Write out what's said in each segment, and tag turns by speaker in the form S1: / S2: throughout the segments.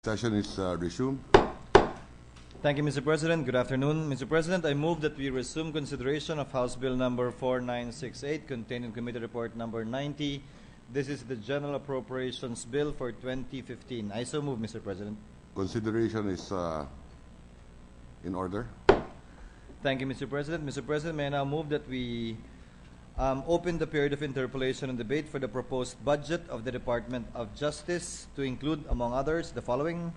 S1: Session is resumed.
S2: Thank you, Mr. President. Good afternoon. Mr. President, I move that we resume consideration of House Bill number 4968 contained in Committee Report number 90. This is the General Appropriations Bill for 2015. I so move, Mr. President.
S1: Consideration is in order.
S2: Thank you, Mr. President. Mr. President, may I now move that we open the period of interpellation and debate for the proposed budget of the Department of Justice to include, among others, the following: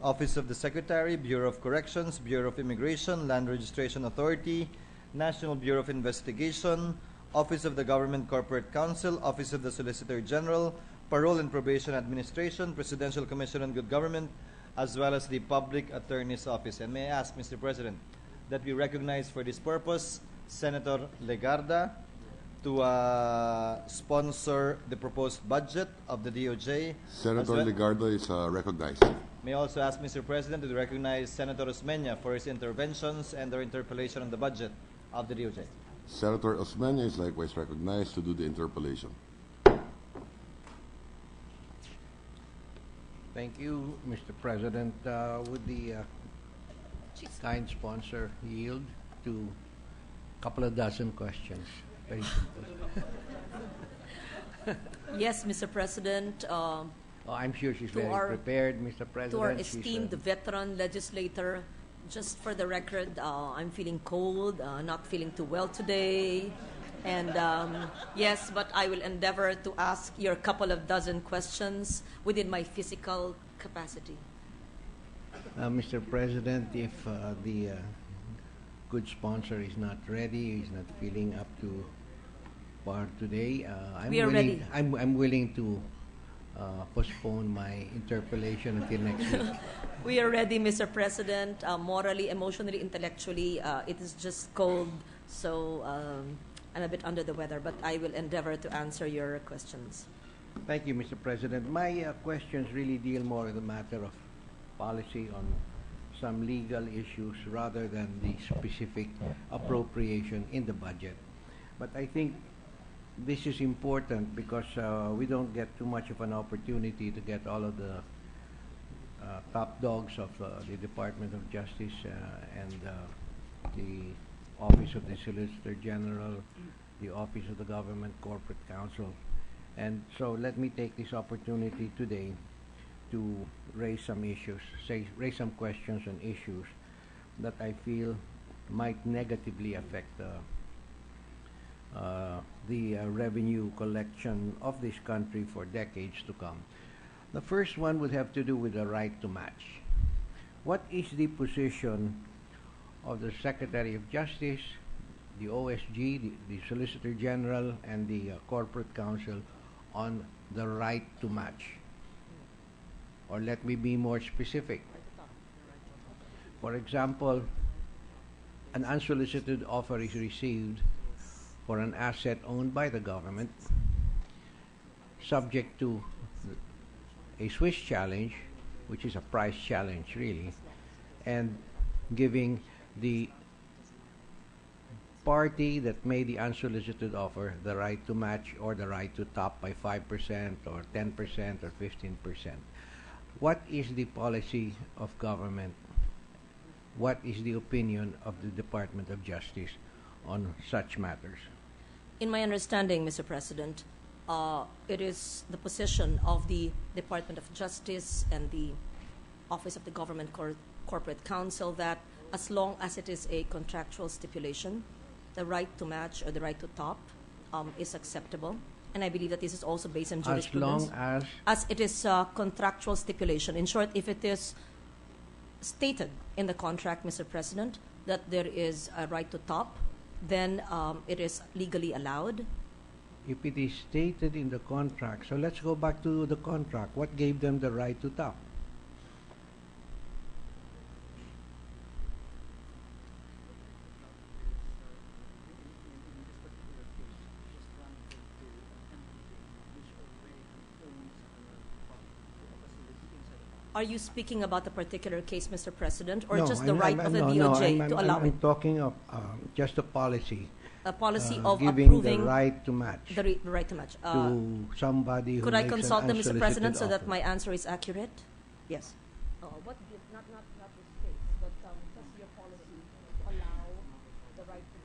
S2: Office of the Secretary, Bureau of Corrections, Bureau of Immigration, Land Registration Authority, National Bureau of Investigation, Office of the Government Corporate Counsel, Office of the Solicitor General, Parole and Probation Administration, Presidential Commission on Good Government, as well as the Public Attorney's Office. And may I ask, Mr. President, that we recognize for this purpose Senator Legarda to sponsor the proposed budget of the DOJ.
S1: Senator Legarda is recognized.
S2: May I also ask, Mr. President, to recognize Senator Osmeña for his interventions and their interpellation on the budget of the DOJ.
S1: Senator Osmeña is likewise recognized to do the interpellation.
S3: Thank you, Mr. President. Would the kind sponsor yield to a couple of dozen questions? Very simple.
S4: Yes, Mr. President.
S3: I'm sure she's very prepared, Mr. President.
S4: To our esteemed veteran legislator, just for the record, I'm feeling cold, not feeling too well today. And yes, but I will endeavor to ask your couple of dozen questions within my physical capacity.
S3: Mr. President, if the good sponsor is not ready, is not feeling up to par today, I'm willing to postpone my interpellation until next week.
S4: We are ready, Mr. President. Morally, emotionally, intellectually, it is just cold, so I'm a bit under the weather, but I will endeavor to answer your questions.
S3: Thank you, Mr. President. My questions really deal more with the matter of policy on some legal issues rather than the specific appropriation in the budget. But I think this is important because we don't get too much of an opportunity to get all of the top dogs of the Department of Justice and the Office of the Solicitor General, the Office of the Government Corporate Counsel. And so let me take this opportunity today to raise some issues, raise some questions on issues that I feel might negatively affect the revenue collection of this country for decades to come. The first one would have to do with the right to match. What is the position of the Secretary of Justice, the OSG, the Solicitor General, and the Corporate Counsel on the right to match? Or let me be more specific. For example, an unsolicited offer is received for an asset owned by the government, subject to a Swiss challenge, which is a price challenge really, and giving the party that made the unsolicited offer the right to match or the right to top by 5% or 10% or 15%. What is the policy of government? What is the opinion of the Department of Justice on such matters?
S4: In my understanding, Mr. President, it is the position of the Department of Justice and the Office of the Government Corporate Counsel that as long as it is a contractual stipulation, the right to match or the right to top is acceptable. And I believe that this is also based on jurisprudence.
S3: As long
S4: as it is contractual stipulation. In short, if it is stated in the contract, Mr. President, that there is a right to top, then it is legally allowed.
S3: If it is stated in the contract, so let's go back to the contract. What gave them the right to top?
S4: Are you speaking about the particular case, Mr. President, or
S3: No,
S4: just the right of the DOJ to allow
S3: I'm
S4: it?
S3: talking of just a policy.
S4: A policy of
S3: giving
S4: approving
S3: the right to match
S4: the right to match.
S3: to somebody who
S4: Could I
S3: makes
S4: consult
S3: an
S4: them, Mr. President,
S3: unsolicited
S4: so that
S3: offer.
S4: my answer is accurate? Yes. What did not this case, but does your policy allow the right to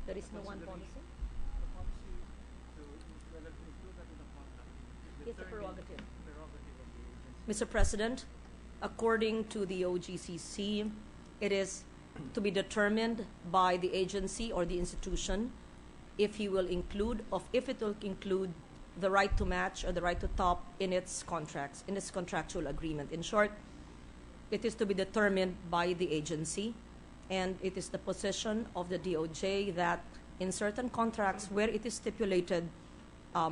S4: there is no one policy? It's a prerogative. Mr. President, according to the OGCC, it is to be determined by the agency or the institution if he will include, or if it will include the right to match or the right to top in its contracts, in its contractual agreement. In short, it is to be determined by the agency, and it is the position of the DOJ that in certain contracts where it is stipulated,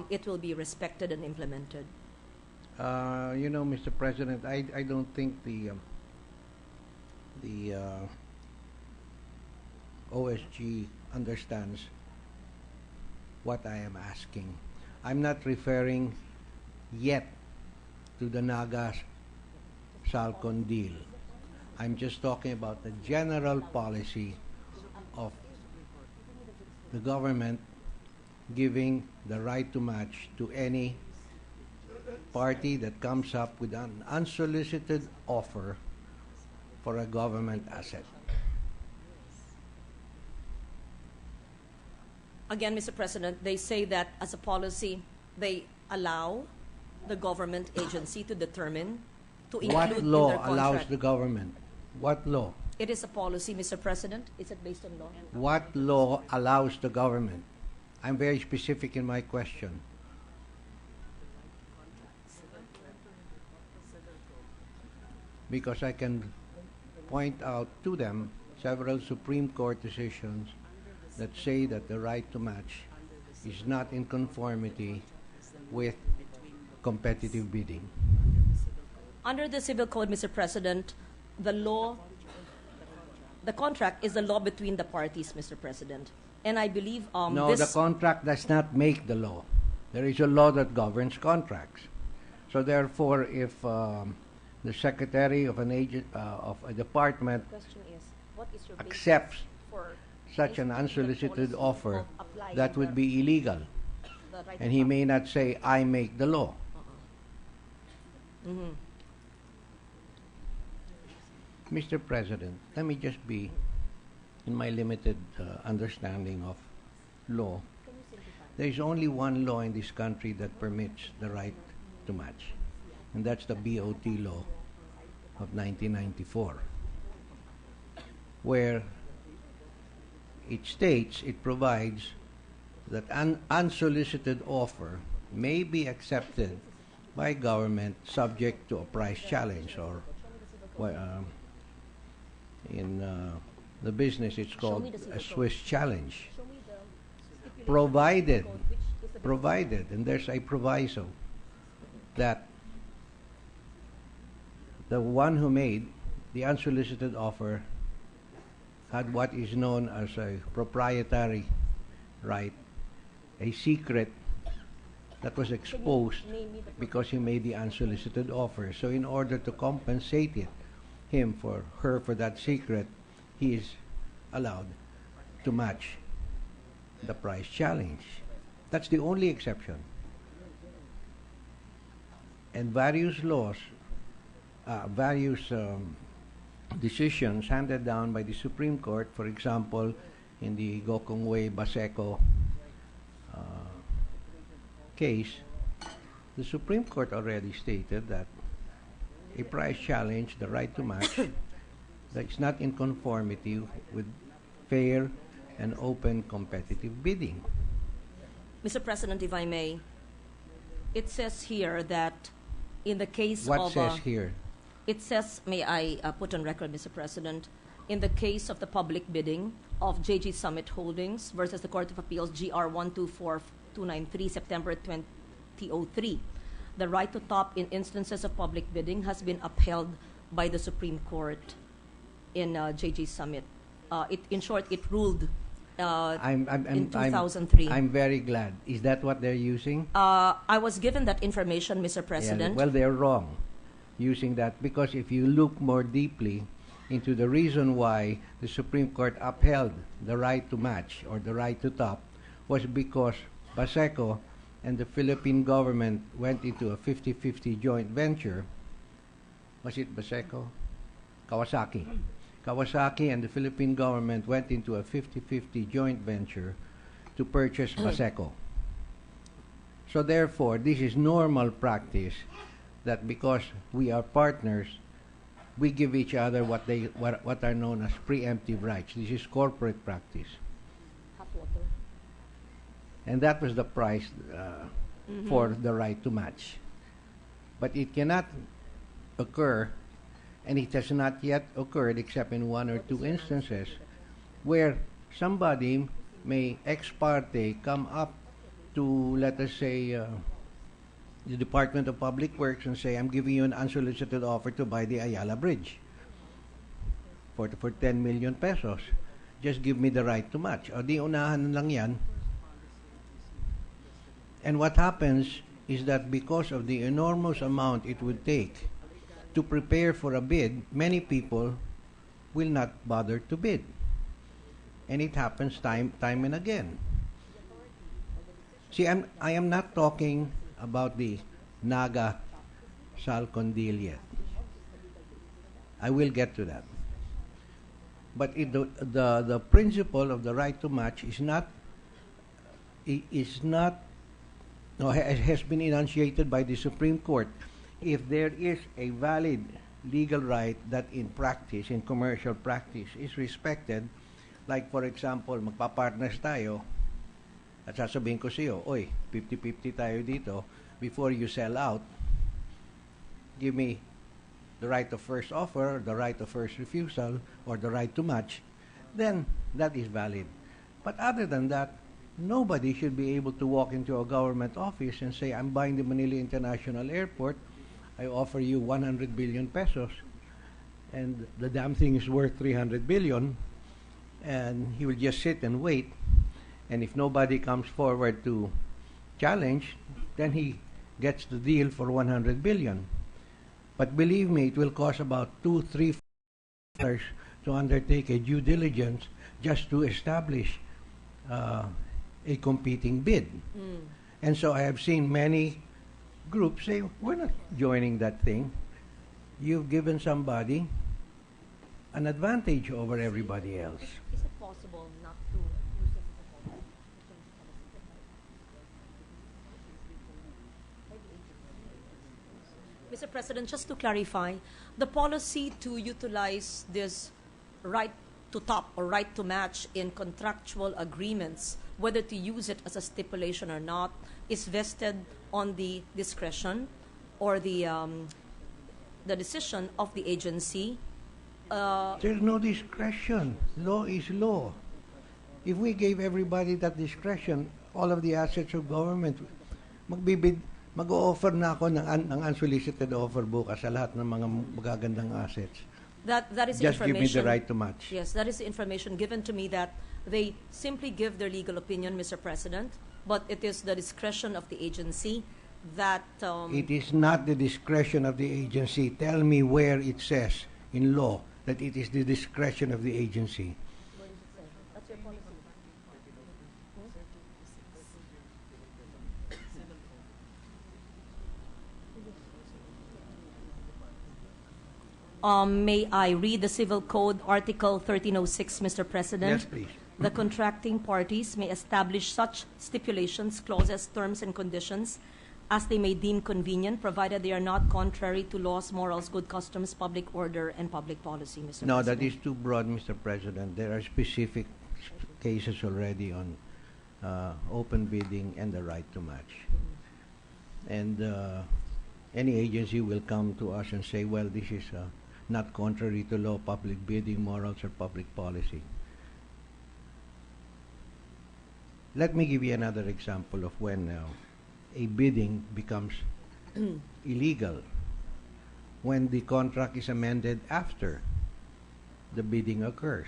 S4: it will be respected and implemented.
S3: You know, Mr. President, I don't think the OSG understands what I am asking. I'm not referring yet to the Naga-Salcon deal. I'm just talking about the general policy of the government giving the right to match to any party that comes up with an unsolicited offer for a government asset.
S4: Again, Mr. President, they say that as a policy, they allow the government agency to determine, to include
S3: What
S4: in
S3: law
S4: their contract.
S3: allows the government? What law?
S4: It is a policy, Mr. President. Is it based on law?
S3: What law allows the government? I'm very specific in my question. Because I can point out to them several Supreme Court decisions that say that the right to match is not in conformity with competitive bidding.
S4: Under the Civil Code, Mr. President, the law, the contract is the law between the parties, Mr. President. And I believe
S3: No,
S4: this...
S3: the contract does not make the law. There is a law that governs contracts. So therefore, if the secretary of an agent of a department
S4: question is, what is your basis
S3: accepts
S4: for
S3: such an
S4: basically the
S3: unsolicited
S4: policy
S3: offer,
S4: of applying
S3: that would be illegal.
S4: the right
S3: And
S4: to
S3: he
S4: top?
S3: may not say, I make the law.
S4: Mhm.
S3: Mr. President, let me just be, in my limited understanding of law, there is only one law in this country that permits the right to match, and that's the BOT law of 1994, where it states, it provides that an unsolicited offer may be accepted by government subject to a price challenge, or in the business it's called a Swiss challenge,
S4: Show me the stipulation
S3: provided,
S4: code, which is the
S3: provided, and there's a proviso that the one who made the unsolicited offer had what is known as a proprietary right, a secret that was exposed
S4: name me the
S3: because he made the unsolicited offer. So in order to compensate him for her for that secret, he is allowed to match the price challenge. That's the only exception. And various laws, various decisions handed down by the Supreme Court, for example, in the Gokongwei Baseco case, the Supreme Court already stated that a price challenge, the right to match, that is not in conformity with fair and open competitive bidding.
S4: Mr. President, if I may, it says here that in the case
S3: What
S4: of...
S3: says here?
S4: It says, may I put on record, Mr. President, in the case of the public bidding of JG Summit Holdings versus the Court of Appeals GR 124293, September 2003, the right to top in instances of public bidding has been upheld by the Supreme Court in JG Summit. In short, it ruled in 2003.
S3: I'm very glad. Is that what they're using?
S4: I was given that information, Mr.
S3: Yeah,
S4: President.
S3: well, they're wrong using that, because if you look more deeply into the reason why the Supreme Court upheld the right to match or the right to top, was because Paseco and the Philippine government went into a 50-50 joint venture. Was it Paseco? Kawasaki. Kawasaki and the Philippine government went into a 50-50 joint venture to purchase Paseco. So therefore, this is normal practice that because we are partners, we give each other what are known as preemptive rights. This is corporate practice. And that was the price for the right to match. But it cannot occur, and it has not yet occurred except in one or two instances, where somebody may ex parte come up to, let us say, the Department of Public Works and say, I'm giving you an unsolicited offer to buy the Ayala Bridge for 10 million pesos. Just give me the right to match. O di unahan lang yan. And what happens is that because of the enormous amount it would take to prepare for a bid, many people will not bother to bid. And it happens time and again. See, I am not talking about the Naga Salcon deal yet. I will get to that. But the principle of the right to match has been enunciated by the Supreme Court. If there is a valid legal right that in practice, in commercial practice, is respected, like for example, magpa-partners tayo, at sasabihin ko sa'yo, oy, 50-50 tayo dito, before you sell out, give me the right of first offer, the right of first refusal, or the right to match, then that is valid. But other than that, nobody should be able to walk into a government office and say, I'm buying the Manila International Airport, I offer you 100 billion pesos, and the damn thing is worth 300 billion, and he will just sit and wait, and if nobody comes forward to challenge, then he gets the deal for 100 billion. But believe me, it will cost about $2-3 to undertake a due diligence just to establish a competing bid. And so I have seen many groups say, we're not joining that thing. You've given somebody an advantage over everybody else.
S4: Is it possible not to use it as a Mr. President, just to clarify, the policy to utilize this right to top or right to match in contractual agreements, whether to use it as a stipulation or not, is vested on the discretion or the decision of the agency.
S3: There's no discretion. Law is law. If we gave everybody that discretion, all of the assets of government, mag-o-offer na ako ng unsolicited offer bukas sa lahat ng mga magagandang assets.
S4: That is
S3: Just
S4: information.
S3: give me the right to match.
S4: Yes, that is the information given to me that they simply give their legal opinion, Mr. President, but it is the discretion of the agency that...
S3: It is not the discretion of the agency. Tell me where it says in law that it is the discretion of the agency.
S4: That's your policy. May I read the Civil Code Article 1306, Mr. President?
S3: Yes, please.
S4: The contracting parties may establish such stipulations, clauses, terms, and conditions as they may deem convenient, provided they are not contrary to laws, morals, good customs, public order, and public policy, Mr.
S3: No,
S4: President.
S3: that is too broad, Mr. President. There are specific cases already on open bidding and the right to match. And any agency will come to us and say, well, this is not contrary to law, public bidding, morals, or public policy. Let me give you another example of when a bidding becomes illegal. When the contract is amended after the bidding occurs.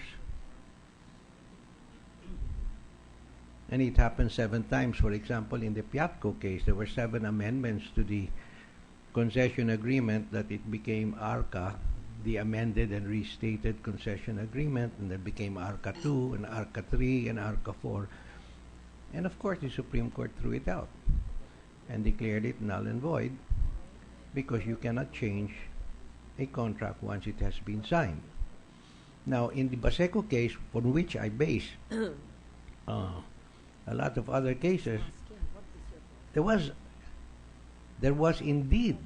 S3: And it happened 7 times. For example, in the Piatco case, there were 7 amendments to the concession agreement that it became ARCA, the amended and restated concession agreement, and then became ARCA 2 and ARCA 3 and ARCA 4. And of course, the Supreme Court threw it out and declared it null and void because you cannot change a contract once it has been signed. Now, in the Baseco case, on which I base a lot of other cases, there was indeed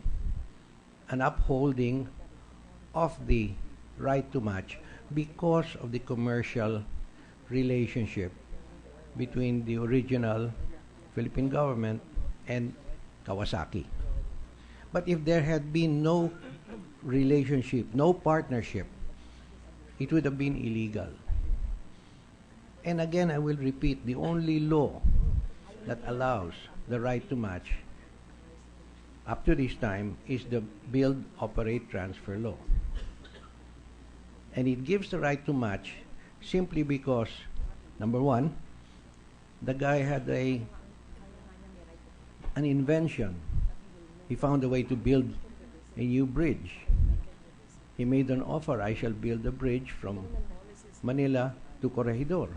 S3: an upholding of the right to match because of the commercial relationship between the original Philippine government and Kawasaki. But if there had been no relationship, no partnership, it would have been illegal. And again, I will repeat, the only law that allows the right to match up to this time is the Build, Operate, Transfer law. And it gives the right to match simply because, number one, the guy had an invention. He found a way to build a new bridge. He made an offer, I shall build a bridge from Manila to Corregidor.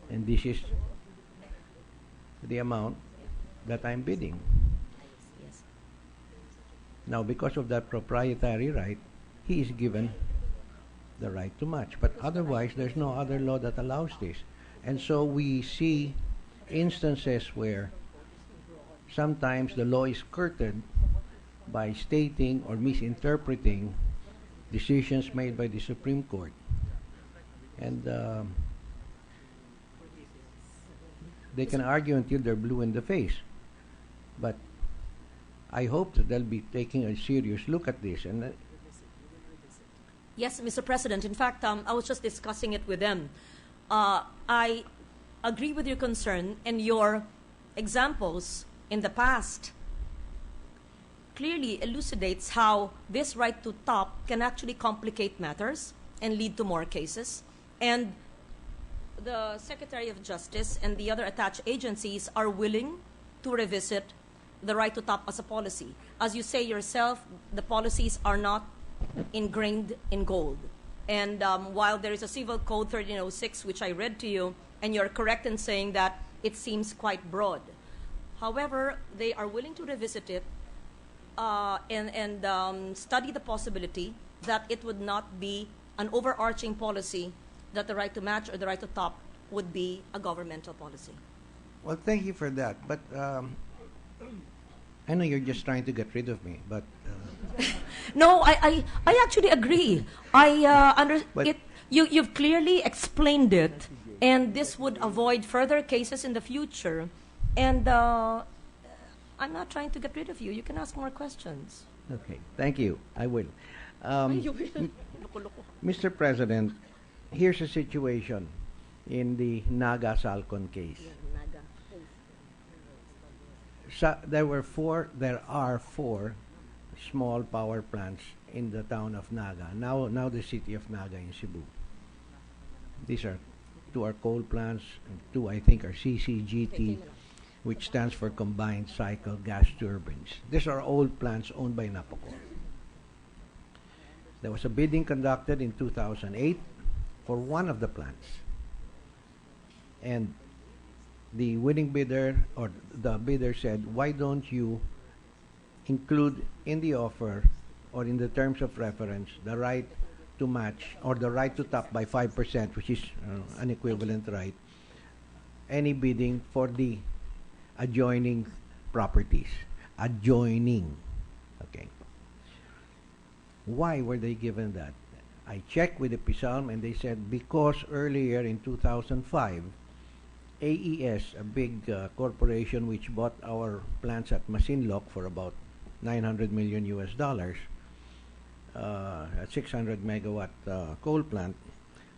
S3: And this is the amount that I'm bidding. Now, because of that proprietary right, he is given the right to match. But otherwise, there's no other law that allows this. And so we see instances where sometimes the law is skirted by stating or misinterpreting decisions made by the Supreme Court. And they can argue until they're blue in the face. But I hope that they'll be taking a serious look at this. And
S4: Yes, Mr. President. In fact, I was just discussing it with them. I agree with your concern, and your examples in the past clearly elucidates how this right to top can actually complicate matters and lead to more cases. And the Secretary of Justice and the other attached agencies are willing to revisit the right to top as a policy. As you say yourself, the policies are not ingrained in gold. And while there is a Civil Code 1306, which I read to you, and you're correct in saying that it seems quite broad. However, they are willing to revisit it and study the possibility that it would not be an overarching policy, that the right to match or the right to top would be a governmental policy.
S3: well, thank you for that. But I know you're just trying to get rid of me. But
S4: No, I actually agree.
S3: But-
S4: You've clearly explained it, and this would avoid further cases in the future. And I'm not trying to get rid of you. You can ask more questions.
S3: okay, thank you. I will. Mr. President, here's a situation in the Naga Salcon case. There are four small power plants in the town of Naga. Now the city of Naga in Cebu. These are two are coal plants, and two I think are CCGT, which stands for Combined Cycle Gas Turbines. These are old plants owned by Napocor. There was a bidding conducted in 2008 for one of the plants. And the winning bidder, or the bidder, said, why don't you include in the offer or in the terms of reference the right to match or the right to top by 5%, which is an equivalent right, any bidding for the adjoining properties. Adjoining. Okay. Why were they given that? I checked with the PISALM and they said because earlier in 2005, AES, a big corporation which bought our plants at Masinloc for about $900 million US, a 600 megawatt coal plant,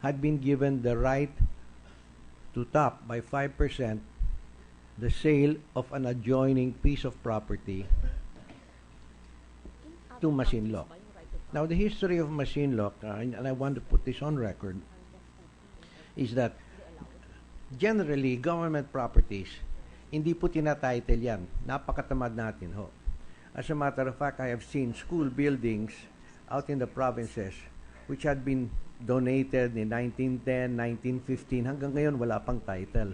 S3: had been given the right to top by 5% the sale of an adjoining piece of property to Masinloc. Now, the history of Masinloc, and I want to put this on record, is that generally, government properties, hindi po tinatitle yan. Napakatamad natin, ho. As a matter of fact, I have seen school buildings out in the provinces which had been donated in 1910, 1915. Hanggang ngayon, wala pang title.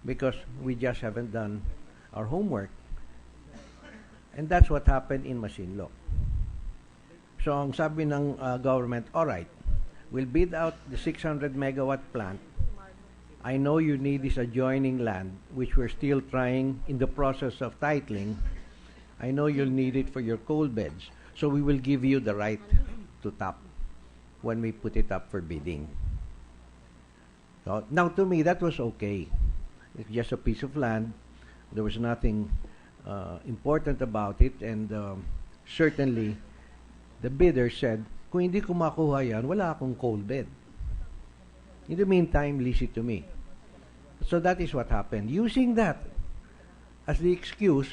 S3: because we just haven't done our homework. And that's what happened in Masinloc. So ang sabi ng government, all right, we'll bid out the 600 megawatt plant. I know you need this adjoining land, which we're still trying in the process of titling. I know you'll need it for your coal beds. So we will give you the right to tap when we put it up for bidding. So, now, to me, that was okay. It's just a piece of land. There was nothing important about it. And certainly, the bidder said, kung hindi ko makuha yan, wala akong coal bed. In the meantime, lease it to me. So that is what happened. Using that as the excuse,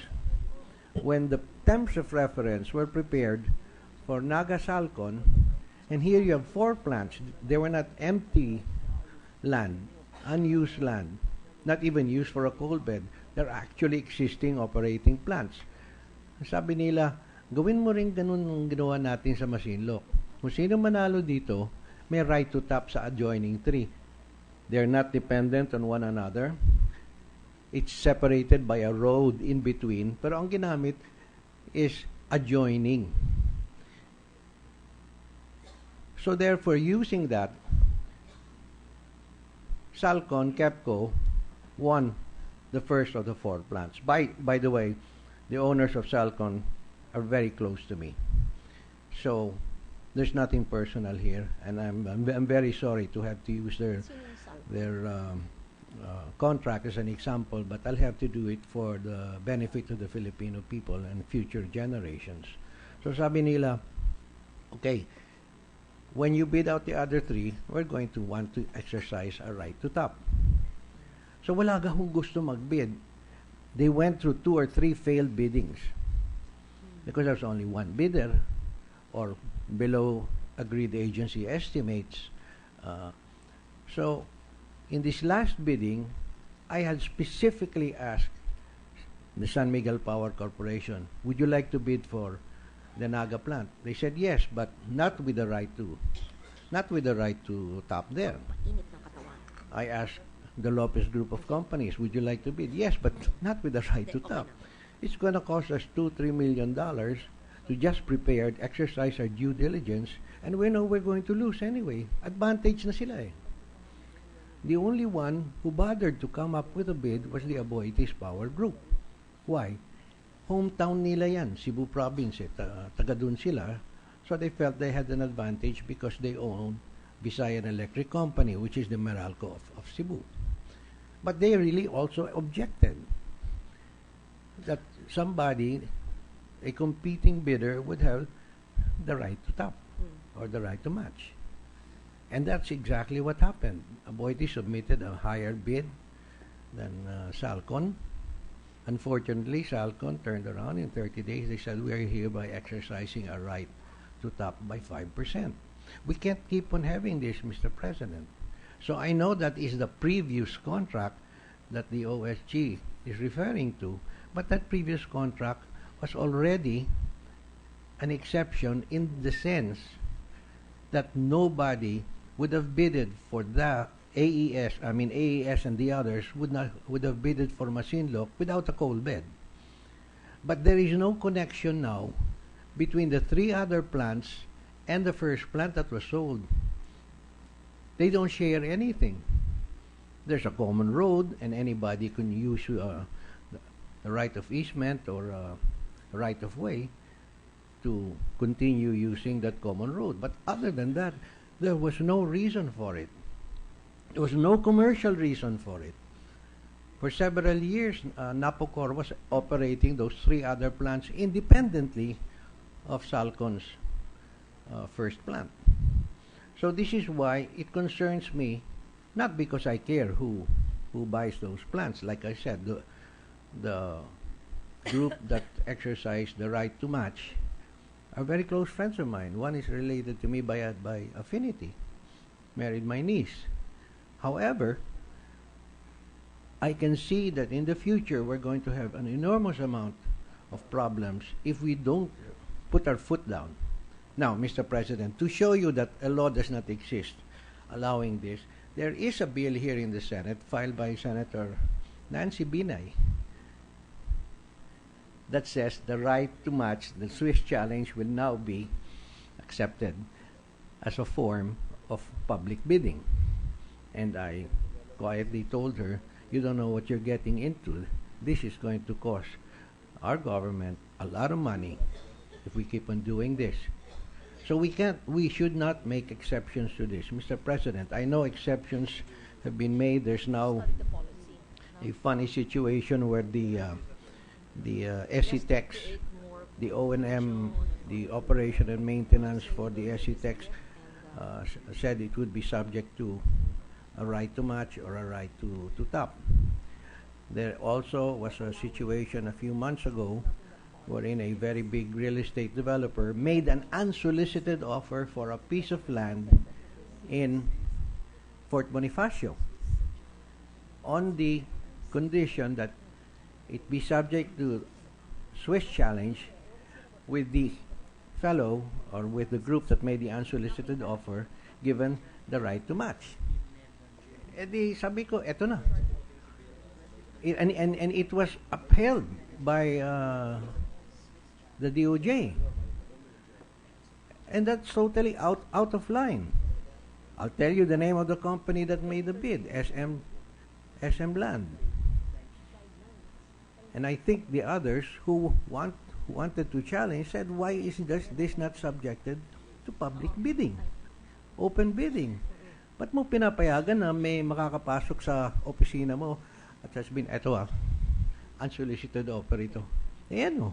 S3: when the terms of reference were prepared for Naga Salcon, and here you have 4 plants. They were not empty land, unused land, not even used for a coal bed. They're actually existing operating plants. Sabi nila, gawin mo rin ganun ang ginawa natin sa Masinloc. Kung sino manalo dito, may right to tap sa adjoining 3. They're not dependent on one another. It's separated by a road in between, pero ang ginamit is adjoining. So therefore, using that, Salcon, KEPCO, won the first of the 4 plants. By the way, the owners of Salcon are very close to me. So there's nothing personal here, and I'm very sorry to have to use their contract as an example, but I'll have to do it for the benefit of the Filipino people and future generations. So sabi nila, okay, when you bid out the other 3, we're going to want to exercise our right to tap. So wala gahong gusto magbid. They went through 2 or 3 failed biddings because there's only one bidder or below agreed agency estimates. So in this last bidding, I had specifically asked the San Miguel Power Corporation, would you like to bid for the Naga plant? They said yes, but not with the right to tap there. I asked the Lopez Group of Companies, would you like to bid? Yes, but not with the right to tap. It's going to cost us $2-3 million to just prepare, exercise our due diligence, and we know we're going to lose anyway. Advantage na sila eh. The only one who bothered to come up with a bid was the Aboitiz Power Group. Why? Hometown nila yan, Cebu Province, taga dun sila. So they felt they had an advantage because they own Visayan Electric Company, which is the Meralco of Cebu. But they really also objected that somebody, a competing bidder, would have the right to tap or the right to match. And that's exactly what happened. Aboitiz submitted a higher bid than Salcon. Unfortunately, Salcon turned around in 30 days. They said, we are hereby exercising our right to tap by 5%. We can't keep on having this, Mr. President. So I know that is the previous contract that the OSG is referring to, but that previous contract was already an exception in the sense that nobody would have bidded for the AES and the others would have bidded for Masinloc without a coal bed. But there is no connection now between the 3 other plants and the first plant that was sold. They don't share anything. There's a common road, and anybody can use the right of easement or right of way to continue using that common road. But other than that, there was no reason for it. There was no commercial reason for it. For several years, Napocor was operating those 3 other plants independently of Salcon's first plant. So this is why it concerns me, not because I care who buys those plants. Like I said, the group that exercised the right to match are very close friends of mine. One is related to me by affinity, married my niece. However, I can see that in the future we're going to have an enormous amount of problems if we don't put our foot down. Now, Mr. President, to show you that a law does not exist allowing this, there is a bill here in the Senate filed by Senator Nancy Binay, that says the right to match the Swiss challenge will now be accepted as a form of public bidding. And I quietly told her, you don't know what you're getting into. This is going to cost our government a lot of money if we keep on doing this. So we should not make exceptions to this. Mr. President, I know exceptions have been made. There's now a funny situation where the SETEX, the O&M, the operation and maintenance for the SETEX said it would be subject to a right to match or a right to top. There also was a situation a few months ago wherein a very big real estate developer made an unsolicited offer for a piece of land in Fort Bonifacio on the condition that it be subject to Swiss challenge with the fellow or with the group that made the unsolicited offer given the right to match. Eh di sabi ko, eto na. And it was upheld by the DOJ. And that's totally out of line. I'll tell you the name of the company that made the bid, SM Land. And I think the others who wanted to challenge said, why is this not subjected to public bidding, open bidding? Ba't mo pinapayagan na may makakapasok sa opisina mo at sasabihin, eto unsolicited offer ito. Ayan o.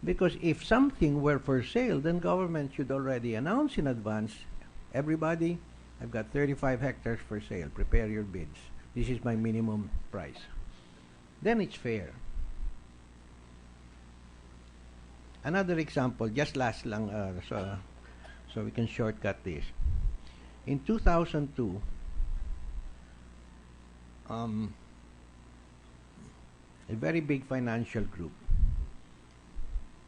S3: Because if something were for sale, then government should already announce in advance, everybody, I've got 35 hectares for sale. Prepare your bids. This is my minimum price. Then it's fair. Another example, just last lang, so we can shortcut this. In 2002, a very big financial group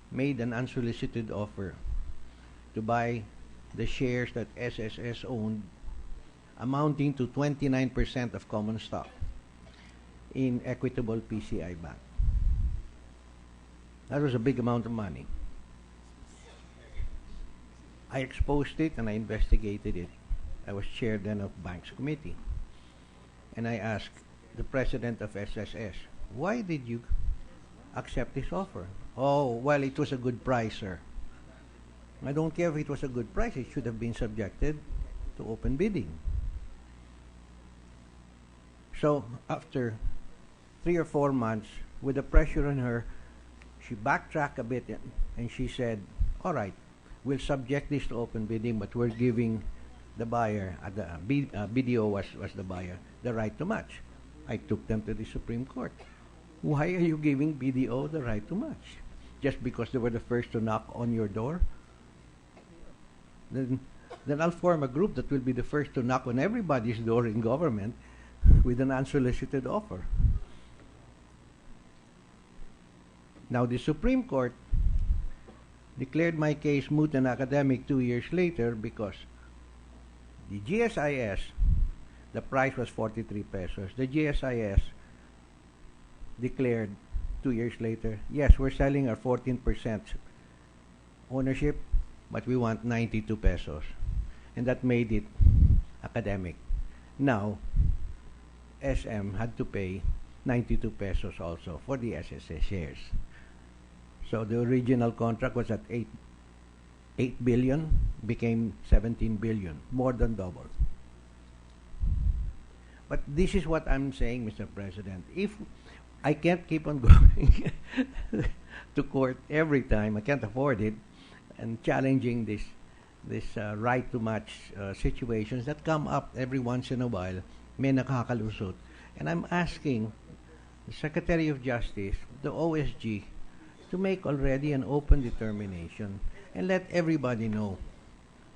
S3: made an unsolicited offer to buy the shares that SSS owned, amounting to 29% of common stock in Equitable PCI Bank. That was a big amount of money. I exposed it and I investigated it. I was chair then of Banks Committee. And I asked the president of SSS, why did you accept this offer? Oh, well, it was a good price, sir. I don't care if it was a good price. It should have been subjected to open bidding. So after 3 or 4 months, with the pressure on her, she backtracked a bit and she said, all right, we'll subject this to open bidding, but we're giving the buyer, BDO was the buyer, the right to match. I took them to the Supreme Court. Why are you giving BDO the right to match? Just because they were the first to knock on your door? Then I'll form a group that will be the first to knock on everybody's door in government with an unsolicited offer. Now the Supreme Court declared my case moot and academic 2 years later because the GSIS, the price was 43 pesos. The GSIS declared 2 years later, yes, we're selling our 14% ownership, but we want 92 pesos. And that made it academic. Now, SM had to pay 92 pesos also for the SSS shares. So the original contract was at 8 billion, became 17 billion, more than double. But this is what I'm saying, Mr. President. If I can't keep on going to court every time, I can't afford it, and challenging this right to match situations that come up every once in a while, may nakakalusot. And I'm asking the Secretary of Justice, the OSG, to make already an open determination and let everybody know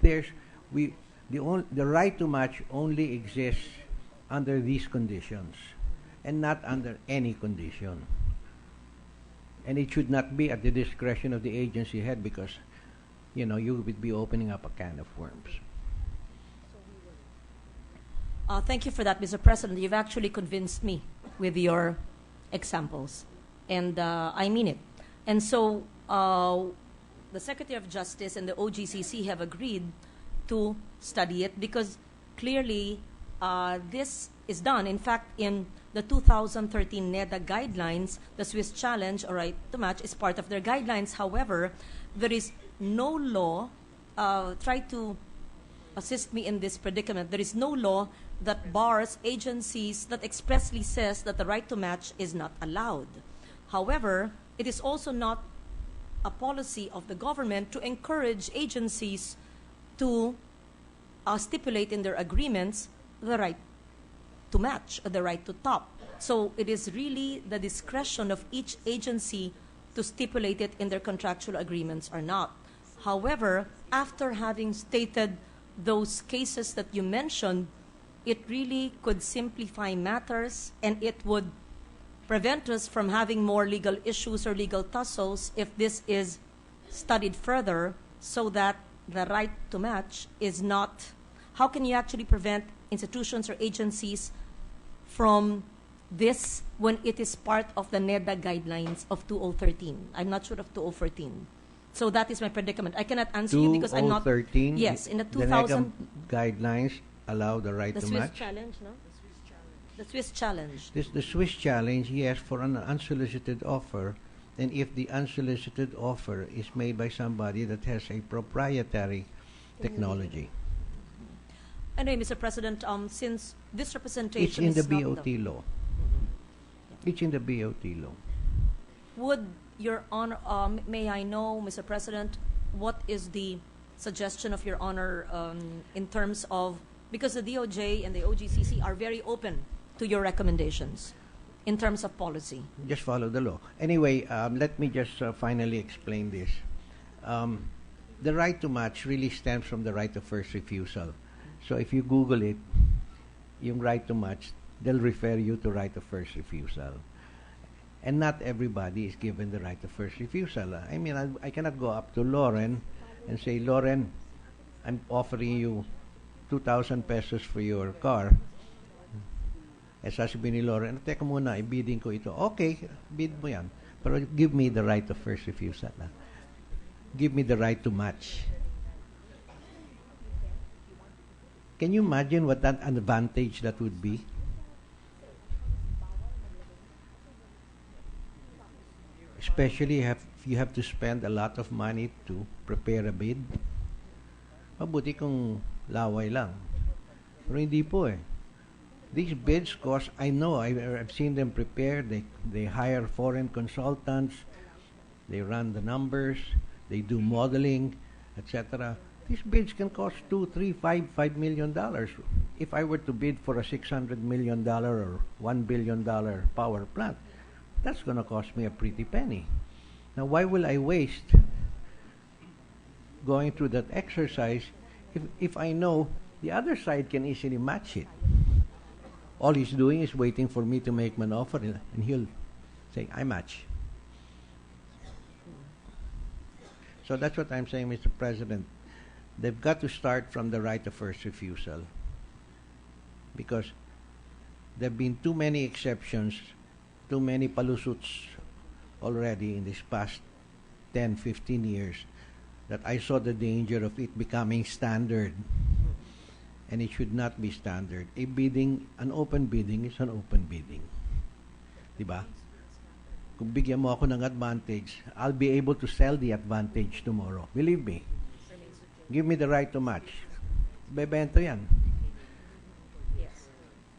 S3: the right to match only exists under these conditions and not under any condition. And it should not be at the discretion of the agency head because, you would be opening up a can of worms.
S4: Thank you for that, Mr. President. You've actually convinced me with your examples, and I mean it. And so the Secretary of Justice and the OGCC have agreed to study it because clearly this is done. In fact, in the 2013 NEDA guidelines, the Swiss challenge, or right to match, is part of their guidelines. However, there is no law, try to assist me in this predicament, there is no law that bars agencies that expressly says that the right to match is not allowed. However, it is also not a policy of the government to encourage agencies to stipulate in their agreements the right to match, the right to top. So it is really the discretion of each agency to stipulate it in their contractual agreements or not. However, after having stated those cases that you mentioned, it really could simplify matters, and it would prevent us from having more legal issues or legal tussles if this is studied further, so that the right to match is not. How can you actually prevent institutions or agencies from this when it is part of the NEDA guidelines of 2013? I'm not sure of 2014. So that is my predicament. I cannot answer you because I'm not.
S3: 2013.
S4: Yes, in the
S3: The
S4: 2000.
S3: NEDA guidelines allow the right
S4: The
S3: to
S4: Swiss
S3: match.
S4: challenge, no? The Swiss challenge.
S3: The Swiss challenge, yes, for an unsolicited offer, and if the unsolicited offer is made by somebody that has a proprietary technology.
S4: Anyway, Mr. President, since this
S3: It's
S4: representation
S3: in the
S4: is not
S3: BOT law. It's in the BOT law.
S4: Would Your Honor, may I know, Mr. President, what is the suggestion of Your Honor in terms of, because the DOJ and the OGCC are very open to your recommendations in terms of policy?
S3: Just follow the law. Anyway, let me just finally explain this. The right to match really stems from the right of first refusal. So if you Google it, yung right to match, they'll refer you to right of first refusal. And not everybody is given the right of first refusal. I mean, I cannot go up to Lauren and say, Lauren, I'm offering you 2,000 pesos for your car. Eh, sasabihin ni Lauren, teka muna, i-bidding ko ito. Okay, bid mo yan. Pero give me the right of first refusal. Give me the right to match. Can you imagine what that advantage that would be? Especially if you have to spend a lot of money to prepare a bid. Mabuti kung laway lang. Pero hindi po eh. These bids cost, I know, I've seen them prepare. They hire foreign consultants. They run the numbers. They do modeling, etc. These bids can cost $2, $3, $5 million. If I were to bid for a $600 million or $1 billion power plant, that's going to cost me a pretty penny. Now, why will I waste going through that exercise if I know the other side can easily match it? All he's doing is waiting for me to make an offer, and he'll say, I match. So that's what I'm saying, Mr. President. They've got to start from the right of first refusal, because there have been too many exceptions, too many palusuts already in this past 10, 15 years, that I saw the danger of it becoming standard. And it should not be standard. A bidding, an open bidding is an open bidding. Diba? Kung bigyan mo ako ng advantage, I'll be able to sell the advantage tomorrow. Believe me. Give me the right to match. Bebento yan.
S4: Yes.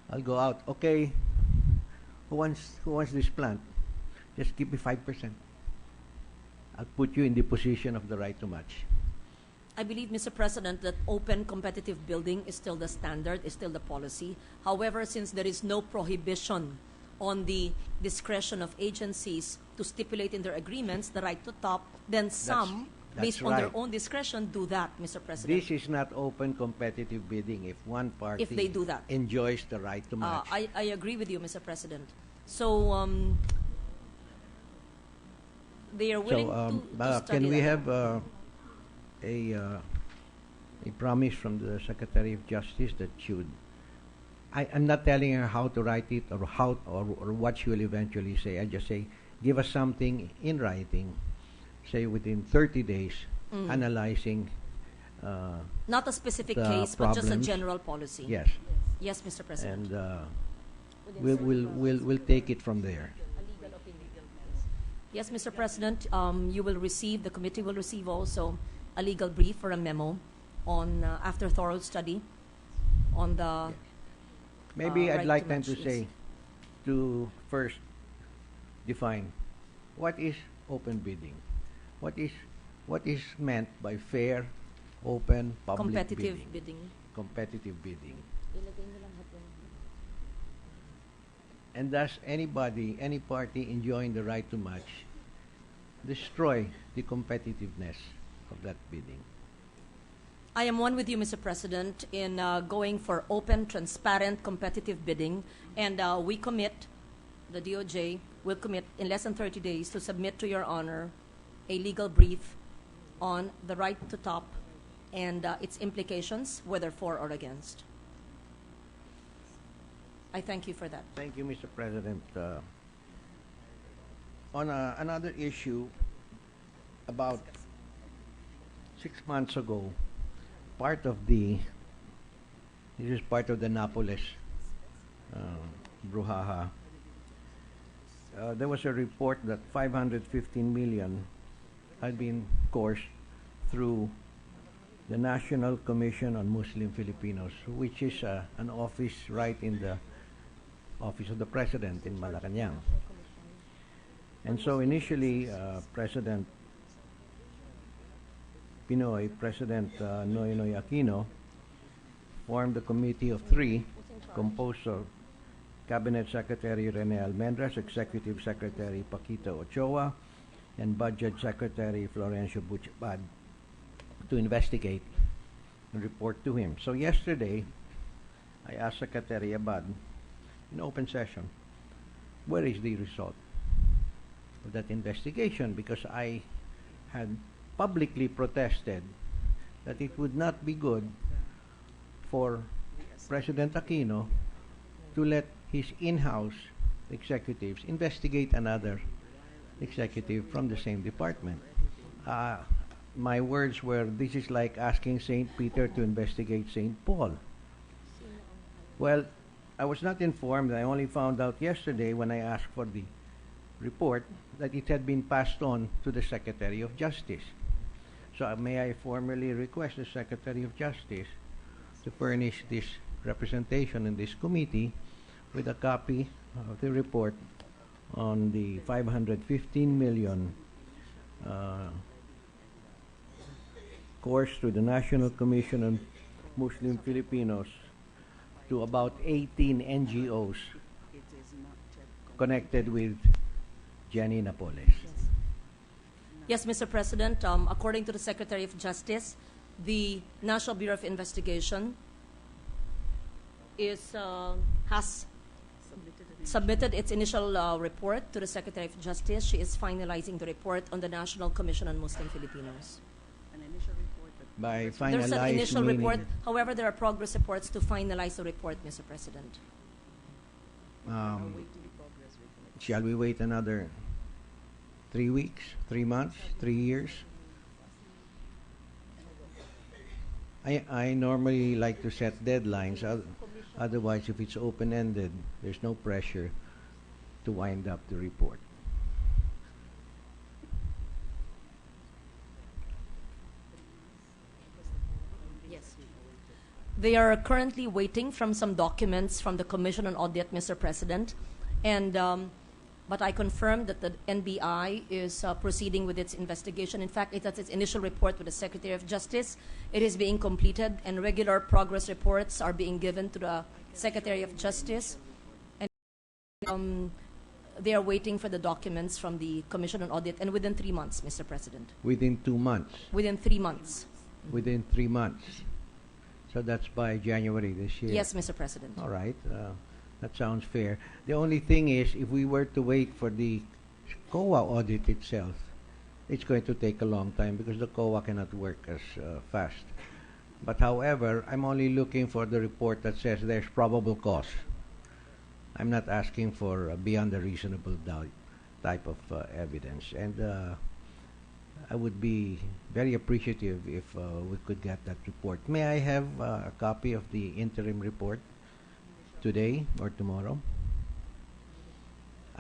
S3: I'll go out. Okay. Who wants this plant? Just give me 5%. I'll put you in the position of the right to match.
S4: I believe, Mr. President, that open competitive building is still the standard, is still the policy. However, since there is no prohibition on the discretion of agencies to stipulate in their agreements the right to top, then some, based on their
S3: right.
S4: own discretion, do that, Mr. President.
S3: This is not open competitive bidding if one party
S4: If they do that.
S3: enjoys the right to match.
S4: I agree with you, Mr. President. So, they are willing to study
S3: can we
S4: that.
S3: have a promise from the Secretary of Justice that should I'm not telling her how to write it or how or what she will eventually say. I just say, give us something in writing, say within 30 days, analyzing.
S4: Not a specific
S3: the
S4: case, but just a
S3: problems.
S4: general policy.
S3: Yes,
S4: Yes, Mr. President.
S3: and we'll take it from there.
S4: Yes, Mr. President, the committee will receive also a legal brief or a memo on, after thorough study, on the
S3: Maybe I'd
S4: right
S3: like
S4: to
S3: them
S4: match,
S3: to
S4: yes.
S3: say, to first define what is open bidding, what is meant by fair, open, public
S4: competitive
S3: bidding,
S4: bidding.
S3: competitive bidding. And does anybody, any party enjoying the right to match destroy the competitiveness of that bidding?
S4: I am one with you, Mr. President, in going for open, transparent, competitive bidding, and we commit, the DOJ will commit in less than 30 days to submit to Your Honor a legal brief on the right to top and its implications, whether for or against. I thank you for that.
S3: Thank you, Mr. President. On another issue, about 6 months ago, this is part of the Napoles brouhaha. There was a report that 515 million had been coursed through the National Commission on Muslim Filipinos, which is an office right in the office of the President in Malacanang. And so initially, President Noynoy Aquino, formed a committee of 3 composed of Cabinet Secretary Rene Almendras, Executive Secretary Paquito Ochoa, and Budget Secretary Florencio Butchbad to investigate and report to him. So yesterday, I asked Secretary Abad in open session, where is the result of that investigation? Because I had publicly protested that it would not be good for President Aquino to let his in-house executives investigate another executive from the same department. My words were, this is like asking St. Peter to investigate St. Paul. Well, I was not informed. I only found out yesterday when I asked for the report that it had been passed on to the Secretary of Justice. So may I formally request the Secretary of Justice to furnish this representation in this committee with a copy of the report on the 515 million course through the National Commission on Muslim Filipinos to about 18 NGOs connected with Jenny Napoles.
S4: Yes, Mr. President, according to the Secretary of Justice, the National Bureau of Investigation has submitted its initial report to the Secretary of Justice. She is finalizing the report on the National Commission on Muslim Filipinos.
S3: By
S4: There's an
S3: finalized
S4: initial
S3: meaning,
S4: report. However, there are progress reports to finalize the report, Mr. President.
S3: shall we wait another 3 weeks, 3 months, 3 years? I normally like to set deadlines. Otherwise, if it's open-ended, there's no pressure to wind up the report.
S4: Yes. They are currently waiting from some documents from the Commission on Audit, Mr. President, and but I confirm that the NBI is proceeding with its investigation. In fact, it has its initial report with the Secretary of Justice. It is being completed, and regular progress reports are being given to the Secretary of Justice. And they are waiting for the documents from the Commission on Audit, and within 3 months, Mr. President.
S3: Within 2 months.
S4: Within 3 months.
S3: Within 3 months. So that's by January this year.
S4: Yes, Mr. President.
S3: All right. That sounds fair. The only thing is, if we were to wait for the COA audit itself, it's going to take a long time because the COA cannot work as fast But however, I'm only looking for the report that says there's probable cause. I'm not asking for beyond a reasonable doubt type of evidence. And I would be very appreciative if we could get that report. May I have a copy of the interim report today or tomorrow?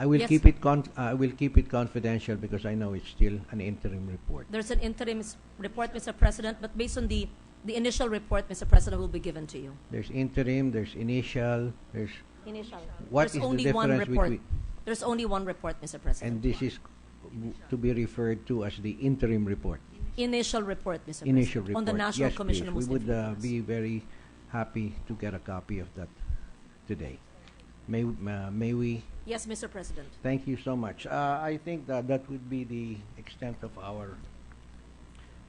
S3: I will
S4: Yes.
S3: keep it I will keep it confidential because I know it's still an interim report.
S4: There's an interim report, Mr. President, but based on the initial report, Mr. President, will be given to you.
S3: There's interim, there's initial, there's
S4: Initial.
S3: What
S4: There's
S3: is the
S4: only one
S3: difference
S4: report.
S3: between-
S4: There's only one report, Mr. President.
S3: and this is to be referred to as the interim report.
S4: Initial report, Mr.
S3: Initial
S4: President,
S3: report.
S4: on the National
S3: Yes,
S4: Commission
S3: please.
S4: on
S3: We
S4: Muslim
S3: would
S4: Freedoms.
S3: be very happy to get a copy of that today. May we?
S4: Yes, Mr. President.
S3: Thank you so much. I think that would be the extent of our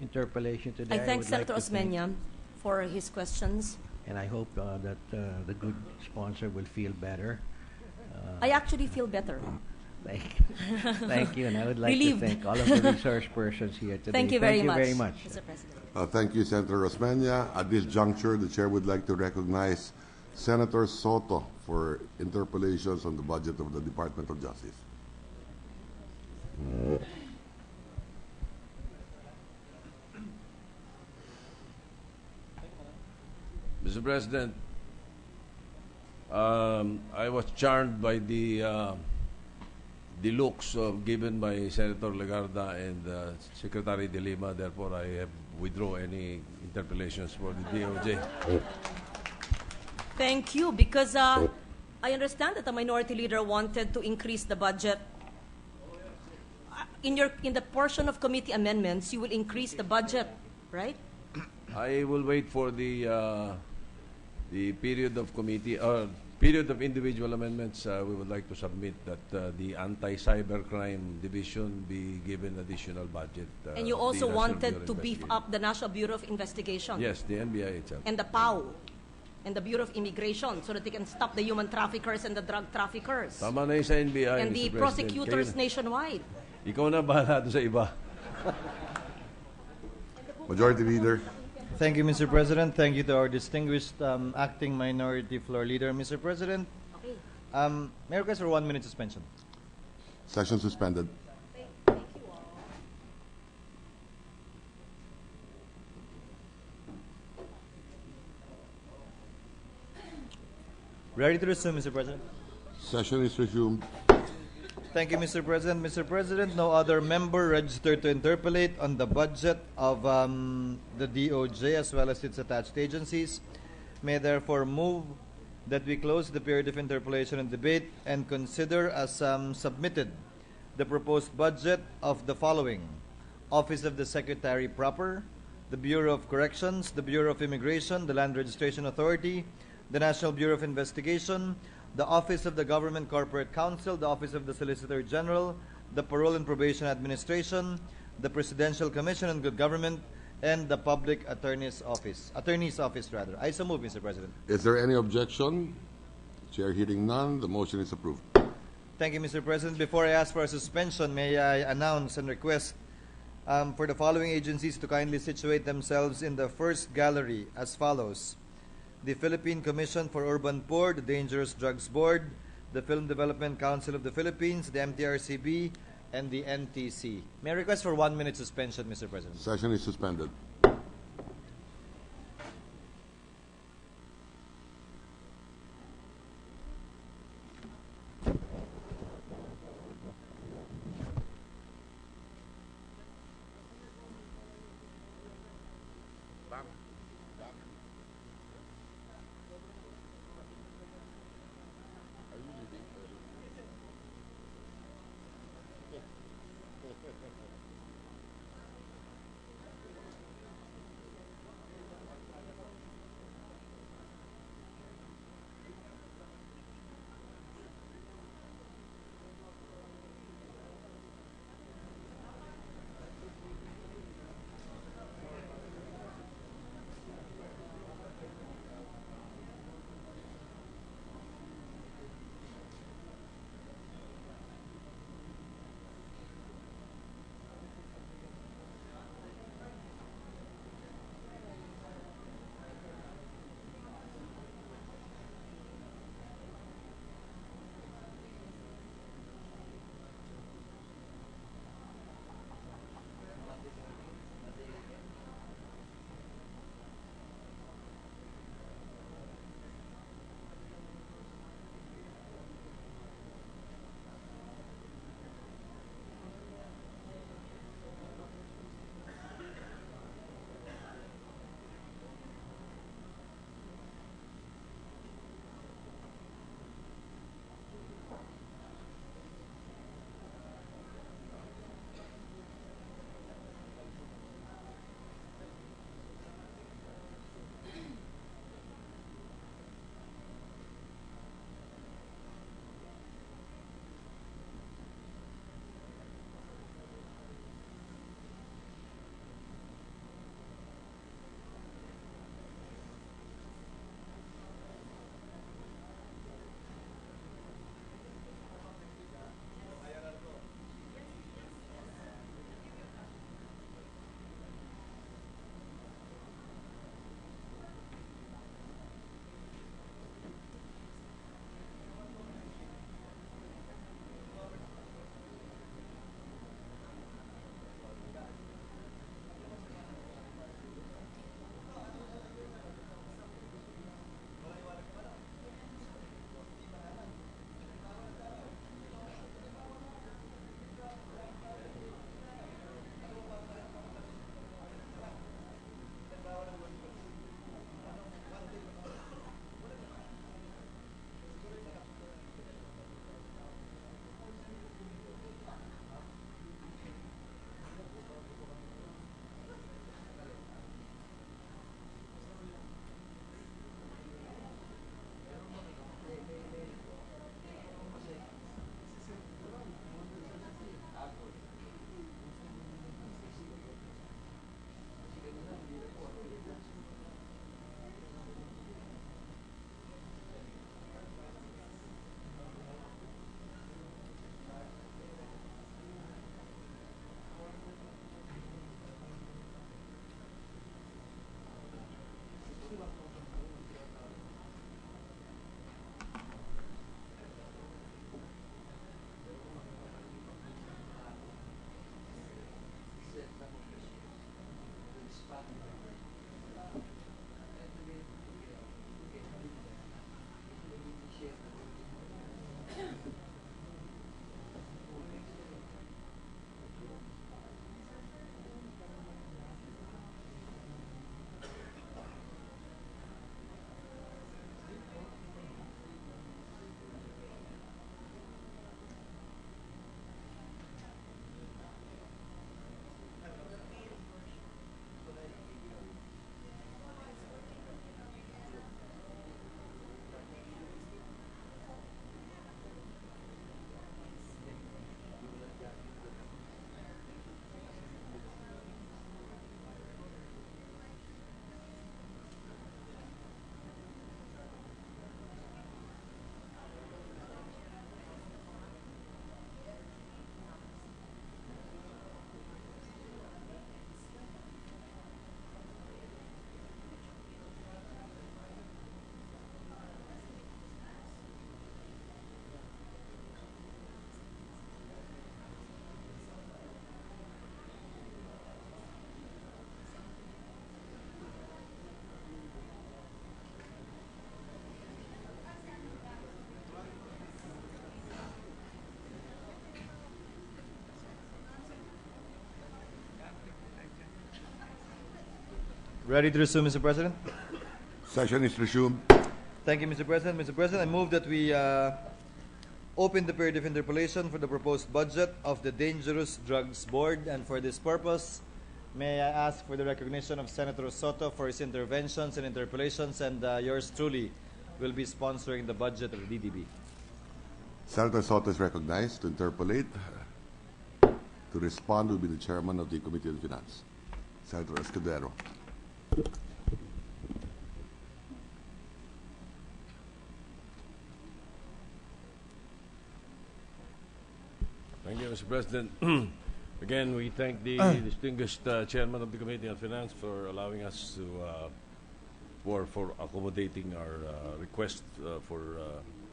S3: interpellation today.
S4: I thank
S3: would like
S4: Senator
S3: to thank-
S4: Osmeña for his questions.
S3: And I hope that the good sponsor will feel better.
S4: I actually feel better.
S3: Thank you, and I would like
S4: Relieved.
S3: to thank all of the resource persons here today.
S4: Thank you very much,
S3: very much.
S4: Mr. President.
S1: Thank you, Senator Rosmeña. At this juncture, the chair would like to recognize Senator Soto for interpellations on the budget of the Department of Justice.
S5: Mr. President, I was charmed by the looks given by Senator Legarda and Secretary De Lima. Therefore, I have withdraw any interpellations for the DOJ.
S4: Thank you, because I understand that the minority leader wanted to increase the budget. In the portion of committee amendments, you will increase the budget, right?
S5: I will wait for the period of committee period of individual amendments. We would like to submit that the anti-cybercrime division be given additional budget.
S4: And you
S5: the
S4: also
S5: National
S4: wanted
S5: Bureau
S4: to
S5: of
S4: beef
S5: Investigation.
S4: up the National Bureau of Investigation.
S5: Yes, the NBI itself.
S4: And the PAO and the Bureau of Immigration so that they can stop the human traffickers and the drug traffickers.
S5: Tama na yung sa NBI,
S4: And
S5: Mr.
S4: the
S5: President.
S4: prosecutors
S5: Kayo-
S4: nationwide.
S5: Ikaw na bahala doon sa iba.
S1: Majority Leader.
S2: Thank you, Mr. President. Thank you to our distinguished acting minority floor leader, Mr. President.
S4: Okay.
S2: May I request for 1 minute suspension?
S1: Session suspended.
S2: Ready to resume, Mr. President?
S1: Session is resumed.
S2: Thank you, Mr. President. Mr. President, no other member registered to interpolate on the budget of the DOJ as well as its attached agencies. May therefore move that we close the period of interpolation and debate and consider as submitted the proposed budget of the following: Office of the Secretary proper, the Bureau of Corrections, the Bureau of Immigration, the Land Registration Authority, the National Bureau of Investigation, the Office of the Government Corporate Counsel, the Office of the Solicitor General, the Parole and Probation Administration, the Presidential Commission on Good Government, and the Public Attorney's Office. I so move, Mr. President.
S1: Is there any objection? Chair hearing none, the motion is approved.
S2: Thank you, Mr. President. Before I ask for a suspension, may I announce and request for the following agencies to kindly situate themselves in the first gallery as follows: the Philippine Commission for Urban Poor, the Dangerous Drugs Board, the Film Development Council of the Philippines, the MTRCB, and the NTC. May I request for 1 minute suspension, Mr. President?
S1: Session is suspended.
S2: Ready to resume, Mr. President?
S1: Session is resumed.
S2: Thank you, Mr. President. Mr. President, I move that we open the period of interpellation for the proposed budget of the Dangerous Drugs Board, and for this purpose, may I ask for the recognition of Senator Soto for his interventions and interpellations, and yours truly will be sponsoring the budget of the DDB.
S1: Senator Soto is recognized to interpolate. To respond will be the chairman of the Committee on Finance, Senator Escudero.
S5: Thank you, Mr. President. Again, we thank the distinguished chairman of the Committee on Finance for allowing us to, for accommodating our request for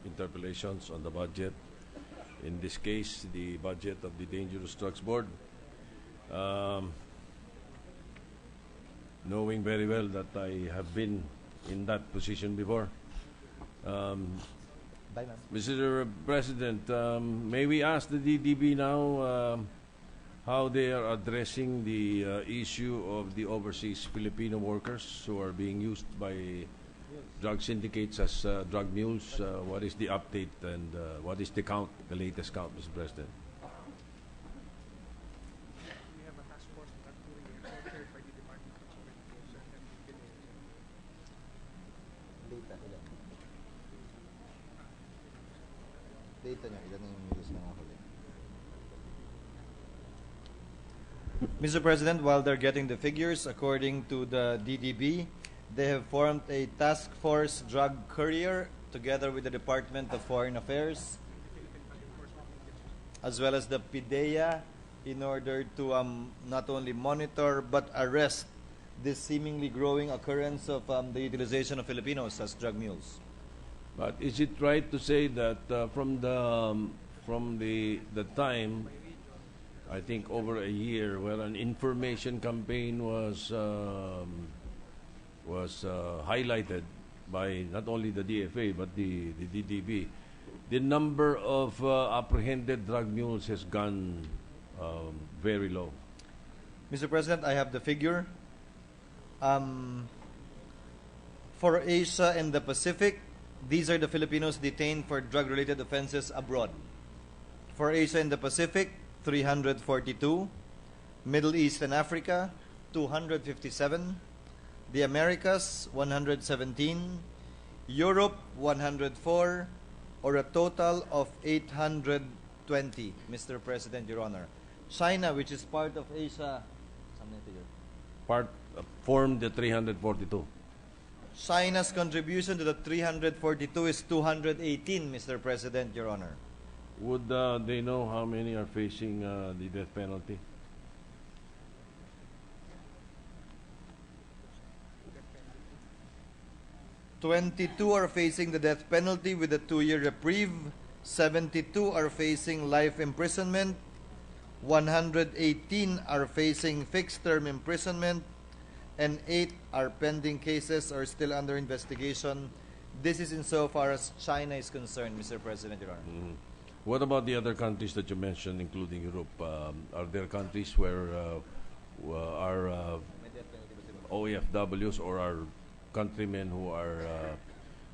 S5: interpellations on the budget. In this case, the budget of the Dangerous Drugs Board. Knowing very well that I have been in that position before. Mr. President, may we ask the DDB now how they are addressing the issue of the overseas Filipino workers who are being used by drug syndicates as drug mules? What is the update and what is the count, the latest count, Mr. President?
S6: We have a task force that are doing it, chaired by the Department of Communication and
S2: Data niya, ilan yung news na huli. Mr. President, while they're getting the figures, according to the DDB, they have formed a task force drug courier together with the Department of Foreign Affairs, as well as the PIDEA, in order to not only monitor but arrest this seemingly growing occurrence of the utilization of Filipinos as drug mules.
S5: But is it right to say that from the time, I think over a year, where an information campaign was highlighted by not only the DFA but the DDB, the number of apprehended drug mules has gone very low?
S2: Mr. President, I have the figure. For Asia and the Pacific, these are the Filipinos detained for drug-related offenses abroad. For Asia and the Pacific, 342. Middle East and Africa, 257. The Americas, 117. Europe, 104. Or a total of 820, Mr. President, Your Honor. China, which is part of Asia,
S5: Formed the 342.
S2: China's contribution to the 342 is 218, Mr. President, Your Honor.
S5: Would they know how many are facing the death penalty?
S2: "22 are facing the death penalty with a 2-year reprieve. 72 are facing life imprisonment. 118 are facing fixed-term imprisonment. And 8 are pending cases or still under investigation." This is insofar as China is concerned, Mr. President, Your Honor.
S5: What about the other countries that you mentioned, including Europe? Are there countries where our OEFWs or our countrymen who are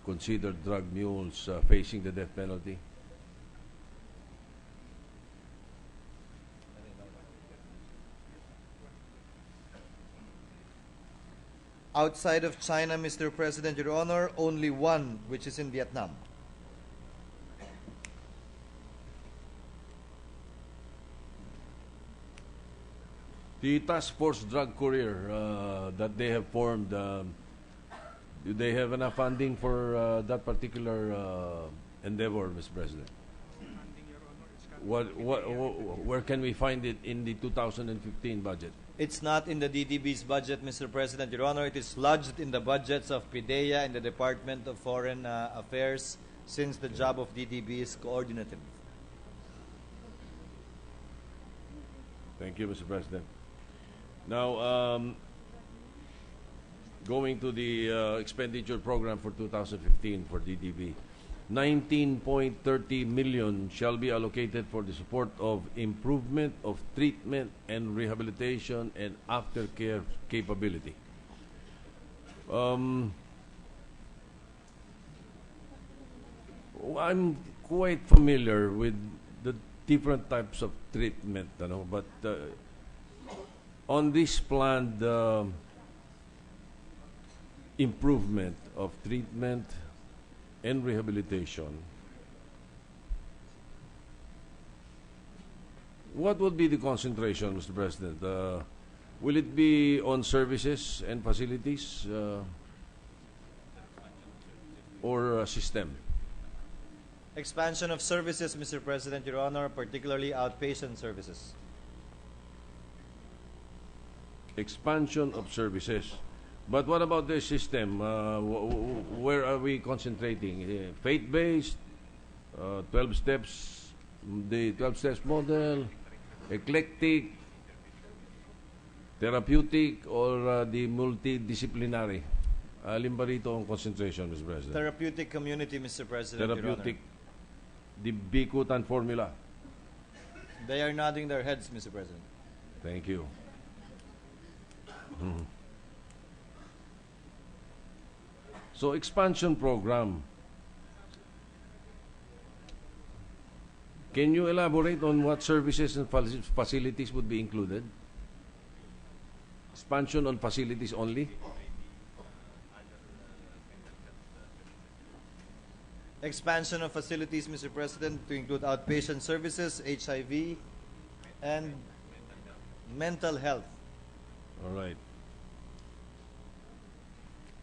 S5: considered drug mules facing the death penalty?
S2: Outside of China, Mr. President, Your Honor, only one, which is in Vietnam.
S5: The task force drug courier that they have formed, do they have enough funding for that particular endeavor, Mr. President? Where can we find it in the 2015 budget?
S2: It's not in the DDB's budget, Mr. President, Your Honor. It is lodged in the budgets of PIDEA and the Department of Foreign Affairs, since the job of DDB is coordinative.
S5: Thank you, Mr. President. Now, going to the expenditure program for 2015 for DDB, 19.30 million shall be allocated for the support of improvement of treatment and rehabilitation and aftercare capability. I'm quite familiar with the different types of treatment, but on this planned improvement of treatment and rehabilitation, what would be the concentration, Mr. President? Will it be on services and facilities or system?
S2: Expansion of services, Mr. President, Your Honor, particularly outpatient services.
S5: Expansion of services. But what about the system? Where are we concentrating? Faith-based, 12 steps, the 12 steps model, eclectic, therapeutic, or the multidisciplinary? Alin ba rito ang concentration, Mr. President?
S2: Therapeutic community, Mr. President,
S5: Therapeutic,
S2: Your Honor.
S5: the Bikutan formula.
S2: They are nodding their heads, Mr. President.
S5: Thank you. So, expansion program. Can you elaborate on what services and facilities would be included? Expansion on facilities only?
S2: Expansion of facilities, Mr. President, to include outpatient services, HIV, and mental health.
S5: All right.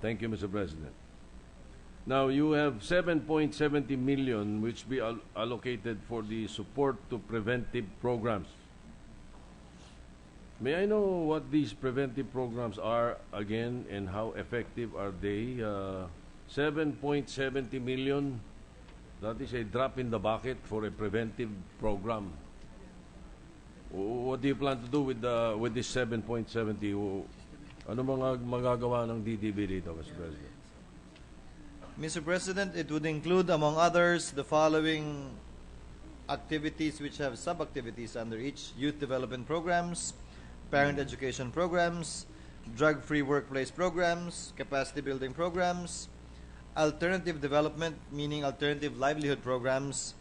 S5: Thank you, Mr. President. Now, you have 7.70 million which be allocated for the support to preventive programs. May I know what these preventive programs are again and how effective are they? 7.70 million, that is a drop in the bucket for a preventive program. What do you plan to do with this 7.70? Ano mga magagawa ng DDB dito, Mr. President?
S2: Mr. President, it would include, among others, the following activities which have sub-activities under each: youth development programs, parent education programs, drug-free workplace programs, capacity building programs, alternative development, meaning alternative livelihood programs,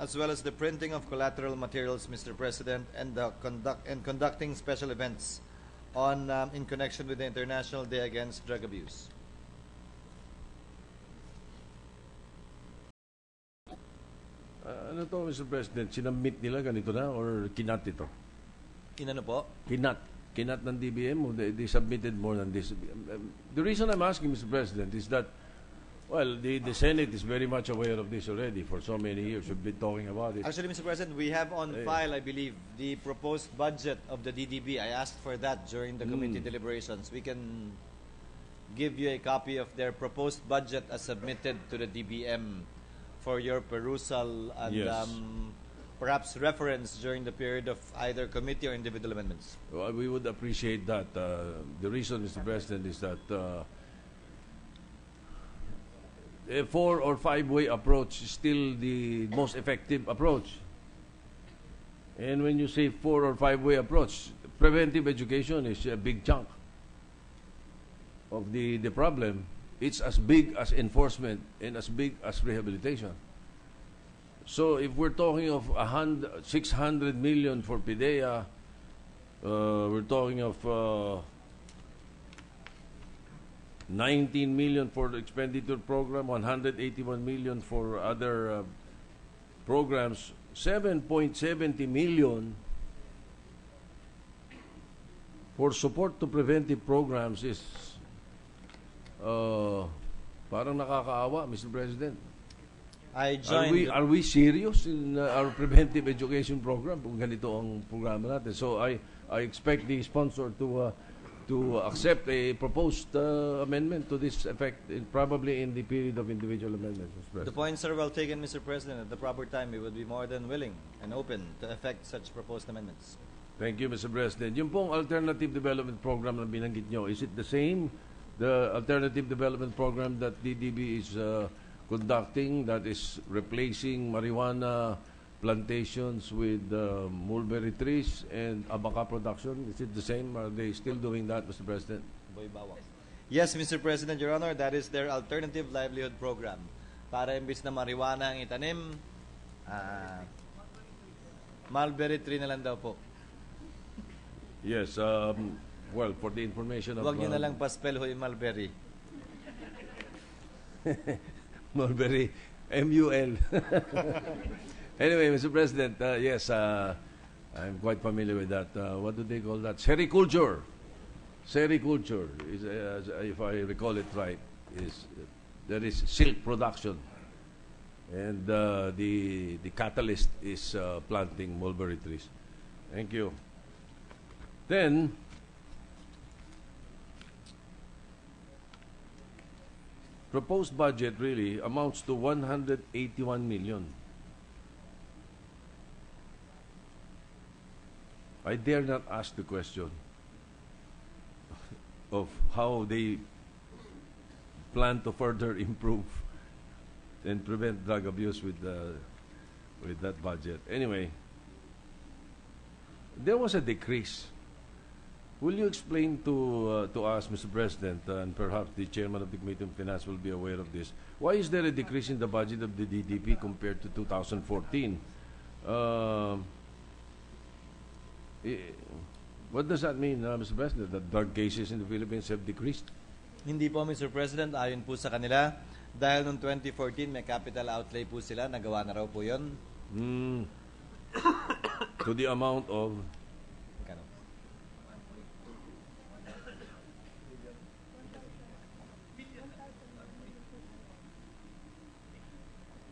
S2: as well as the printing of collateral materials, Mr. President, and conducting special events on in connection with the International Day Against Drug Abuse.
S5: Ano to, Mr. President? Sinamit nila ganito na or kinat ito?
S2: Inano po?
S5: Kinat ng DBM o they submitted more than this? The reason I'm asking, Mr. President, is that, well, the Senate is very much aware of this already for so many years. We've been talking about it.
S2: Actually, Mr. President, we have on file, I believe, the proposed budget of the DDB. I asked for that during the committee deliberations. We can give you a copy of their proposed budget as submitted to the DBM for your perusal and
S5: Yes.
S2: Perhaps reference during the period of either committee or individual amendments.
S5: Well, we would appreciate that. The reason, Mr. President, is that a 4 or 5-way approach is still the most effective approach. And when you say 4 or 5-way approach, preventive education is a big chunk of the problem. It's as big as enforcement and as big as rehabilitation. So if we're talking of 600 million for PIDEA, we're talking of 19 million for the expenditure program, 181 million for other programs, 7.70 million for support to preventive programs is parang nakakaawa, Mr. President.
S2: I joined.
S5: Are we serious in our preventive education program kung ganito ang programa natin? So I expect the sponsor to accept a proposed amendment to this effect, probably in the period of individual amendments, Mr. President.
S2: The points are well taken, Mr. President. At the proper time, we would be more than willing and open to effect such proposed amendments.
S5: Thank you, Mr. President. Yung pong alternative development program na binanggit nyo, is it the same? The alternative development program that DDB is conducting, that is replacing marijuana plantations with mulberry trees and abaca production? Is it the same? Are they still doing that, Mr. President?
S2: Boy Bawang. Yes, Mr. President, Your Honor, that is their alternative livelihood program. Para imbis na marijuana ang itanim, mulberry tree na lang daw po.
S5: Yes, well, for the information of...
S2: Huwag nyo na lang paspel ho yung mulberry.
S5: Mulberry, M-U-L. Anyway, Mr. President, yes, I'm quite familiar with that. What do they call that? Sericulture. Sericulture, is, if I recall it right, is there is silk production. And the catalyst is planting mulberry trees. Thank you. Then, proposed budget really amounts to 181 million. I dare not ask the question of how they plan to further improve and prevent drug abuse with that budget. Anyway, there was a decrease. Will you explain to us, Mr. President, and perhaps the chairman of the Committee on Finance will be aware of this? Why is there a decrease in the budget of the DDP compared to 2014? What does that mean, Mr. President, that drug cases in the Philippines have decreased?
S2: Hindi po, Mr. President, ayon po sa kanila, dahil noong 2014 may capital outlay po sila, nagawa na raw po yun.
S5: To the amount of...
S2: Magkano?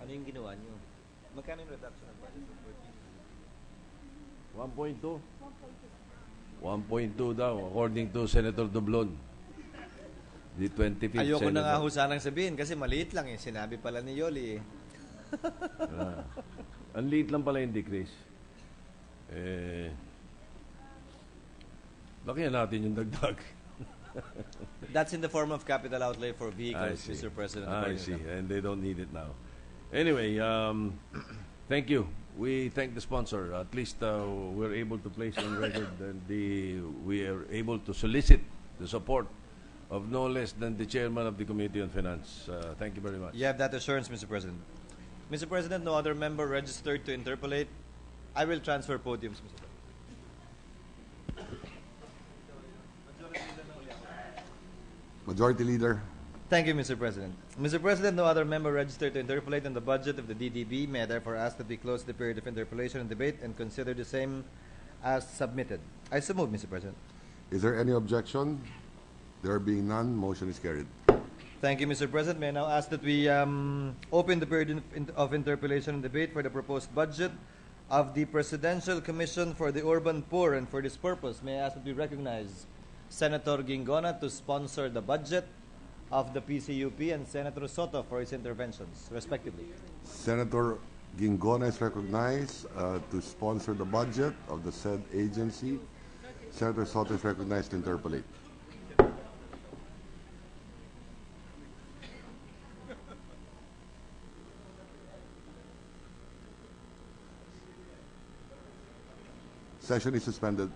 S2: Ano yung ginawa nyo? Magkano yung reduction ng budget of
S5: 1.2? 1.2 daw, according to Senator Doblon. The 25th
S2: Ayoko na nga
S5: Senator.
S2: ho sanang sabihin kasi maliit lang eh. Sinabi pala ni Yoli eh.
S5: Ang liit lang pala yung decrease. Lakihan natin yung dagdag.
S2: That's in the form of capital outlay for
S5: I
S2: vehicles,
S5: see.
S2: Mr. President.
S5: I
S2: according to
S5: see.
S2: them.
S5: And they don't need it now. Anyway, thank you. We thank the sponsor. At least we're able to place on record that we are able to solicit the support of no less than the chairman of the Committee on Finance. Thank you very much.
S2: You have that assurance, Mr. President. Mr. President, no other member registered to interpolate. I will transfer podiums, Mr. President.
S1: Majority Leader.
S2: Thank you, Mr. President. Mr. President, no other member registered to interpolate on the budget of the DDB. May I therefore ask that we close the period of interpolation and debate and consider the same as submitted. I so move, Mr. President.
S1: Is there any objection? There being none, motion is carried.
S2: Thank you, Mr. President. May I now ask that we open the period of interpolation and debate for the proposed budget of the Presidential Commission for the Urban Poor, and for this purpose, may I ask that we recognize Senator Gingona to sponsor the budget of the PCUP and Senator Soto for his interventions, respectively.
S1: Senator Gingona is recognized to sponsor the budget of the said agency. Senator Soto is recognized to interpolate. Session is suspended.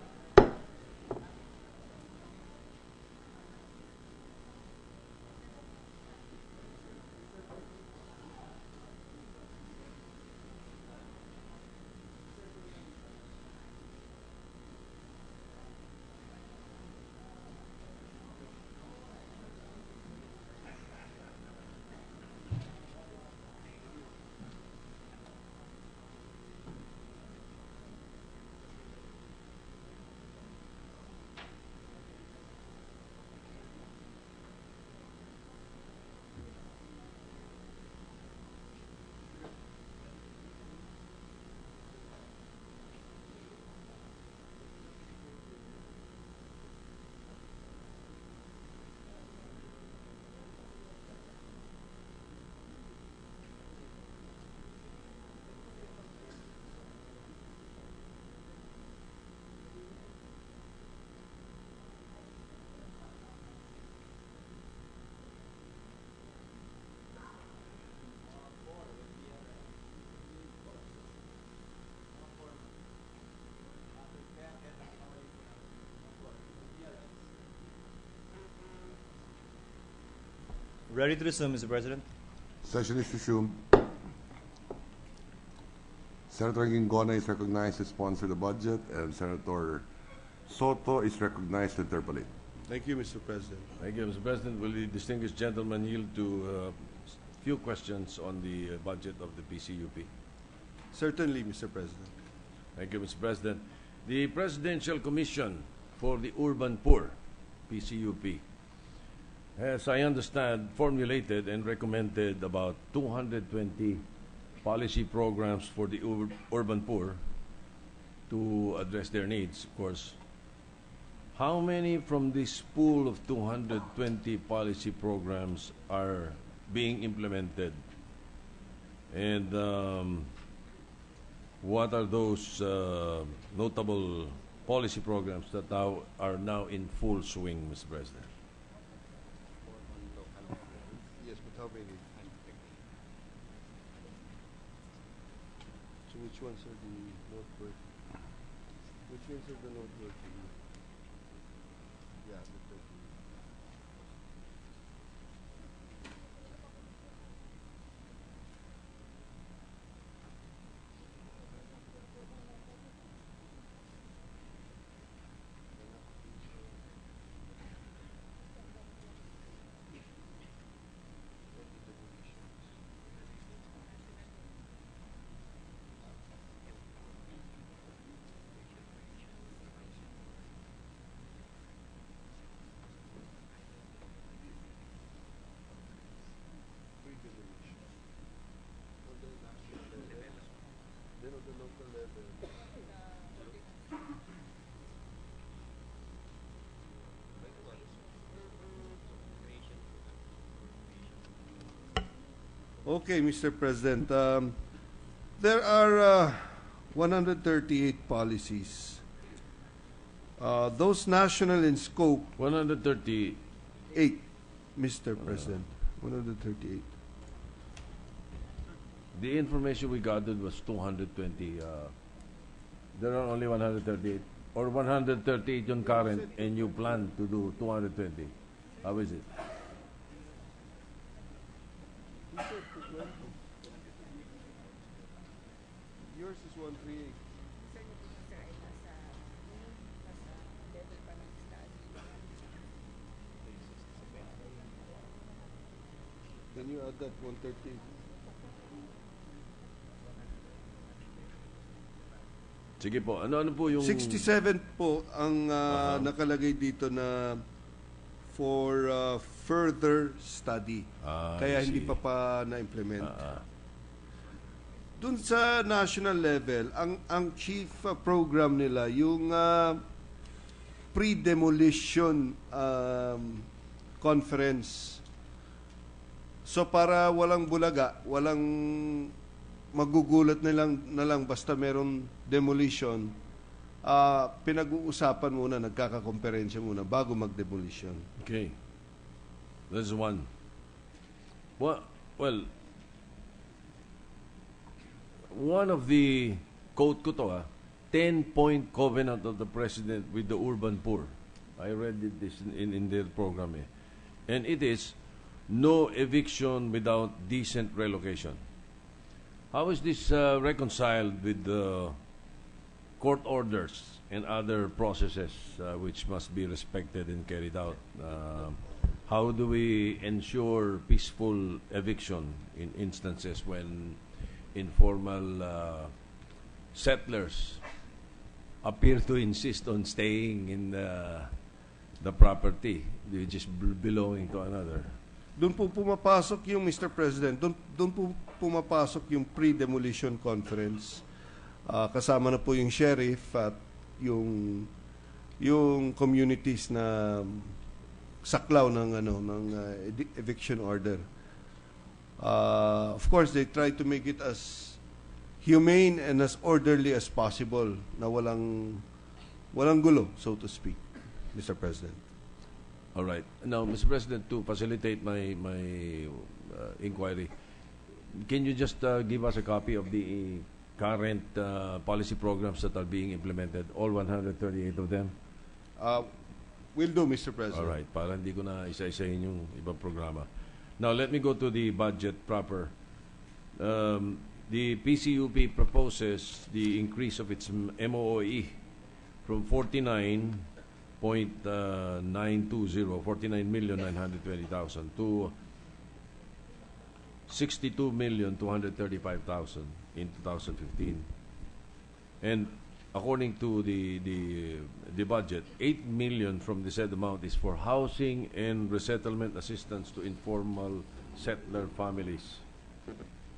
S2: Ready to resume, Mr. President.
S1: Session is resumed. Senator Gingona is recognized to sponsor the budget, and Senator Soto is recognized to interpolate.
S7: Thank you, Mr. President.
S5: Thank you, Mr. President. Will the distinguished gentleman yield to few questions on the budget of the PCUP?
S7: Certainly, Mr. President.
S5: Thank you, Mr. President. The Presidential Commission for the Urban Poor, PCUP, has, I understand, formulated and recommended about 220 policy programs for the urban poor to address their needs, of course. How many from this pool of 220 policy programs are being implemented? And what are those notable policy programs that are now in full swing, Mr. President?
S7: Yes, but how many? So which ones are the noteworthy? Which ones are the noteworthy? Yeah, the 30. Then on the local level. Okay, Mr. President. There are 138 policies. Those national in scope,
S5: 130.
S7: 8, Mr. President. 138.
S5: The information we gathered was 220. There are only 138. Or 138 yung current, and you plan to do 220. How is it?
S7: Yours is 138. Can you add that 138?
S5: Sige po. Ano po yung...
S7: 67 po ang nakalagay dito na for further study. Kaya
S5: I
S7: hindi
S5: see.
S7: pa na-implement. Dun sa national level, ang chief program nila, yung pre-demolition conference. So para walang bulaga, walang magugulat na lang basta meron demolition, pinag-uusapan muna, nagkakakomperensya muna bago mag-demolition.
S5: Okay. That's one. Well, one of the, quote ko to 10-point covenant of the President with the urban poor. I read this in their program. And it is, no eviction without decent relocation. How is this reconciled with the court orders and other processes which must be respected and carried out? How do we ensure peaceful eviction in instances when informal settlers appear to insist on staying in the property which is belonging to another?
S7: Doon po pumapasok yung, Mr. President, doon po pumapasok yung pre-demolition conference. Kasama na po yung sheriff at yung communities na saklaw ng eviction order. Of course, they try to make it as humane and as orderly as possible na walang gulo, so to speak, Mr. President.
S5: All right. Now, Mr. President, to facilitate my inquiry, can you just give us a copy of the current policy programs that are being implemented, all 138 of them?
S7: Will do, Mr. President.
S5: All right. Para hindi ko na isa-isahin yung ibang programa. Now, let me go to the budget proper. The PCUP proposes the increase of its MOE from 49,920,000 to 62,235,000 in 2015. And according to the budget, 8 million from the said amount is for housing and resettlement assistance to informal settler families.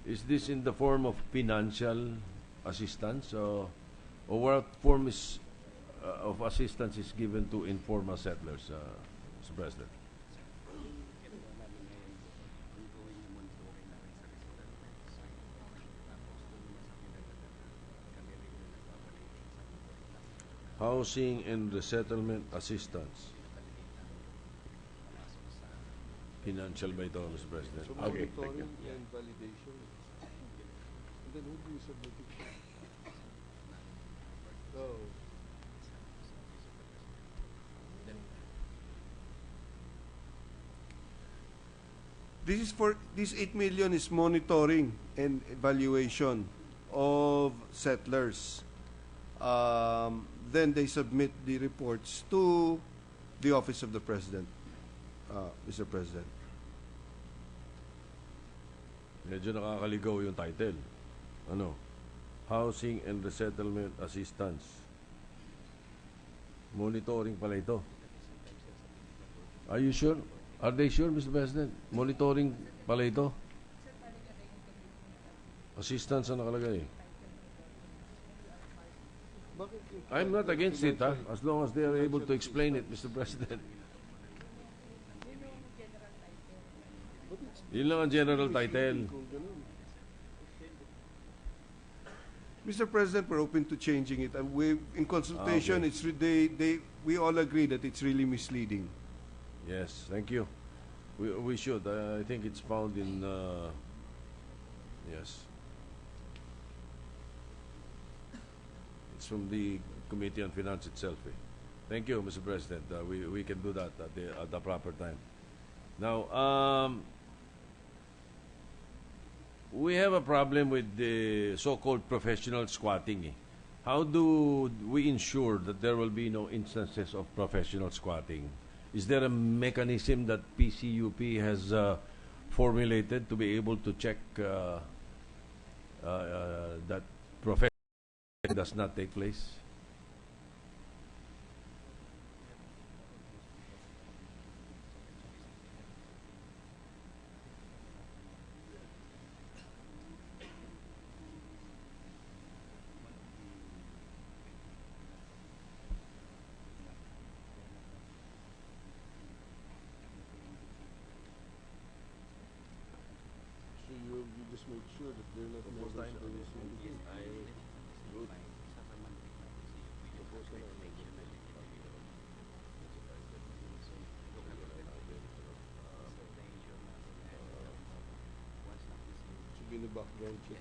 S5: Is this in the form of financial assistance, or what form is of assistance is given to informal settlers, Mr. President? Housing and resettlement assistance. Financial ba ito, Mr. President?
S7: So
S5: Okay, thank you.
S7: monitoring and validation. And then who do you submit it to? Oh. This 8 million is monitoring and evaluation of settlers. Then they submit the reports to the Office of the President, Mr. President.
S5: Medyo nakakaligaw yung title. Ano? Housing and Resettlement Assistance. Monitoring pala ito. Are you sure? Are they sure, Mr. President? Monitoring pala ito? Assistance ang nakalagay. I'm not against it, ha? As long as they are able to explain it, Mr. President. Yun lang ang general title.
S7: Mr. President, we're open to changing it. In consultation,
S5: Okay.
S7: we all agree that it's really misleading.
S5: Yes, thank you. We should. I think it's found in... yes. It's from the Committee on Finance itself. Thank you, Mr. President. We can do that at the proper time. Now, we have a problem with the so-called professional squatting. How do we ensure that there will be no instances of professional squatting? Is there a mechanism that PCUP has formulated to be able to check that profession does not take place?
S7: So you just make sure that they're not members of the syndicate. Should be in the background check.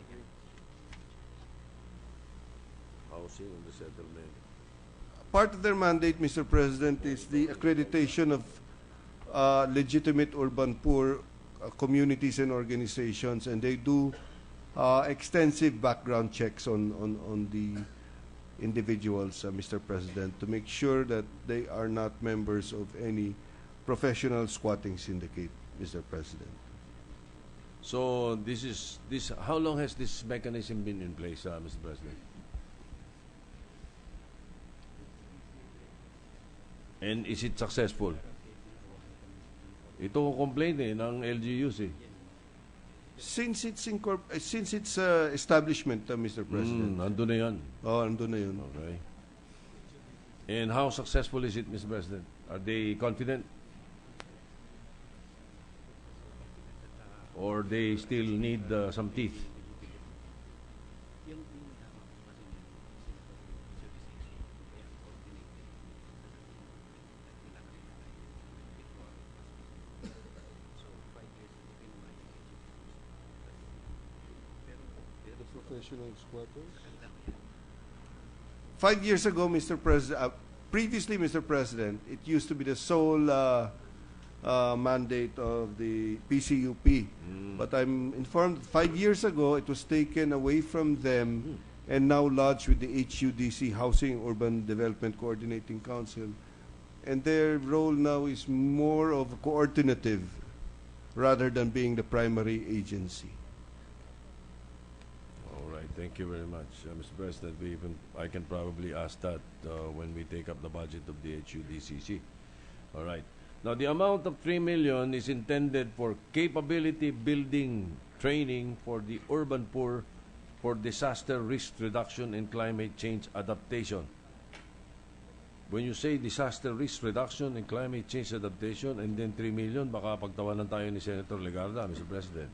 S5: Housing and resettlement.
S7: Part of their mandate, Mr. President, is the accreditation of legitimate urban poor communities and organizations, and they do extensive background checks on the individuals, Mr. President, to make sure that they are not members of any professional squatting syndicate, Mr. President.
S5: So this. How long has this mechanism been in place, Mr. President? And is it successful? Ito ang complaint ng LGUs
S7: Since its establishment, Mr. President.
S5: Nandun na yan.
S7: Oh, andun na yun.
S5: Okay. And how successful is it, Mr. President? Are they confident? Or they still need some teeth?
S7: Professional squatters? 5 years ago, Mr. President, previously, Mr. President, it used to be the sole mandate of the PCUP. But I'm informed 5 years ago it was taken away from them and now lodged with the HUDC, Housing Urban Development Coordinating Council. And their role now is more of coordinative rather than being the primary agency.
S5: All right, thank you very much, Mr. President. I can probably ask that when we take up the budget of the HUDCC. All right. Now, the amount of 3 million is intended for capability building training for the urban poor for disaster risk reduction and climate change adaptation. When you say disaster risk reduction and climate change adaptation and then 3 million, baka pagtawanan tayo ni Senator Legarda, Mr. President.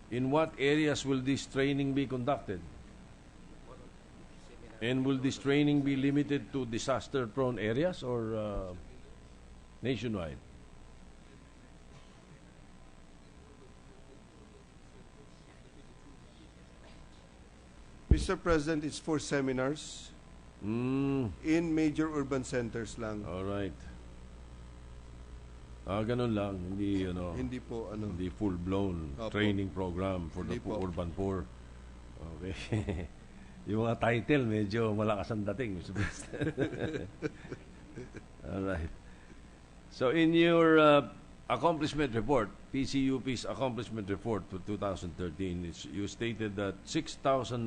S5: In what areas will this training be conducted? And will this training be limited to disaster-prone areas or nationwide?
S7: Mr. President, it's for seminars in major urban centers lang.
S5: All right. Ganun lang, hindi
S7: Hindi po
S5: hindi full-blown
S7: Opo.
S5: training program for the
S7: Hindi po.
S5: urban poor. Okay. Yung mga title medyo malakas ang dating, Mr. President. All right. So in your accomplishment report, PCUP's accomplishment report for 2013, you stated that 6,952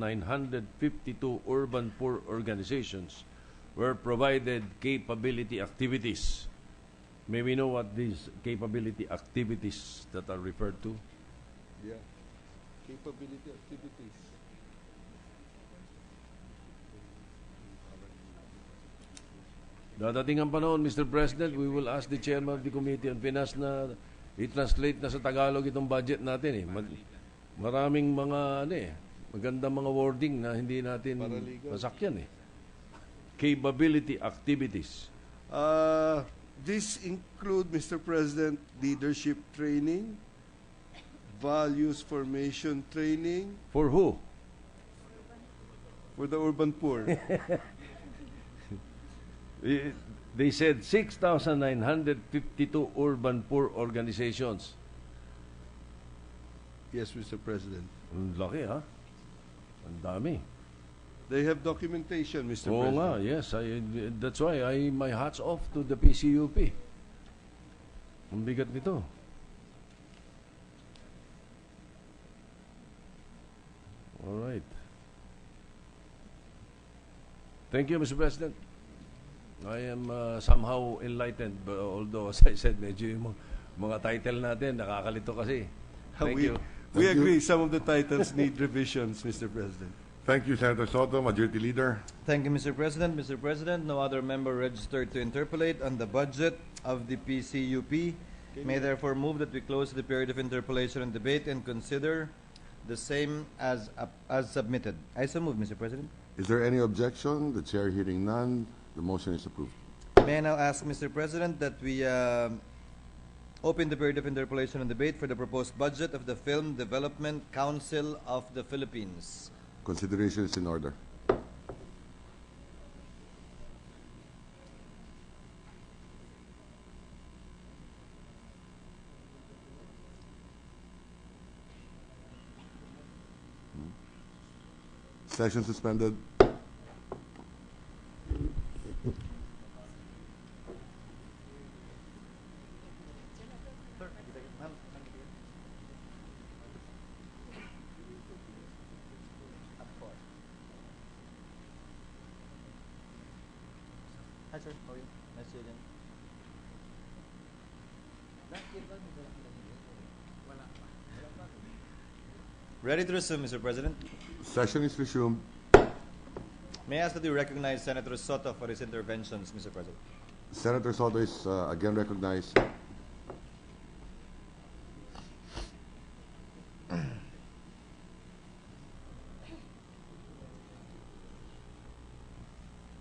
S5: urban poor organizations were provided capability activities. May we know what these capability activities that are referred to?
S7: Yeah. Capability activities.
S5: Dadating ang panahon, Mr. President, we will ask the chairman of the Committee on Finance na i-translate na sa Tagalog itong budget natin. Maraming mga magandang mga wording na hindi natin masakyan. Capability activities.
S7: This include, Mr. President, leadership training, values formation training
S5: For who?
S7: for the urban poor.
S5: They said 6,952 urban poor organizations.
S7: Yes, Mr. President.
S5: Ang laki, ha? Ang dami.
S7: They have documentation, Mr.
S5: Oo
S7: President.
S5: nga, yes. That's why my hats off to the PCUP. Ang bigat nito. All right. Thank you, Mr. President. I am somehow enlightened, but although, as I said, medyo yung mga title natin, nakakalito kasi. Thank you.
S7: We
S1: Thank you.
S7: agree some of the titles need revisions, Mr. President.
S1: Thank you, Senator Soto, Majority Leader.
S2: Thank you, Mr. President. Mr. President, no other member registered to interpolate on the budget of the PCUP. May therefore move that we close the period of interpolation and debate and consider the same as submitted. I so move, Mr. President.
S1: Is there any objection? The chair hearing none, the motion is approved.
S2: May I now ask, Mr. President, that we open the period of interpolation and debate for the proposed budget of the Film Development Council of the Philippines.
S1: Consideration is in order. Session suspended.
S2: Hi, sir. How are you? Nice to see you again. Ready to resume, Mr. President.
S1: Session is resumed.
S2: May I ask that you recognize Senator Soto for his interventions, Mr. President.
S1: Senator Soto is again recognized.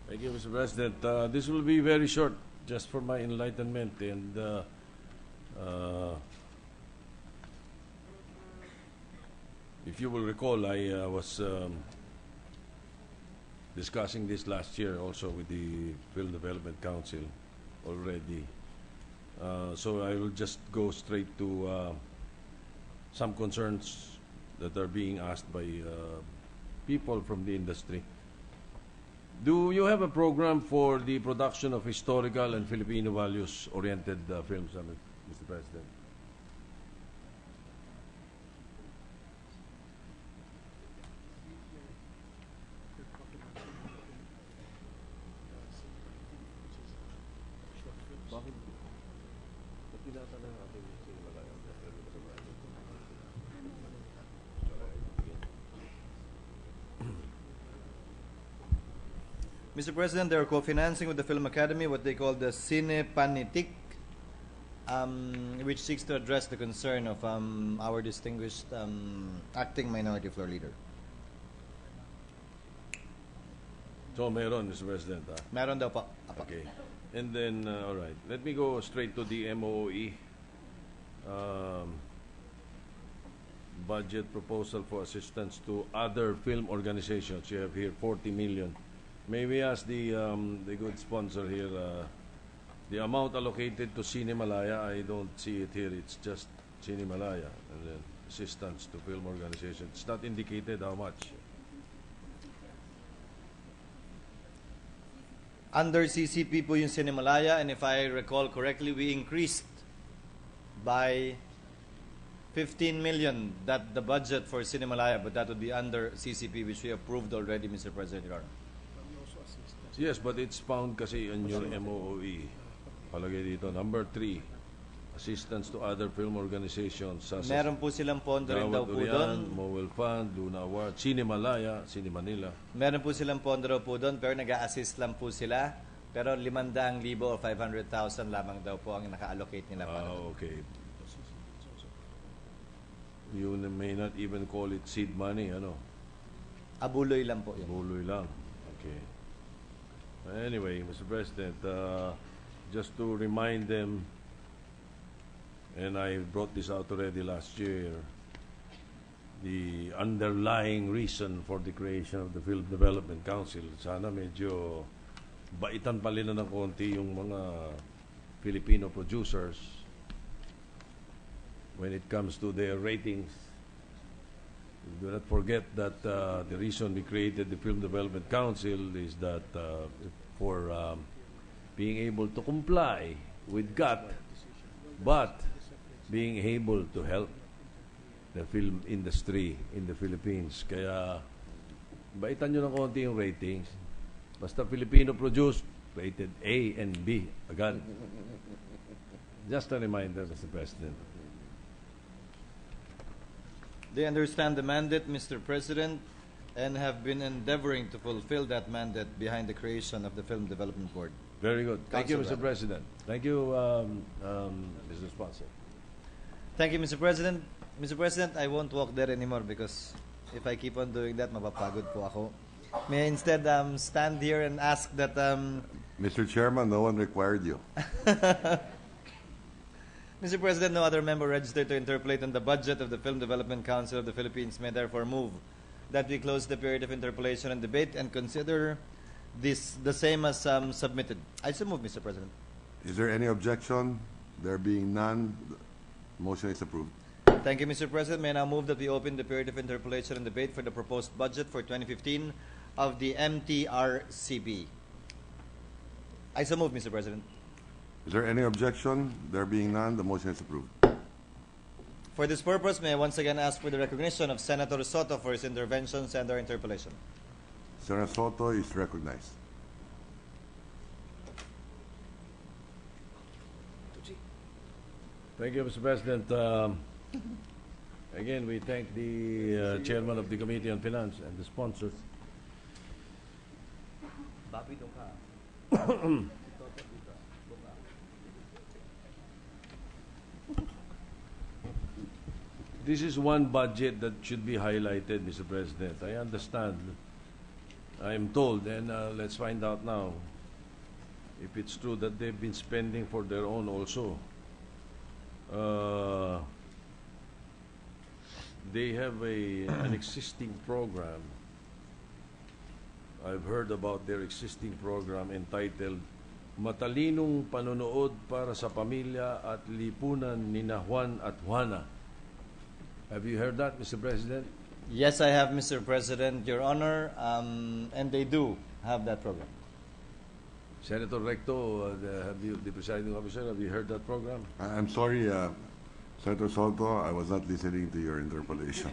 S5: Thank you, Mr. President. This will be very short, just for my enlightenment. And if you will recall, I was discussing this last year also with the Film Development Council already. So I will just go straight to some concerns that are being asked by people from the industry. Do you have a program for the production of historical and Filipino values-oriented films, Mr. President?
S2: Mr. President, they are co-financing with the Film Academy what they call the Cine Panitik, which seeks to address the concern of our distinguished acting minority floor leader.
S5: So meron, Mr. President.
S2: Meron daw po. Apo.
S5: Okay. And then, all right. Let me go straight to the MOE. Budget proposal for assistance to other film organizations. You have here 40 million. May we ask the good sponsor here, the amount allocated to Cinemalaya? I don't see it here. It's just Cinemalaya, and then assistance to film organizations. It's not indicated how much.
S2: Under CCP po yung Cinemalaya, and if I recall correctly, we increased by 15 million that the budget for Cinemalaya, but that would be under CCP, which we approved already, Mr. President, Your Honor.
S5: Yes, but it's found kasi in your MOE. Palagay dito, number 3, assistance to other film organizations such as
S2: Meron po silang pondo rin daw po doon.
S5: Mowel Fund, Luna Award, Cinemalaya, Cine Manila.
S2: Meron po silang pondo daw po doon, pero nag-a-assist lang po sila. Pero 500,000 o 500,000 lamang daw po ang naka-allocate nila para doon.
S5: Okay. You may not even call it seed money, ano?
S2: Abuloy lang po yun.
S5: Buloy lang. Okay. Anyway, Mr. President, just to remind them, and I brought this out already last year, the underlying reason for the creation of the Film Development Council, sana medyo baitan pa rin ng konti yung mga Filipino producers when it comes to their ratings. Do not forget that the reason we created the Film Development Council is that for being able to comply with GATT, but being able to help the film industry in the Philippines. Kaya, baitan nyo ng konti yung ratings. Basta Filipino produced, rated A and B agad. Just a reminder, Mr. President.
S2: They understand the mandate, Mr. President, and have been endeavoring to fulfill that mandate behind the creation of the Film Development Board.
S5: Very good. Thank you,
S2: Council
S5: Mr. President. Thank you, Mr. Sponsor.
S2: Thank you, Mr. President. Mr. President, I won't walk there anymore because if I keep on doing that, mapapagod po ako. May I instead stand here and ask that...
S1: Mr. Chairman, no one required you.
S2: Mr. President, no other member registered to interpolate on the budget of the Film Development Council of the Philippines may therefore move that we close the period of interpolation and debate and consider this the same as submitted. I so move, Mr. President.
S1: Is there any objection? There being none, the motion is approved.
S2: Thank you, Mr. President. May I now move that we open the period of interpolation and debate for the proposed budget for 2015 of the MTRCB. I so move, Mr. President.
S1: Is there any objection? There being none, the motion is approved.
S2: For this purpose, may I once again ask for the recognition of Senator Soto for his interventions and our interpolation.
S1: Senator Soto is recognized.
S5: Thank you, Mr. President. Again, we thank the chairman of the Committee on Finance and the sponsors. This is one budget that should be highlighted, Mr. President. I understand. I am told, and let's find out now if it's true that they've been spending for their own also. They have an existing program. I've heard about their existing program entitled Matalinong panonood para sa pamilya at lipunan ni Juan at Juana. Have you heard that, Mr. President?
S2: Yes, I have, Mr. President, Your Honor, and they do have that program.
S5: Senator Recto, the presiding officer, have you heard that program?
S1: I'm sorry, Senator Soto, I was not listening to your interpolation.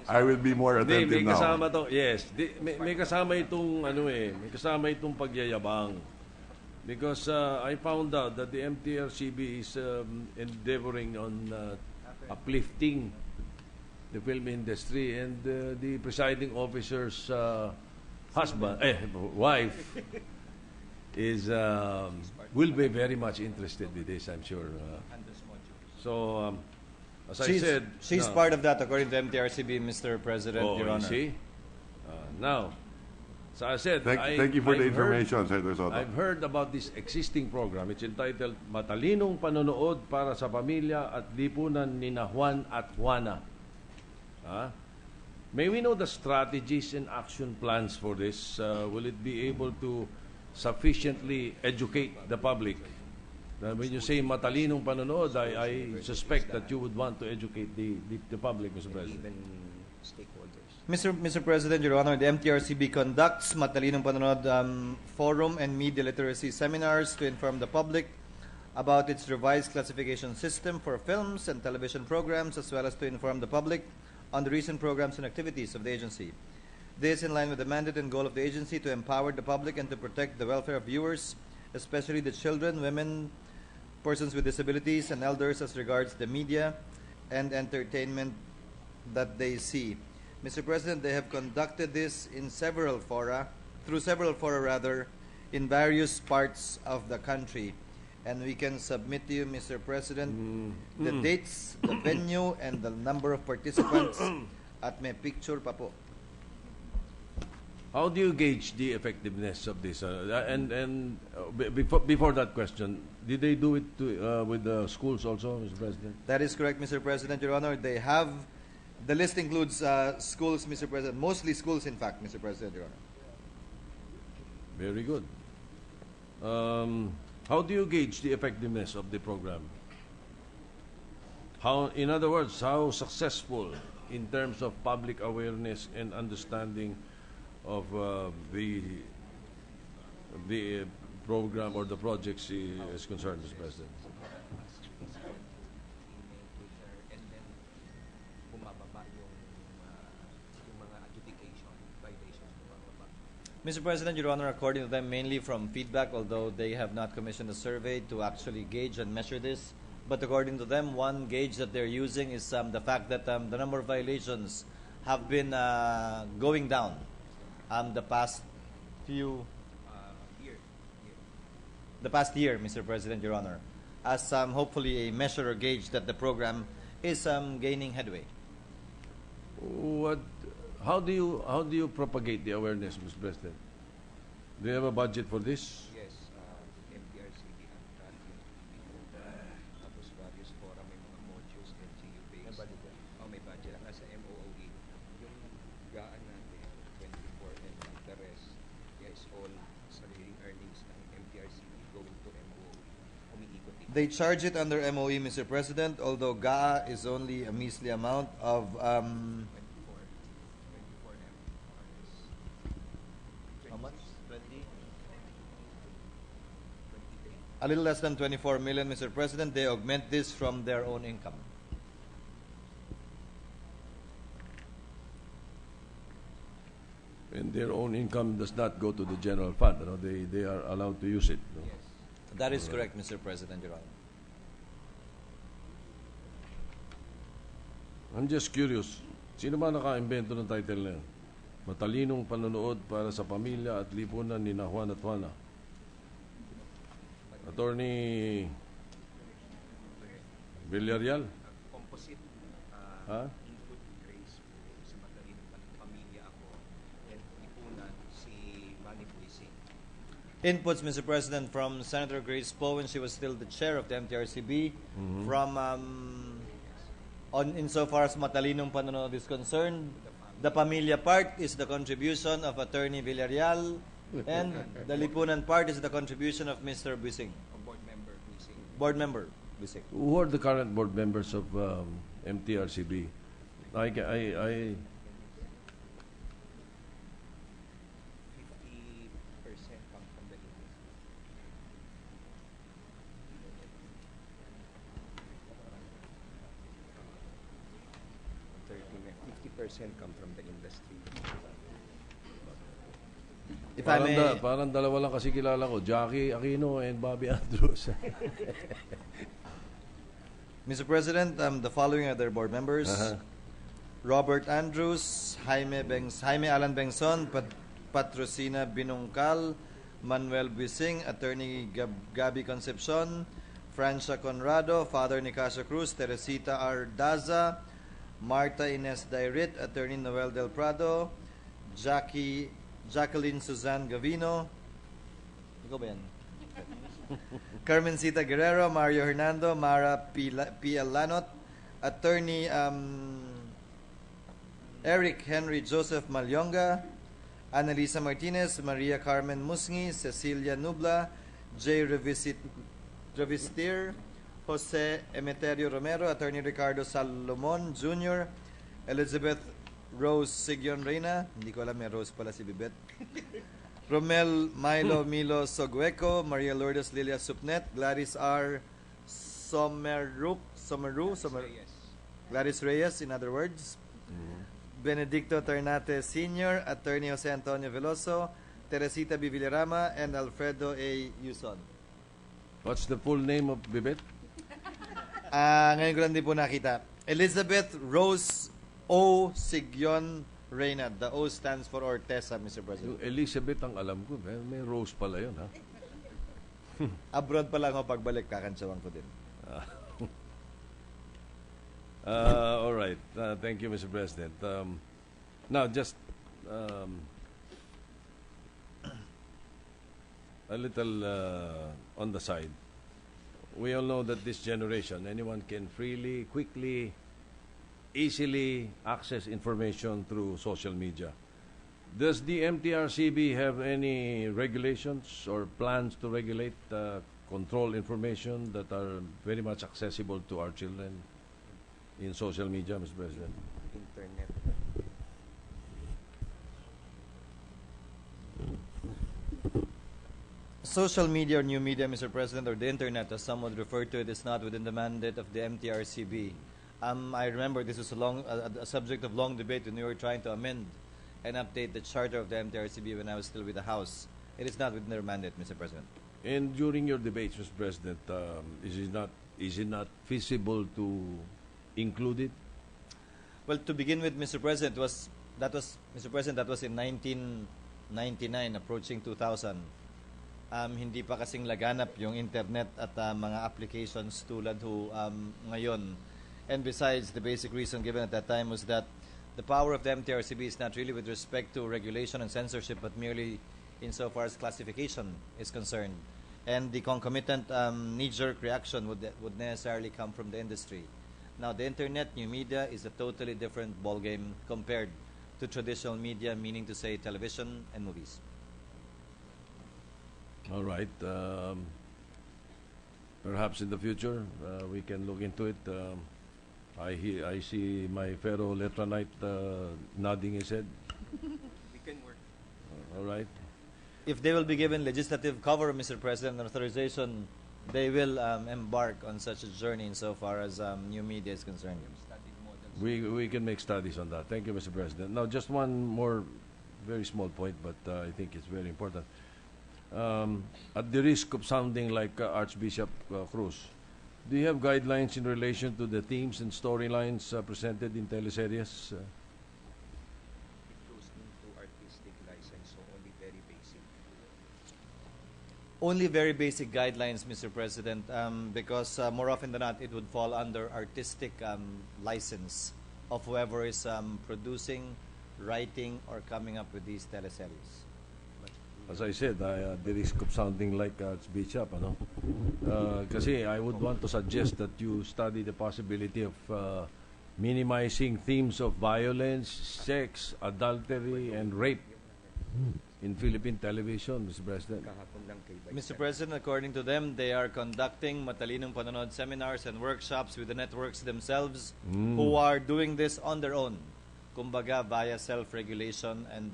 S1: I will be more
S5: Hindi,
S1: attentive
S5: may
S1: now.
S5: kasama to. Yes, may kasama itong may kasama itong pagyayabang. Because I found out that the MTRCB is endeavoring on uplifting the film industry, and the presiding officer's wife is will be very much interested with this, I'm sure. So, as I said,
S2: she's
S5: now-
S2: part of that according to MTRCB, Mr. President,
S5: Oh,
S2: Your
S5: you
S2: Honor.
S5: see? Now, so I said,
S1: Thank you for the
S5: I've heard-
S1: information, Senator Soto.
S5: I've heard about this existing program. It's entitled Matalinong Panonood para sa Pamilya at Lipunan ni Juan at Juana. May we know the strategies and action plans for this? Will it be able to sufficiently educate the public? When you say matalinong panonood, I suspect that you would want to educate the public, Mr. President.
S2: Mr. President, Your Honor, the MTRCB conducts Matalinong Panonood forum and media literacy seminars to inform the public about its revised classification system for films and television programs, as well as to inform the public on the recent programs and activities of the agency. This in line with the mandate and goal of the agency to empower the public and to protect the welfare of viewers, especially the children, women, persons with disabilities, and elders as regards the media and entertainment that they see. Mr. President, they have conducted this in several fora, in various parts of the country. And we can submit to you, Mr. President, the dates, the venue, and the number of participants at may picture pa po.
S5: How do you gauge the effectiveness of this? Before that question, did they do it with the schools also, Mr. President?
S2: That is correct, Mr. President, Your Honor. They have, the list includes schools, Mr. President, mostly schools, in fact, Mr. President, Your Honor.
S5: Very good. How do you gauge the effectiveness of the program? In other words, how successful in terms of public awareness and understanding of the program or the projects is concerned, Mr. President?
S8: And then bumababa yung mga adjudication violations bumababa.
S2: Mr. President, Your Honor, according to them, mainly from feedback, although they have not commissioned a survey to actually gauge and measure this. But according to them, one gauge that they're using is the fact that the number of violations have been going down the past few... The past year, Mr. President, Your Honor, as hopefully a measure or gauge that the program is gaining headway.
S5: How do you propagate the awareness, Mr. President? Do you have a budget for this?
S8: Yes, MTRCB ang tracking tapos various fora, may mga modules, LGU based. May budget. Nasa MOOE. Yung gaan natin, 24 and the rest, is all sariling earnings ng MTRCB going to MOOE. Umiikot dito.
S2: They charge it under MOE, Mr. President, although GAA is only a measly amount of
S8: 24 M.
S2: how much? 20? A little less than 24 million, Mr. President. They augment this from their own income.
S5: And their own income does not go to the general fund. They are allowed to use it.
S8: Yes.
S2: That is correct, Mr. President, Your Honor.
S5: I'm just curious, sino ba naka-invento ng title na yun? Matalinong panonood para sa pamilya at lipunan ni Juan at Juana. Attorney Villarreal?
S8: Composite
S5: Ha?
S8: input grace sa matalinong pamilya ako and lipunan si Manny Buising.
S2: Inputs, Mr. President, from Senator Grace Poe when she was still the chair of the MTRCB, from insofar as Matalinong Panonood is concerned, the pamilya part is the contribution of Attorney Villarreal And the lipunan part is the contribution of Mr. Bising,
S8: O board member missing.
S2: board member Bising.
S5: Who are the current board members of MTRCB? I
S8: 50% come from the industry. 50% come from the industry.
S2: If I may,
S5: parang dalawa lang kasi kilala ko, Jackie Aquino and Bobby Andrews.
S2: Mr. President, the following are their board members: Robert Andrews, Jaime Alan Bengson, Patrocina Binungkal, Manuel Bising, Attorney Gabi Concepcion, Francia Conrado, Father Nicasio Cruz, Teresita R. Daza, Marta Ines Dairit, Attorney Noel Del Prado, Jacqueline Suzanne Gavino, ikaw ba yan? Carmencita Guerrero, Mario Hernando, Mara P.L. Lanot, Attorney Eric Henry Joseph Malyonga, Annalisa Martinez, Maria Carmen Musngi, Cecilia Nubla, J. Revistir, Jose Emeterio Romero, Attorney Ricardo Salomon Jr., Elizabeth Rose Sigyon Reyna, hindi ko alam, may Rose pala si Bibet, Romel Milo Sogueco, Maria Lourdes Lilia Supnet, Gladys R. Someru,
S8: Yes.
S2: Gladys Reyes, in other words, Benedicto Ternate Sr., Attorney Jose Antonio Veloso, Teresita B. Villarama, and Alfredo A. Yuson.
S5: What's the full name of Bibet?
S2: Ngayon ko lang din po nakita. Elizabeth Rose O. Sigyon Reyna. The O stands for Ortesa, Mr. President.
S5: Yung Elizabeth ang alam ko. May Rose pala yun, ha?
S2: Abroad pa lang ako pagbalik, kakansawang ko din.
S5: All right. Thank you, Mr. President. Now, just a little on the side. We all know that this generation, anyone can freely, quickly, easily access information through social media. Does the MTRCB have any regulations or plans to regulate control information that are very much accessible to our children in social media, Mr. President?
S8: Internet.
S2: Social media or new media, Mr. President, or the internet, as some would refer to it, is not within the mandate of the MTRCB. I remember this was a subject of long debate when we were trying to amend and update the charter of the MTRCB when I was still with the House. It is not within their mandate, Mr. President.
S5: And during your debates, Mr. President, is it not feasible to include it?
S2: Well, to begin with, Mr. President, that was in 1999, approaching 2000. Hindi pa kasing laganap yung internet at mga applications tulad ngayon. And besides, the basic reason given at that time was that the power of the MTRCB is not really with respect to regulation and censorship, but merely insofar as classification is concerned. And the concomitant knee-jerk reaction would necessarily come from the industry. Now, the internet, new media, is a totally different ballgame compared to traditional media, meaning to say television and movies.
S5: All right. Perhaps in the future we can look into it. I see my fellow Letranite nodding his head.
S8: We can work.
S5: All right.
S2: If they will be given legislative cover, Mr. President, and authorization, they will embark on such a journey insofar as new media is concerned.
S8: Studied models.
S5: We can make studies on that. Thank you, Mr. President. Now, just one more very small point, but I think it's very important. At the risk of sounding like Archbishop Cruz, do you have guidelines in relation to the themes and storylines presented in teleseries?
S8: It goes into artistic license, so only very basic.
S2: Only very basic guidelines, Mr. President, because more often than not, it would fall under artistic license of whoever is producing, writing, or coming up with these teleseries.
S5: As I said, at the risk of sounding like Archbishop, kasi I would want to suggest that you study the possibility of minimizing themes of violence, sex, adultery, and rape in Philippine television, Mr. President.
S8: Kahapon lang kay Vice
S2: Mr.
S8: Chair.
S2: President, according to them, they are conducting matalinong panonood seminars and workshops with the networks themselves who are doing this on their own. Kumbaga, via self-regulation and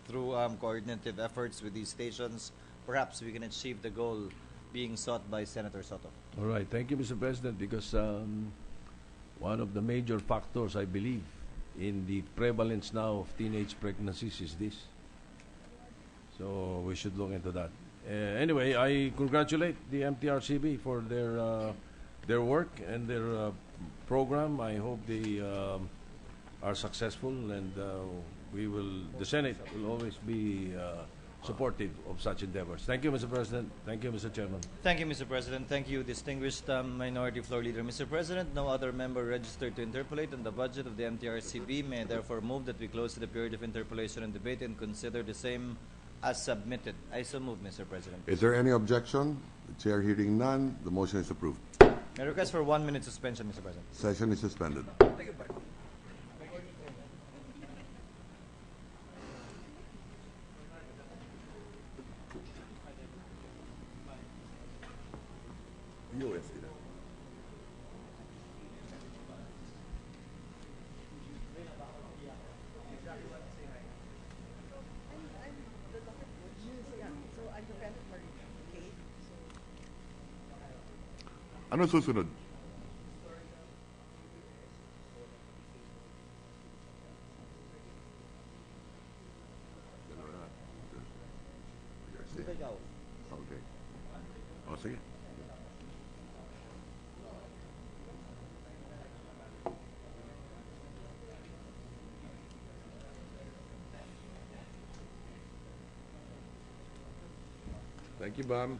S2: through coordinative efforts with these stations, perhaps we can achieve the goal being sought by Senator Soto.
S5: All right. Thank you, Mr. President, because one of the major factors, I believe, in the prevalence now of teenage pregnancies is this. So we should look into that. Anyway, I congratulate the MTRCB for their work and their program. I hope they are successful, and the Senate will always be supportive of such endeavors. Thank you, Mr. President. Thank you, Mr. Chairman.
S2: Thank you, Mr. President. Thank you, distinguished Minority Floor Leader. Mr. President, no other member registered to interpolate on the budget of the MTRCB. May I therefore move that we close the period of interpolation and debate and consider the same as submitted. I so move, Mr. President.
S1: Is there any objection? The chair hearing none, the motion is approved.
S2: I request for 1 minute suspension, Mr. President.
S1: Session is suspended. Ano susunod? Okay. O, sige. Thank you, Bam.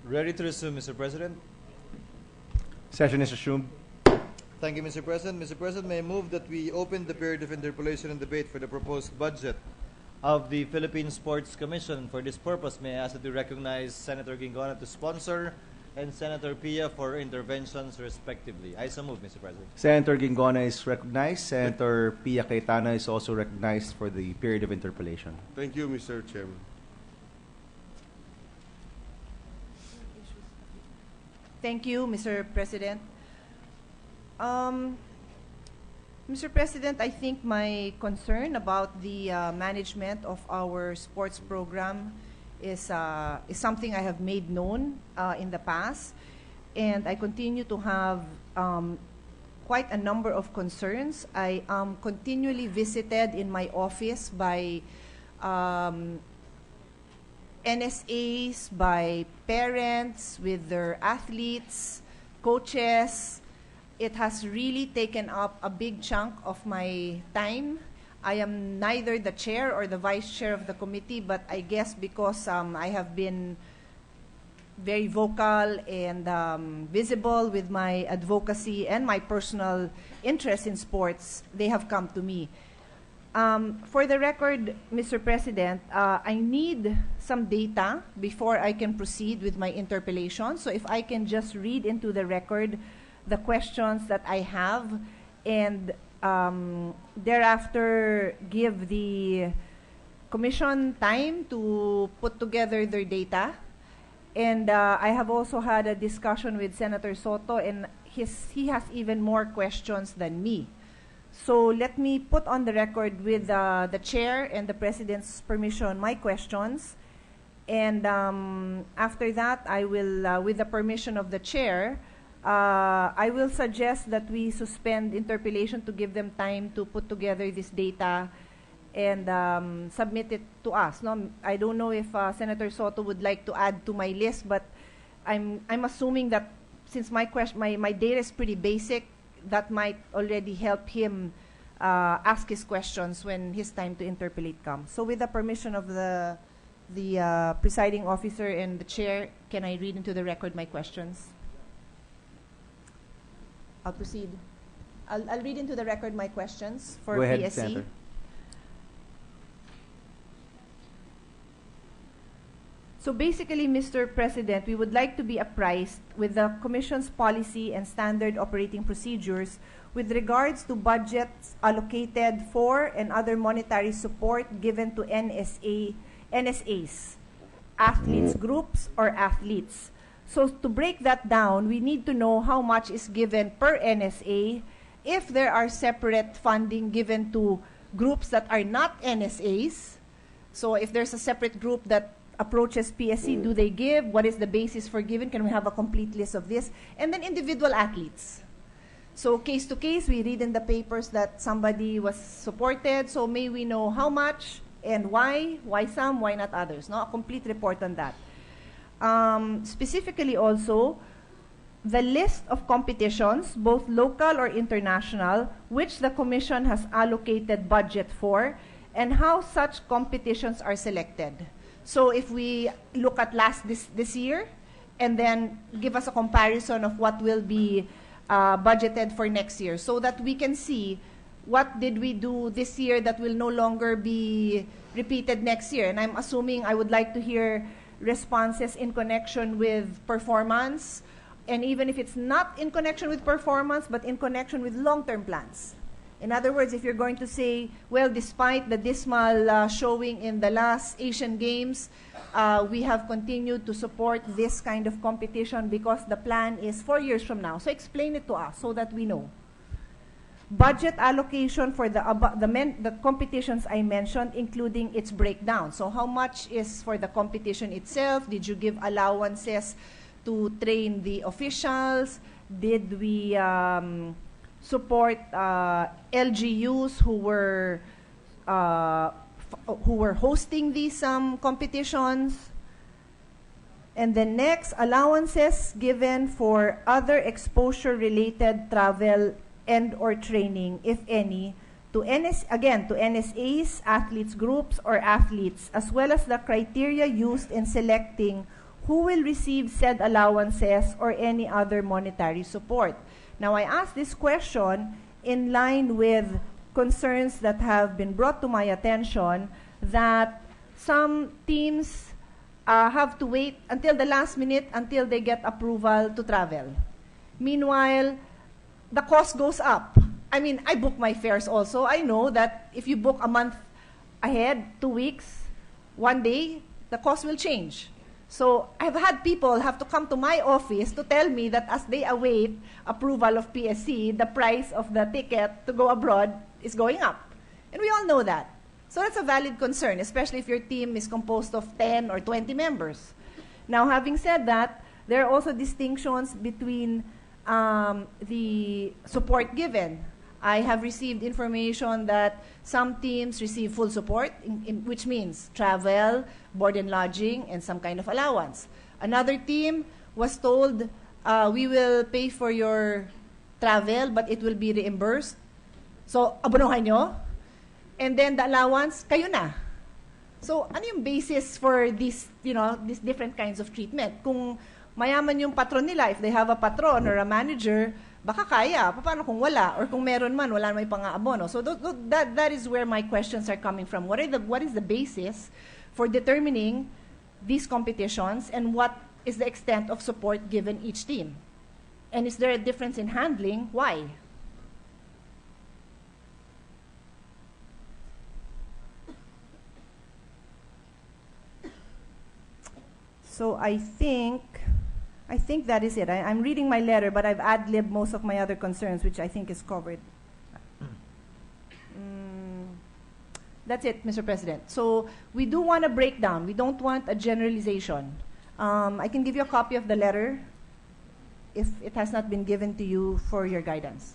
S2: Ready to resume, Mr. President?
S9: Session is resumed.
S2: Thank you, Mr. President. Mr. President, may I move that we open the period of interpellation and debate for the proposed budget of the Philippine Sports Commission. For this purpose, may I ask that we recognize Senator Gingona to sponsor and Senator Pia for interventions respectively. I so move, Mr. President.
S9: Senator Gingona is recognized. Senator Pia Cayetana is also recognized for the period of interpellation.
S7: Thank you, Mr. Chairman.
S10: Thank you, Mr. President. Mr. President, I think my concern about the management of our sports program is something I have made known in the past, and I continue to have quite a number of concerns. I am continually visited in my office by NSAs, by parents with their athletes, coaches. It has really taken up a big chunk of my time. I am neither the chair or the vice chair of the committee, but I guess because I have been very vocal and visible with my advocacy and my personal interest in sports, they have come to me. For the record, Mr. President, I need some data before I can proceed with my interpellation. So if I can just read into the record the questions that I have, and thereafter give the Commission time to put together their data. And I have also had a discussion with Senator Soto, and he has even more questions than me. So let me put on the record with the Chair and the President's permission my questions. And after that, I will, with the permission of the Chair, I will suggest that we suspend interpellation to give them time to put together this data and submit it to us. No, I don't know if Senator Soto would like to add to my list, but I'm assuming that since my data is pretty basic, that might already help him ask his questions when his time to interpellate comes. So with the permission of the presiding officer and the chair, can I read into the record my questions? I'll proceed. I'll read into the record my questions for
S9: Go ahead,
S10: PSC.
S9: Senator.
S10: So basically, Mr. President, we would like to be apprised with the Commission's policy and standard operating procedures with regards to budgets allocated for and other monetary support given to NSAs, athletes groups or athletes. So to break that down, we need to know how much is given per NSA, if there are separate funding given to groups that are not NSAs. So if there's a separate group that approaches PSC, do they give? What is the basis for giving? Can we have a complete list of this? And then individual athletes. So case to case, we read in the papers that somebody was supported. So may we know how much and why? Why some, why not others? No, a complete report on that. Specifically also, the list of competitions, both local or international, which the Commission has allocated budget for, and how such competitions are selected. So if we look at this year, and then give us a comparison of what will be budgeted for next year so that we can see what did we do this year that will no longer be repeated next year. And I'm assuming I would like to hear responses in connection with performance, and even if it's not in connection with performance, but in connection with long-term plans. In other words, if you're going to say, well, despite the dismal showing in the last Asian Games, we have continued to support this kind of competition because the plan is 4 years from now. So explain it to us so that we know. Budget allocation for the competitions I mentioned, including its breakdown. So how much is for the competition itself? Did you give allowances to train the officials? Did we support LGUs who were hosting these competitions? And then next, allowances given for other exposure-related travel and or training, if any, to NSAs, athletes groups, or athletes, as well as the criteria used in selecting who will receive said allowances or any other monetary support. Now, I ask this question in line with concerns that have been brought to my attention that some teams have to wait until the last minute until they get approval to travel. Meanwhile, the cost goes up. I mean, I book my fares also. I know that if you book a month ahead, 2 weeks, 1 day, the cost will change. So I've had people have to come to my office to tell me that as they await approval of PSC, the price of the ticket to go abroad is going up. And we all know that. So that's a valid concern, especially if your team is composed of 10 or 20 members. Now, having said that, there are also distinctions between the support given. I have received information that some teams receive full support, which means travel, board and lodging, and some kind of allowance. Another team was told, we will pay for your travel, but it will be reimbursed. So, abonohan nyo. And then the allowance, kayo na. So, ano yung basis for these different kinds of treatment? Kung mayaman yung patron nila, if they have a patron or a manager, baka kaya. Paano kung wala? Or kung meron man, wala naman pang-aabono. So that is where my questions are coming from. What is the basis for determining these competitions, and what is the extent of support given each team? And is there a difference in handling? Why? So I think that is it. I'm reading my letter, but I've ad-libbed most of my other concerns, which I think is covered. That's it, Mr. President. So we do want a breakdown. We don't want a generalization. I can give you a copy of the letter if it has not been given to you for your guidance.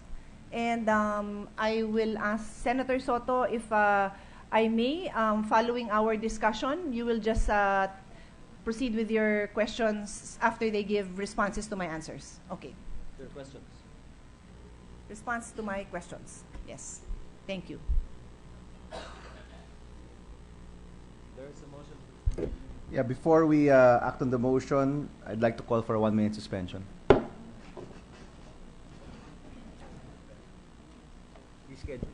S10: And I will ask Senator Soto if I may, following our discussion, you will just proceed with your questions after they give responses to my answers. Okay.
S2: Your questions.
S10: Response to my questions. Yes. Thank you.
S2: There is a motion.
S9: Yeah, before we act on the motion, I'd like to call for a 1-minute suspension.
S2: Reschedule.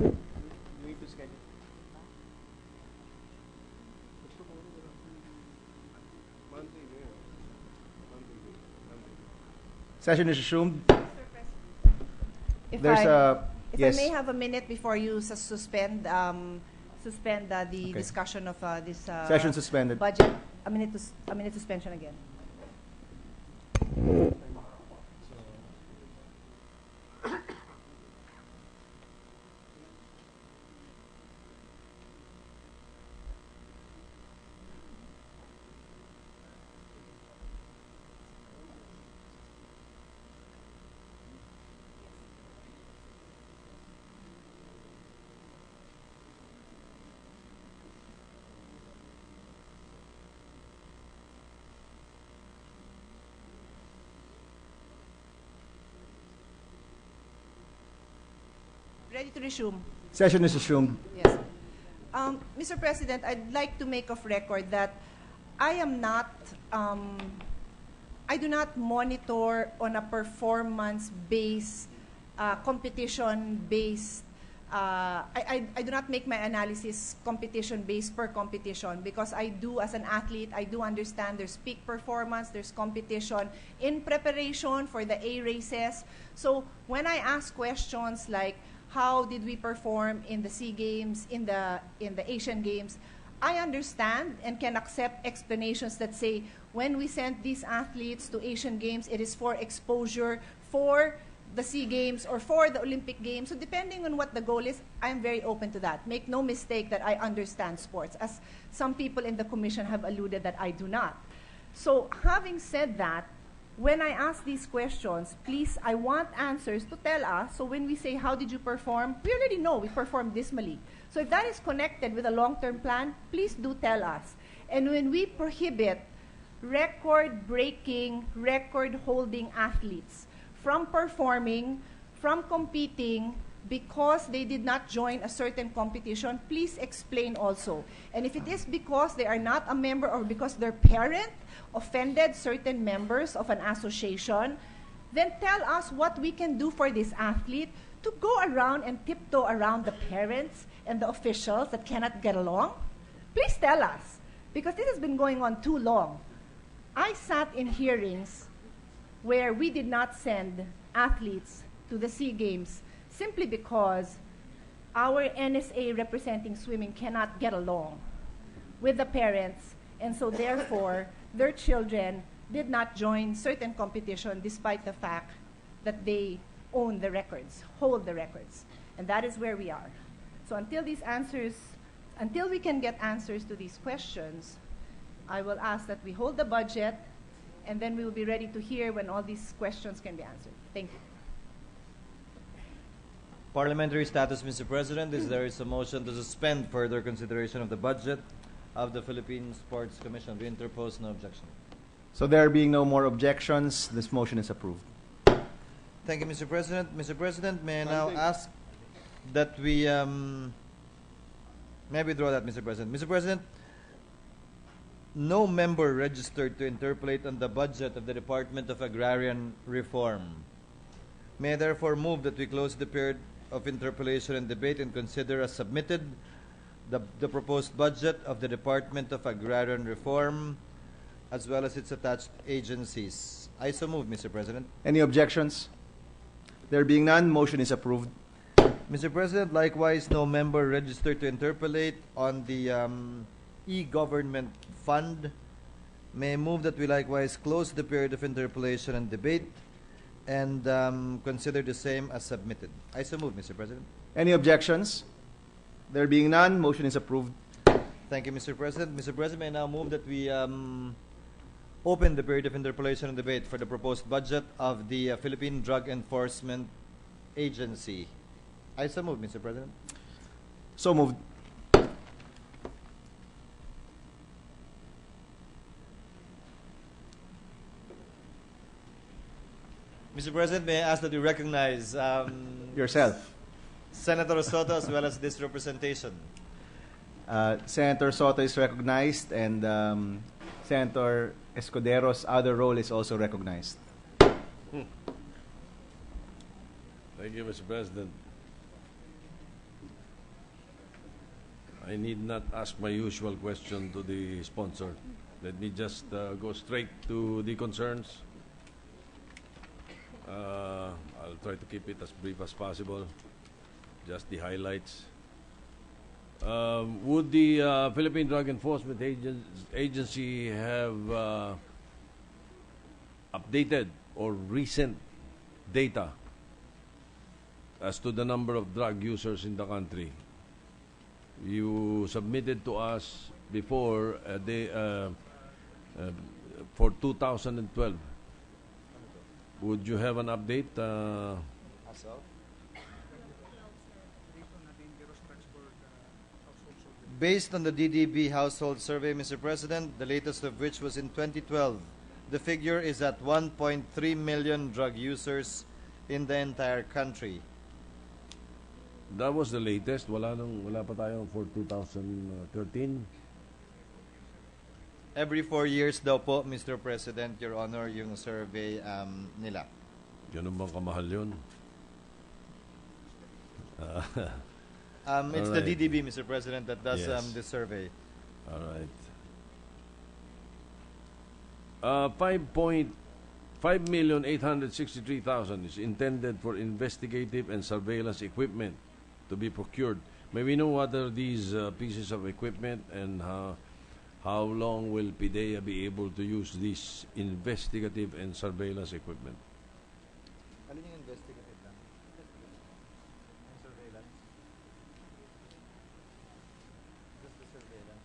S2: You need to schedule.
S9: Session is resumed.
S10: If
S9: There's
S10: I
S9: yes.
S10: may have a minute before you suspend the discussion of this
S9: Session suspended.
S10: budget. A minute suspension again. Ready to resume.
S9: Session is resumed.
S10: Yes. Mr. President, I'd like to make of record that I am not, I do not monitor on a performance-based, competition-based, I do not make my analysis competition-based per competition, because I do, as an athlete, I do understand there's peak performance, there's competition in preparation for the A races. So when I ask questions like, how did we perform in the SEA Games, in the Asian Games, I understand and can accept explanations that say, when we sent these athletes to Asian Games, it is for exposure for the SEA Games or for the Olympic Games. So depending on what the goal is, I'm very open to that. Make no mistake that I understand sports, as some people in the Commission have alluded that I do not. So having said that, when I ask these questions, please, I want answers to tell us. So when we say, how did you perform? We already know we performed dismally. So if that is connected with a long-term plan, please do tell us. And when we prohibit record-breaking, record-holding athletes from performing, from competing, because they did not join a certain competition, please explain also. And if it is because they are not a member or because their parent offended certain members of an association, then tell us what we can do for this athlete to go around and tiptoe around the parents and the officials that cannot get along. Please tell us, because this has been going on too long. I sat in hearings where we did not send athletes to the SEA Games simply because our NSA representing swimming cannot get along with the parents, and so therefore their children did not join certain competition despite the fact that they own the records, hold the records. And that is where we are. So until we can get answers to these questions, I will ask that we hold the budget, and then we will be ready to hear when all these questions can be answered. Thank you.
S2: Parliamentary status, Mr. President, is there is a motion to suspend further consideration of the budget of the Philippine Sports Commission. We interpose no objection.
S9: So there being no more objections, this motion is approved.
S2: Thank you, Mr. President. Mr. President, may I now ask that we may I withdraw that, Mr. President? Mr. President, no member registered to interpolate on the budget of the Department of Agrarian Reform. May I therefore move that we close the period of interpolation and debate and consider as submitted the proposed budget of the Department of Agrarian Reform as well as its attached agencies. I so move, Mr. President.
S9: Any objections? There being none, motion is approved.
S2: Mr. President, likewise, no member registered to interpolate on the e-government fund. May I move that we likewise close the period of interpolation and debate and consider the same as submitted. I so move, Mr. President.
S9: Any objections? There being none, motion is approved.
S2: Thank you, Mr. President. Mr. President, may I now move that we open the period of interpolation and debate for the proposed budget of the Philippine Drug Enforcement Agency. I so move, Mr. President.
S9: So moved.
S2: Mr. President, may I ask that you recognize
S9: Yourself.
S2: Senator Soto as well as this representation.
S9: Senator Soto is recognized, and Senator Escudero's other role is also recognized.
S5: Thank you, Mr. President. I need not ask my usual question to the sponsor. Let me just go straight to the concerns. I'll try to keep it as brief as possible. Just the highlights. Would the Philippine Drug Enforcement Agency have updated or recent data as to the number of drug users in the country? You submitted to us before for 2012. Would you have an update?
S2: Based on the DDB household survey, Mr. President, the latest of which was in 2012, the figure is at 1.3 million drug users in the entire country.
S5: That was the latest. Wala pa tayo for 2013.
S2: Every 4 years daw po, Mr. President, Your Honor, yung survey nila.
S5: Ganun bang kamahal yun?
S2: It's the
S5: Alright.
S2: DDB, Mr. President, that does
S5: Yes.
S2: the survey.
S5: All right. 5,863,000 is intended for investigative and surveillance equipment to be procured. May we know what are these pieces of equipment and how long will PIDEA be able to use this investigative and surveillance equipment?
S2: Alin yung investigative lang? Surveillance? Just the surveillance.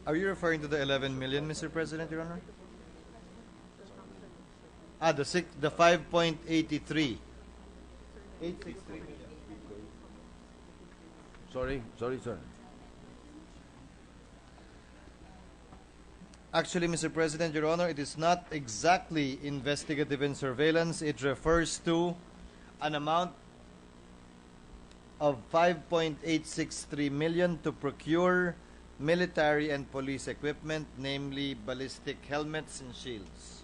S2: Are you referring to the 11 million, Mr. President, Your Honor? The 5.83. 863 million.
S5: Sorry, sir.
S2: Actually, Mr. President, Your Honor, it is not exactly investigative and surveillance. It refers to an amount of 5.863 million to procure military and police equipment, namely ballistic helmets and shields.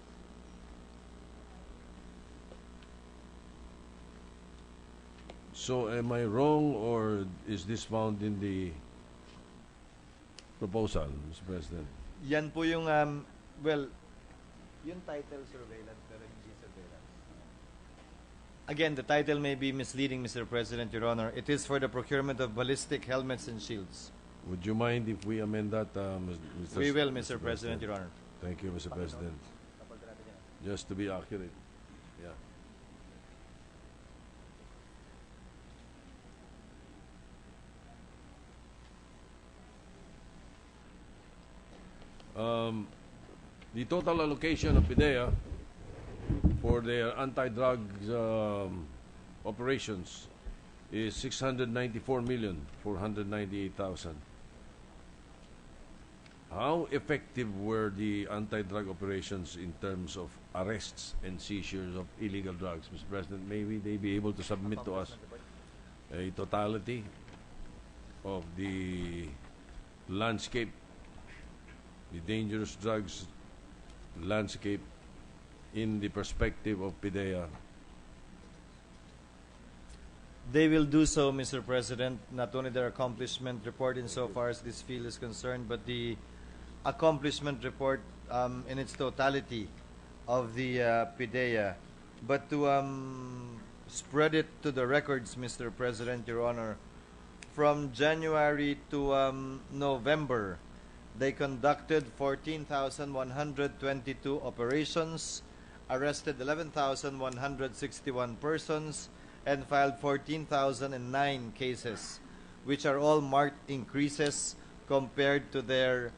S5: So am I wrong, or is this found in the proposal, Mr. President?
S2: Yan po yung, yung title surveillance, pero hindi surveillance. Again, the title may be misleading, Mr. President, Your Honor. It is for the procurement of ballistic helmets and shields.
S5: Would you mind if we amend that, Mr.
S2: We will, Mr. President, Your Honor.
S5: Thank you, Mr. President. Just to be accurate. Yeah. The total allocation of PIDEA for their anti-drugs operations is 694,498,000. How effective were the anti-drug operations in terms of arrests and seizures of illegal drugs, Mr. President? Maybe they be able to submit to us a totality of the landscape, the dangerous drugs landscape in the perspective of PIDEA.
S2: They will do so, Mr. President, not only their accomplishment report insofar as this field is concerned, but the accomplishment report in its totality of the PIDEA. But to spread it to the records, Mr. President, Your Honor, from January to November, they conducted 14,122 operations, arrested 11,161 persons, and filed 14,009 cases, which are all marked increases compared to their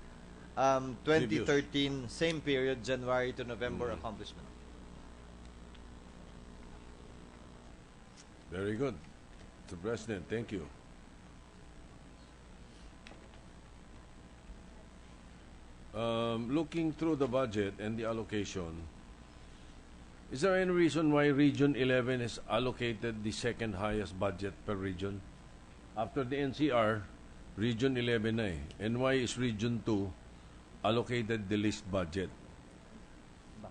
S2: 2013 same period, January to November accomplishment.
S5: Very good. Mr. President, thank you. Looking through the budget and the allocation, is there any reason why Region 11 has allocated the second highest budget per region? After the NCR, Region 11 na eh. And why is Region 2 allocated the least budget?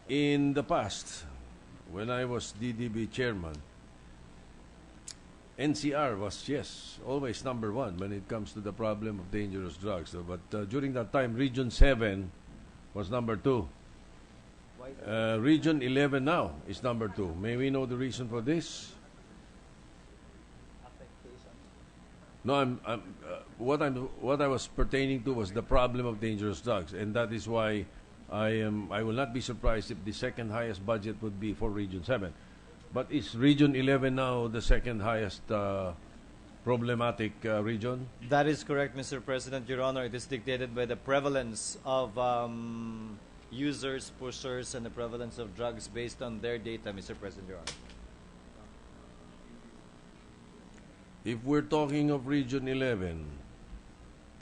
S5: In the past, when I was DDB chairman, NCR was, yes, always number one when it comes to the problem of dangerous drugs. But during that time, Region 7 was number 2. Region 11 now is number 2. May we know the reason for this? No, what I was pertaining to was the problem of dangerous drugs, and that is why I will not be surprised if the second highest budget would be for Region 7. But is Region 11 now the second highest problematic region?
S2: That is correct, Mr. President, Your Honor. It is dictated by the prevalence of users, pushers, and the prevalence of drugs based on their data, Mr. President, Your Honor.
S5: If we're talking of Region 11,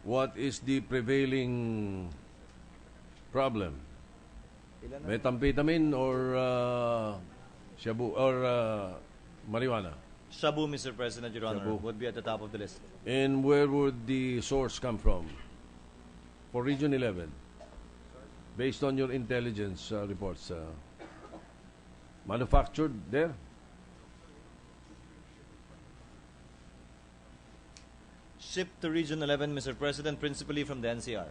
S5: what is the prevailing problem? Methamphetamine or shabu or marijuana?
S2: Shabu, Mr. President, Your Honor,
S5: Shabu.
S2: would be at the top of the list.
S5: And where would the source come from for Region 11? Based on your intelligence reports, manufactured there?
S2: Shipped to Region 11, Mr. President, principally from the NCR.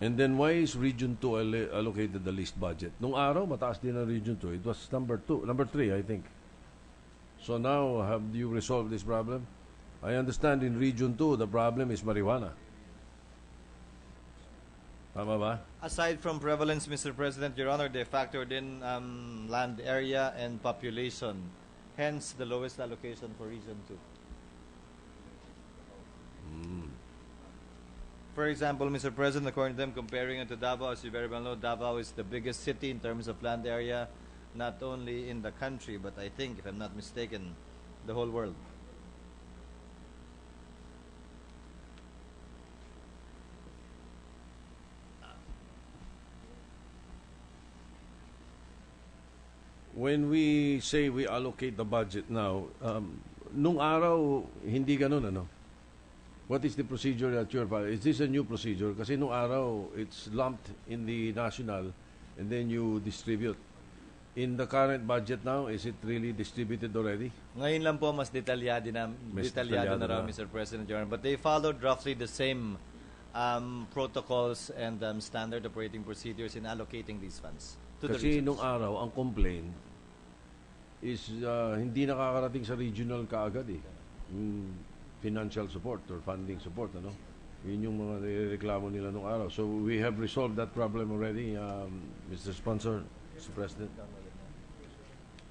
S5: And then why is Region 2 allocated the least budget? Nung araw, mataas din ang Region 2. It was number 3, I think. So now, have you resolved this problem? I understand in Region 2, the problem is marijuana. Tama ba?
S2: Aside from prevalence, Mr. President, Your Honor, they factored in land area and population. Hence, the lowest allocation for Region 2. For example, Mr. President, according to them, comparing it to Davao, as you very well know, Davao is the biggest city in terms of land area, not only in the country, but I think, if I'm not mistaken, the whole world.
S5: When we say we allocate the budget now, nung araw, hindi ganun, ano? What is the procedure that you're following? Is this a new procedure? Kasi nung araw, it's lumped in the national and then you distribute. In the current budget now, is it really distributed already?
S2: Ngayon lang po, mas detalyado na raw,
S5: na.
S2: Mr. President, Your Honor. But they followed roughly the same protocols and standard operating procedures in allocating these funds to the
S5: Kasi
S2: regions.
S5: nung araw, ang complaint is hindi nakakarating sa regional kaagad eh. Financial support or funding support, ano? Yun yung mga nireklamo nila nung araw. So we have resolved that problem already, Mr. Sponsor, Mr. President.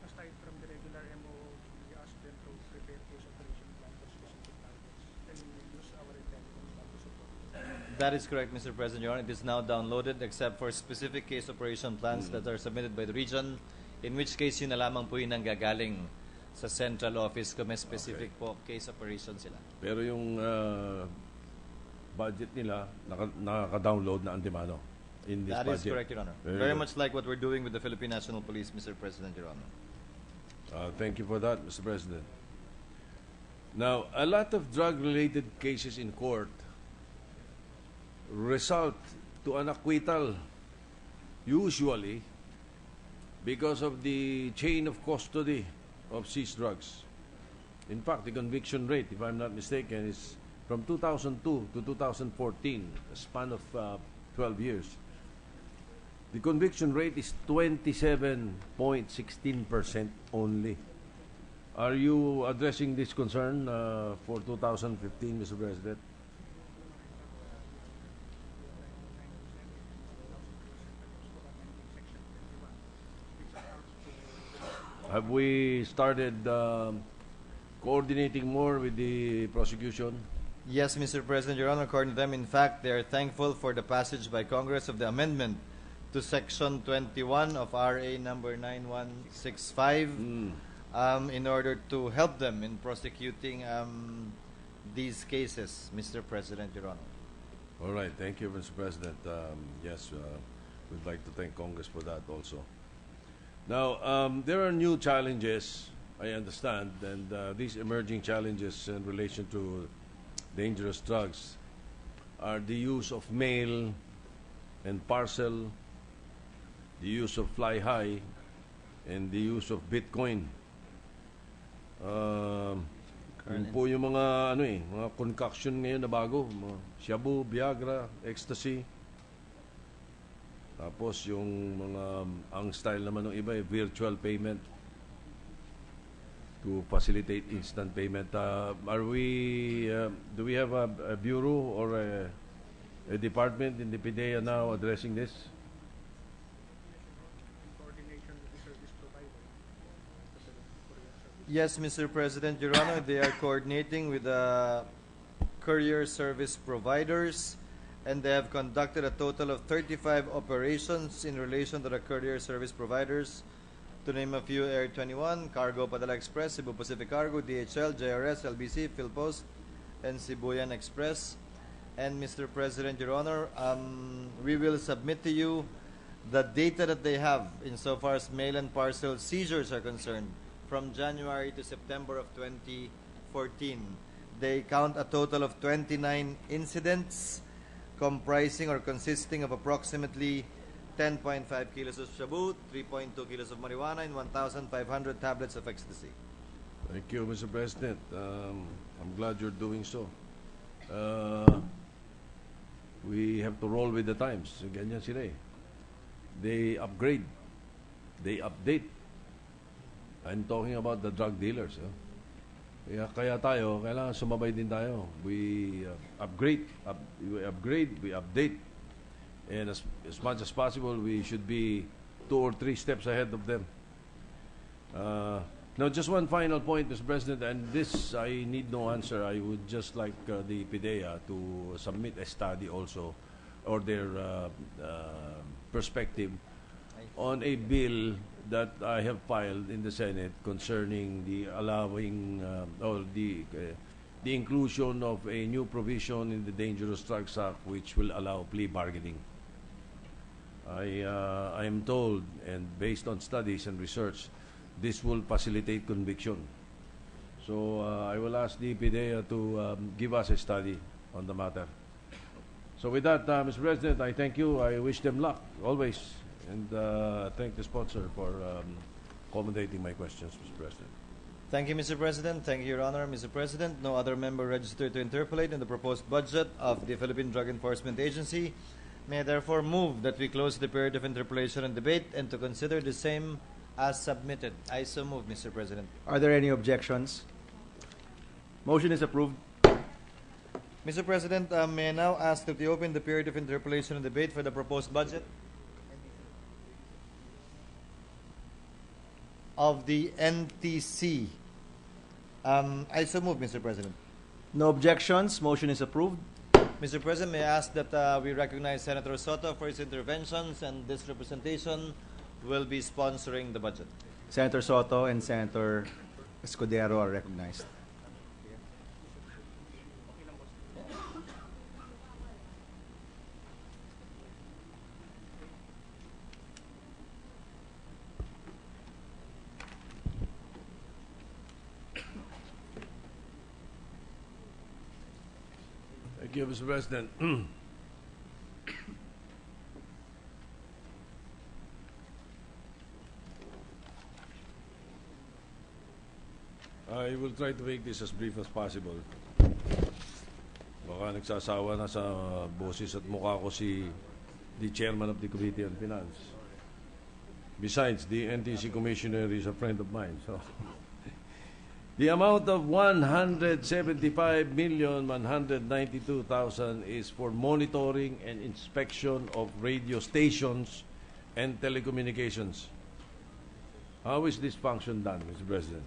S6: Aside from the regular MOO, we ask them to prepare case operation plan for specific targets, and we will use our intelligence plan to support.
S2: That is correct, Mr. President, Your Honor. It is now downloaded except for specific case operation plans that are submitted by the region, in which case yun na lamang po yun ang gagaling sa central office kung may specific po case operation sila.
S5: Pero yung budget nila, nakaka-download na antimano in this
S2: That
S5: budget.
S2: is correct, Your Honor. Very much like what we're doing with the Philippine National Police, Mr. President, Your Honor.
S5: Thank you for that, Mr. President. Now, a lot of drug-related cases in court result to an acquittal, usually because of the chain of custody of seized drugs. In fact, the conviction rate, if I'm not mistaken, is from 2002 to 2014, a span of 12 years. The conviction rate is 27.16% only. Are you addressing this concern for 2015, Mr. President? Have we started coordinating more with the prosecution?
S2: Yes, Mr. President, Your Honor, according to them, in fact, they are thankful for the passage by Congress of the amendment to Section 21 of RA number 9165 in order to help them in prosecuting these cases, Mr. President, Your Honor.
S5: All right, thank you, Mr. President. Yes, we'd like to thank Congress for that also. Now, there are new challenges, I understand, and these emerging challenges in relation to dangerous drugs are the use of mail and parcel the use of fly high, and the use of Bitcoin. Yun po yung mga mga concoction ngayon na bago, mga shabu, Viagra, ecstasy. Tapos yung ang style naman ng iba virtual payment to facilitate instant payment. Do we have a bureau or a department in the PDEA now addressing this?
S6: Coordination with the service provider.
S2: Yes, Mr. President, Your Honor, they are coordinating with the courier service providers, and they have conducted a total of 35 operations in relation to the courier service providers. To name a few, Air 21, Cargo Padala Express, Cebu Pacific Cargo, DHL, JRS, LBC, Philpost, and Cebuyan Express. And Mr. President, Your Honor, we will submit to you the data that they have insofar as mail and parcel seizures are concerned from January to September of 2014. They count a total of 29 incidents comprising or consisting of approximately 10.5 kilos of shabu, 3.2 kilos of marijuana, and 1,500 tablets of ecstasy.
S5: Thank you, Mr. President. I'm glad you're doing so. We have to roll with the times. Ganyan sila eh. They upgrade. They update. I'm talking about the drug dealers. Kaya tayo, kailangan sumabay din tayo. We upgrade, we update. And as much as possible, we should be 2 or 3 steps ahead of them. Now, just one final point, Mr. President, and this I need no answer. I would just like the PDEA to submit a study also, or their perspective on a bill that I have filed in the Senate concerning the allowing or the inclusion of a new provision in the Dangerous Drugs Act which will allow plea bargaining. I am told, and based on studies and research, this will facilitate conviction. So I will ask the PDEA to give us a study on the matter. So with that, Mr. President, I thank you. I wish them luck, always. And thank the sponsor for accommodating my questions, Mr. President.
S2: Thank you, Mr. President. Thank you, Your Honor. Mr. President, no other member registered to interpolate in the proposed budget of the Philippine Drug Enforcement Agency. May I therefore move that we close the period of interpolation and debate and to consider the same as submitted. I so move, Mr. President.
S9: Are there any objections? Motion is approved.
S2: Mr. President, may I now ask that we open the period of interpolation and debate for the proposed budget of the NTC. I so move, Mr. President.
S9: No objections. Motion is approved.
S2: Mr. President, may I ask that we recognize Senator Soto for his interventions, and this representation will be sponsoring the budget.
S9: Senator Soto and Senator Escudero are recognized.
S5: Thank you, Mr. President. I will try to make this as brief as possible. Baka nagsasawa na sa boses at mukha ko the chairman of the Committee on Finance. Besides, the NTC Commissioner is a friend of mine. So, the amount of 175,192,000 is for monitoring and inspection of radio stations and telecommunications. How is this function done, Mr. President?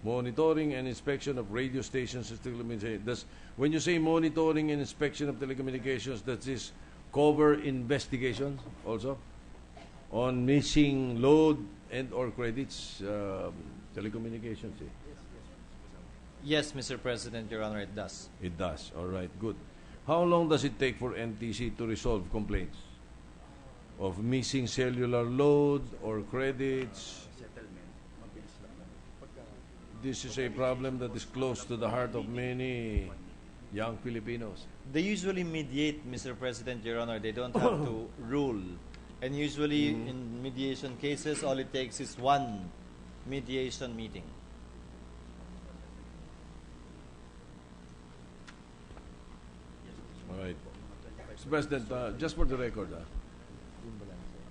S5: Monitoring and inspection of radio stations and telecommunications. When you say monitoring and inspection of telecommunications, does this cover investigations also on missing load and or credits? Telecommunications.
S2: Yes, Mr. President, Your Honor, it does.
S5: It does. All right, good. How long does it take for NTC to resolve complaints of missing cellular load or credits? This is a problem that is close to the heart of many young Filipinos.
S2: They usually mediate, Mr. President, Your Honor. They don't have to rule. And usually in mediation cases, all it takes is one mediation meeting.
S5: All right. Mr. President, just for the record,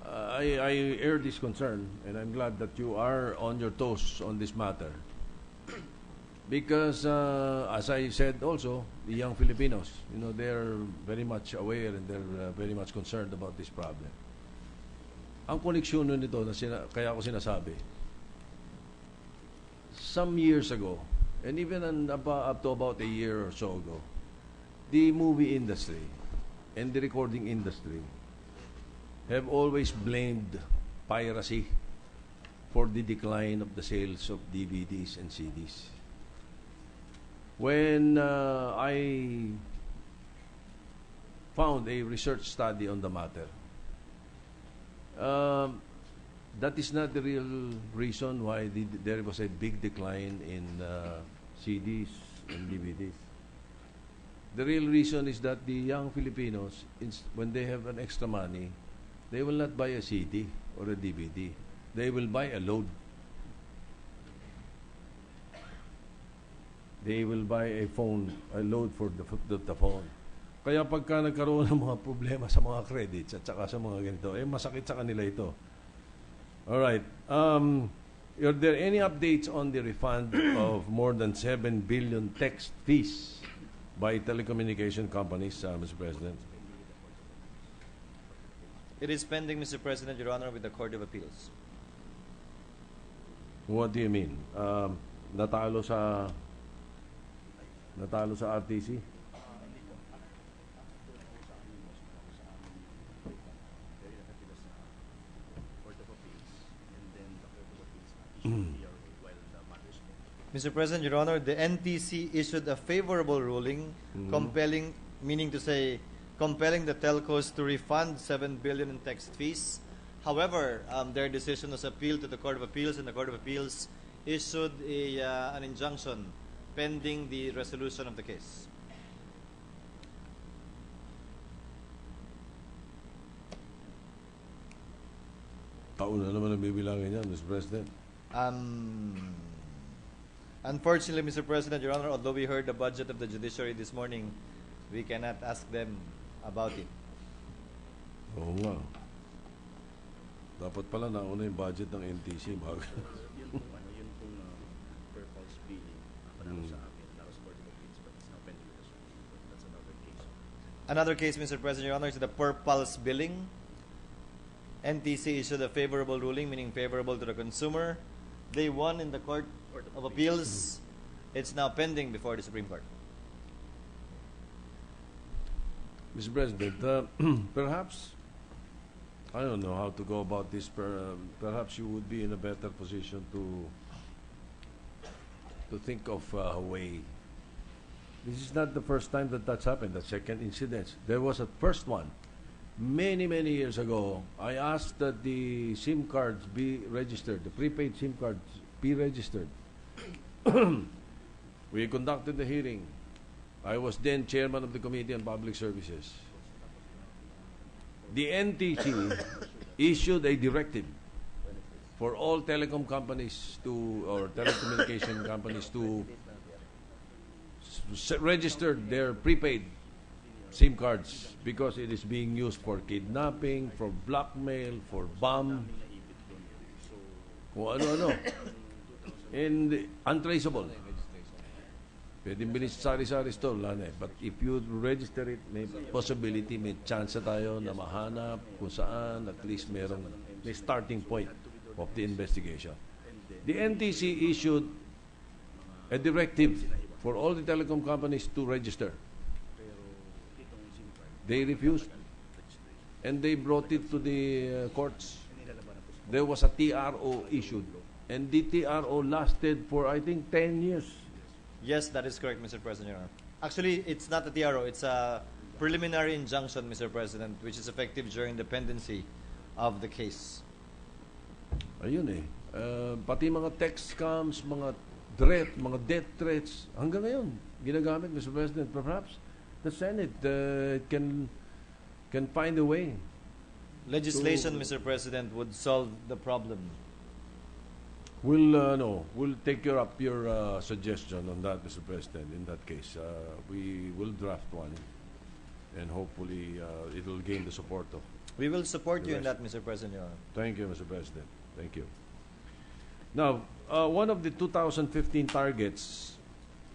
S5: I air this concern, and I'm glad that you are on your toes on this matter. Because, as I said also, the young Filipinos, they're very much aware and they're very much concerned about this problem. Ang koneksyon nito, kaya ako sinasabi, some years ago, and even up to about a year or so ago, the movie industry and the recording industry have always blamed piracy for the decline of the sales of DVDs and CDs. When I found a research study on the matter, that is not the real reason why there was a big decline in CDs and DVDs. The real reason is that the young Filipinos, when they have an extra money, they will not buy a CD or a DVD. They will buy a load. They will buy a load for the phone. Kaya pagka nagkaroon ng mga problema sa mga credits at saka sa mga ganito, masakit sa kanila ito. Alright. Are there any updates on the refund of more than 7 billion text fees by telecommunication companies, Mr. President?
S2: It is pending, Mr. President, Your Honor, with the Court of Appeals.
S5: What do you mean? Natalo sa RTC?
S2: Mr. President, Your Honor, the NTC issued a favorable ruling compelling the telcos to refund 7 billion in text fees. However, their decision was appealed to the Court of Appeals, and the Court of Appeals issued an injunction pending the resolution of the case.
S5: Taon na naman ang bibilangin yan, Mr. President.
S2: Unfortunately, Mr. President, Your Honor, although we heard the budget of the judiciary this morning, we cannot ask them about it.
S5: Oo nga. Dapat pala nauna yung budget ng NTC bago.
S11: Yun pong per pulse billing. Panalo sa amin. That was Court of Appeals, but it's now pending with the Supreme Court. That's another case.
S2: Another case, Mr. President, Your Honor, is the per pulse billing. NTC issued a favorable ruling, meaning favorable to the consumer. They won in the Court of Appeals. It's now pending before the Supreme Court.
S5: Mr. President, perhaps, I don't know how to go about this, perhaps you would be in a better position to think of a way. This is not the first time that's happened, the second incident. There was a first one. Many years ago, I asked that the SIM cards be registered, the prepaid SIM cards be registered. We conducted the hearing. I was then chairman of the Committee on Public Services. The NTC issued a directive for all telecom companies or telecommunication companies to register their prepaid SIM cards because it is being used for kidnapping, for blackmail, for bomb, kung ano-ano. And untraceable. Pwedeng bilis sari-sari store, lana. But if you register it, may possibility, may chance tayo na mahanap kung saan, at least may starting point of the investigation. The NTC issued a directive for all the telecom companies to register. They refused, and they brought it to the courts. There was a TRO issued, and the TRO lasted for, I think, 10 years.
S2: Yes, that is correct, Mr. President, Your Honor. Actually, it's not a TRO. It's a preliminary injunction, Mr. President, which is effective during the pendency of the case.
S5: Ayun pati mga text scams, mga death threats, hanggang ngayon, ginagamit, Mr. President. Perhaps the Senate can find a way
S2: Legislation, Mr. President, would solve the problem.
S5: We'll take up your suggestion on that, Mr. President. In that case, we will draft one, and hopefully it will gain the support of.
S2: We will support
S5: The
S2: you in
S5: rest.
S2: that, Mr. President, Your Honor.
S5: Thank you, Mr. President. Thank you. Now, one of the 2015 targets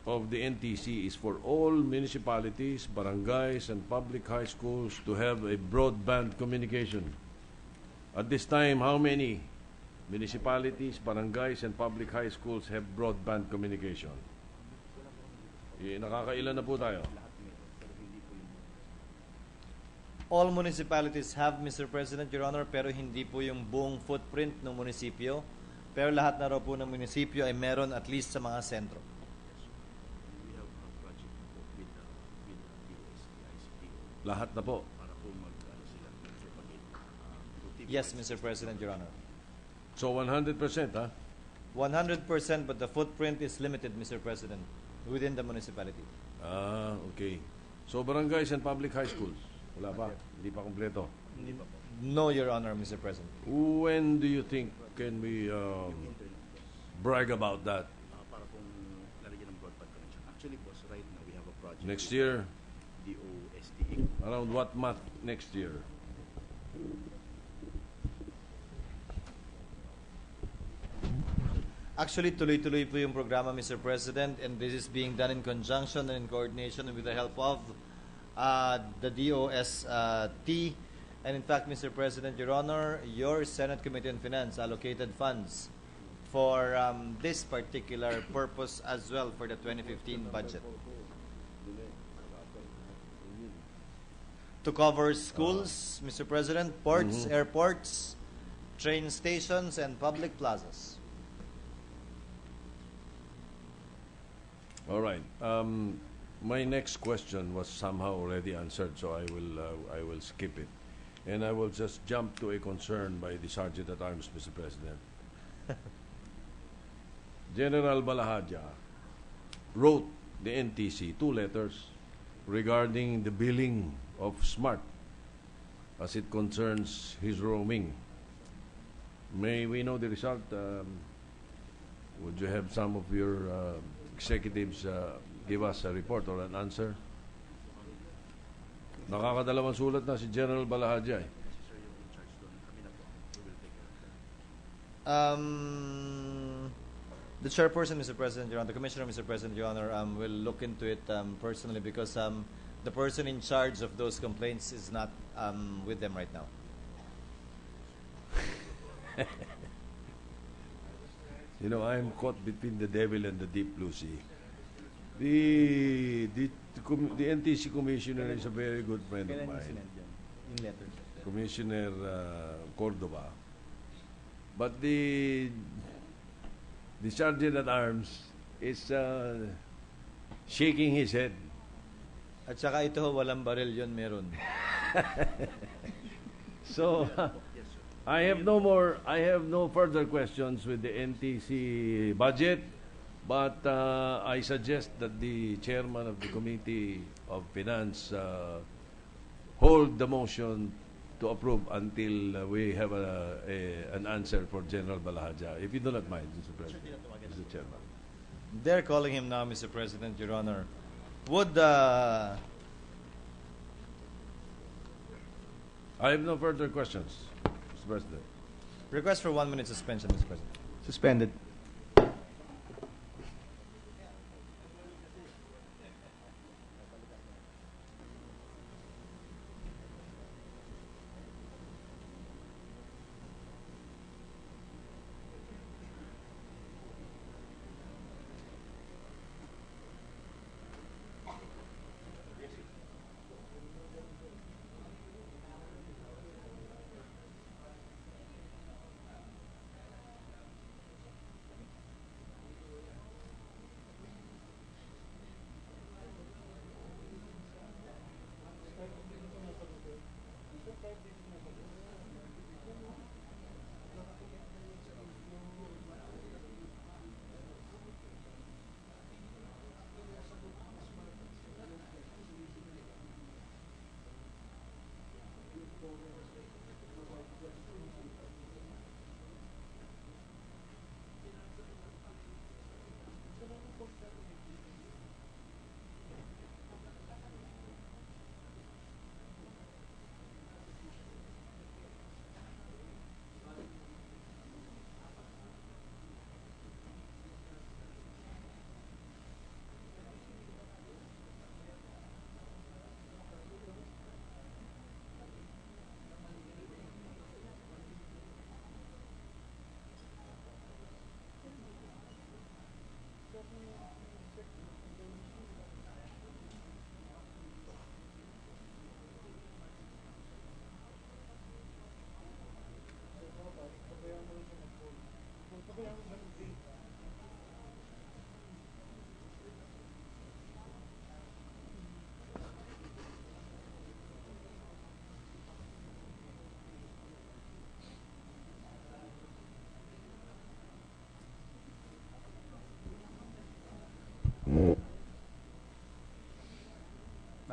S5: of the NTC is for all municipalities, barangays, and public high schools to have a broadband communication. At this time, how many municipalities, barangays, and public high schools have broadband communication? Nakakailan na po tayo?
S2: All municipalities have, Mr. President, Your Honor, pero hindi po yung buong footprint ng munisipyo. Pero lahat na raw po ng munisipyo ay meron at least sa mga sentro.
S11: We have a project po with ICT
S5: Lahat na po.
S11: para po sila propagate through TV.
S2: Yes, Mr. President, Your Honor.
S5: So 100%, ha?
S2: 100%, but the footprint is limited, Mr. President, within the municipality.
S5: Okay. So barangays and public high schools, wala pa? Hindi pa kompleto.
S2: No, Your Honor, Mr. President.
S5: When do you think can we brag about that?
S11: Para pong lalagyan ng broadband connection. Actually, boss, right now we have a project.
S5: Next year?
S11: DOSTE.
S5: Around what month next year?
S2: Actually, tuloy-tuloy po yung programa, Mr. President, and this is being done in conjunction and in coordination with the help of the DOST. And in fact, Mr. President, Your Honor, your Senate Committee on Finance allocated funds for this particular purpose as well for the 2015 budget. To cover schools, Mr. President, ports, airports, train stations, and public plazas.
S5: All right. My next question was somehow already answered, so I will skip it, and I will just jump to a concern by the Sergeant at Arms, Mr. President. General Balahadja wrote the NTC 2 letters regarding the billing of SMART as it concerns his roaming. May we know the result? Would you have some of your executives give us a report or an answer? Nakakadalawang sulat na si General Balahadja.
S11: Sir, yung in charge doon, kami na po. We will take care of that.
S2: The chairperson, Mr. President, Your Honor, the commissioner, Mr. President, Your Honor, will look into it personally because the person in charge of those complaints is not with them right now.
S5: You know, I'm caught between the devil and the deep blue sea. The NTC commissioner is a very good friend of mine,
S2: In letters.
S5: Commissioner Cordova. But the Sergeant at Arms is shaking his head.
S2: At saka ito, walang baril yun, meron.
S5: So I have no further questions with the NTC budget, but I suggest that the chairman of the Committee of Finance hold the motion to approve until we have an answer for General Balahadja, if you do not mind, Mr. President, Mr. Chairman.
S2: They're calling him now, Mr. President, Your Honor. Would
S5: I have no further questions, Mr. President.
S2: request for 1 minute suspension, Mr. President?
S9: Suspended.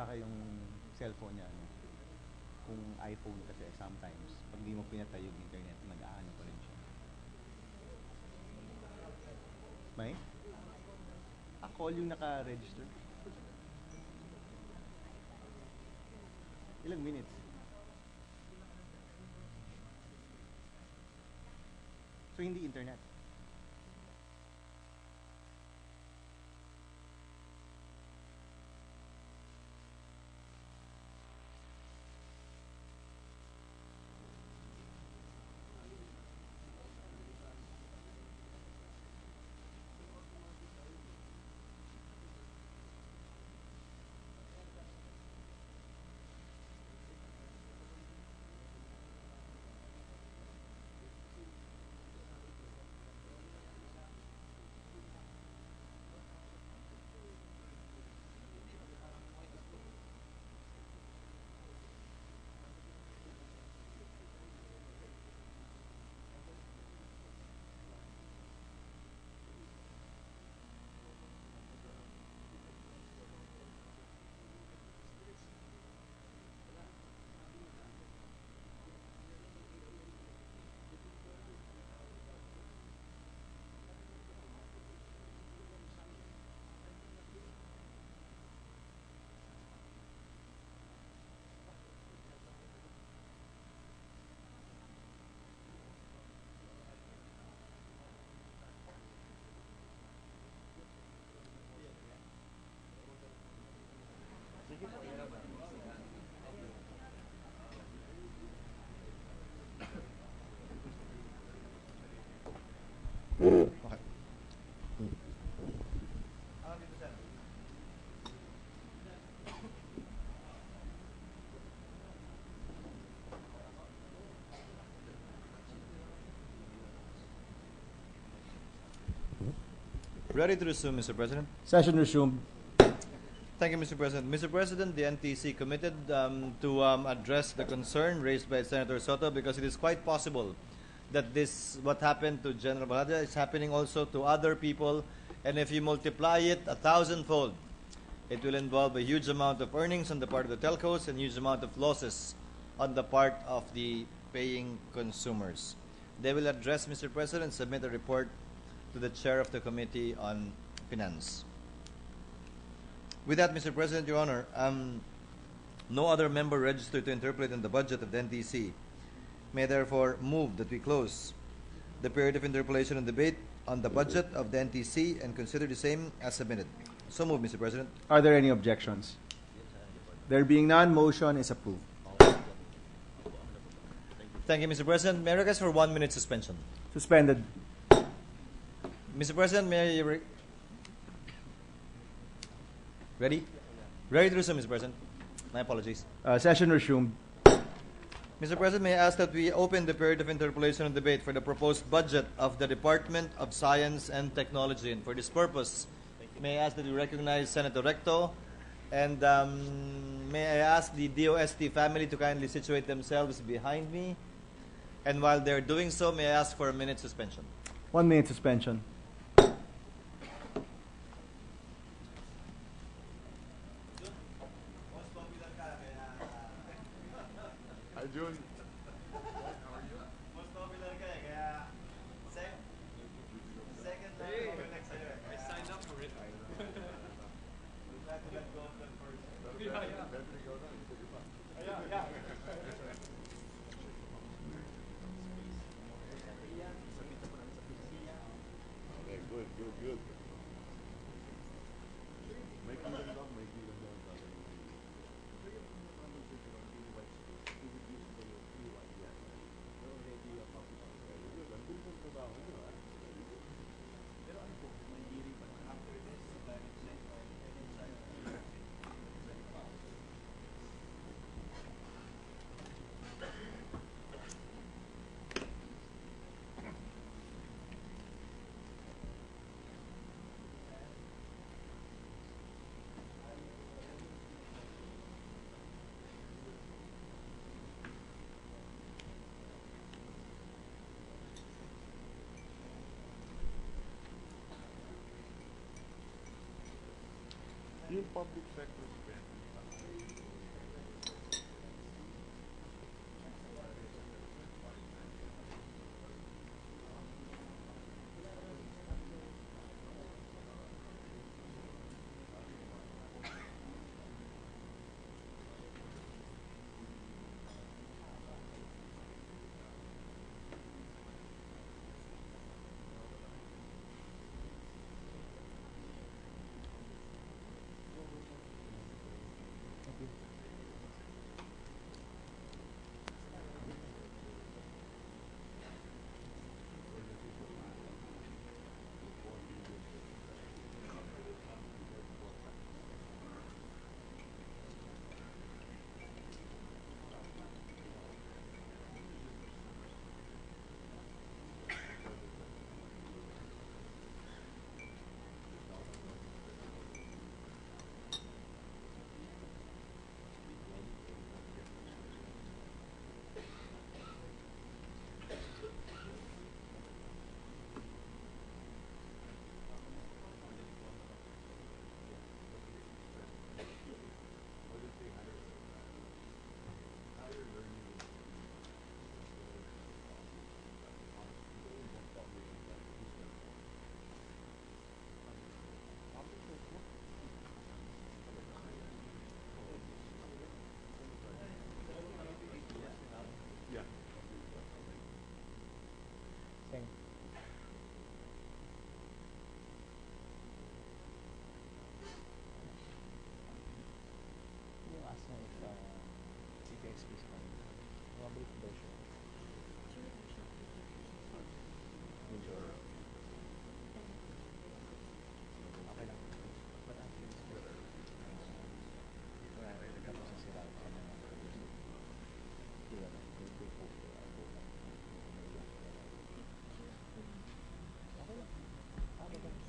S9: Tsaka yung cellphone niya, ano, kung iPhone kasi sometimes, pag di mo pinatay yung internet, nag-aano pa rin siya. May? Call yung naka-register. Ilang minutes? So, hindi internet. Okay.
S2: Ready to resume, Mr. President.
S9: Session resumed.
S2: Thank you, Mr. President. Mr. President, the NTC committed to address the concern raised by Senator Soto because it is quite possible that this, what happened to General Balada, is happening also to other people, and if you multiply it 1,000-fold, it will involve a huge amount of earnings on the part of the telcos and huge amount of losses on the part of the paying consumers. They will address, Mr. President, submit a report to the chair of the Committee on Finance. With that, Mr. President, Your Honor, no other member registered to interpolate on the budget of the NTC. May therefore move that we close the period of interpolation and debate on the budget of the NTC and consider the same as submitted. So move, Mr. President.
S9: Are there any objections? There being none, motion is approved.
S2: Thank you, Mr. President. May I request for 1 minute suspension?
S9: Suspended.
S2: Mr. President, may I ready? Ready to resume, Mr. President. My apologies.
S9: Session resumed.
S2: Mr. President, may I ask that we open the period of interpolation and debate for the proposed budget of the Department of Science and Technology. And for this purpose, may I ask that we recognize Senator Recto, and may I ask the DOST family to kindly situate themselves behind me. And while they're doing so, may I ask for a minute suspension?
S9: 1 minute suspension.
S1: Jun.
S2: Most popular ka eh, kaya second time next year. I signed up for it. We'll try to let go of that first.
S1: Okay, good. Making them down. Yung public sector spending,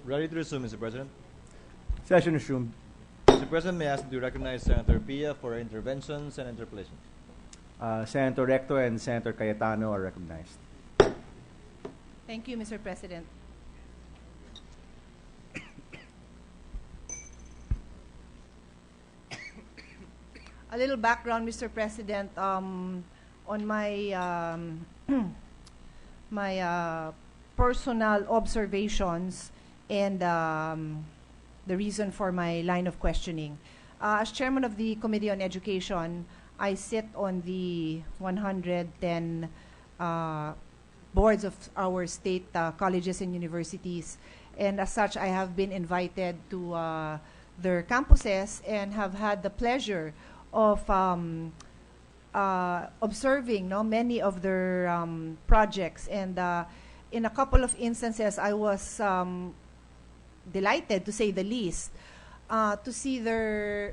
S2: Ready to resume, Mr. President.
S9: Session resumed.
S2: Mr. President, may I ask to recognize Senator Pia for her interventions and interpellations.
S9: Senator Recto and Senator Cayetano are recognized.
S10: Thank you, Mr. President. A little background, Mr. President, on my my personal observations and the reason for my line of questioning. As chairman of the Committee on Education, I sit on the 110 boards of our state colleges and universities, and as such, I have been invited to their campuses and have had the pleasure of observing many of their projects. And in a couple of instances, I was delighted, to say the least, to see their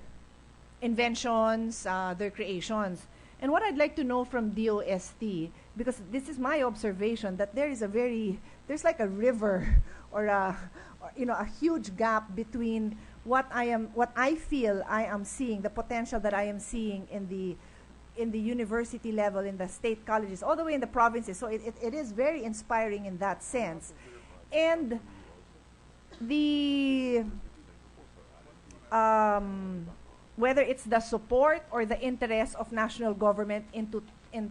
S10: inventions, their creations. And what I'd like to know from DOST, because this is my observation, that there's like a river or a huge gap between what I feel I am seeing, the potential that I am seeing in the university level, in the state colleges, all the way in the provinces. So it is very inspiring in that sense. And the whether it's the support or the interest of national government in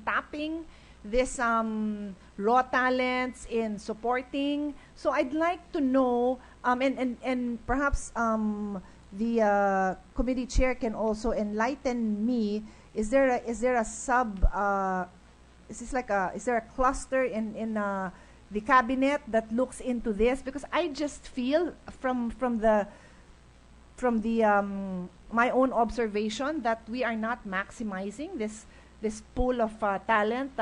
S10: tapping this raw talents, in supporting. So I'd like to know, and perhaps the committee chair can also enlighten me. Is there a is there a cluster in the cabinet that looks into this? Because I just feel from my own observation that we are not maximizing this pool of talent.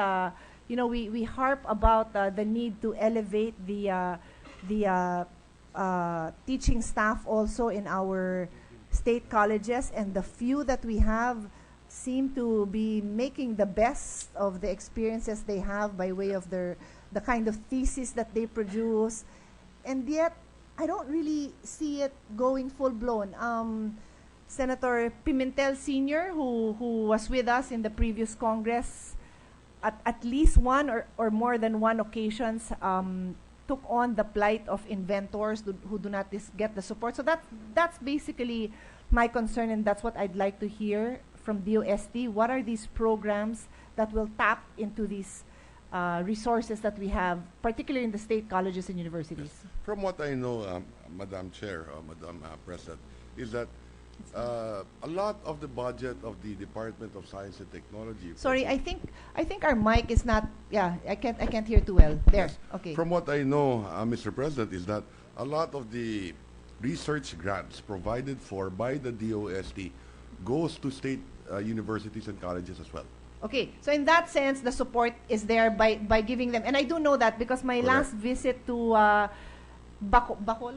S10: We harp about the need to elevate the teaching staff also in our state colleges, and the few that we have seem to be making the best of the experiences they have by way of the kind of thesis that they produce, and yet I don't really see it going full-blown. Senator Pimentel Sr., who was with us in the previous Congress, at least one or more than one occasions, took on the plight of inventors who do not get the support. So that's basically my concern, and that's what I'd like to hear from DOST. What are these programs that will tap into these resources that we have, particularly in the state colleges and universities?
S1: From what I know, Madam Chair, Madam President, is that a lot of the budget of the Department of Science and Technology.
S10: Sorry, I think our mic is not. Yeah, I can't hear too well. There.
S1: Yes.
S10: Okay.
S1: From what I know, Mr. President, is that a lot of the research grants provided for by the DOST goes to state universities and colleges as well.
S10: Okay, so in that sense, the support is there by giving them, and I do know that because my
S1: Correct.
S10: last visit to Bacolod or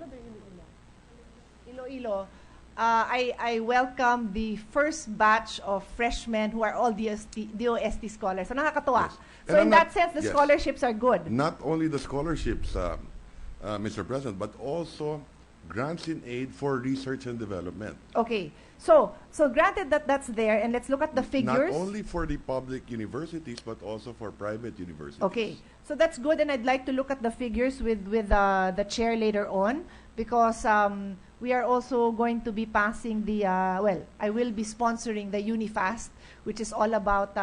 S10: Iloilo, I welcomed the first batch of freshmen who are all DOST scholars. So nakakatuwa.
S1: Yes.
S10: So
S1: And
S10: in that sense, the
S1: yes.
S10: scholarships are good.
S1: Not only the scholarships, Mr. President, but also grants in aid for research and development.
S10: Okay, so granted that that's there, and let's look at the figures.
S1: Not only for the public universities, but also for private universities.
S10: Okay, so that's good, and I'd like to look at the figures with the chair later on, because we are also going to be passing the, I will be sponsoring the UniFast, which is all about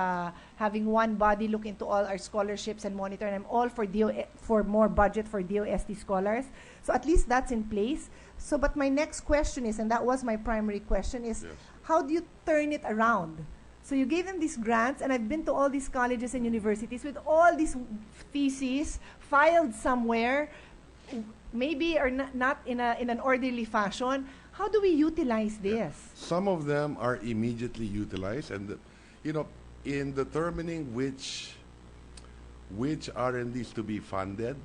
S10: having one body look into all our scholarships and monitor, and I'm all for more budget for DOST scholars. So at least that's in place. So, but my next question is, and that was my primary question, is
S1: Yes.
S10: how do you turn it around? So you gave them these grants, and I've been to all these colleges and universities with all these theses filed somewhere, maybe or not in an orderly fashion. How do we utilize this?
S1: Some of them are immediately utilized, and in determining which R&Ds to be funded,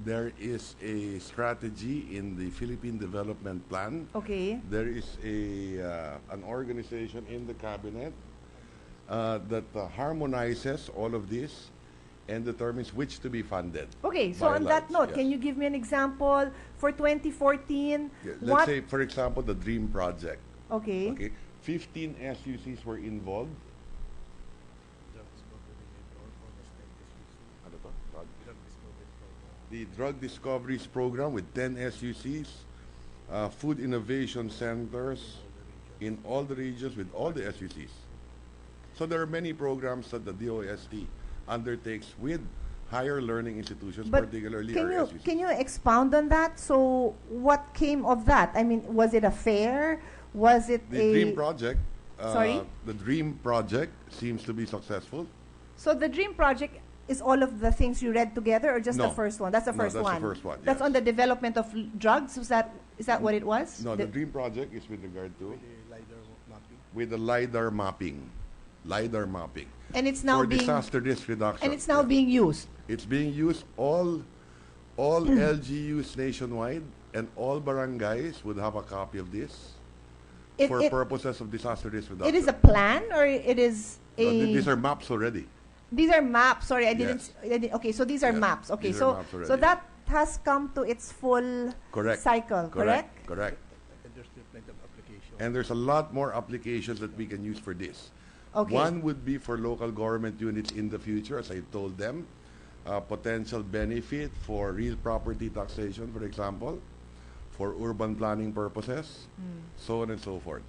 S1: there is a strategy in the Philippine Development Plan.
S10: Okay.
S1: There is an organization in the cabinet that harmonizes all of this, and determines which to be funded.
S10: Okay, so
S1: by
S10: on
S1: and
S10: that
S1: large,
S10: note, can
S1: yes.
S10: you give me an example for 2014?
S1: Yeah, let's
S10: what?
S1: say, for example, the DREAM project.
S10: Okay.
S1: Okay, 15 SUCs were involved. Ano to? The Drug Discoveries Program with 10 SUCs, food innovation centers in all the regions with all the SUCs. So there are many programs that the DOST undertakes with higher learning institutions,
S10: But
S1: particularly
S10: can
S1: our
S10: you
S1: SUCs.
S10: can you expound on that? So what came of that? I mean, was it a fair? Was it
S1: The
S10: a
S1: DREAM project,
S10: Sorry?
S1: the DREAM project seems to be successful.
S10: So the DREAM project is all of the things you read together, or just
S1: No.
S10: the first one? That's the
S1: No,
S10: first
S1: that's the
S10: one.
S1: first one,
S10: That's
S1: yes.
S10: on the development of drugs. Is that what it was?
S1: No, the DREAM project is with regard to
S6: The LiDAR mapping.
S1: with the LiDAR mapping. LiDAR mapping.
S10: And it's now
S1: for
S10: being
S1: disaster risk reduction.
S10: and it's now
S1: Yeah.
S10: being used.
S1: It's being used all LGUs nationwide, and all barangays would have a copy of this
S10: It,
S1: for
S10: it,
S1: purposes of disaster risk reduction.
S10: it is a plan, or it is
S1: No,
S10: a.
S1: these are maps already.
S10: These are maps. Sorry, I didn't.
S1: Yes.
S10: I didn't okay, so these are
S1: Yes,
S10: maps. Okay,
S1: these
S10: so
S1: are maps already.
S10: so that has come to its full
S1: Correct.
S10: cycle. Correct.
S1: Correct.
S6: And there's still plenty of applications.
S1: And there's a lot more applications that we can use for this.
S10: Okay.
S1: One would be for local government units in the future, as I told them, potential benefit for real property taxation, for example, for urban planning purposes, so on and so forth.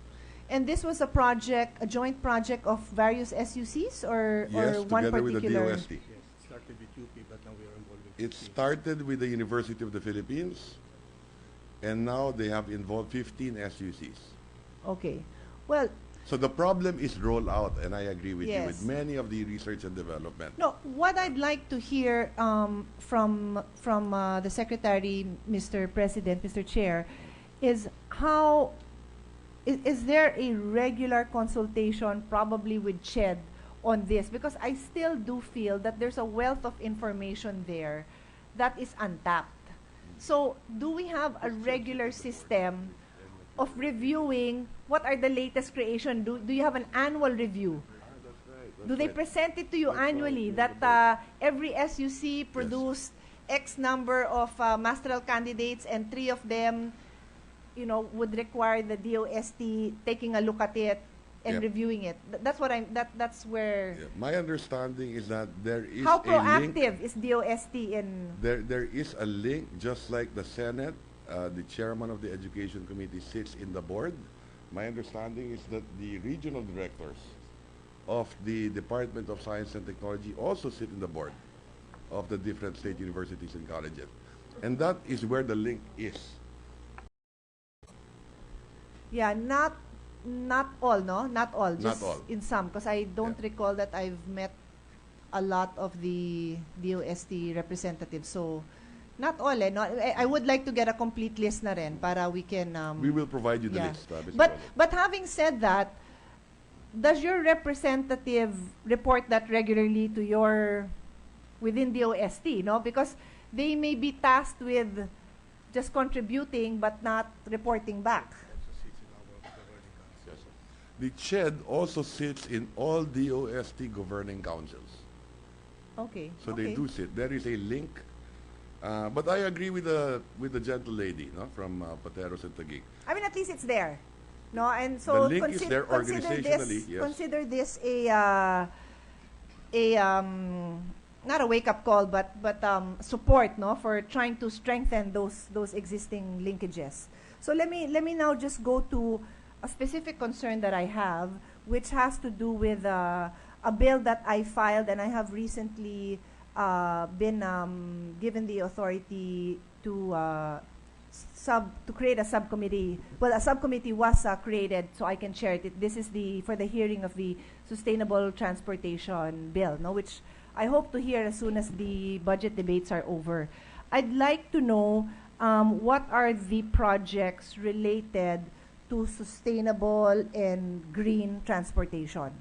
S10: And this was a project, a joint project of various SUCs, or
S1: Yes,
S10: one
S1: together with the
S10: particular.
S1: DOST.
S6: Yes, it started with UP, but now we are involving.
S1: It started with the University of the Philippines, and now they have involved 15 SUCs.
S10: Okay. Well,
S1: So the problem is roll out, and I agree with you,
S10: Yes.
S1: with many of the research and development.
S10: no. What I'd like to hear from the Secretary, Mr. President, Mr. Chair, is how is there a regular consultation, probably with CHED, on this? Because I still do feel that there's a wealth of information there that is untapped. So, do we have a regular system of reviewing what are the latest creation? Do you have an annual review? Do they present it to you annually that every SUC produced X number of masteral candidates, and 3 of them, would require the DOST taking a look at it and
S1: Yep.
S10: reviewing it? That's what that's where.
S1: Yeah, my understanding is that there is
S10: How
S1: a link.
S10: proactive is DOST in?
S1: There is a link, just like the Senate, the chairman of the Education Committee sits in the board. My understanding is that the regional directors of the Department of Science and Technology also sit in the board of the different state universities and colleges. And that is where the link is.
S10: Yeah, not all, no? Not all.
S1: Not
S10: Just
S1: all.
S10: in some, because I don't
S1: Yeah.
S10: recall that I've met a lot of the DOST representatives. So, not all, eh? No, I would like to get a complete list na rin para we can...
S1: We will provide you the
S10: yeah.
S1: list, Mr.
S10: But,
S1: President.
S10: but having said that, does your representative report that regularly to your... within DOST, no? Because they may be tasked with just contributing but not reporting back.
S1: Yes, sir. The CHED also sits in all DOST governing councils.
S10: Okay.
S1: So
S10: okay.
S1: they do sit. There is a link. But I agree with the gentle lady, no, from Pateros and Taguig.
S10: I mean, at least it's there, no. And so
S1: The link is there
S10: consider
S1: organizationally,
S10: this,
S1: yes.
S10: consider this not a wake up call, but support, no, for trying to strengthen those existing linkages. So let me now just go to a specific concern that I have, which has to do with a bill that I filed, and I have recently been given the authority to create a subcommittee. Well, a subcommittee was created, so I can share it. This is for the hearing of the Sustainable Transportation Bill, no, which I hope to hear as soon as the budget debates are over. I'd like to know what are the projects related to sustainable and green transportation.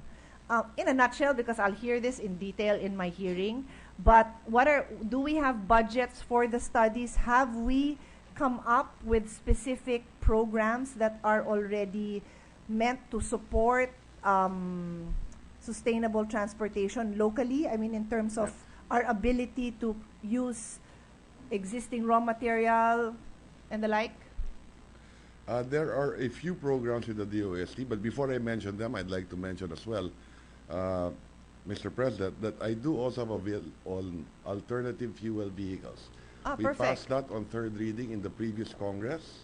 S10: In a nutshell, because I'll hear this in detail in my hearing, but do we have budgets for the studies? Have we come up with specific programs that are already meant to support sustainable transportation locally? I mean, in terms of our ability to use existing raw material and the like?
S1: There are a few programs with the DOST, but before I mention them, I'd like to mention as well, Mr. President, that I do also have a bill on alternative fuel vehicles. We
S10: Perfect.
S1: passed that on third reading in the previous Congress,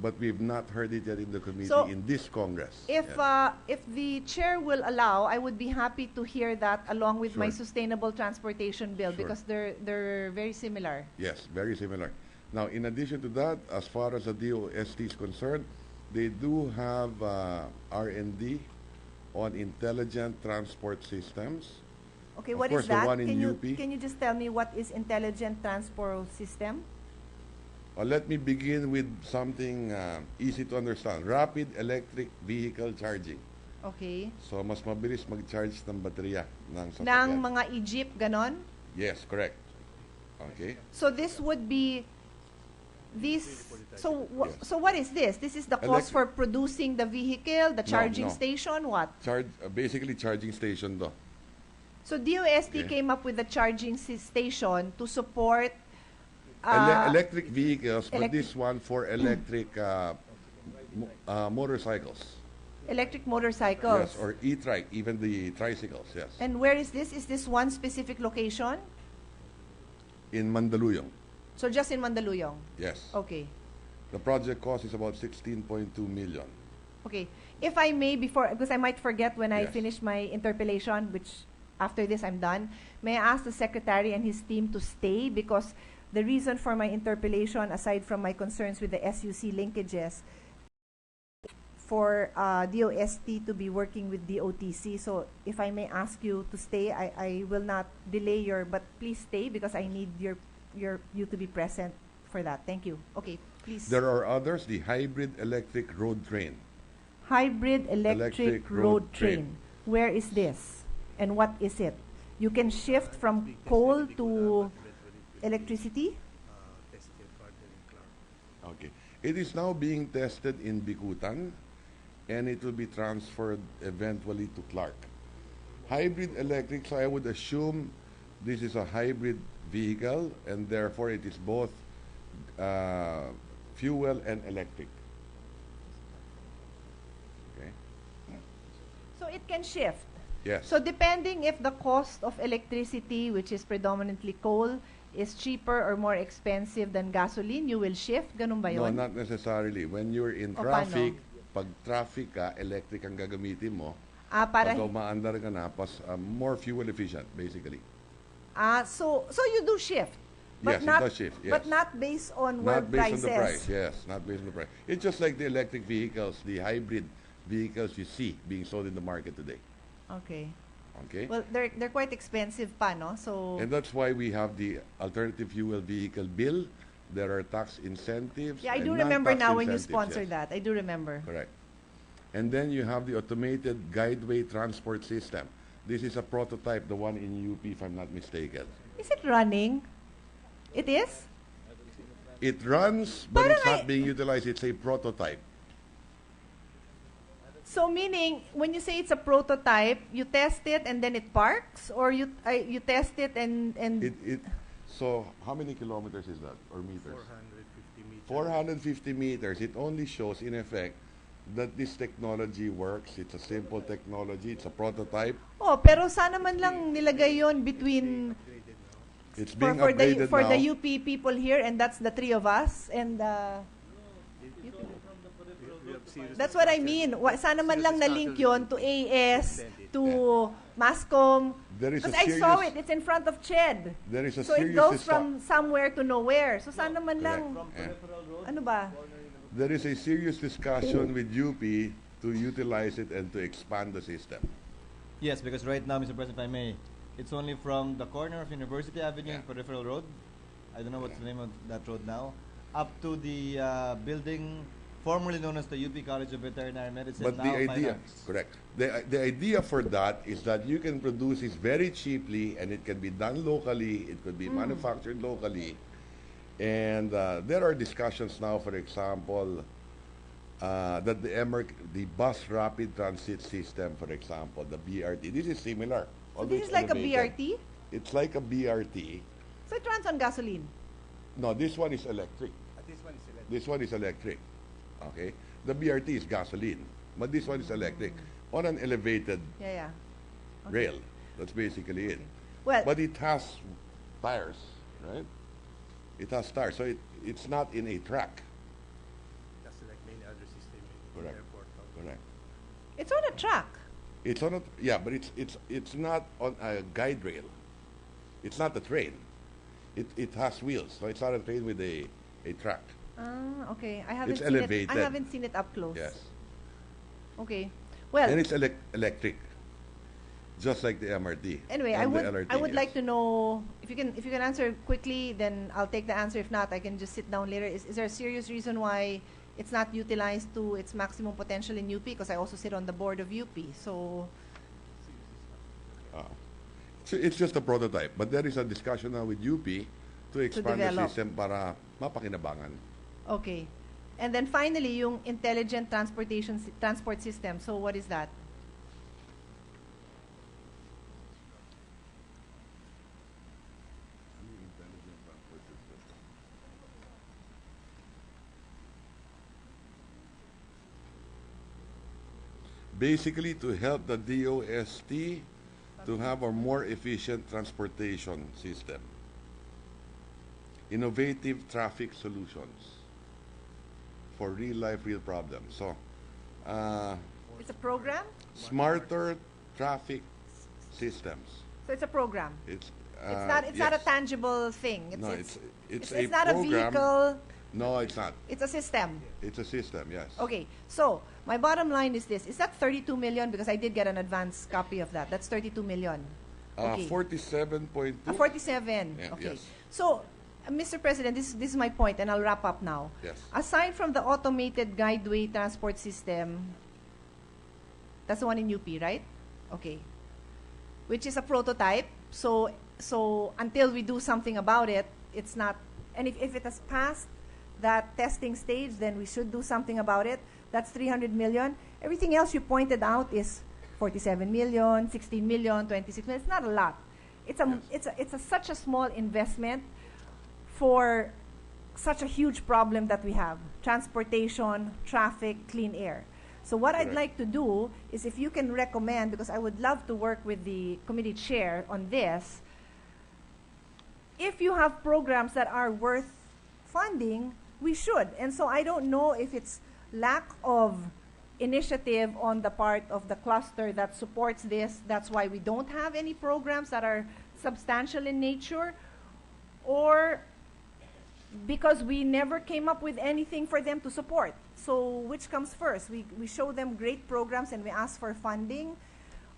S1: but we've not heard it yet in the committee
S10: So,
S1: in this Congress.
S10: If
S1: Yes.
S10: if the chair will allow, I would be happy to hear that along with my
S1: Sure.
S10: sustainable transportation bill
S1: Sure.
S10: because they're very similar.
S1: Yes, very similar. Now, in addition to that, as far as the DOST is concerned, they do have R&D on intelligent transport systems.
S10: Okay,
S1: Of
S10: what
S1: course,
S10: is
S1: the
S10: that?
S1: one in
S10: Can
S1: UP.
S10: you just tell me what is intelligent transport system?
S1: Let me begin with something easy to understand. Rapid electric vehicle charging.
S10: Okay.
S1: So, mas mabilis mag-charge ng baterya ng
S10: Ng
S1: sasakyan.
S10: mga e-jeep ganon?
S1: Yes, correct. Okay.
S10: So this would be this.
S1: Yes.
S10: So what is this? This is the cost
S1: Elec-
S10: for producing the vehicle, the charging
S1: no.
S10: station. What?
S1: Basically, charging station do.
S10: So DOST
S1: Okay.
S10: came up with the charging station to support
S1: Electric vehicles, but
S10: elec-
S1: this one for electric motorcycles.
S10: electric motorcycles.
S1: Yes, or e-trike, even the tricycles, yes.
S10: And where is this? Is this one specific location?
S1: In Mandaluyong,
S10: So just in Mandaluyong.
S1: yes.
S10: Okay.
S1: The project cost is about 16.2 million.
S10: Okay. If I may, because I might forget when I
S1: Yes.
S10: finish my interpellation, which after this I'm done, may I ask the Secretary and his team to stay because the reason for my interpellation, aside from my concerns with the SUC linkages, for DOST to be working with DOTC. So if I may ask you to stay, I will not delay but please stay because I need you to be present for that. Thank you. Okay, please.
S1: There are others, the hybrid electric road train.
S10: Hybrid electric
S1: Electric
S10: road
S1: road
S10: train.
S1: train.
S10: Where is this? And what is it? You can shift from coal to electricity?
S11: Tested further in Clark.
S1: Okay. It is now being tested in Bikutan, and it will be transferred eventually to Clark. Hybrid electric, so I would assume this is a hybrid vehicle, and therefore it is both fuel and electric. Okay.
S10: So it can shift.
S1: Yes.
S10: So depending if the cost of electricity, which is predominantly coal, is cheaper or more expensive than gasoline, you will shift? Ganun ba
S1: No,
S10: yun?
S1: not necessarily. When you're in
S10: O,
S1: traffic, pag traffic ka, electric ang gagamitin mo.
S10: Para,
S1: Pag umaandar ka na, more fuel efficient, basically.
S10: so you do shift. But
S1: Yes, it
S10: not,
S1: does shift, yes.
S10: But not based on world
S1: Not based
S10: prices.
S1: on the price, yes. Not based on the price. It's just like the electric vehicles, the hybrid vehicles you see being sold in the market today.
S10: Okay.
S1: Okay?
S10: Well, they're quite expensive pa, no? So
S1: And that's why we have the alternative fuel vehicle bill. There are tax incentives.
S10: yeah, I
S1: and
S10: do remember
S1: non-tax
S10: now when you
S1: incentives,
S10: sponsored
S1: yes.
S10: that. I do remember.
S1: Correct. And then you have the automated guideway transport system. This is a prototype, the one in UP, if I'm not mistaken.
S10: Is it running? It is?
S1: It runs, but
S10: Parang
S1: it's not being utilized. It's a prototype.
S10: So meaning, when you say it's a prototype, you test it and then it parks, or you test it and
S1: So how many kilometers is that, or meters?
S11: 450 meters.
S1: 450 meters. It only shows, in effect, that this technology works. It's a simple technology. It's a prototype.
S10: oh, pero sana man lang nilagay yon between
S1: It's
S10: for,
S1: being
S10: for the
S1: upgraded
S10: for
S1: now.
S10: the UP people here, and that's the three of us, and
S11: We have serious
S10: that's what I mean. Sana man lang na-link yon to AS, to Mascom.
S1: There is a
S10: Because I saw
S1: serious-
S10: it. It's in front of CHED.
S1: There is a
S10: So it
S1: serious
S10: goes
S1: discu-
S10: from somewhere to nowhere. So sana man lang,
S1: Yeah.
S10: ano ba?
S1: There is a serious discussion with UP to utilize it and to expand the system.
S2: Yes, because right now, Mr. President, if I may, it's only from the corner of University Avenue and Peripheral Road. I don't know what's the name of that road now. Up to the building formerly known as the UP College of Veterinary Medicine.
S1: But
S2: now
S1: the idea,
S2: Fine Arts.
S1: correct. The idea for that is that you can produce this very cheaply, and it can be done locally. It could be manufactured locally, and there are discussions now, for example, that the bus rapid transit system, for example, the BRT. This is similar.
S10: So
S1: although
S10: this is
S1: it's
S10: like a
S1: elevated.
S10: BRT?
S1: It's like a BRT.
S10: So it runs on gasoline.
S1: No, this one is electric.
S9: This one is electric.
S1: This one is electric. Okay? The BRT is gasoline, but this one is electric on an elevated
S10: Yeah. Okay.
S1: rail. That's basically it.
S10: Well,
S1: But it has tires, right? It has tires, so it's not in a track.
S11: That's like many other system in
S1: Correct.
S11: airport.
S1: Correct.
S10: it's on a track.
S1: It's on a, yeah, but it's not on a guide rail. It's not a train. It has wheels, so it's not a train with a track.
S10: Okay. I haven't
S1: It's
S10: seen
S1: elevated.
S10: it. I haven't seen it up close.
S1: Yes.
S10: Okay. Well,
S1: And it's electric, just like the MRT.
S10: anyway,
S1: and
S10: I
S1: the
S10: would
S1: LRT,
S10: I would
S1: yes.
S10: like to know if you can answer quickly. Then I'll take the answer. If not, I can just sit down later. Is there a serious reason why it's not utilized to its maximum potential in UP? Because I also sit on the board of UP. So
S1: It's just a prototype, but there is a discussion now with UP to expand the
S10: develop.
S1: system para mapakinabangan.
S10: okay. And then finally, yung intelligent transport system. So what is that?
S1: Basically, to help the DOST to have a more efficient transportation system. Innovative traffic solutions for real life, real problems. So,
S10: It's a program.
S1: smarter traffic systems.
S10: So it's a program.
S1: It's
S10: It's not a
S1: yes.
S10: tangible thing.
S1: No, it's a
S10: it's not a
S1: program.
S10: vehicle.
S1: No, it's not.
S10: It's a system.
S1: It's a system, yes.
S10: Okay, so my bottom line is this. Is that 32 million? Because I did get an advance copy of that. That's 32 million. Okay.
S1: 47.2.
S10: 47.
S1: Yeah,
S10: Okay.
S1: yes.
S10: So, Mr. President, this is my point, and I'll wrap up now.
S1: Yes.
S10: Aside from the automated guideway transport system, that's the one in UP, right? Okay. Which is a prototype. So until we do something about it, it's not. And if it has passed that testing stage, then we should do something about it. That's 300 million. Everything else you pointed out is 47 million, 16 million, 26 million. It's not a lot. It's such a small investment for such a huge problem that we have: transportation, traffic, clean air. So what I'd
S1: Correct.
S10: like to do is, if you can recommend, because I would love to work with the committee chair on this, if you have programs that are worth funding, we should. And so I don't know if it's lack of initiative on the part of the cluster that supports this, that's why we don't have any programs that are substantial in nature, or because we never came up with anything for them to support. So which comes first? We show them great programs and we ask for funding,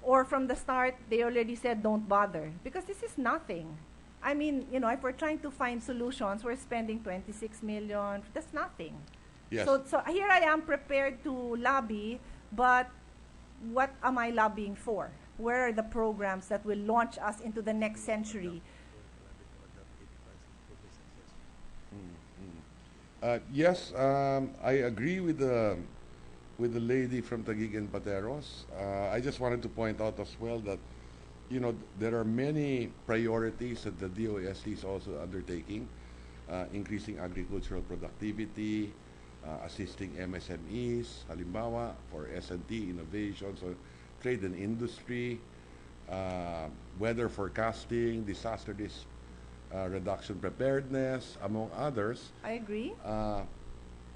S10: or from the start they already said don't bother? Because this is nothing. I mean, if we're trying to find solutions, we're spending 26 million. That's nothing.
S1: Yes.
S10: So here I am prepared to lobby, but what am I lobbying for? Where are the programs that will launch us into the next century?
S1: Yes, I agree with the lady from Taguig and Pateros. I just wanted to point out as well that there are many priorities that the DOST is also undertaking, increasing agricultural productivity, assisting MSMEs, halimbawa, for S&T, innovation, so trade and industry, weather forecasting, disaster reduction preparedness, among others.
S10: I agree.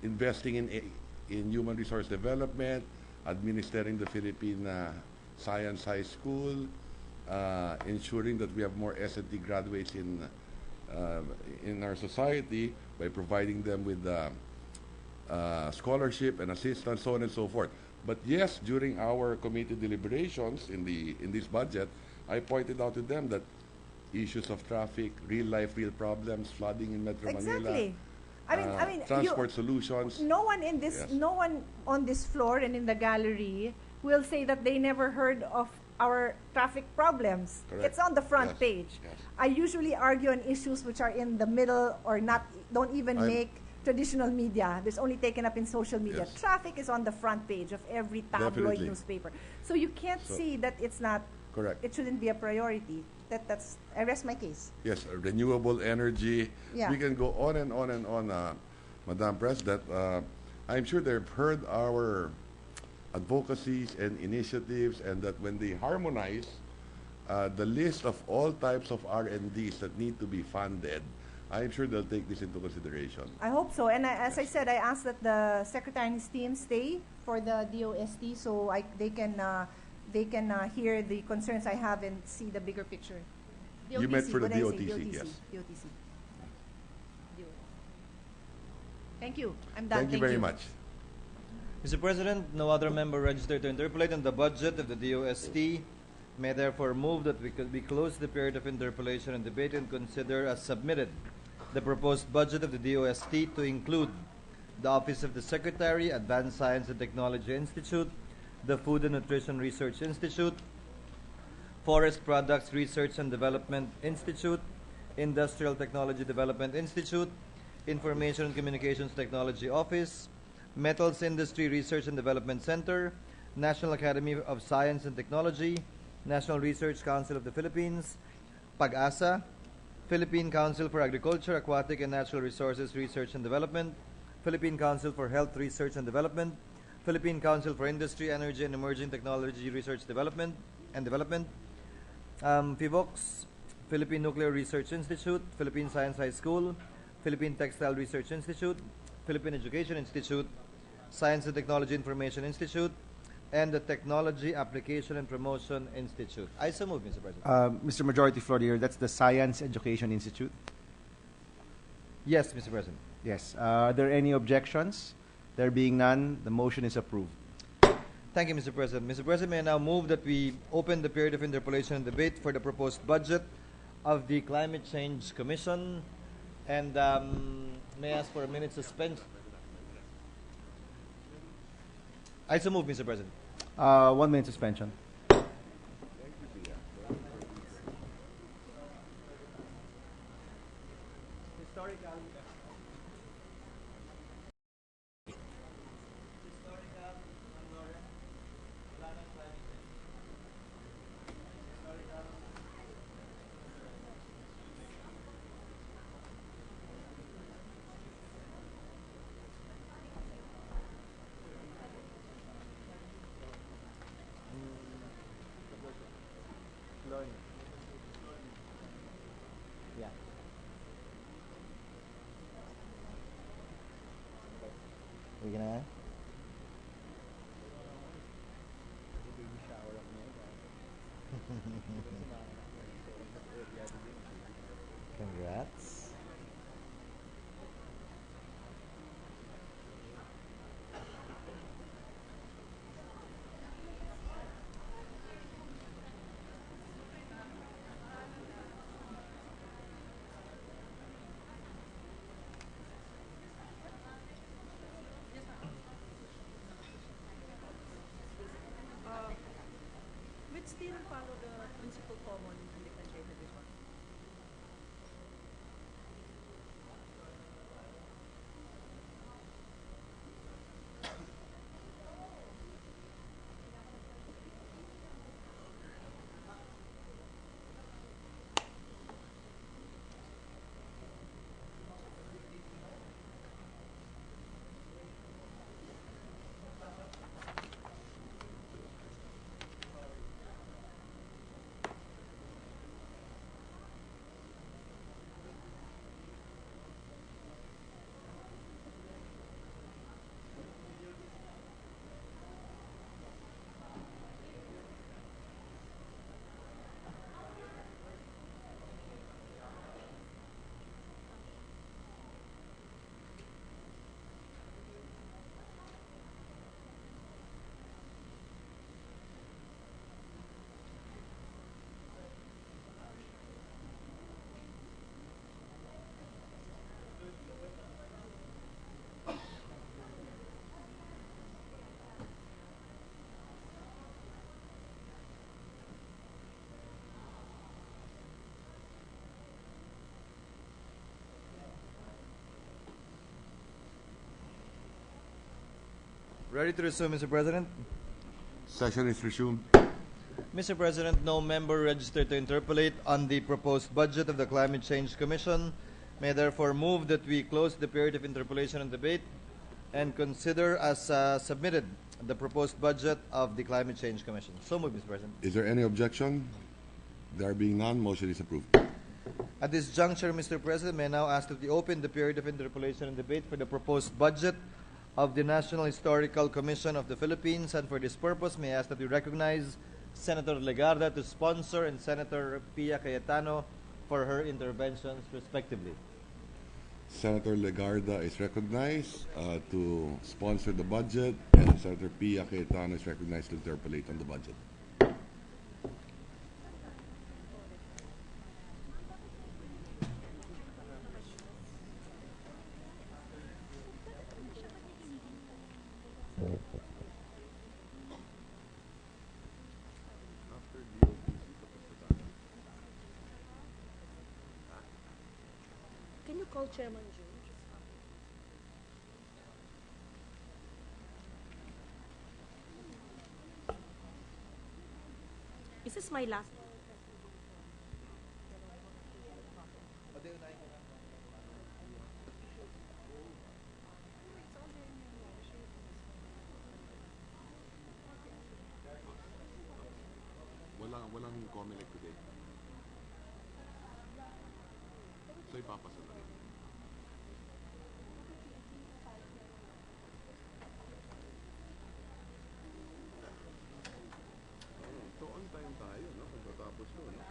S1: Investing in human resource development, administering the Philippine Science High School, ensuring that we have more S&T graduates in our society by providing them with scholarship and assistance, so on and so forth. But yes, during our committee deliberations in this budget, I pointed out to them that issues of traffic, real life, real problems, flooding in Metro Manila,
S10: Exactly. I mean,
S1: transport solutions.
S10: no one in this,
S1: Yes.
S10: no one on this floor and in the gallery will say that they never heard of our traffic problems.
S1: Correct.
S10: It's on the front
S1: Yes.
S10: page.
S1: Yes.
S10: I usually argue on issues which are in the middle or don't even make traditional media. It's only taken up in social media.
S1: Yes.
S10: Traffic is on the front page of every tabloid
S1: Definitely.
S10: newspaper. So you can't
S1: So-
S10: see that it's not
S1: Correct.
S10: it shouldn't be a priority. I rest my case.
S1: Yes, renewable energy.
S10: Yeah.
S1: We can go on and on and on, Madam President. I'm sure they've heard our advocacies and initiatives, and that when they harmonize the list of all types of R&Ds that need to be funded, I'm sure they'll take this into consideration.
S10: I hope so. And as I said, I asked that the Secretary and his team stay for the DOST so they can hear the concerns I have and see the bigger picture.
S1: You meant for the
S10: what did I say?
S1: DOTC, yes.
S10: DOTC. Thank you. I'm done.
S1: Thank you very much.
S2: Mr. President, no other member registered to interpolate on the budget of the DOST. May therefore move that we close the period of interpolation and debate and consider as submitted the proposed budget of the DOST to include the Office of the Secretary, Advanced Science and Technology Institute, the Food and Nutrition Research Institute, Forest Products Research and Development Institute, Industrial Technology Development Institute, Information and Communications Technology Office, Metals Industry Research and Development Center, National Academy of Science and Technology, National Research Council of the Philippines, PAG-ASA, Philippine Council for Agriculture, Aquatic and Natural Resources Research and Development, Philippine Council for Health Research and Development, Philippine Council for Industry, Energy and Emerging Technology Research and Development, PHIVOX, Philippine Nuclear Research Institute, Philippine Science High School, Philippine Textile Research Institute, Philippine Education Institute, Science and Technology Information Institute, and the Technology Application and Promotion Institute. I so move, Mr. President.
S9: Mr. Majority Floor Leader, that's the Science Education Institute.
S2: Yes, Mr. President.
S9: Yes. Are there any objections? There being none, the motion is approved.
S2: Thank you, Mr. President. Mr. President, may I now move that we open the period of interpolation and debate for the proposed budget of the Climate Change Commission, and may I ask for a minute suspension? I so move, Mr. President.
S9: 1 minute suspension.
S2: Yeah. We gonna? Congrats.
S4: We'd still follow the principal common and differentiated response.
S2: Ready to resume, Mr. President?
S1: Session is resumed.
S2: Mr. President, no member registered to interpolate on the proposed budget of the Climate Change Commission. May I therefore move that we close the period of interpolation and debate and consider as submitted the proposed budget of the Climate Change Commission. So moved, Mr. President.
S1: Is there any objection? There being none, motion is approved.
S2: At this juncture, Mr. President, may I now ask that we open the period of interpolation and debate for the proposed budget of the National Historical Commission of the Philippines, and for this purpose, may I ask that we recognize Senator Legarda to sponsor and Senator Pia Cayetano for her interventions, respectively.
S1: Senator Legarda is recognized to sponsor the budget, and Senator Pia Cayetano is recognized to interpolate on the budget.
S4: Can you call Chairman June? Is this my last?
S1: Walang COMELEC today. So ipapasa na rin. So on time tayo, no? Pagkatapos ko, no?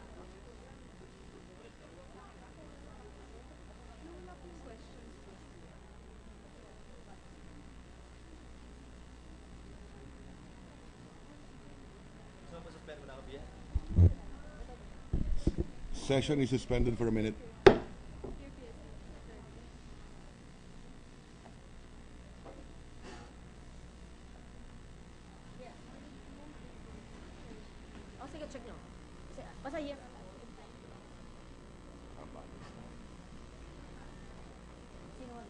S1: Session is suspended for a minute.
S4: Oh, sige, check nyo. Basta yes. Sino ba?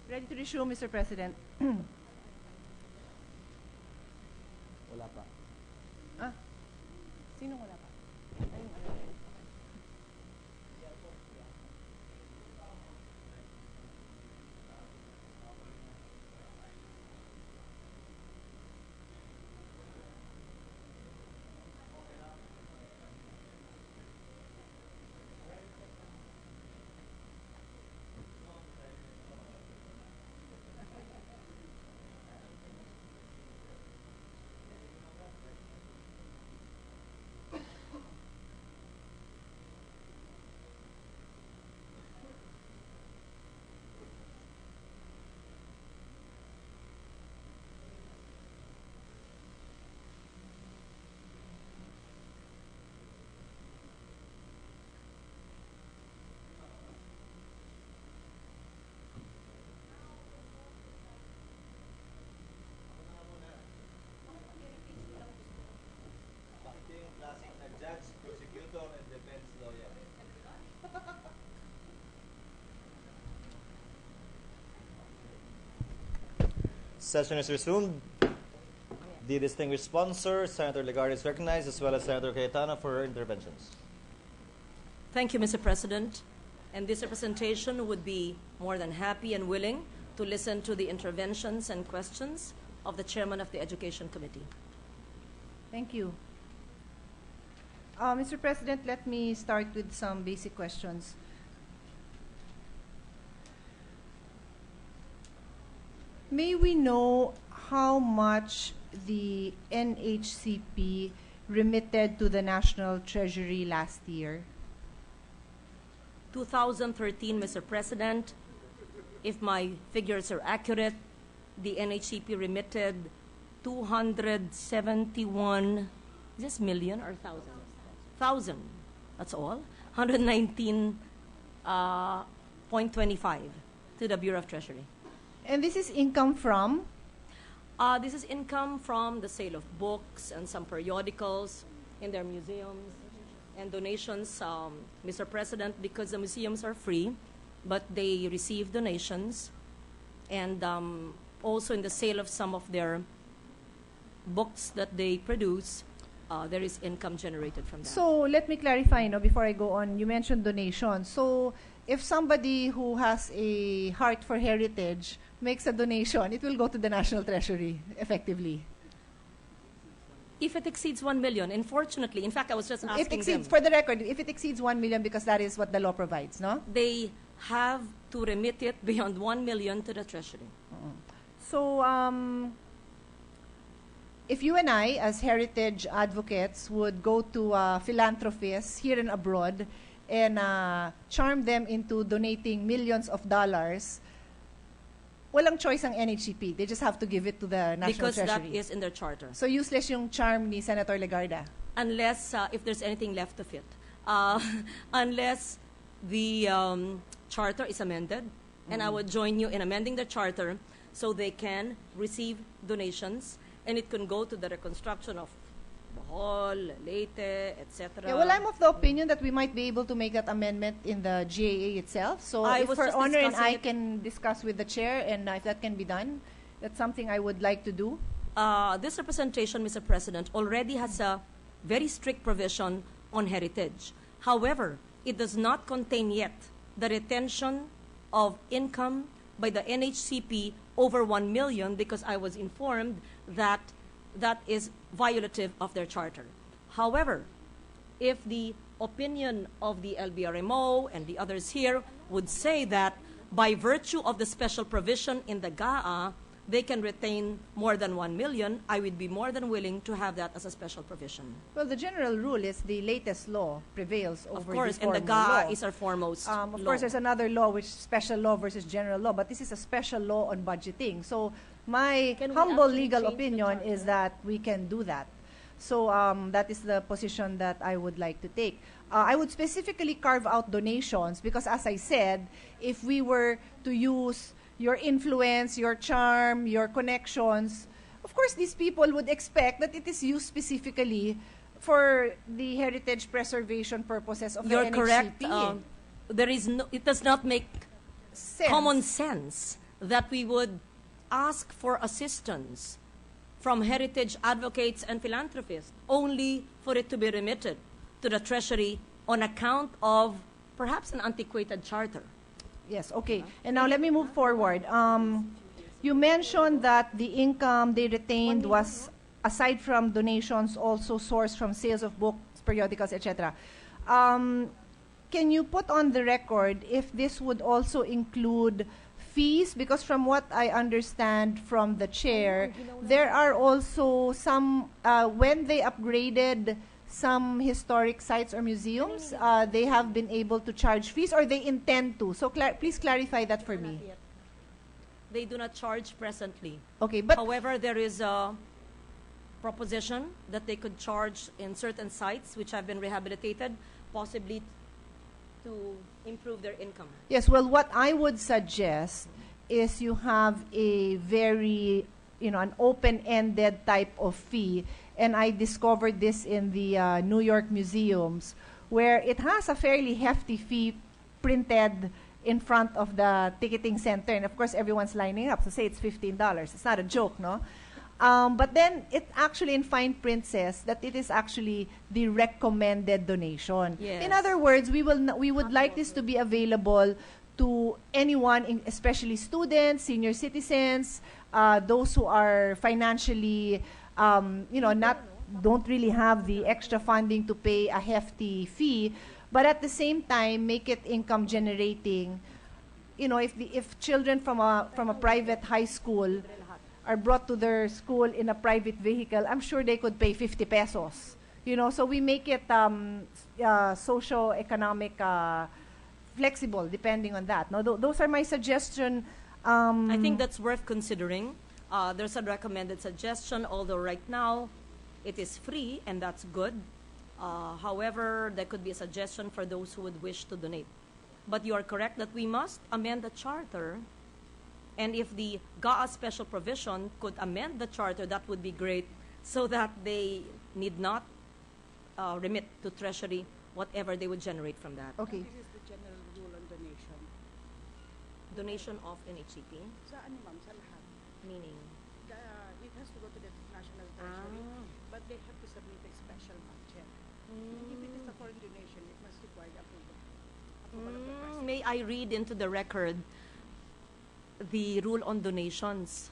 S10: Ready to resume, Mr. President.
S2: Wala pa.
S10: Ah, sino wala pa? Ayun,
S2: Judge, prosecutor, and defense lawyer. Session is resumed. The distinguished sponsor, Senator Legarda, is recognized, as well as Senator Cayetano for her interventions.
S4: Thank you, Mr. President. And this representation would be more than happy and willing to listen to the interventions and questions of the Chairman of the Education Committee.
S10: thank you. Mr. President, let me start with some basic questions. May we know how much the NHCP remitted to the National Treasury last year?
S4: 2013, Mr. President, if my figures are accurate, the NHCP remitted 271, is this million or thousand? Thousand, that's all. 119.25 to the Bureau of Treasury.
S10: And this is income from?
S4: This is income from the sale of books and some periodicals in their museums and donations, Mr. President, because the museums are free, but they receive donations, and also in the sale of some of their books that they produce, there is income generated from that.
S10: So let me clarify, before I go on. You mentioned donations. So if somebody who has a heart for heritage makes a donation, it will go to the National Treasury, effectively.
S4: If it exceeds 1 million, unfortunately, in fact, I was just asking
S10: It exceeds,
S4: them,
S10: for the record, if it exceeds 1 million, because that is what the law provides, no?
S4: they have to remit it beyond 1 million to the Treasury.
S10: So, if you and I, as heritage advocates, would go to philanthropists here and abroad and charm them into donating millions of dollars, walang choice ang NHCP. They just have to give it to the National
S4: Because
S10: Treasury.
S4: that is in their charter.
S10: So useless yung charm ni Senator Legarda.
S4: Unless, if there's anything left of it. Unless the charter is amended, and I would join you in amending the charter so they can receive donations, and it can go to the reconstruction of Bohol, Leyte, etc.
S10: Yeah, well, I'm of the opinion that we might be able to make that amendment in the GAA itself. So
S4: I
S10: if
S4: was
S10: Her
S4: just
S10: Honor and
S4: discussing
S10: I
S4: it.
S10: can discuss with the chair, and if that can be done, that's something I would like to do.
S4: This representation, Mr. President, already has a very strict provision on heritage. However, it does not contain yet the retention of income by the NHCP over 1 million, because I was informed that that is violative of their charter. However, if the opinion of the LBRMO and the others here would say that by virtue of the special provision in the GAA, they can retain more than 1 million, I would be more than willing to have that as a special provision.
S10: Well, the general rule is the latest law prevails over
S4: Of course,
S10: the
S4: and the
S10: former
S4: GAA
S10: law.
S4: is our foremost
S10: Of
S4: law.
S10: course, there's another law, which is special law versus general law, but this is a special law on budgeting. So my
S4: Can we
S10: humble
S4: actually
S10: legal
S4: change the
S10: opinion
S4: charter?
S10: is that we can do that. So that is the position that I would like to take. I would specifically carve out donations because, as I said, if we were to use your influence, your charm, your connections, of course, these people would expect that it is used specifically for the heritage preservation purposes of
S4: You're
S10: the
S4: correct.
S10: NHCP.
S4: There is no, it does not make
S10: Sense.
S4: common sense that we would ask for assistance from heritage advocates and philanthropists only for it to be remitted to the Treasury on account of perhaps an antiquated charter.
S10: Yes, okay. And now let me move forward. You mentioned that the income they retained was, aside from donations, also sourced from sales of books, periodicals, etc. Can you put on the record if this would also include fees? Because from what I understand from the chair, there are also some, when they upgraded some historic sites or museums, they have been able to charge fees, or they intend to. So please clarify that for me.
S4: They do not charge presently.
S10: Okay, but
S4: However, there is a proposition that they could charge in certain sites which have been rehabilitated, possibly to improve their income.
S10: yes, well, what I would suggest is you have a very, an open-ended type of fee. And I discovered this in the New York museums, where it has a fairly hefty fee printed in front of the ticketing center. And of course, everyone's lining up to say it's $15. It's not a joke, no? But then it actually in fine print says that it is actually the recommended donation.
S4: Yes.
S10: In other words, we would like this to be available to anyone, especially students, senior citizens, those who are financially don't really have the extra funding to pay a hefty fee, but at the same time make it income generating. If children from a private high school are brought to their school in a private vehicle, I'm sure they could pay 50 pesos. So we make it socio-economic flexible depending on that. No, those are my suggestion.
S4: I think that's worth considering. There's a recommended suggestion, although right now it is free, and that's good. However, there could be a suggestion for those who would wish to donate. But you are correct that we must amend the charter And if the GAA special provision could amend the charter, that would be great, so that they need not remit to Treasury whatever they would generate from that.
S10: Okay.
S12: This is the general rule on donation.
S4: Donation of NHCP,
S12: Sa ano ma'am, sa lahat.
S4: meaning
S12: It has to go to the National Treasury, but they have to submit a special budget. And if it is a foreign donation, it must require approval of the President.
S4: May I read into the record the rule on donations?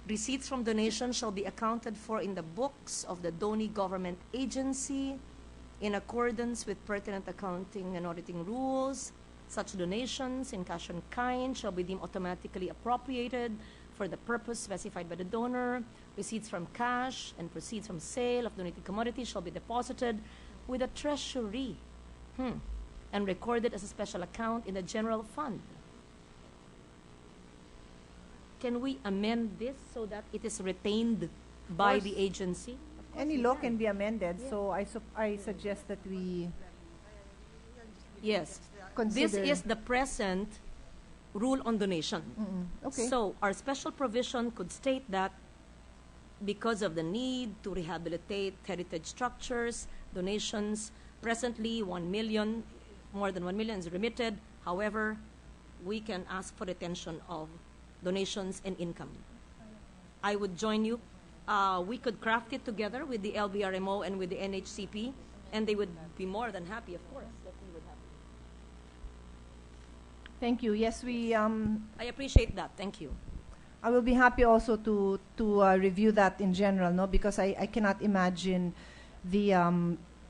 S4: Receipts from donations shall be accounted for in the books of the donee government agency in accordance with pertinent accounting and auditing rules. Such donations in cash and kind shall be deemed automatically appropriated for the purpose specified by the donor. Receipts from cash and proceeds from sale of donated commodities shall be deposited with the Treasury and recorded as a special account in the general fund. Can we amend this so that it is retained by
S10: course.
S4: the agency?
S10: Any law can be amended, so I suggest that we
S4: Yes.
S10: consider.
S4: This is the present rule on donation.
S10: Okay.
S4: So our special provision could state that because of the need to rehabilitate heritage structures, donations, presently 1 million, more than 1 million is remitted. However, we can ask for retention of donations and income. I would join you. We could craft it together with the LBRMO and with the NHCP, and they would be more than happy, of course, that we would have.
S10: Thank you. Yes, we.
S4: I appreciate that. Thank you.
S10: I will be happy also to review that in general, no, because I cannot imagine the.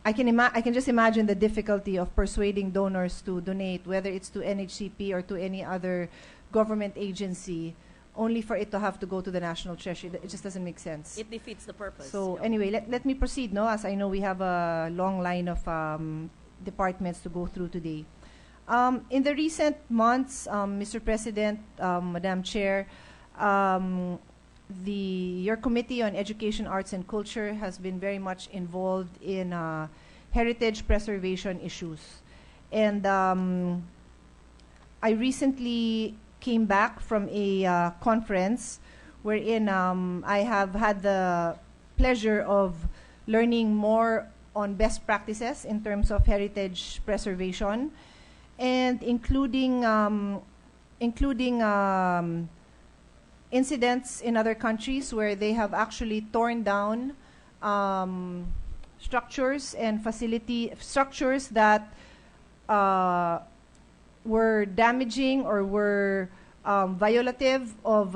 S10: I can just imagine the difficulty of persuading donors to donate, whether it's to NHCP or to any other government agency, only for it to have to go to the National Treasury. It just doesn't make sense.
S4: It defeats the purpose.
S10: So
S4: Yeah.
S10: anyway, let me proceed, no, as I know we have a long line of departments to go through today. In the recent months, Mr. President, Madam Chair, your Committee on Education, Arts and Culture has been very much involved in heritage preservation issues. And I recently came back from a conference wherein I have had the pleasure of learning more on best practices in terms of heritage preservation, and including incidents in other countries where they have actually torn down structures and structures that were damaging or were violative of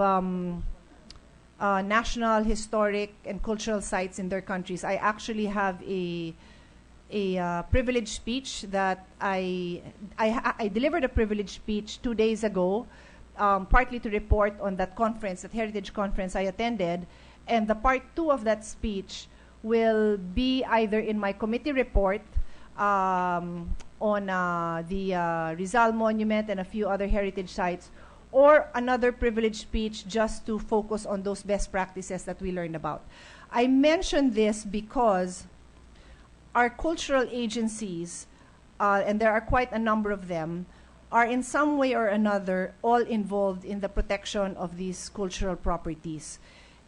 S10: national, historic, and cultural sites in their countries. I actually have a privileged speech that I delivered a privileged speech 2 days ago, partly to report on that conference, that heritage conference I attended, and the part 2 of that speech will be either in my committee report on the Rizal Monument and a few other heritage sites, or another privileged speech just to focus on those best practices that we learned about. I mention this because our cultural agencies, and there are quite a number of them, are in some way or another all involved in the protection of these cultural properties.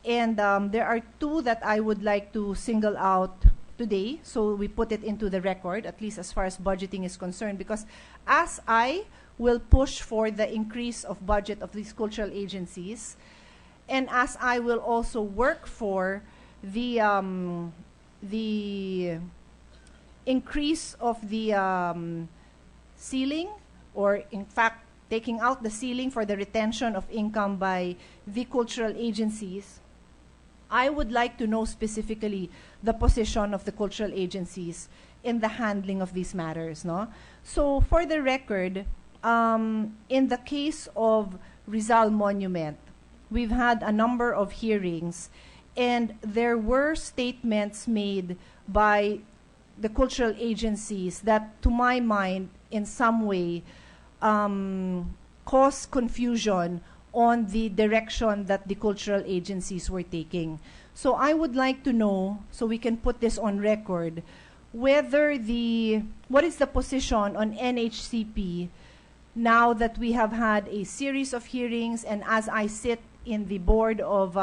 S10: And there are 2 that I would like to single out today, so we put it into the record, at least as far as budgeting is concerned, because as I will push for the increase of budget of these cultural agencies, and as I will also work for the increase of the ceiling, or in fact taking out the ceiling for the retention of income by the cultural agencies, I would like to know specifically the position of the cultural agencies in the handling of these matters, no? So for the record, in the case of Rizal Monument, we've had a number of hearings, and there were statements made by the cultural agencies that, to my mind, in some way, cause confusion on the direction that the cultural agencies were taking. So I would like to know, so we can put this on record, what is the position on NHCP now that we have had a series of hearings, and as I sit in the board of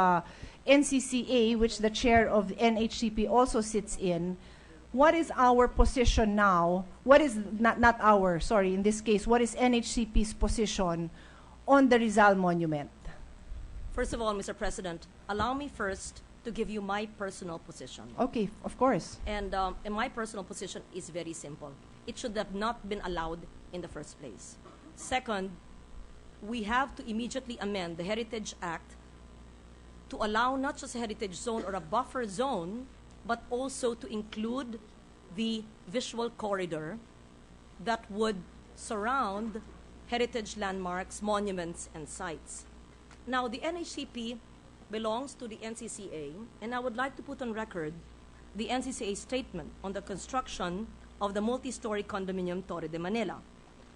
S10: NCCA, which the chair of NHCP also sits in, what is our position now? What is, not our, sorry, in this case, what is NHCP's position on the Rizal Monument?
S4: First of all, Mr. President, allow me first to give you my personal position.
S10: Okay, of course.
S4: And my personal position is very simple. It should have not been allowed in the first place. Second, we have to immediately amend the Heritage Act to allow not just a heritage zone or a buffer zone, but also to include the visual corridor that would surround heritage landmarks, monuments, and sites. Now, the NHCP belongs to the NCCA, and I would like to put on record the NCCA statement on the construction of the multi-story condominium Torre de Manila.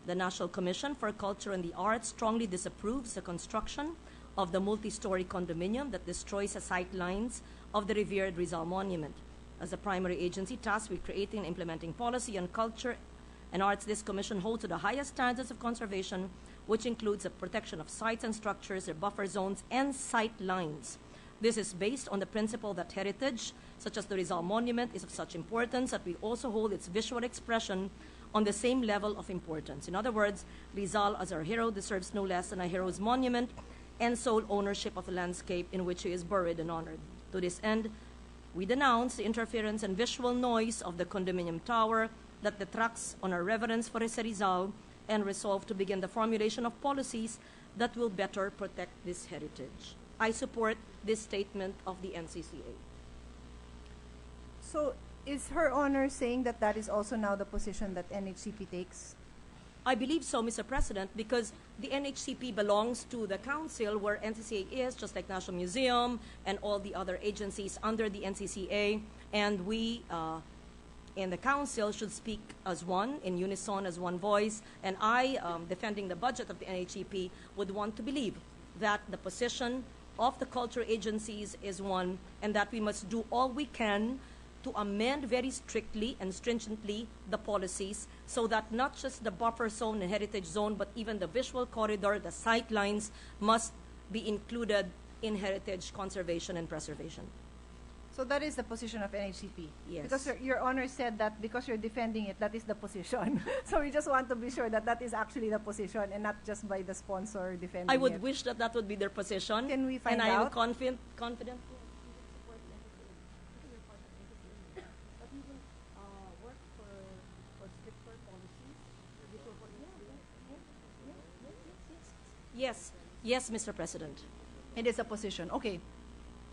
S4: The National Commission for Culture and the Arts strongly disapproves the construction of the multi-story condominium that destroys the sight lines of the revered Rizal Monument. As a primary agency tasked with creating and implementing policy on culture and arts, this commission holds to the highest standards of conservation, which includes the protection of sites and structures, their buffer zones, and sight lines. This is based on the principle that heritage, such as the Rizal Monument, is of such importance that we also hold its visual expression on the same level of importance. In other words, Rizal, as our hero, deserves no less than a hero's monument and sole ownership of the landscape in which he is buried and honored. To this end, we denounce the interference and visual noise of the condominium tower that detracts on our reverence for Rizal, and resolve to begin the formulation of policies that will better protect this heritage. I support this statement of the NCCA.
S10: So, is Her Honor saying that that is also now the position that NHCP takes?
S4: I believe so, Mr. President, because the NHCP belongs to the council where NCCA is, just like National Museum and all the other agencies under the NCCA, and we in the council should speak as one, in unison, as one voice, and I, defending the budget of the NHCP, would want to believe that the position of the culture agencies is one, and that we must do all we can to amend very strictly and stringently the policies so that not just the buffer zone and heritage zone, but even the visual corridor, the sight lines, must be included in heritage conservation and preservation.
S10: So that is the position of NHCP?
S4: Yes.
S10: Because your Honor said that because you're defending it, that is the position. So we just want to be sure that that is actually the position and not just by the sponsor defending it.
S4: I would wish that that would be their position.
S10: Can we find
S4: and
S10: out?
S4: I am confident. Yes, yes, Mr. President.
S10: It is a position. Okay.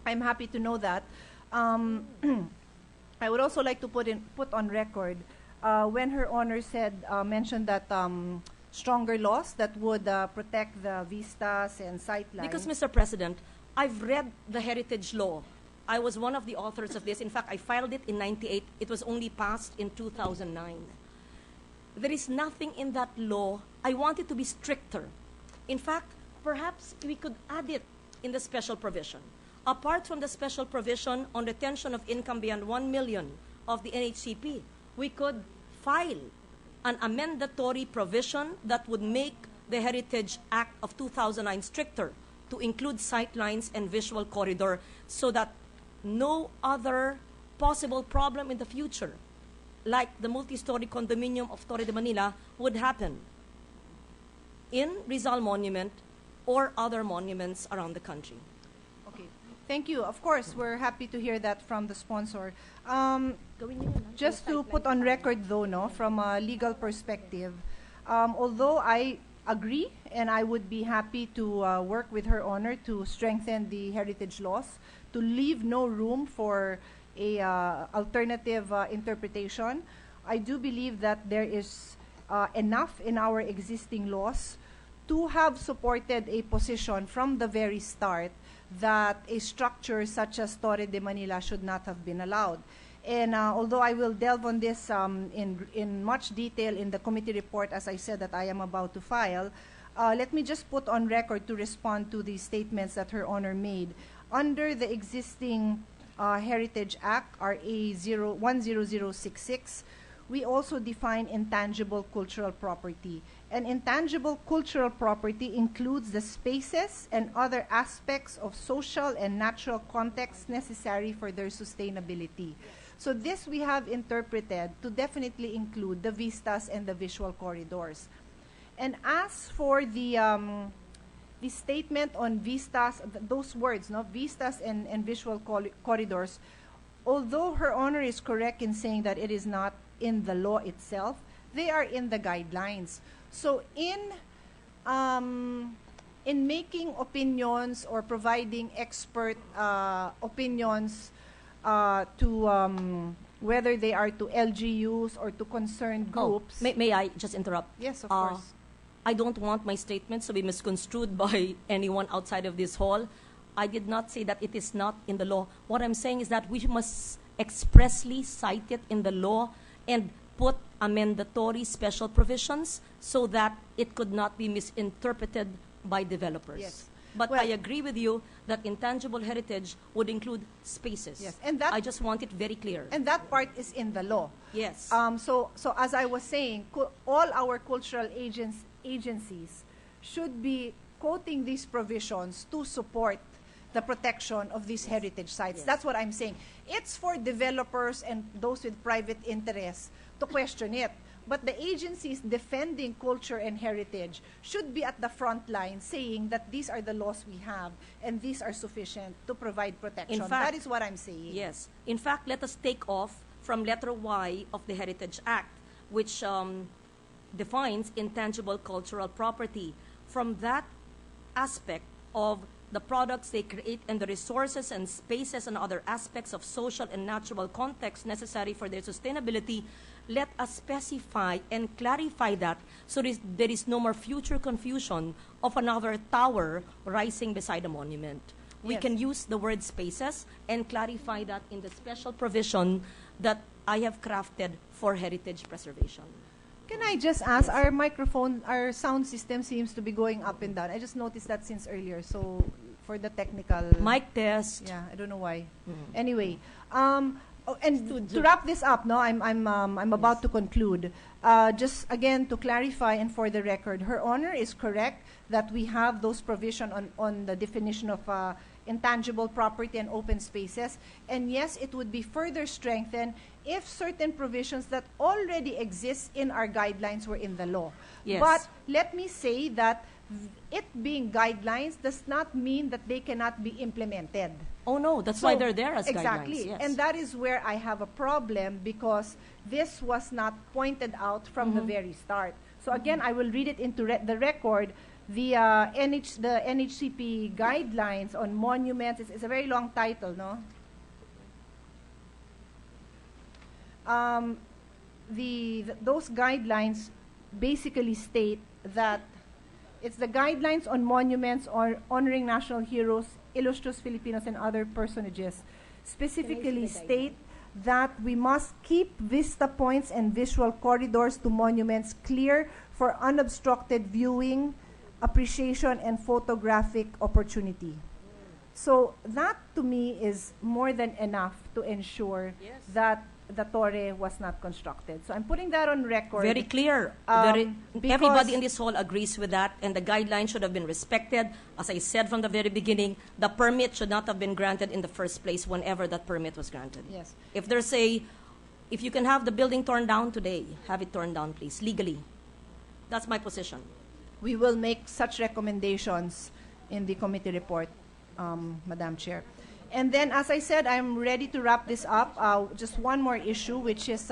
S10: I'm happy to know that. I would also like to put on record when Her Honor mentioned that stronger laws that would protect the vistas and sight lines.
S4: Because, Mr. President, I've read the heritage law. I was one of the authors of this. In fact, I filed it in '98. It was only passed in 2009. There is nothing in that law. I want it to be stricter. In fact, perhaps we could add it in the special provision. Apart from the special provision on retention of income beyond 1 million of the NHCP, we could file an amendatory provision that would make the Heritage Act of 2009 stricter to include sight lines and visual corridor so that no other possible problem in the future, like the multi-story condominium of Torre de Manila, would happen in Rizal Monument or other monuments around the country.
S10: Okay. Thank you. Of course, we're happy to hear that from the sponsor. Just to put on record, though, no, from a legal perspective, although I agree and I would be happy to work with Her Honor to strengthen the heritage laws, to leave no room for a alternative interpretation, I do believe that there is enough in our existing laws to have supported a position from the very start that a structure such as Torre de Manila should not have been allowed. And although I will delve on this in much detail in the committee report, as I said, that I am about to file, let me just put on record to respond to the statements that Her Honor made. Under the existing Heritage Act, RA 10066, we also define intangible cultural property. An intangible cultural property includes the spaces and other aspects of social and natural context necessary for their sustainability. So this we have interpreted to definitely include the vistas and the visual corridors. And as for the statement on vistas, those words, no, vistas and visual corridors, although Her Honor is correct in saying that it is not in the law itself, they are in the guidelines. So in making opinions or providing expert opinions to whether they are to LGUs or to concerned groups.
S4: May I just interrupt?
S10: Yes, of course.
S4: I don't want my statements to be misconstrued by anyone outside of this hall. I did not say that it is not in the law. What I'm saying is that we must expressly cite it in the law and put a mandatory special provisions so that it could not be misinterpreted by developers.
S10: Yes.
S4: But
S10: Well,
S4: I agree with you that intangible heritage would include spaces.
S10: Yes, and that-
S4: I just want it very clear.
S10: And that part is in the law.
S4: Yes.
S10: So as I was saying, all our cultural agencies should be quoting these provisions to support the protection of these heritage sites.
S4: Yes.
S10: That's what I'm saying. It's for developers and those with private interests to question it. But the agencies defending culture and heritage should be at the front line saying that these are the laws we have and these are sufficient to provide protection.
S4: In fact-
S10: that is what I'm saying.
S4: Yes. In fact, let us take off from letter Y of the Heritage Act, which defines intangible cultural property. From that aspect of the products they create and the resources and spaces and other aspects of social and natural context necessary for their sustainability, let us specify and clarify that so there is no more future confusion of another tower rising beside a monument. We
S10: Yes.
S4: can use the word spaces and clarify that in the special provision that I have crafted for heritage preservation.
S10: Can I just ask, our sound system seems to be going up and down. I just noticed that since earlier, so for the technical...
S4: Mic test.
S10: Yeah, I don't know why.
S4: Mhm.
S10: Anyway, and to wrap this up, no, I'm about to conclude. Just again to clarify and for the record, Her Honor is correct that we have those provision on the definition of intangible property and open spaces. And yes, it would be further strengthened if certain provisions that already exist in our guidelines were in the law.
S4: Yes.
S10: But let me say that it being guidelines does not mean that they cannot be implemented.
S4: Oh no, that's why they're there as
S10: exactly.
S4: guidelines. Yes.
S10: And that is where I have a problem because this was not pointed out from the very start. So again, I will read it into the record. The NHCP guidelines on monuments, it's a very long title, no? Those guidelines basically state that it's the guidelines on monuments or honoring national heroes, illustrious Filipinos, and other personages specifically state that we must keep vista points and visual corridors to monuments clear for unobstructed viewing, appreciation, and photographic opportunity. So that to me is more than enough to ensure that the torre was not constructed. So I'm putting that on record.
S4: Very clear.
S10: because-
S4: Everybody in this hall agrees with that, and the guidelines should have been respected. As I said from the very beginning, the permit should not have been granted in the first place whenever that permit was granted.
S10: Yes.
S4: If you can have the building torn down today, have it torn down, please, legally. That's my position.
S10: We will make such recommendations in the committee report, Madam Chair. And then, as I said, I'm ready to wrap this up. Just one more issue, which is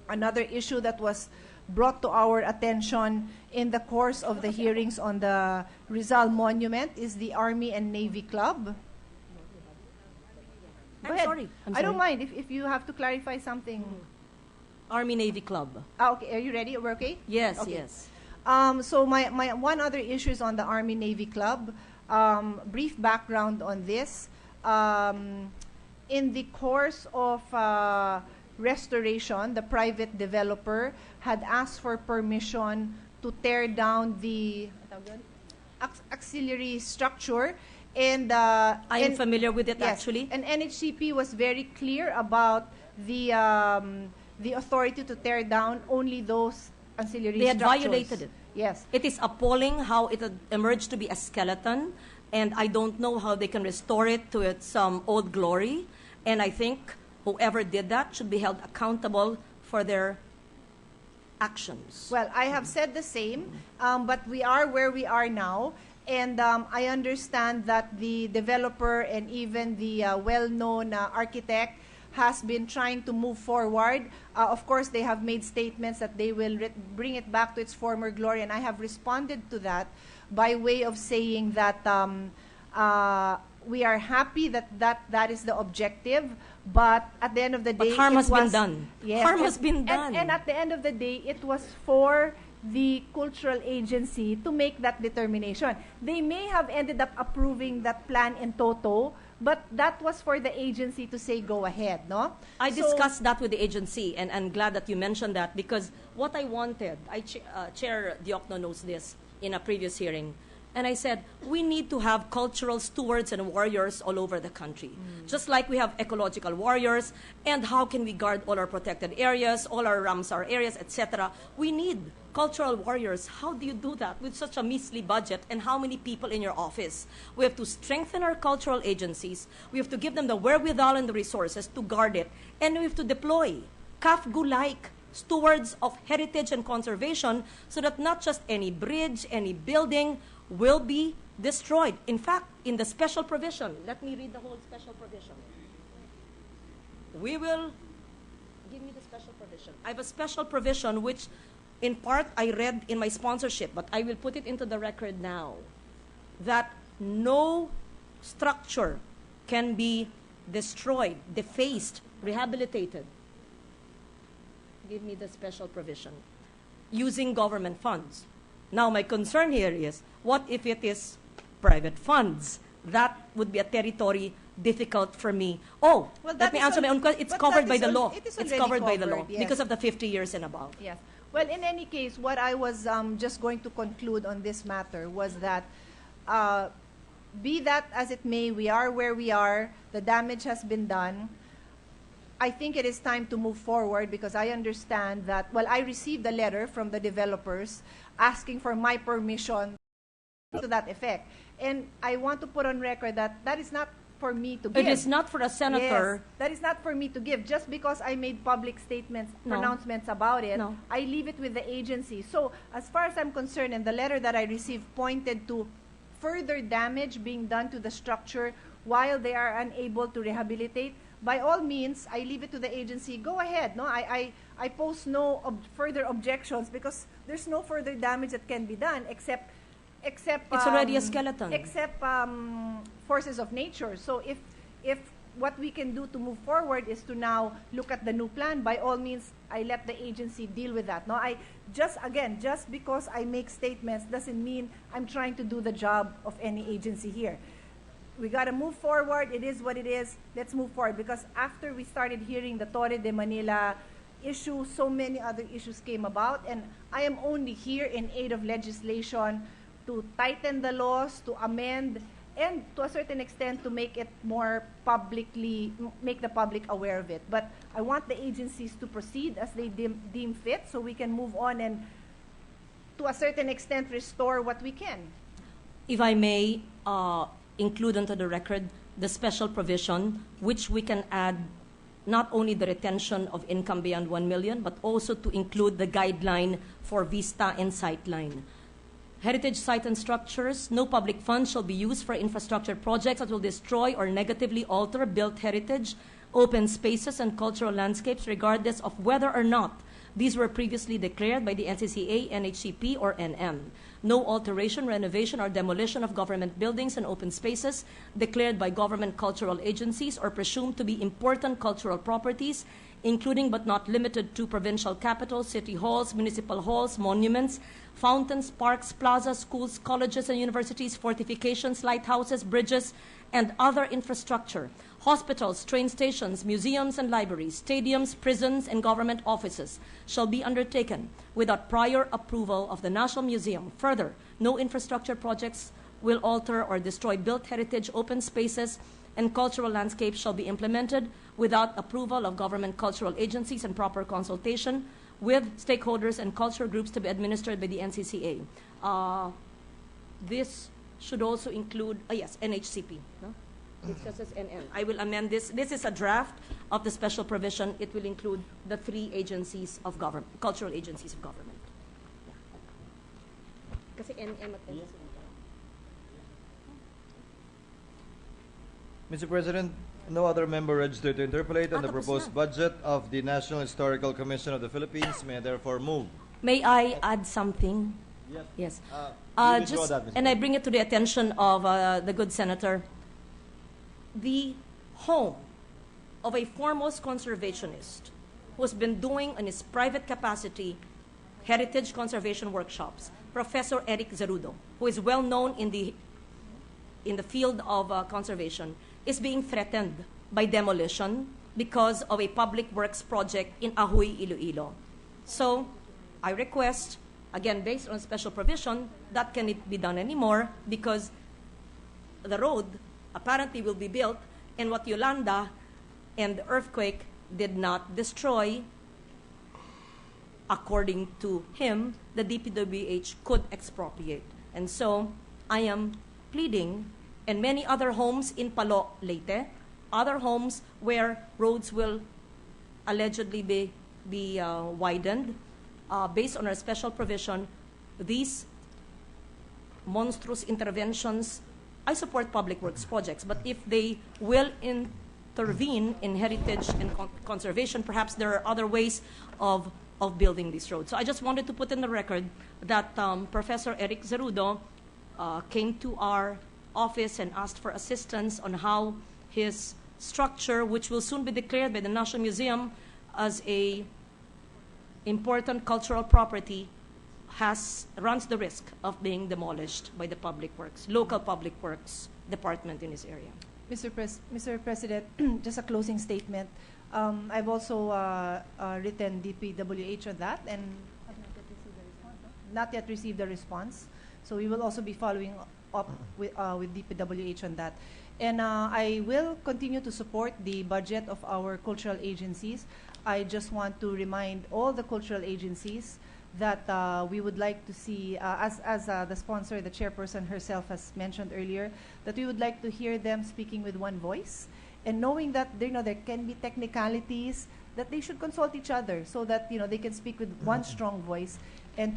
S10: another issue that was brought to our attention in the course of the hearings on the Rizal Monument, is the Army and Navy Club. Go
S4: I'm
S10: ahead.
S4: sorry. I'm
S10: I don't
S4: sorry.
S10: mind if you have to clarify something.
S4: Army-Navy Club.
S10: Okay, are you ready? We're okay?
S4: Yes,
S10: Okay.
S4: yes.
S10: So my one other issue is on the Army-Navy Club. Brief background on this. In the course of restoration, the private developer had asked for permission to tear down the auxiliary structure. And
S4: I am familiar with it,
S10: yes,
S4: actually.
S10: And NHCP was very clear about the authority to tear down only those ancillary
S4: They had
S10: structures.
S4: violated it.
S10: Yes.
S4: It is appalling how it had emerged to be a skeleton, and I don't know how they can restore it to its old glory. And I think whoever did that should be held accountable for their actions.
S10: Well, I have said the same, but we are where we are now. And I understand that the developer and even the well-known architect has been trying to move forward. Of course, they have made statements that they will bring it back to its former glory, and I have responded to that by way of saying that we are happy that is the objective, but at the end of the day,
S4: But harm
S10: it
S4: has been
S10: was-
S4: done.
S10: Yes,
S4: Harm
S10: and-
S4: has been done.
S10: And at the end of the day, it was for the cultural agency to make that determination. They may have ended up approving that plan in toto, but that was for the agency to say go ahead, no?
S4: I
S10: So-
S4: discussed that with the agency, and I'm glad that you mentioned that, because what I wanted, Chair Diokno knows this in a previous hearing, and I said, we need to have cultural stewards and warriors all over the country. Just like we have ecological warriors, and how can we guard all our protected areas, all our Ramsar areas, etc. We need cultural warriors. How do you do that with such a measly budget and how many people in your office? We have to strengthen our cultural agencies. We have to give them the wherewithal and the resources to guard it. And we have to deploy KAFGU-like stewards of heritage and conservation so that not just any bridge, any building will be destroyed. In fact, in the special provision, let me read the whole special provision. We will, give me the special provision. I have a special provision which in part I read in my sponsorship, but I will put it into the record now, that no structure can be destroyed, defaced, rehabilitated. Give me the special provision. Using government funds. Now, my concern here is, what if it is private funds? That would be a territory difficult for me. Oh,
S10: Well,
S4: let
S10: that
S4: me
S10: is
S4: answer my own question. It's
S10: but
S4: covered
S10: that
S4: by
S10: is
S4: the law.
S10: it is
S4: It's
S10: already
S4: covered by the law
S10: covered, yes.
S4: because of the 50 years and above.
S10: Yes. Well, in any case, what I was just going to conclude on this matter was that, be that as it may, we are where we are, the damage has been done. I think it is time to move forward because I understand that, well, I received a letter from the developers asking for my permission to that effect. And I want to put on record that that is not for me to give.
S4: It is not for a senator.
S10: Yes, that is not for me to give. Just because I made public statements,
S4: No.
S10: pronouncements about it,
S4: No.
S10: I leave it with the agency. So as far as I'm concerned, and the letter that I received pointed to further damage being done to the structure while they are unable to rehabilitate, by all means, I leave it to the agency. Go ahead. No, I pose no further objections because there's no further damage that can be done except
S4: It's already a skeleton.
S10: Except forces of nature. So if what we can do to move forward is to now look at the new plan, by all means, I let the agency deal with that. No, just because I make statements doesn't mean I'm trying to do the job of any agency here. We got to move forward. It is what it is. Let's move forward. Because after we started hearing the Torre de Manila issue, so many other issues came about. And I am only here in aid of legislation to tighten the laws, to amend, and to a certain extent to make it more publicly, make the public aware of it. But I want the agencies to proceed as they deem fit so we can move on and to a certain extent restore what we can.
S4: If I may include into the record the special provision, which we can add not only the retention of income beyond 1 million, but also to include the guideline for vista and sightline. Heritage site and structures, no public funds shall be used for infrastructure projects that will destroy or negatively alter built heritage, open spaces, and cultural landscapes, regardless of whether or not these were previously declared by the NCCA, NHCP, or NM. No alteration, renovation, or demolition of government buildings and open spaces declared by government cultural agencies or presumed to be important cultural properties, including but not limited to provincial capitals, city halls, municipal halls, monuments, fountains, parks, plazas, schools, colleges and universities, fortifications, lighthouses, bridges, and other infrastructure, hospitals, train stations, museums and libraries, stadiums, prisons, and government offices shall be undertaken without prior approval of the National Museum. Further, no infrastructure projects will alter or destroy built heritage, open spaces, and cultural landscapes shall be implemented without approval of government cultural agencies and proper consultation with stakeholders and cultural groups to be administered by the NCCA. This should also include, yes, NHCP. No? It just says NN. I will amend this. This is a draft of the special provision. It will include the 3 agencies of government, cultural agencies of government. Yeah. Kasi NM at NCCP.
S2: Mr. President, no other member registered to interpolate on the
S4: Tapos
S2: proposed
S4: na.
S2: budget of the National Historical Commission of the Philippines. May I therefore move.
S4: May I add something?
S2: Yes.
S4: Yes.
S2: You withdraw that, Mr.
S4: And I bring it to the attention of the good senator. The home of a foremost conservationist who has been doing in his private capacity heritage conservation workshops, Professor Eric Zerudo, who is well known in the field of conservation, is being threatened by demolition because of a public works project in Ahuy, Iloilo. So I request, again, based on special provision, that cannot be done anymore because the road apparently will be built, and what Yolanda and the earthquake did not destroy, according to him, the DPWH could expropriate. And so I am pleading, and many other homes in Palo, Leyte, other homes where roads will allegedly be widened, based on our special provision, these monstrous interventions, I support public works projects, but if they will intervene in heritage and conservation, perhaps there are other ways of building these roads. So I just wanted to put in the record that Professor Eric Zerudo came to our office and asked for assistance on how his structure, which will soon be declared by the National Museum as a important cultural property, runs the risk of being demolished by the local public works department in this area.
S10: Mr. President, just a closing statement. I've also written DPWH on that and have not yet received a response. So we will also be following up with DPWH on that. And I will continue to support the budget of our cultural agencies. I just want to remind all the cultural agencies that we would like to see, as the sponsor, the chairperson herself has mentioned earlier, that we would like to hear them speaking with one voice, and knowing that there can be technicalities, that they should consult each other so that they can speak with one strong voice, and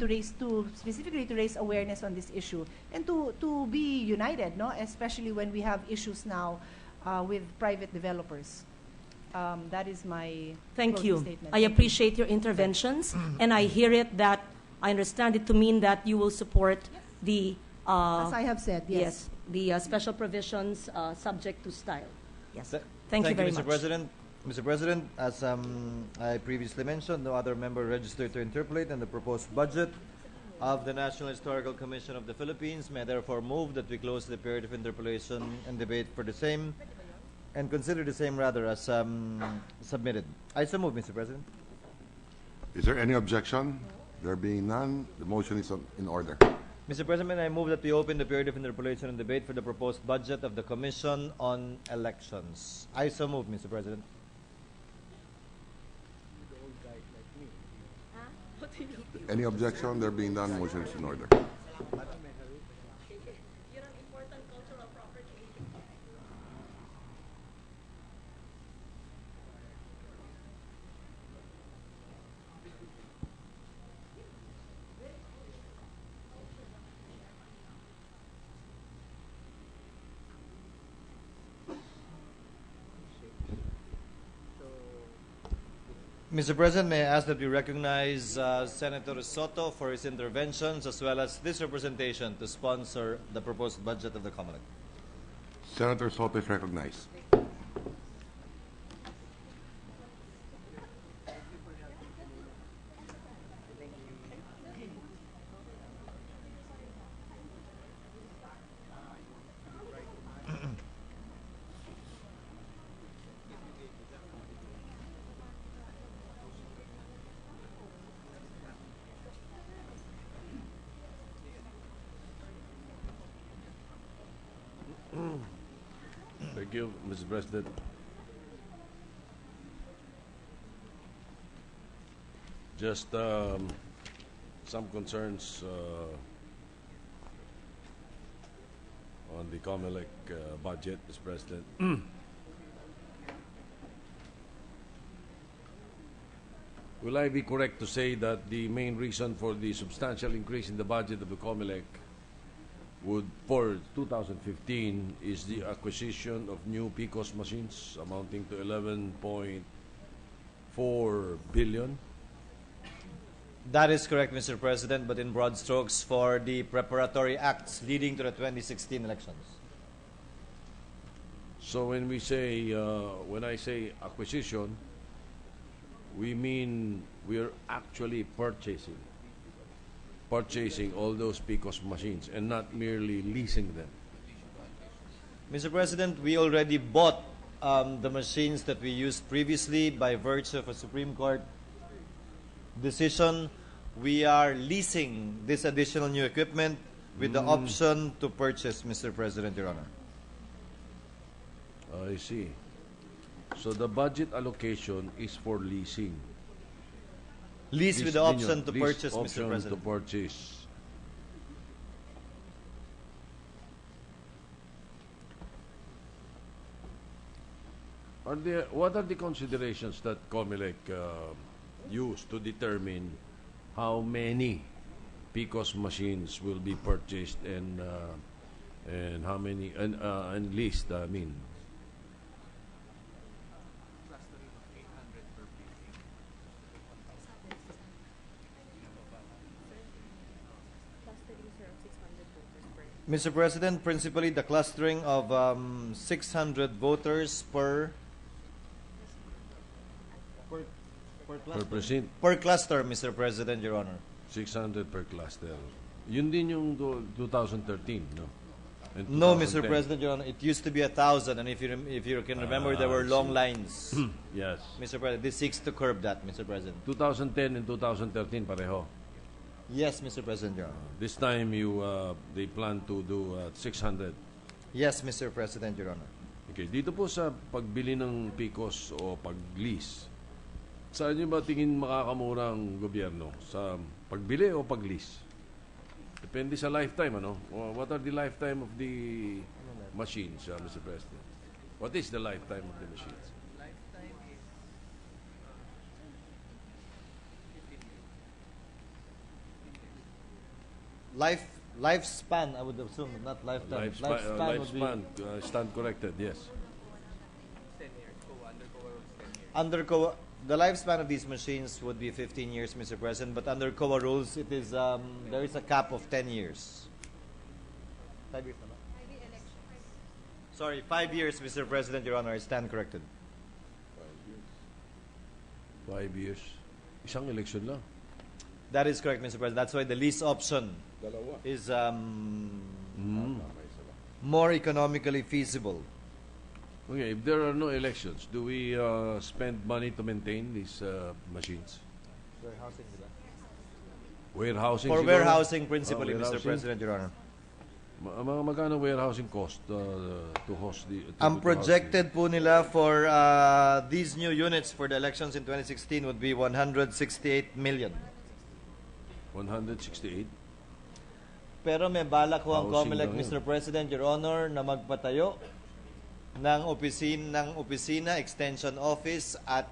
S10: specifically to raise awareness on this issue, and to be united, especially when we have issues now with private developers. That is my
S4: Thank
S10: closing
S4: you.
S10: statement.
S4: I appreciate your interventions, and I hear it that I understand it to mean that you will support the
S10: As I have said, yes.
S4: yes, the special provisions subject to style. Yes. Thank you very
S2: Mr.
S4: much.
S2: President. Mr. President, as I previously mentioned, no other member registered to interpolate on the proposed budget of the National Historical Commission of the Philippines. May I therefore move that we close the period of interpolation and debate for the same, and consider the same rather as submitted. I so move, Mr. President.
S1: Is there any objection? There being none, the motion is in order.
S2: Mr. President, I move that we open the period of interpolation and debate for the proposed budget of the Commission on Elections. I so move, Mr. President.
S1: Any objection? There being none, motion is in order.
S2: Mr. President, may I ask that we recognize Senator Soto for his interventions as well as this representation to sponsor the proposed budget of the Commonwealth.
S1: Senator Soto is recognized.
S5: Thank you, Mr. President. Just some concerns on the COMELEC budget, Mr. President. Will I be correct to say that the main reason for the substantial increase in the budget of the COMELEC for 2015 is the acquisition of new PCOS machines amounting to 11.4 billion?
S2: That is correct, Mr. President, but in broad strokes for the preparatory acts leading to the 2016 elections.
S5: So when we say, when I say acquisition, we mean we're actually purchasing all those PCOS machines and not merely leasing them.
S2: Mr. President, we already bought the machines that we used previously by virtue of a Supreme Court decision. We are leasing this additional new equipment with the option to purchase, Mr. President, Your Honor.
S5: I see. So the budget allocation is for leasing.
S2: Lease with the option to purchase, Mr.
S5: Option
S2: President.
S5: to purchase. What are the considerations that COMELEC used to determine how many PCOS machines will be purchased and how many and leased? I mean,
S2: Mr. President, principally the clustering of 600 voters per
S5: precinct.
S2: Per cluster, Mr. President, Your Honor.
S5: 600 per cluster. Yun din yung 2013, no? And
S2: No,
S5: 2010.
S2: Mr. President, Your Honor. It used to be 1,000, and if you can remember, there were
S5: I
S2: long
S5: see.
S2: lines.
S5: Yes.
S2: Mr. President, this seeks to curb that, Mr. President.
S5: 2010 and 2013 pareho.
S2: Yes, Mr. President, Your Honor.
S5: This time they plan to do 600.
S2: Yes, Mr. President, Your Honor.
S5: Okay, dito po sa pagbili ng PCOS o pag-lease, saan nyo ba tingin makakamura ang gobyerno? Sa pagbili o pag-lease? Depende sa lifetime, ano? What are the lifetime of the machines, Mr. President? What is the lifetime of the machines?
S2: Lifespan, I would assume, not lifetime.
S5: Lifespan, stand corrected, yes.
S8: 10 years. Under COA rules, 10 years.
S2: Under COA, the lifespan of these machines would be 15 years, Mr. President, but under COA rules, it is there is a cap of 10 years. 5 years, no? Sorry, 5 years, Mr. President, Your Honor. I stand corrected.
S5: 5 years. Isang election lang.
S2: That is correct, Mr. President. That's why the lease option is more economically feasible.
S5: Okay, if there are no elections, do we spend money to maintain these machines? Warehousing
S2: For
S5: siguro?
S2: warehousing, principally, Mr.
S5: Warehousing?
S2: President, Your Honor.
S5: Magkano warehousing cost to host the...
S2: Ang projected po nila for these new units for the elections in 2016 would be 168 million.
S5: 168?
S2: Pero may balak ho ang
S5: Housing
S2: COMELEC,
S5: lang yun.
S2: Mr. President, Your Honor, na magpatayo ng opisina, extension office at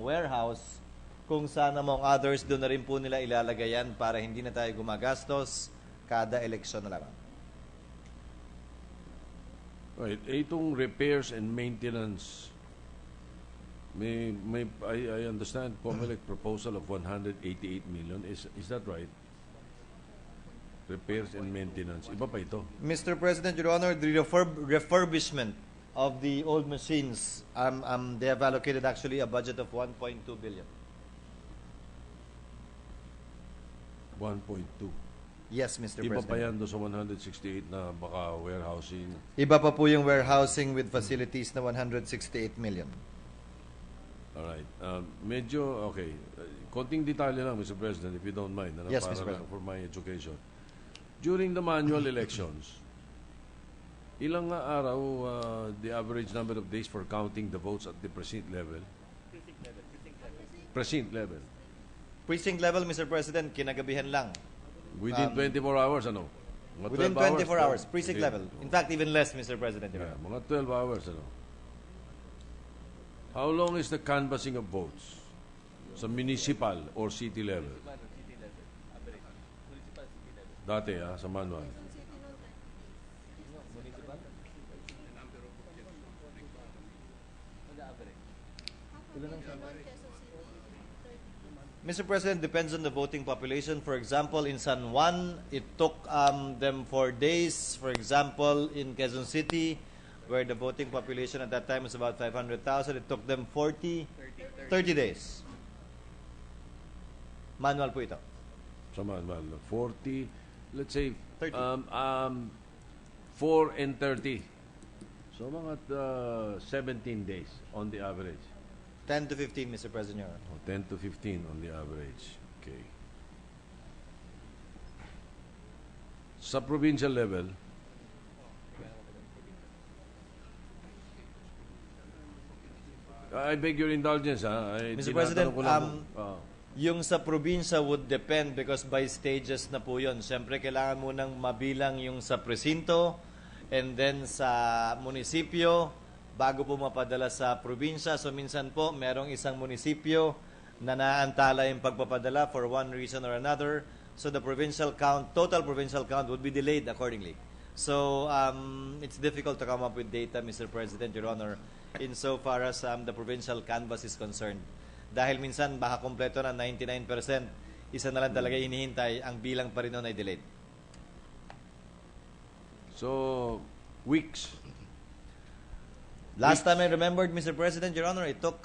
S2: warehouse kung saan among others doon na rin po nila ilalagay yan para hindi na tayo gumagastos kada eleksyon na lang.
S5: Right. Itong repairs and maintenance, I understand COMELEC proposal of 188 million. Is that right? Repairs and maintenance. Iba pa ito.
S2: Mr. President, Your Honor, the refurbishment of the old machines, they have allocated actually a budget of 1.2 billion.
S5: 1.2.
S2: Yes, Mr.
S5: Iba
S2: President.
S5: pa yan doon sa 168 na baka warehousing.
S2: Iba pa po yung warehousing with facilities na 168 million.
S5: Alright. Medyo, okay. Konting detalye lang, Mr. President, if you don't mind. Ano,
S2: Yes,
S5: para
S2: Mr.
S5: lang
S2: President.
S5: for my education. During the manual elections, ilang nga araw the average number of days for counting the votes at the precinct level? Precinct level.
S2: Precinct level, Mr. President, kinagabihan lang.
S5: Within 24 hours, ano? Mga
S2: Within
S5: 12
S2: 24 hours, precinct
S5: Okay.
S2: level. In fact, even less, Mr. President. Your
S5: Yeah,
S2: Honor.
S5: mga 12 hours, ano? How long is the canvassing of votes? Sa municipal or city level? Dati, sa manual.
S2: Mr. President, depends on the voting population. For example, in San Juan, it took them 4 days. For example, in Quezon City, where the voting population at that time was about 500,000, it took them 30 days. Manual po ito.
S5: Sa manual. 40, let's say,
S2: 30.
S5: 4 and 30. So, mga 17 days on the average.
S2: 10 to 15, Mr. President. Your Honor.
S5: 10 to 15 on the average. Okay. Sa provincial level, I beg your indulgence,
S2: Mr. President,
S5: tinatanong ko lang po.
S2: yung sa probinsya would depend because by stages na po yun. Siyempre, kailangan mo nang mabilang yung sa presinto and then sa munisipyo bago po mapadala sa probinsya. So, minsan po, merong isang munisipyo na naantala yung pagpapadala for one reason or another. So, the provincial count, total provincial count would be delayed accordingly. So, it's difficult to come up with data, Mr. President, Your Honor, insofar as the provincial canvass is concerned. Dahil minsan, baka kompleto na 99%, isa na lang talaga hinihintay, ang bilang pa rin nun ay delayed.
S5: So, weeks.
S2: Last time I remembered, Mr. President, Your Honor, it took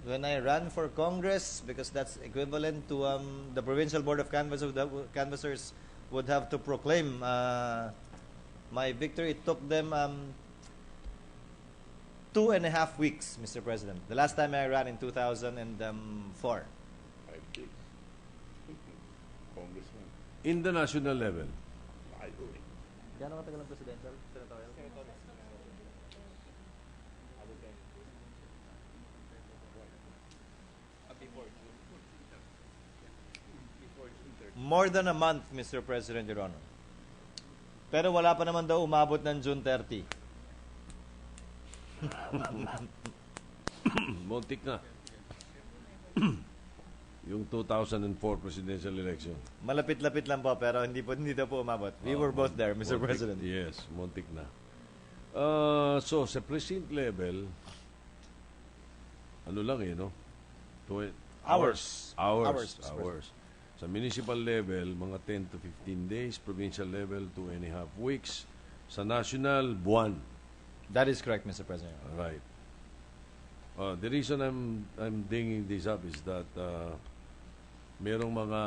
S2: when I ran for Congress, because that's equivalent to the Provincial Board of Canvassers would have to proclaim my victory. It took them 2.5 weeks, Mr. President. The last time I ran in 2004.
S1: 5 days. Congressman.
S5: In the national level,
S2: Gano'ng katagal ang presidential? Senatorial? More than a month, Mr. President, Your Honor. Pero wala pa naman daw umabot ng June 30.
S5: muntik na. Yung 2004 presidential election.
S2: Malapit-lapit lang po, pero hindi daw po umabot. We were both there, Mr.
S5: Muntik,
S2: President.
S5: Yes, muntik na. So, sa precinct level, ano lang no?
S2: Hours.
S5: Hours.
S2: Mr. President.
S5: Sa municipal level, mga 10 to 15 days. Provincial level, 2.5 weeks. Sa national, buwan.
S2: That is correct, Mr. President.
S5: Right. The reason I'm bringing this up is that merong mga,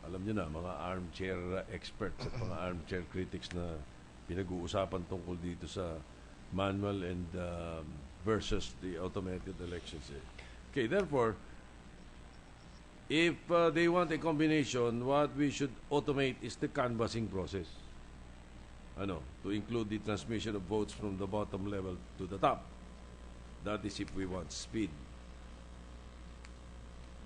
S5: alam nyo na, mga armchair experts at mga armchair critics na pinag-uusapan tungkol dito sa manual and versus the automated elections. Okay, therefore, if they want a combination, what we should automate is the canvassing process. To include the transmission of votes from the bottom level to the top. That is if we want speed.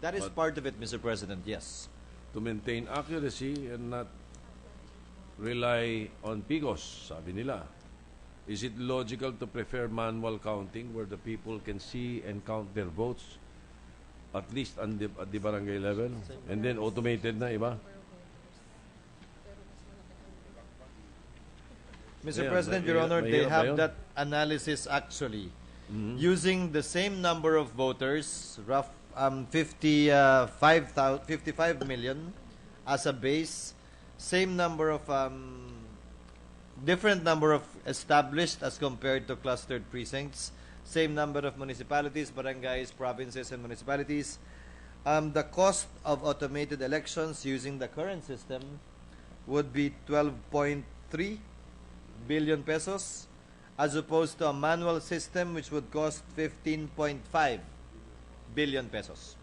S2: That is
S5: But-
S2: part of it, Mr. President, yes.
S5: To maintain accuracy and not rely on PIGOS, sabi nila. Is it logical to prefer manual counting where the people can see and count their votes at least at the barangay level and then automated na iba?
S2: Mr.
S5: Yeah,
S2: President, Your Honor, they
S5: mahirap ba
S2: have
S5: yun?
S2: that analysis actually. Using the same number of voters, 55 million as a base, same number of different number of established as compared to clustered precincts, same number of municipalities, barangays, provinces, and municipalities. The cost of automated elections using the current system would be 12.3 billion pesos, as opposed to a manual system which would cost 15.5 billion pesos.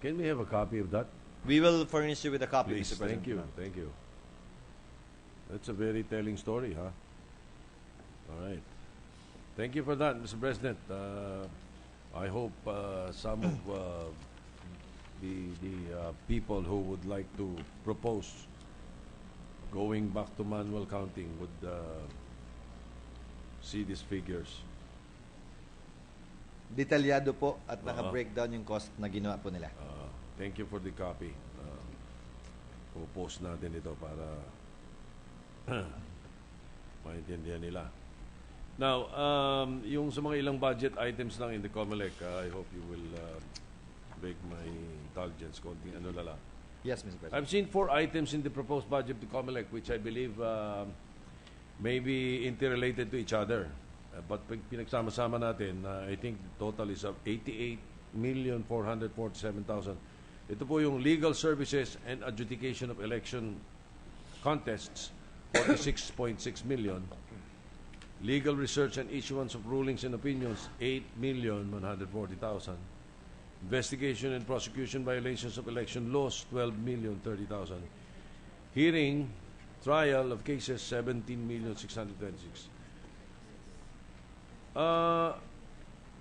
S5: Can we have a copy of that?
S2: We will furnish you with a copy,
S5: Please,
S2: Mr. President.
S5: thank you. That's a very telling story, huh? All right. Thank you for that, Mr. President. I hope some of the people who would like to propose going back to manual counting would see these figures.
S2: Detalyado po at naka-breakdown yung cost na ginawa po nila.
S5: Thank you for the copy. Post natin ito para maintindihan nila. Now, yung sa mga ilang budget items lang in the COMELEC, I hope you will beg my indulgence. Konting ano lala.
S2: Yes, Mr. President.
S5: I've seen 4 items in the proposed budget to COMELEC which I believe may be interrelated to each other. But pag pinagsama-sama natin, I think the total is of 88,447,000. Ito po yung legal services and adjudication of election contests, 46.6 million. Legal research and issuance of rulings and opinions, 8,140,000. Investigation and prosecution violations of election laws, 12,030,000. Hearing, trial of cases, 17,626,000.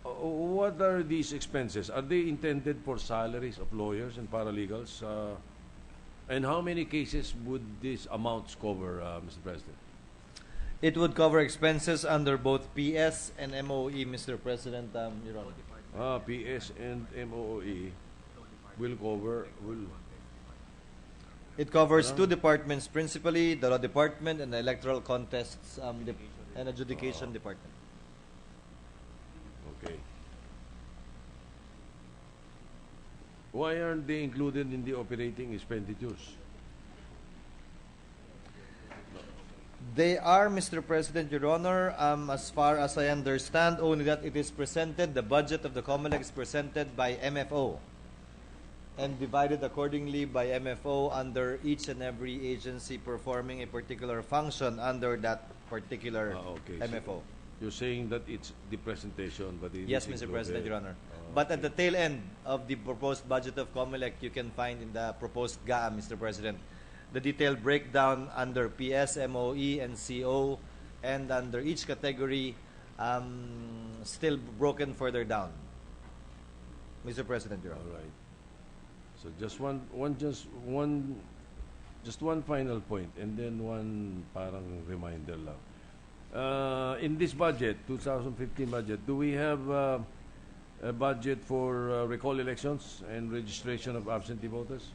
S5: What are these expenses? Are they intended for salaries of lawyers and paralegals? And how many cases would these amounts cover, Mr. President?
S2: It would cover expenses under both PS and MOE, Mr. President, Your Honor.
S5: PS and MOE will cover.
S2: It covers 2 departments principally, the Law Department and the Electoral Contests and Adjudication Department.
S5: Okay. Why aren't they included in the operating expenditures?
S2: They are, Mr. President, Your Honor, as far as I understand, only that it is presented, the budget of the COMELEC is presented by MFO and divided accordingly by MFO under each and every agency performing a particular function under that particular
S5: Okay.
S2: MFO.
S5: So you're saying that it's the presentation, but it
S2: Yes,
S5: is
S2: Mr. President, Your Honor.
S5: Oh,
S2: But at the tail end of the proposed budget of COMELEC, you can find in the proposed GAA, Mr. President, the detailed breakdown under PS, MOE, and CO, and under each category, still broken further down. Mr. President, Your Honor.
S5: All right. So just one final point, and then one parang reminder lang. In this budget, 2015 budget, do we have a budget for recall elections and registration of absentee voters?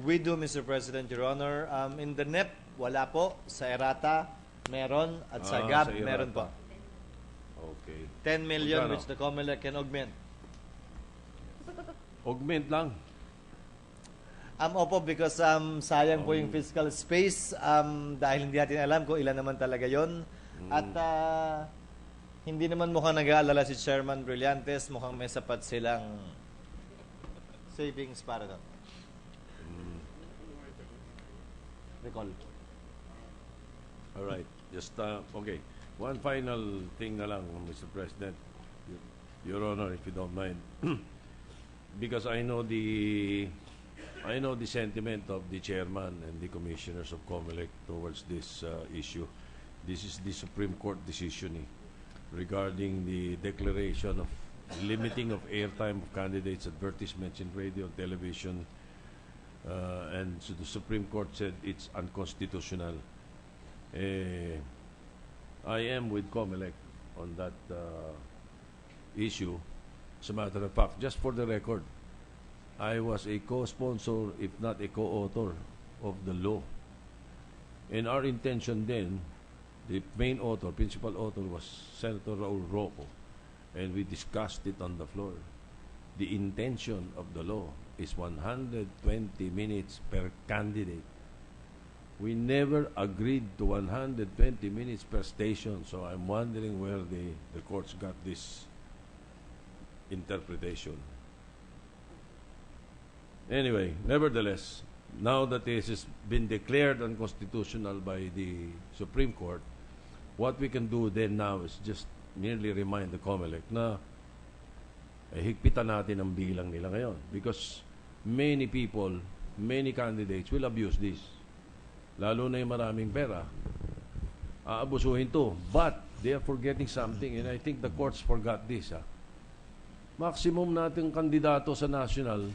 S2: We do, Mr. President, Your Honor. In the NEP, wala po. Sa ERATA, meron. At sa GAB,
S5: sa ERATA.
S2: meron po.
S5: Okay.
S2: 10 million,
S5: Magkano?
S2: which the COMELEC can augment.
S5: Augment lang.
S2: Opo, because sayang po yung fiscal space dahil hindi natin alam kung ilan naman talaga yon. At hindi naman mukhang nag-aalala si Chairman Brillantes, mukhang may sapat silang savings para doon. Recall.
S5: All right. Just okay. One final thing na lang, Mr. President, Your Honor, if you don't mind, because I know the sentiment of the chairman and the commissioners of COMELEC towards this issue. This is the Supreme Court decision regarding the declaration of limiting of airtime of candidates' advertisements in radio and television. And so the Supreme Court said it's unconstitutional. I am with COMELEC on that issue. As a matter of fact, just for the record, I was a co-sponsor, if not a co-author, of the law. And our intention then, the main author, principal author, was Senator Raul Roco. And we discussed it on the floor. The intention of the law is 120 minutes per candidate. We never agreed to 120 minutes per station, so I'm wondering where the courts got this interpretation. Anyway, nevertheless, now that this has been declared unconstitutional by the Supreme Court, what we can do then now is just merely remind the COMELEC na higpitan natin ang bilang nila ngayon, because many people, many candidates will abuse this. Lalo na yung maraming pera. aabusuhin to. But they are forgetting something, and I think the courts forgot this. Maximum nating kandidato sa national,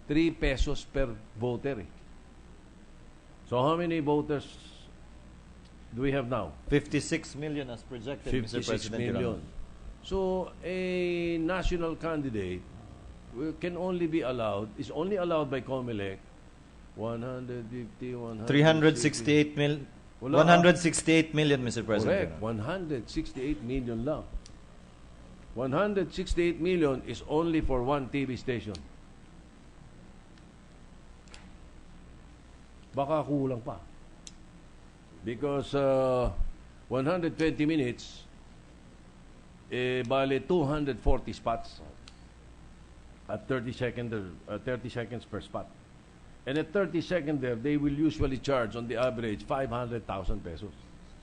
S5: 3 pesos per voter. So how many voters do we have now?
S2: 56 million as projected, Mr.
S5: 56
S2: President. Your
S5: million.
S2: Honor.
S5: So a national candidate can only be allowed, is only allowed by COMELEC 150,
S2: 368 168 million, Mr. President.
S5: Correct. 168 million lang. 168 million is only for one TV station. Baka kulang pa. Because 120 minutes, bale 240 spots at 30 seconds per spot. And at 30 seconds there, they will usually charge on the average 500,000 pesos.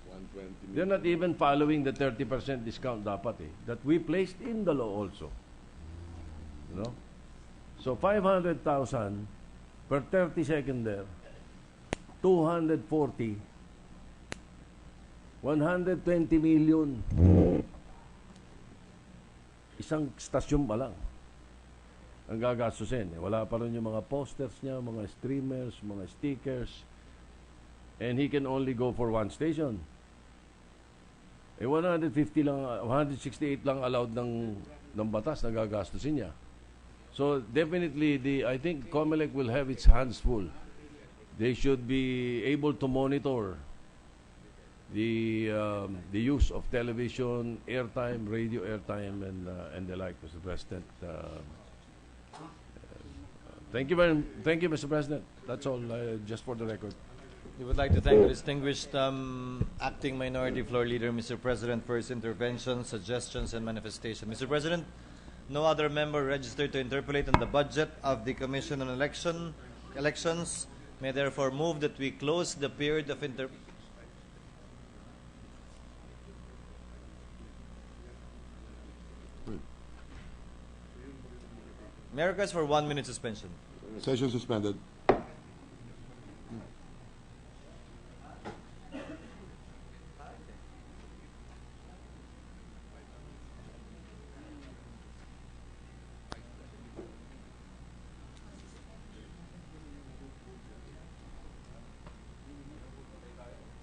S1: 120
S5: They're not even following the 30% discount dapat that we placed in the law also. You know? So 500,000 per 30 second there, 240, 120 million. Isang stasyon pa lang ang gagastusin. Wala pa rin yung mga posters niya, mga streamers, mga stickers. And he can only go for one station. 150 lang, 168 lang allowed ng batas na gagastusin niya. So definitely, I think COMELEC will have its hands full. They should be able to monitor the use of television, airtime, radio airtime, and the like, Mr. President. Thank you, Mr. President. That's all, just for the record.
S2: We would like to thank the distinguished Acting Minority Floor Leader, Mr. President, for his interventions, suggestions, and manifestation. Mr. President, no other member registered to interpolate on the budget of the Commission on Elections may therefore move that we close the period of May I request for 1 minute suspension?
S1: Session suspended.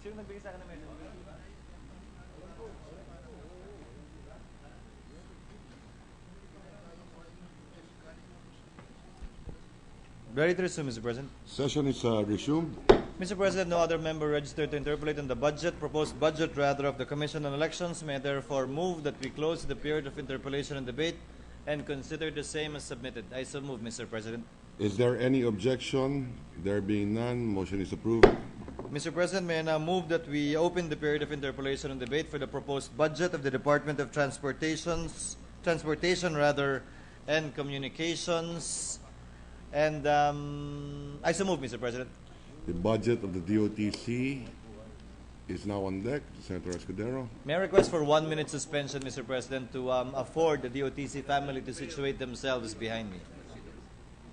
S2: Sino nagbigay sa akin ng message? Ready to resume, Mr. President.
S1: Session is resumed.
S2: Mr. President, no other member registered to interpolate on the proposed budget of the Commission on Elections may therefore move that we close the period of interpolation and debate and consider the same as submitted. I so move, Mr. President.
S1: Is there any objection? There being none, motion is approved.
S2: Mr. President, may I now move that we open the period of interpolation and debate for the proposed budget of the Department of Transportation and Communications. And I so move, Mr. President.
S1: The budget of the DOTC is now on deck. Senator Escudero.
S2: May I request for 1 minute suspension, Mr. President, to afford the DOTC family to situate themselves behind me.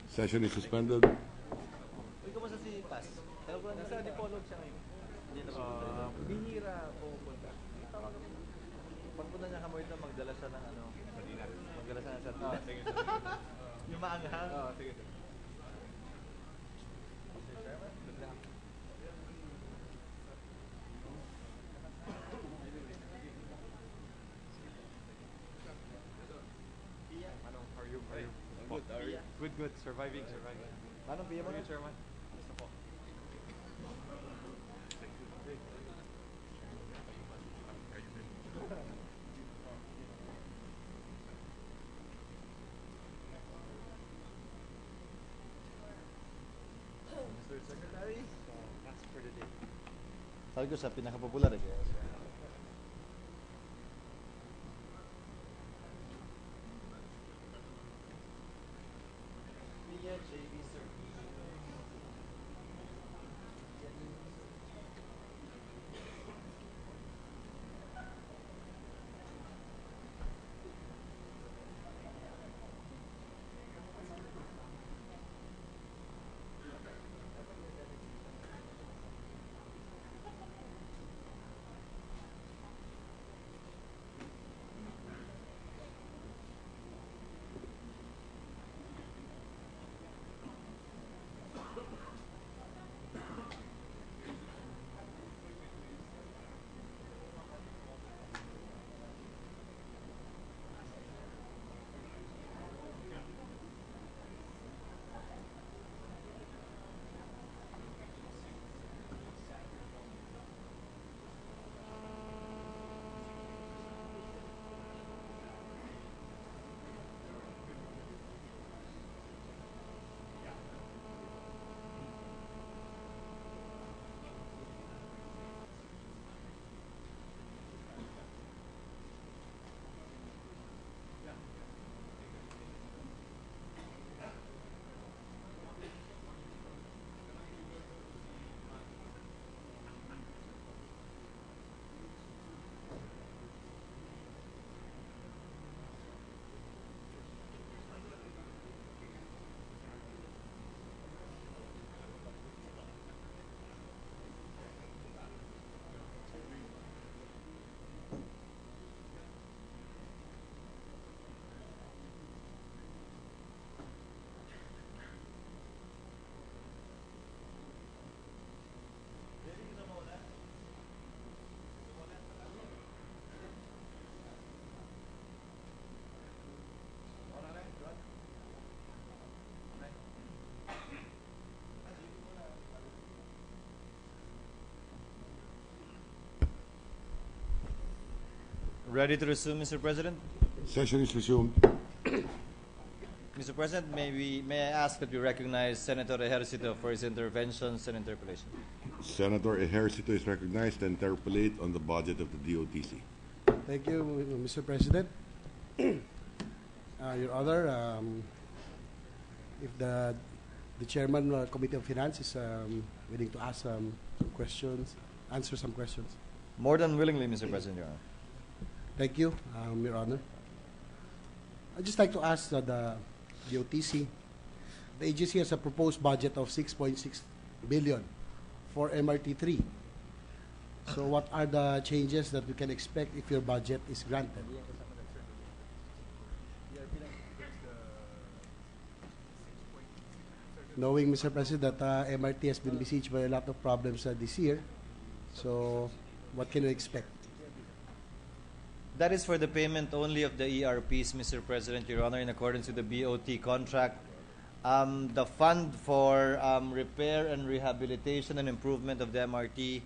S1: Session is suspended.
S2: Kumusta si Paz? Nasa Dipolog siya ngayon.
S6: Bihira pupunta.
S2: Pagpunta niya kamoy na magdala siya ng ano. Magdala siya ng sardinas. Yung maanghang.
S6: Sige.
S2: Good. Surviving. Anong piya mo? Chairman. Mr. Secretary, that's for the day. Sabi ko sa pinaka-popular eh. Ready to resume, Mr. President?
S1: Session is resumed.
S2: Mr. President, may I ask that we recognize Senator Ejercito for his interventions and interpellation.
S1: Senator Ejercito is recognized to interpolate on the budget of the DOTC.
S13: Thank you, Mr. President. Your Honor, if the chairman Committee of Finance is willing to ask some questions, answer some questions.
S2: More than willingly, Mr. President, Your Honor.
S13: Thank you, Your Honor. I'd just like to ask the DOTC. The agency has a proposed budget of 6.6 billion for MRT3. So what are the changes that we can expect if your budget is granted? Knowing, Mr. President, that MRT has been besieged by a lot of problems this year, so what can we expect?
S2: That is for the payment only of the ERPs, Mr. President, Your Honor, in accordance with the BOT contract. The fund for repair and rehabilitation and improvement of the MRT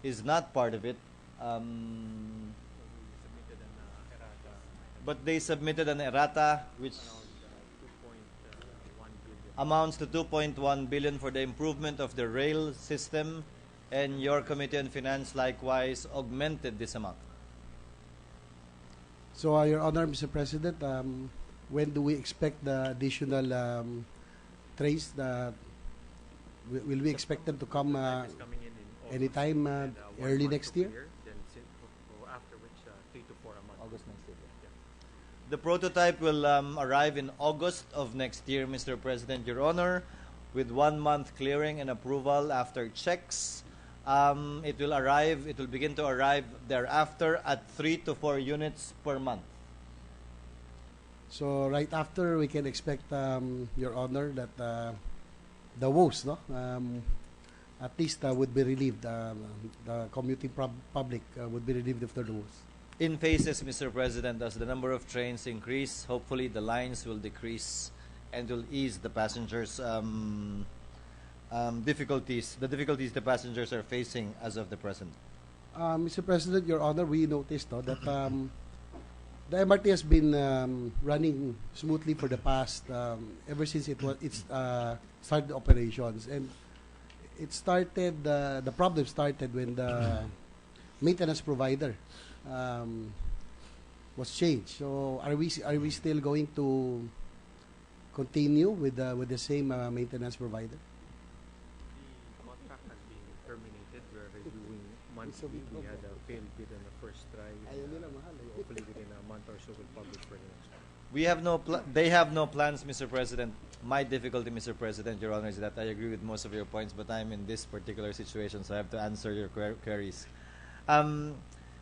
S2: is not part of it. But they submitted an errata which amounts to 2.1 billion for the improvement of the rail system, and your Committee on Finance likewise augmented this amount.
S13: So, Your Honor, Mr. President, when do we expect the additional trains? Will we expect them to come anytime early next year?
S6: After which 3 to 4 a month.
S2: August next year. The prototype will arrive in August of next year, Mr. President, Your Honor, with 1 month clearing and approval after checks. It will begin to arrive thereafter at 3 to 4 units per month.
S13: So right after, we can expect, Your Honor, that the woes, no, at least would be relieved. The commuting public would be relieved of the woes.
S2: In phases, Mr. President, as the number of trains increase, hopefully the lines will decrease and will ease the passengers' difficulties the passengers are facing as of the present.
S13: Mr. President, Your Honor, we noticed that the MRT has been running smoothly for the past ever since it started operations, and it started the problem started when the maintenance provider was changed. So are we still going to continue with the same maintenance provider?
S6: The contract has been terminated. We're reviewing monthly. We had a failed bid on the first try. Hopefully within a month or so we'll publish for the next one.
S2: We have they have no plans, Mr. President. My difficulty, Mr. President, Your Honor, is that I agree with most of your points, but I'm in this particular situation, so I have to answer your queries.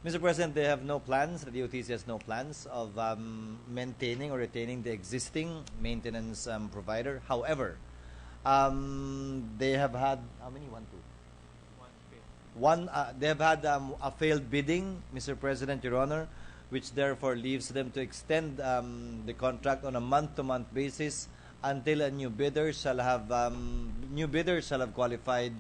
S2: Mr. President, they have no plans, the DOTC has no plans of maintaining or retaining the existing maintenance provider. However, they have had, how many? They have had a failed bidding, Mr. President, Your Honor, which therefore leaves them to extend the contract on a month-to-month basis until a new bidder shall have qualified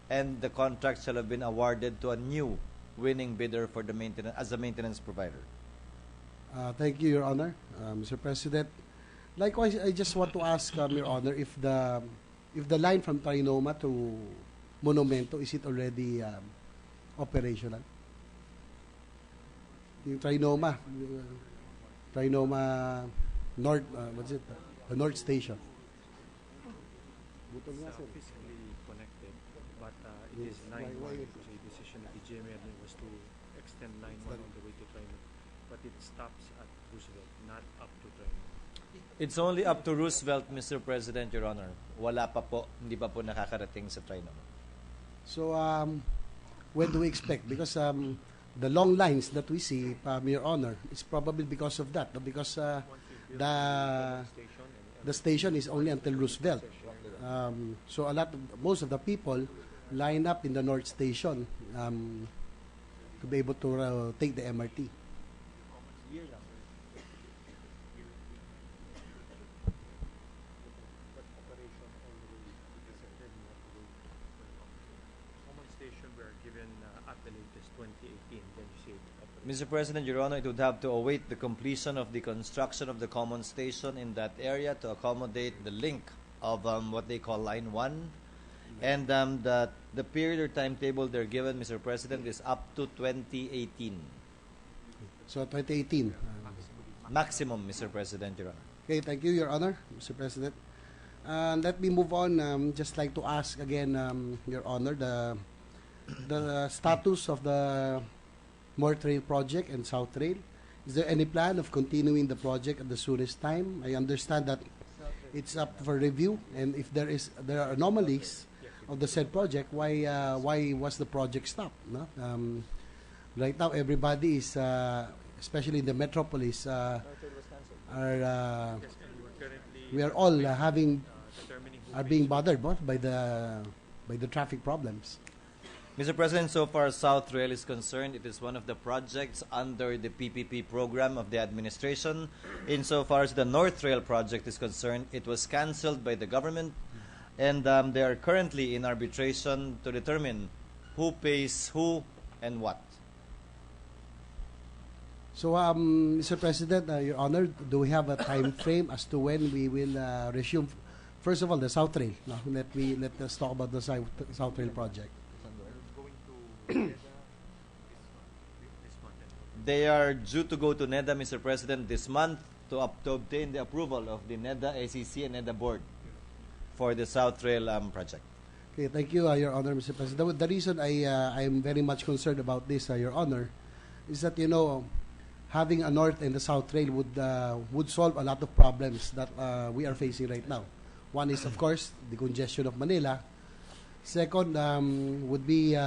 S2: and the contract shall have been awarded to a new winning bidder for the maintenance as a maintenance provider.
S13: Thank you, Your Honor, Mr. President. Likewise, I just want to ask, Your Honor, if the line from Trinoma to Monumento, is it already operational? Yung Trinoma North, what's it? The North Station.
S6: It's physically connected, but it is 9-1 because a decision of the GMA was to extend 9-1 all the way to Trinoma, but it stops at Roosevelt, not up to Trinoma.
S2: It's only up to Roosevelt, Mr. President, Your Honor. Wala pa po, hindi pa po nakakarating sa Trinoma.
S13: So, when do we expect? Because the long lines that we see, Your Honor, it's probably because of that. Because the station is only until Roosevelt. So most of the people line up in the North Station to be able to take the MRT.
S6: Common station we are given at the latest 2018, then you see it operating.
S2: Mr. President, Your Honor, it would have to await the completion of the construction of the common station in that area to accommodate the link of what they call Line 1. And the period or timetable they're given, Mr. President, is up to 2018.
S13: So 2018.
S2: Maximum, Mr. President, Your Honor.
S13: Okay, thank you, Your Honor, Mr. President. Let me move on. Just like to ask again, Your Honor, the status of the North Rail project and South Rail. Is there any plan of continuing the project at the soonest time? I understand that it's up for review, and if there are anomalies of the said project, why was the project stopped? No? Right now, everybody is, especially in the metropolis, we are all being bothered by the traffic problems.
S2: Mr. President, so far as South Rail is concerned, it is one of the projects under the PPP program of the administration. Insofar as the North Rail project is concerned, it was cancelled by the government, and they are currently in arbitration to determine who pays who and what.
S13: So, Mr. President, Your Honor, do we have a time frame as to when we will resume? First of all, the South Rail. No? Let us talk about the South Rail project.
S2: They are due to go to NEDA, Mr. President, this month to obtain the approval of the NEDA ACC and NEDA board for the South Rail project.
S13: Okay, thank you, Your Honor, Mr. President. The reason I am very much concerned about this, Your Honor, is that, you know, having a North and a South Rail would solve a lot of problems that we are facing right now. One is, of course, the congestion of Manila. Second would be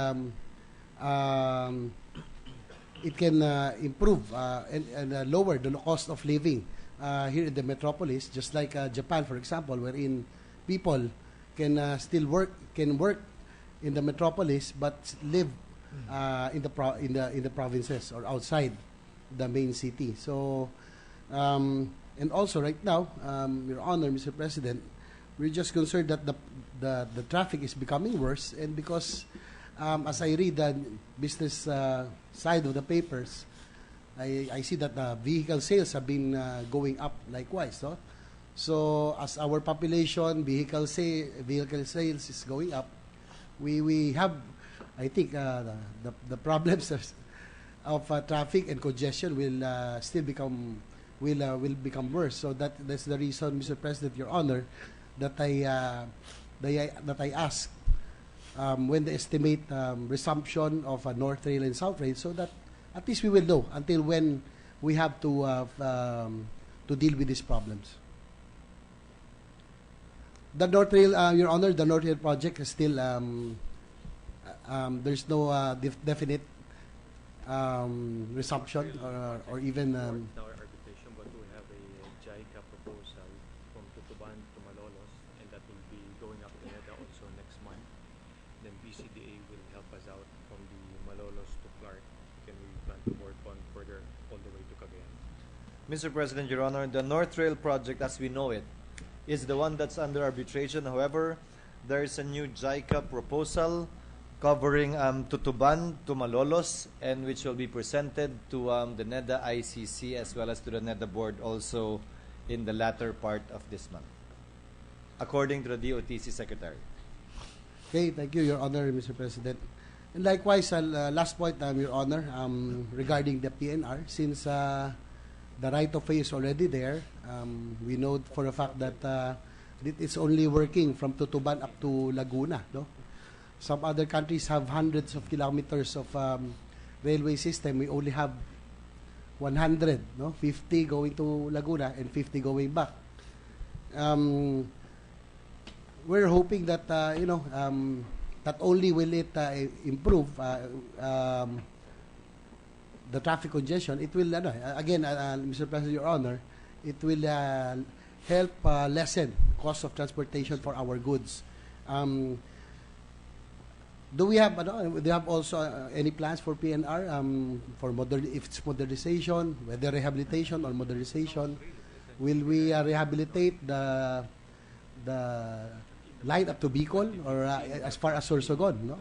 S13: it can improve and lower the cost of living here in the metropolis, just like Japan, for example, wherein people can still work in the metropolis but live in the provinces or outside the main city. So, and also right now, Your Honor, Mr. President, we're just concerned that the traffic is becoming worse, and because as I read the business side of the papers, I see that vehicle sales have been going up likewise. So, so as our population, vehicle sales is going up, we have, I think, the problems of traffic and congestion will still become worse. So that's the reason, Mr. President, Your Honor, that I ask when they estimate resumption of North Rail and South Rail, so that at least we will know until when we have to deal with these problems. The North Rail, Your Honor, the North Rail project is still there's no definite resumption or even.
S6: Now arbitration, but we have a JICA proposal from Tutuban to Malolos, and that will be going up to NEDA also next month. Then BCDA will help us out from the Malolos to Clark. Can we plan to work on further all the way to Cagayan?
S2: Mr. President, Your Honor, the North Rail project as we know it is the one that's under arbitration. However, there is a new JICA proposal covering Tutuban to Malolos, and which will be presented to the NEDA ICC as well as to the NEDA board also in the latter part of this month, according to the DOTC Secretary.
S13: Okay, thank you, Your Honor, Mr. President. And likewise, last point, Your Honor, regarding the PNR, since the right of way is already there, we know for a fact that it's only working from Tutuban up to Laguna, no? Some other countries have hundreds of kilometers of railway system. We only have 100, no? 50 going to Laguna and 50 going back. We're hoping that not only will it improve the traffic congestion, it will again, Mr. President, Your Honor, it will help lessen cost of transportation for our goods. Do we have also any plans for PNR for if it's modernization, whether rehabilitation or modernization? Will we rehabilitate the line up to Bicol or as far as Sorsogon? No?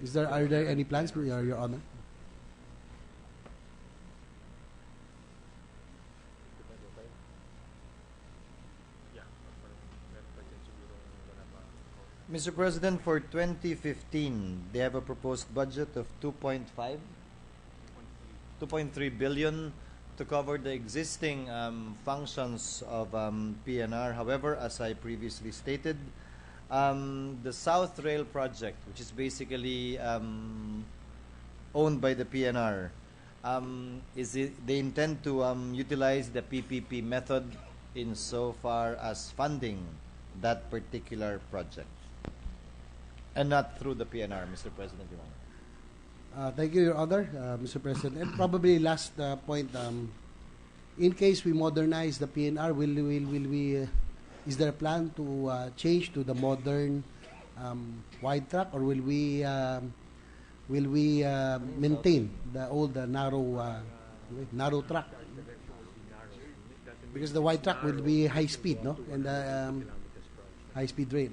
S13: Are there any plans, Your Honor?
S2: Mr. President, for 2015, they have a proposed budget of 2.3 billion to cover the existing functions of PNR. However, as I previously stated, the South Rail project, which is basically owned by the PNR, they intend to utilize the PPP method insofar as funding that particular project, and not through the PNR, Mr. President, Your Honor.
S13: Thank you, Your Honor, Mr. President. And probably last point, in case we modernize the PNR, will we? Is there a plan to change to the modern wide track, or will we maintain the old narrow track? Because the wide track will be high speed, no, and high speed rail.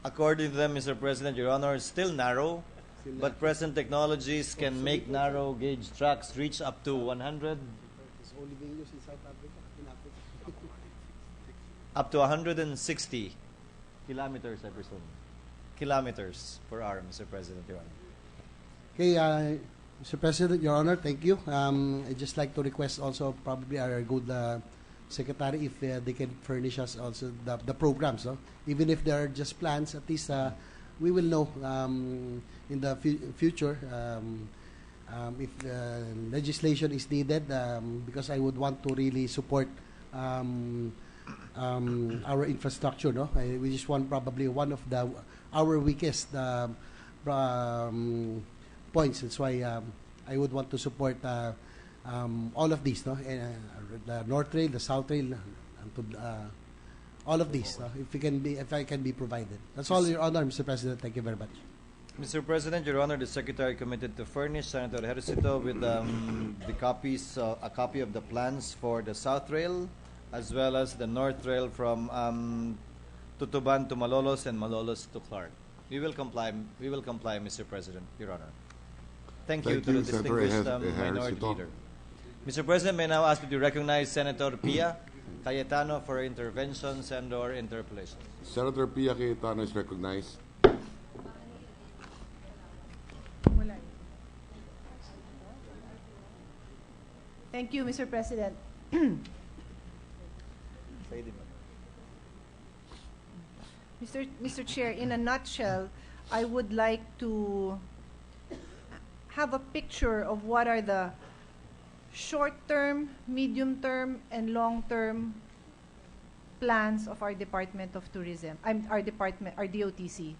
S2: According to them, Mr. President, Your Honor, is still narrow, but present technologies can make narrow gauge tracks reach up to 100,
S13: It's only being used in South Africa,
S2: up to 160 kilometers, I presume. Kilometers per hour, Mr. President, Your Honor.
S13: Okay, Mr. President, Your Honor, thank you. I'd just like to request also probably our good secretary if they can furnish us also the programs, no? Even if there are just plans, at least we will know in the future if legislation is needed, because I would want to really support our infrastructure, no? We just want probably one of our weakest points. That's why I would want to support all of these, no? The North Rail, the South Rail, all of these, no? If I can be provided. That's all, Your Honor, Mr. President. Thank you very much.
S2: Mr. President, Your Honor, the Secretary committed to furnish Senator Ejercito with a copy of the plans for the South Rail, as well as the North Rail from Tutuban to Malolos and Malolos to Clark. We will comply, Mr. President, Your Honor. Thank you to the distinguished minority leader. Mr. President, may I now ask that you recognize Senator Pia Cayetano for interventions and/or interpolations.
S1: Senator Pia Cayetano is recognized.
S10: Thank you, Mr. President. Mr. Chair, in a nutshell, I would like to have a picture of what are the short-term, medium-term, and long-term plans of our Department of Tourism, our DOTC.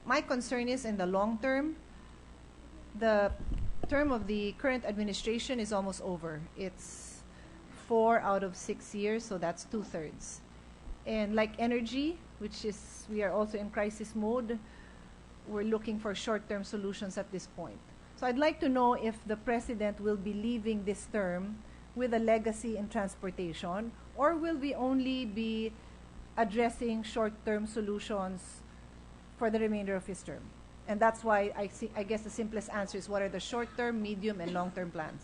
S10: My concern is in the long term, the term of the current administration is almost over. It's 4 out of 6 years, so that's 2/3. And like energy, which is, we are also in crisis mode, we're looking for short-term solutions at this point. So I'd like to know if the President will be leaving this term with a legacy in transportation, or will we only be addressing short-term solutions for the remainder of his term? And that's why I guess the simplest answer is, what are the short-term, medium, and long-term plans?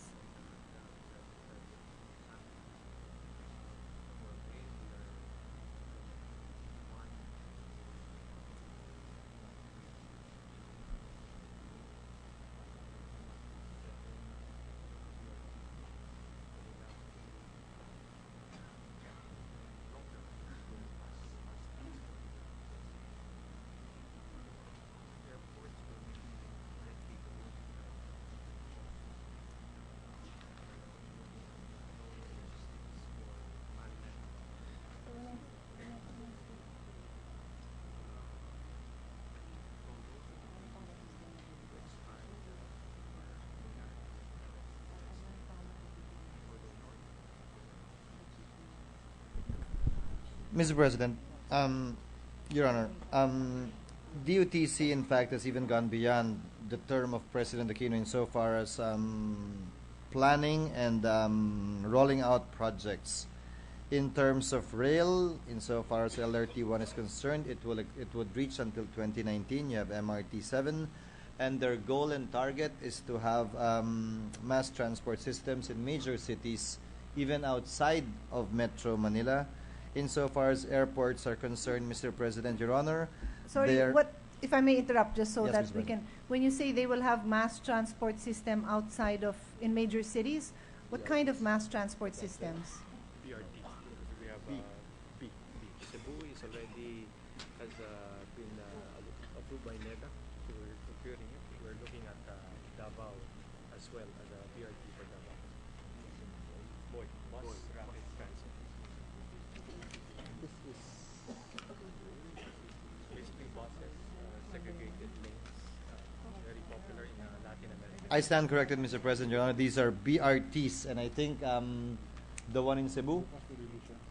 S2: Mr. President, Your Honor, DOTC, in fact, has even gone beyond the term of President Aquino insofar as planning and rolling out projects. In terms of rail, insofar as LRT1 is concerned, it would reach until 2019. You have MRT7, and their goal and target is to have mass transport systems in major cities, even outside of Metro Manila. Insofar as airports are concerned, Mr. President, Your Honor,
S10: Sorry,
S2: they're-
S10: if I may interrupt, just so
S2: Yes,
S10: that
S2: Ms.
S10: we
S2: Brenda.
S10: can, when you say they will have mass transport system outside of, in major cities, what kind of mass transport systems?
S6: BRT. We have B. Cebu is already has been approved by NEDA. So we're procuring it. We're looking at Davao as well as a BRT for Davao. Bus rapid transit. Basically buses, segregated lanes, very popular in Latin America.
S2: I stand corrected, Mr. President, Your Honor. These are BRTs, and I think the one in Cebu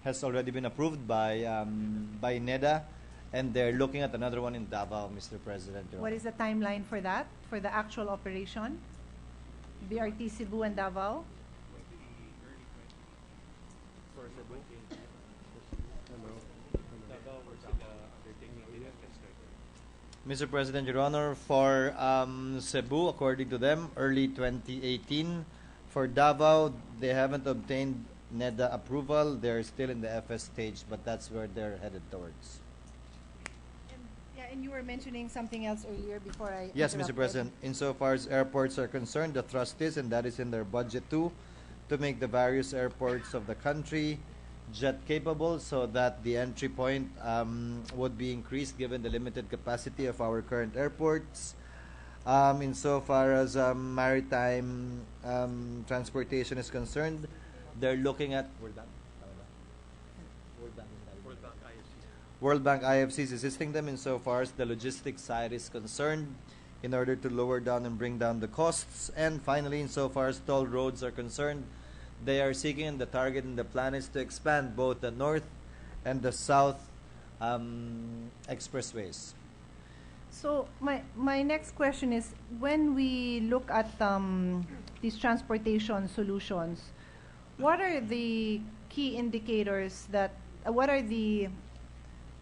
S2: has already been approved by NEDA, and they're looking at another one in Davao, Mr. President, Your
S10: What
S2: Honor.
S10: is the timeline for that, for the actual operation? BRT Cebu and Davao?
S6: For Cebu, Davao we're still undertaking the FS
S2: Mr. President, Your Honor, for Cebu, according to them, early 2018. For Davao, they haven't obtained NEDA approval. They're still in the FS stage, but that's where they're headed towards.
S10: And you were mentioning something else earlier before I
S2: Yes, Mr.
S10: interrupted.
S2: President. Insofar as airports are concerned, the thrust is, and that is in their budget too, to make the various airports of the country jet capable so that the entry point would be increased given the limited capacity of our current airports. Insofar as maritime transportation is concerned, they're looking at World Bank IFC is assisting them insofar as the logistics side is concerned in order to lower down and bring down the costs. And finally, insofar as toll roads are concerned, they are seeking, and the target and the plan is to expand both the north and the south expressways.
S10: So my next question is, when we look at these transportation solutions, what are the key indicators that, what are the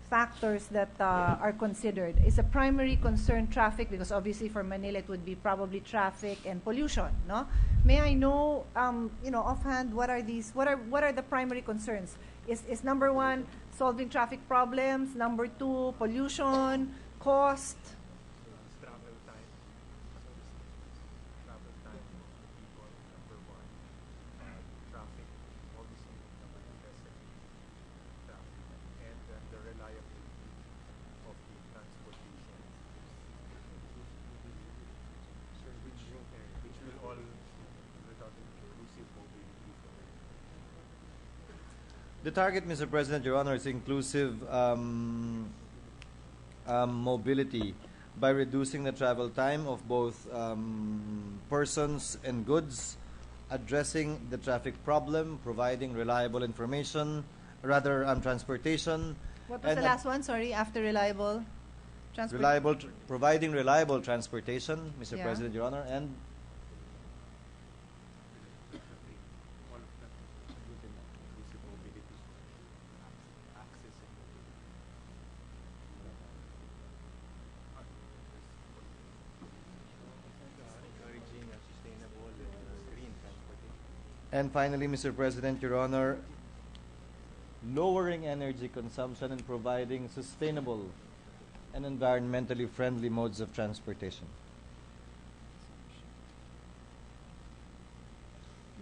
S10: factors that are considered? Is a primary concern traffic? Because obviously for Manila it would be probably traffic and pollution, no? May I know, offhand, what are the primary concerns? Is number one solving traffic problems? Number two, pollution, cost?
S6: Travel time. Travel time of people, number one. Traffic, obviously, number two, traffic. And the reliability of the transportation. Which will all result in inclusive mobility for
S2: The target, Mr. President, Your Honor, is inclusive mobility by reducing the travel time of both persons and goods, addressing the traffic problem, providing reliable information, transportation.
S10: What was the last one? Sorry, after reliable transport.
S2: Providing reliable transportation, Mr.
S10: Yeah.
S2: President, Your Honor, and
S6: all of that inclusive mobility, access and encouraging sustainable green transportation.
S2: And finally, Mr. President, Your Honor, lowering energy consumption and providing sustainable and environmentally friendly modes of transportation.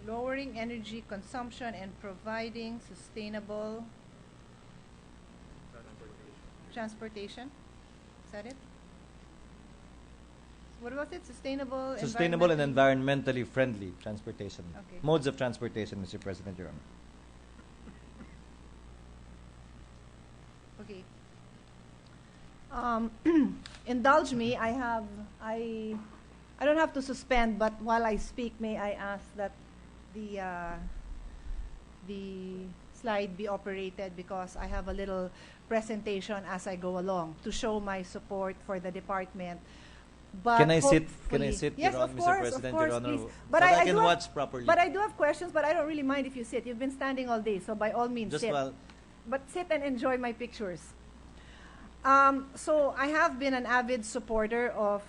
S10: Lowering energy consumption and providing sustainable transportation. Is that it? What was it? Sustainable
S2: Sustainable and
S10: environmentally-
S2: environmentally friendly transportation.
S10: Okay.
S2: Modes of transportation, Mr. President, Your Honor.
S10: Okay. Indulge me. I don't have to suspend, but while I speak, may I ask that the slide be operated, because I have a little presentation as I go along to show my support for the department. But
S2: Can I sit? Can I
S10: hopefully-
S2: sit,
S10: Yes,
S2: Your
S10: of
S2: Honor, Mr.
S10: course,
S2: President,
S10: of course,
S2: Your Honor,
S10: please.
S2: so
S10: But
S2: that I
S10: I
S2: can
S10: do have-
S2: watch properly.
S10: But I do have questions, but I don't really mind if you sit. You've been standing all day, so by all means,
S2: Just
S10: sit.
S2: while
S10: But sit and enjoy my pictures. So I have been an avid supporter of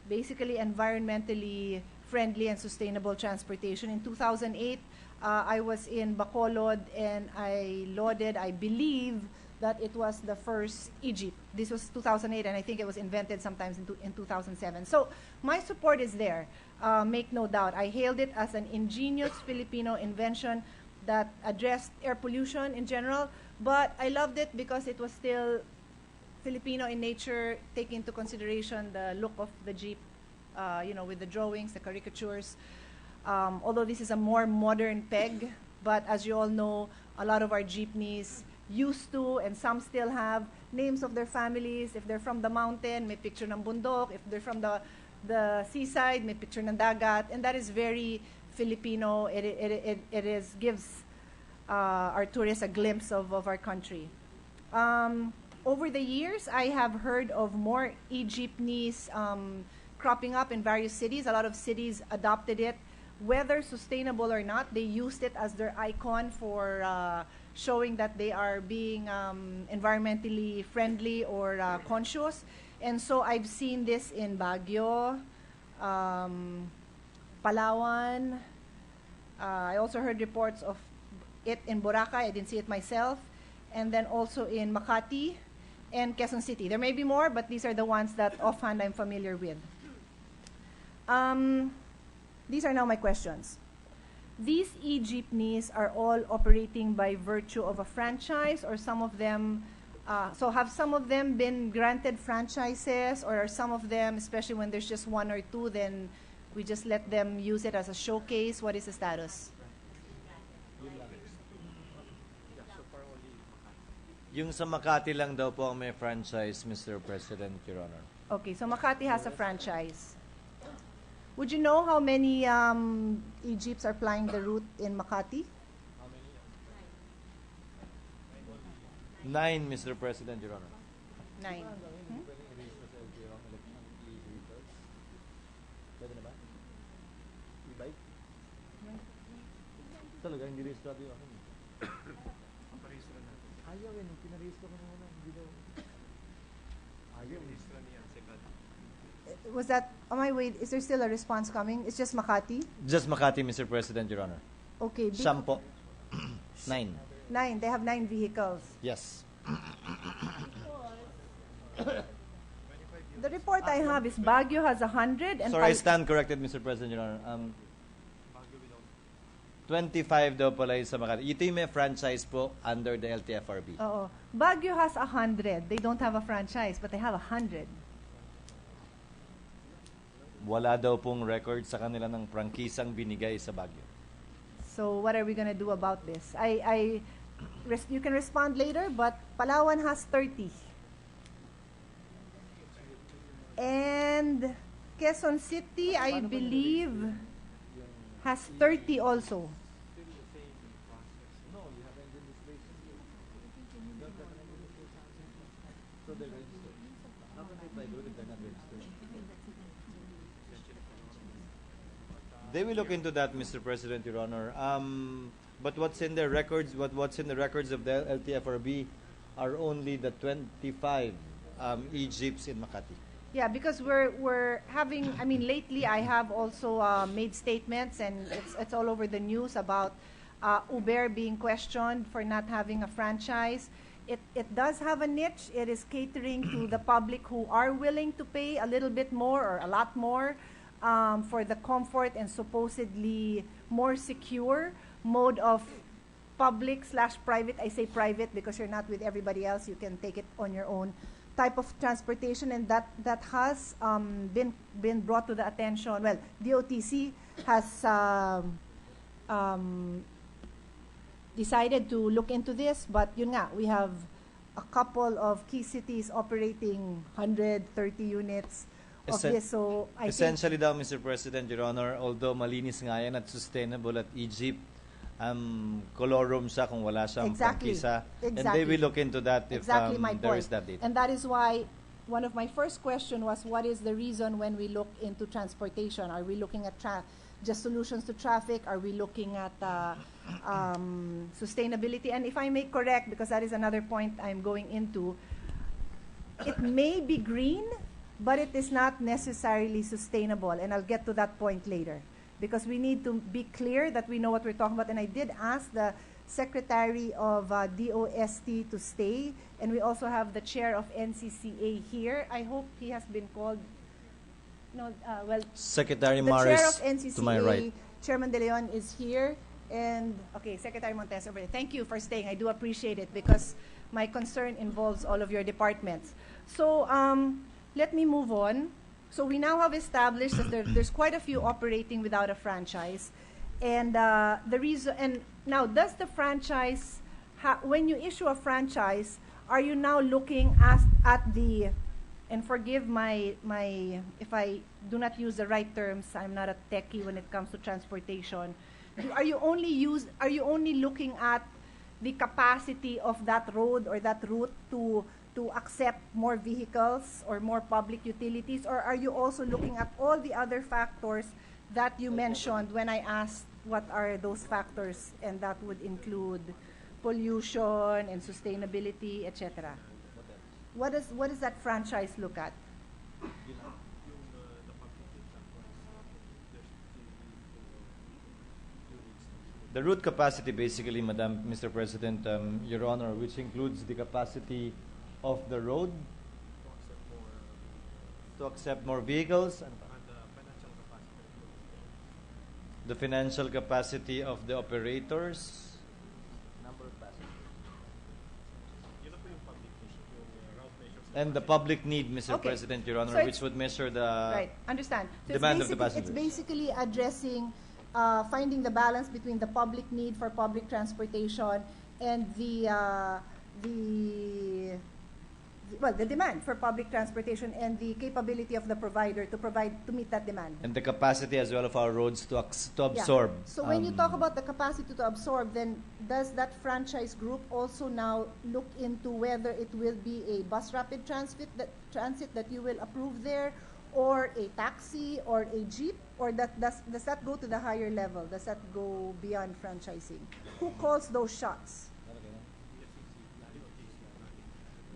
S10: basically environmentally friendly and sustainable transportation. In 2008, I was in Bacolod and I lauded, I believe, that it was the first e-jeep. This was 2008, and I think it was invented sometimes in 2007. So my support is there, make no doubt. I hailed it as an ingenious Filipino invention that addressed air pollution in general, but I loved it because it was still Filipino in nature, taking into consideration the look of the jeep, with the drawings, the caricatures. Although this is a more modern peg, but as you all know, a lot of our jeepneys used to, and some still have, names of their families. If they're from the mountain, may picture ng bundok. If they're from the seaside, may picture ng dagat. And that is very Filipino. It gives our tourists a glimpse of our country. Over the years, I have heard of more e-jeepneys cropping up in various cities. A lot of cities adopted it. Whether sustainable or not, they used it as their icon for showing that they are being environmentally friendly or conscious. And so I've seen this in Baguio, Palawan. I also heard reports of it in Boracay. I didn't see it myself. And then also in Makati and Quezon City. There may be more, but these are the ones that offhand I'm familiar with. These are now my questions. These e-jeepneys are all operating by virtue of a franchise, or some of them, so have some of them been granted franchises, or are some of them, especially when there's just one or two, then we just let them use it as a showcase? What is the status?
S2: yung sa Makati lang daw po ang may franchise, Mr. President, Your Honor.
S10: Okay, so Makati has a franchise. Would you know how many e-jeeps are plying the route in Makati?
S2: 9, Mr. President, Your Honor.
S10: 9.
S2: Pwede na ba? E-bike? Talaga, hindi registrado yung akin.
S6: Paparehistro natin.
S2: Ayaw yun, pinarehistro ko na muna. Hindi daw. Ayaw.
S6: Rehistro niya, second.
S10: Was that, on my way, is there still a response coming? It's just Makati?
S2: Just Makati, Mr. President, Your Honor.
S10: Okay.
S2: 10 po. 9.
S10: 9. They have 9 vehicles.
S2: Yes.
S10: The report I have is Baguio has 100 and
S2: Sorry, I stand corrected, Mr. President, Your Honor. 25 daw pala yung sa Makati. Ito yung may franchise po under the LTFRB.
S10: Oo. Baguio has 100. They don't have a franchise, but they have 100.
S2: Wala daw pong record sa kanila ng prangkisang binigay sa Baguio.
S10: So what are we gonna do about this? You can respond later, but Palawan has 30. And Quezon City, I believe, has 30 also.
S2: They will look into that, Mr. President, Your Honor. But what's in the records? What's in the records of the LTFRB are only the 25 e-jeeps in Makati.
S10: Yeah, because we're having. I mean, lately I have also made statements, and it's all over the news about Uber being questioned for not having a franchise. It does have a niche. It is catering to the public who are willing to pay a little bit more or a lot more for the comfort and supposedly more secure mode of public/private. I say private because you're not with everybody else. You can take it on your own type of transportation, and that has been brought to the attention. Well, DOTC has decided to look into this, but yun nga, we have a couple of key cities operating 130 units of this. So I
S2: essentially daw, Mr. President, Your Honor, although malinis nga yan at sustainable at Egypt, colorum siya kung wala siyang prangkisa. And they will look into that if
S10: exactly my
S2: there
S10: point.
S2: is that data.
S10: And that is why one of my first question was, what is the reason when we look into transportation? Are we looking at just solutions to traffic? Are we looking at sustainability? And if I may correct, because that is another point I'm going into, it may be green, but it is not necessarily sustainable. And I'll get to that point later, because we need to be clear that we know what we're talking about. And I did ask the Secretary of DOST to stay, and we also have the chair of NCCA here. I hope he has been called. No, well,
S2: Secretary
S10: the
S2: Maris
S10: chair of NCCA,
S2: to my right.
S10: Chairman De Leon, is here, and okay, Secretary Montes over there. Thank you for staying. I do appreciate it, because my concern involves all of your departments. So let me move on. So we now have established that there's quite a few operating without a franchise. And the reason, and now, does the franchise, when you issue a franchise, are you now looking at the, and forgive my if I do not use the right terms, I'm not a techie when it comes to transportation. Are you only looking at the capacity of that road or that route to accept more vehicles or more public utilities, or are you also looking at all the other factors that you mentioned when I asked what are those factors, and that would include pollution and sustainability, etc.? What does that franchise look at?
S2: The route capacity, basically, Mr. President, Your Honor, which includes the capacity of the road to accept more vehicles, and the financial capacity of the operators, number of passengers, and the public need, Mr. President, Your Honor,
S10: So
S2: which would measure the
S10: right, understand. So
S2: demand of the
S10: it's
S2: passengers.
S10: basically addressing, finding the balance between the public need for public transportation and the demand for public transportation and the capability of the provider to meet that demand.
S2: and the capacity as well of our roads to
S10: Yeah.
S2: absorb.
S10: So when you talk about the capacity to absorb, then does that franchise group also now look into whether it will be a bus rapid transit that you will approve there, or a taxi, or a jeep, or does that go to the higher level? Does that go beyond franchising? Who calls those shots?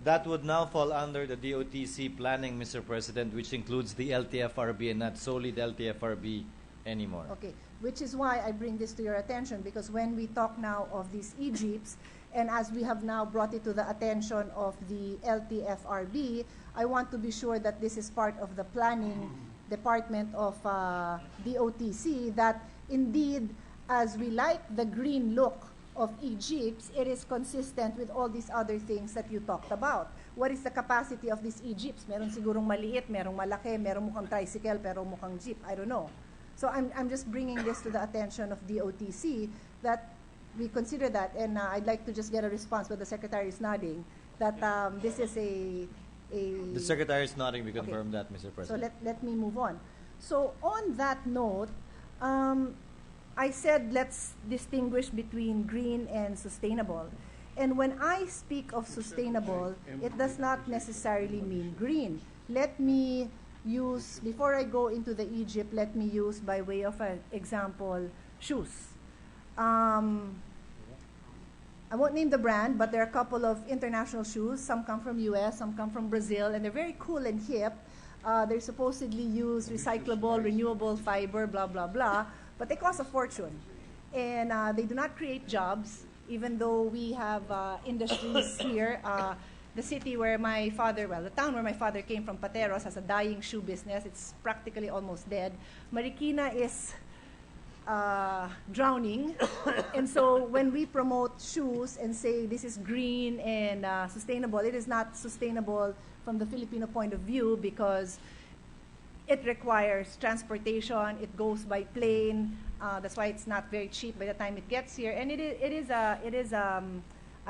S2: That would now fall under the DOTC planning, Mr. President, which includes the LTFRB and not solely the LTFRB anymore.
S10: Okay, which is why I bring this to your attention, because when we talk now of these e-jeeps, and as we have now brought it to the attention of the LTFRB, I want to be sure that this is part of the planning department of DOTC, that indeed, as we like the green look of e-jeeps, it is consistent with all these other things that you talked about. What is the capacity of these e-jeeps? Meron sigurong maliit, merong malaki, merong mukhang tricycle, pero mukhang jeep. I don't know. So I'm just bringing this to the attention of DOTC, that we consider that, and I'd like to just get a response, but the Secretary is nodding, that this is a...
S2: The Secretary is nodding. We confirm that, Mr. President.
S10: So let me move on. So on that note, I said let's distinguish between green and sustainable. And when I speak of sustainable, it does not necessarily mean green. Let me use, before I go into the Egypt, let me use, by way of an example, shoes. I won't name the brand, but there are a couple of international shoes. Some come from US, some come from Brazil, and they're very cool and hip. They supposedly use recyclable, renewable fiber, blah, blah, blah, but they cost a fortune. And they do not create jobs, even though we have industries here. The city where my father, well, the town where my father came from, Pateros, has a dying shoe business. It's practically almost dead. Marikina is drowning. And so when we promote shoes and say this is green and sustainable, it is not sustainable from the Filipino point of view, because it requires transportation, it goes by plane, that's why it's not very cheap by the time it gets here, and it is a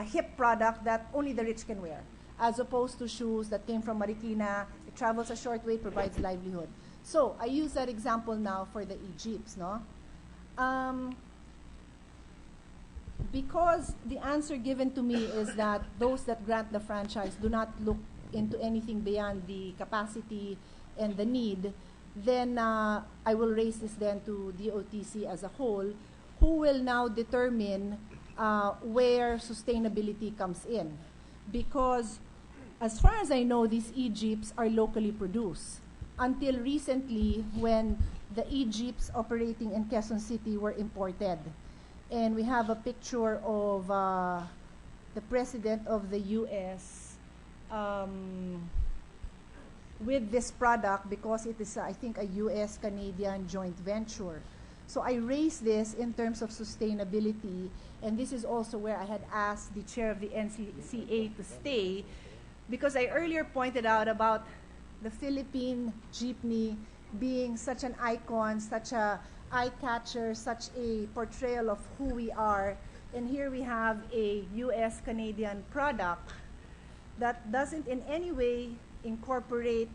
S10: hip product that only the rich can wear, as opposed to shoes that came from Marikina. It travels a short way, provides livelihood. So I use that example now for the e-jeeps, no? Because the answer given to me is that those that grant the franchise do not look into anything beyond the capacity and the need, then I will raise this then to DOTC as a whole, who will now determine where sustainability comes in. Because as far as I know, these e-jeeps are locally produced. Until recently, when the e-jeeps operating in Quezon City were imported. And we have a picture of the President of the U.S. With this product because it is, I think, a U.S.-Canadian joint venture. So I raised this in terms of sustainability, and this is also where I had asked the chair of the NCCA to stay, because I earlier pointed out about the Philippine jeepney being such an icon, such a eye-catcher, such a portrayal of who we are. And here we have a U.S.-Canadian product that doesn't in any way incorporate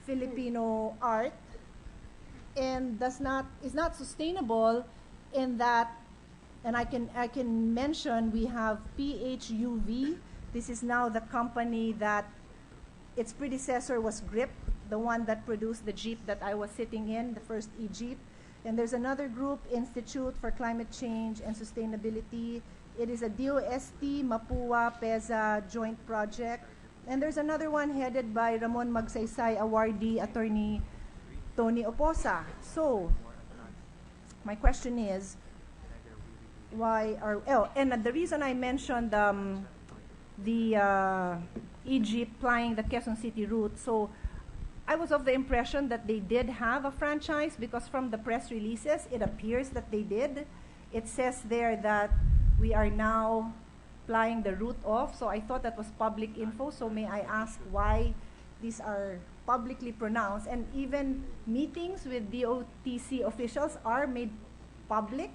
S10: Filipino art and is not sustainable in that, and I can mention we have PHUV. This is now the company that its predecessor was Grip, the one that produced the Jeep that I was sitting in, the first e-Jeep. And there's another group, Institute for Climate Change and Sustainability. It is a DOST, Mapua, PEZA joint project. And there's another one headed by Ramon Magsaysay awardee, Attorney Tony Oposa. So, my question is, and the reason I mentioned the e-Jeep plying the Quezon City route, so I was of the impression that they did have a franchise because from the press releases, it appears that they did. It says there that we are now plying the route off, so I thought that was public info, so may I ask why these are publicly pronounced, and even meetings with DOTC officials are made public,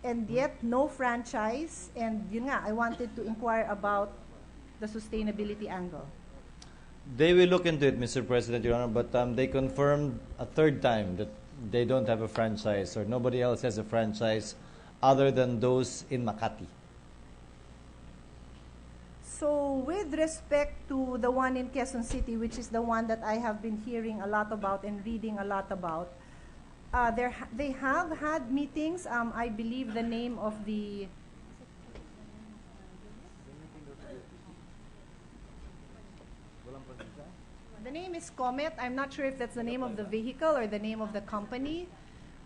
S10: and yet no franchise, and yun nga, I wanted to inquire about the sustainability angle.
S2: They will look into it, Mr. President, Your Honor, but they confirmed a third time that they don't have a franchise or nobody else has a franchise other than those in Makati.
S10: So with respect to the one in Quezon City, which is the one that I have been hearing a lot about and reading a lot about, they have had meetings. I believe the name of the name is Comet. I'm not sure if that's the name of the vehicle or the name of the company,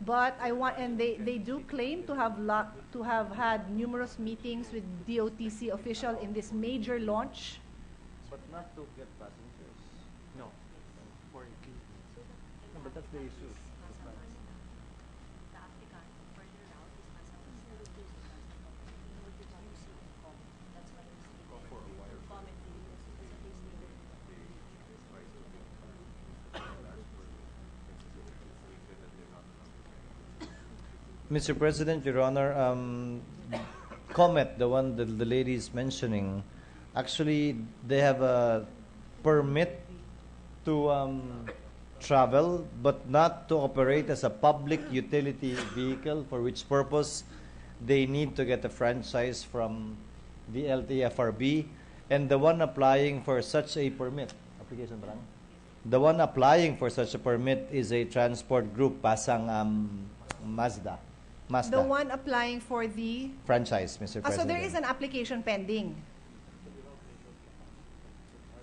S10: but they do claim to have had numerous meetings with DOTC official in this major launch.
S2: But not to get passengers.
S6: No. For
S2: No, but that's the issue. Mr. President, Your Honor, Comet, the one that the lady is mentioning, actually they have a permit to travel, but not to operate as a public utility vehicle, for which purpose they need to get a franchise from the LTFRB. And the one applying for such a permit, application ba lang? The one applying for such a permit is a transport group, Pasang Mazda.
S10: The one applying for the
S2: franchise, Mr. President.
S10: So there is an application pending.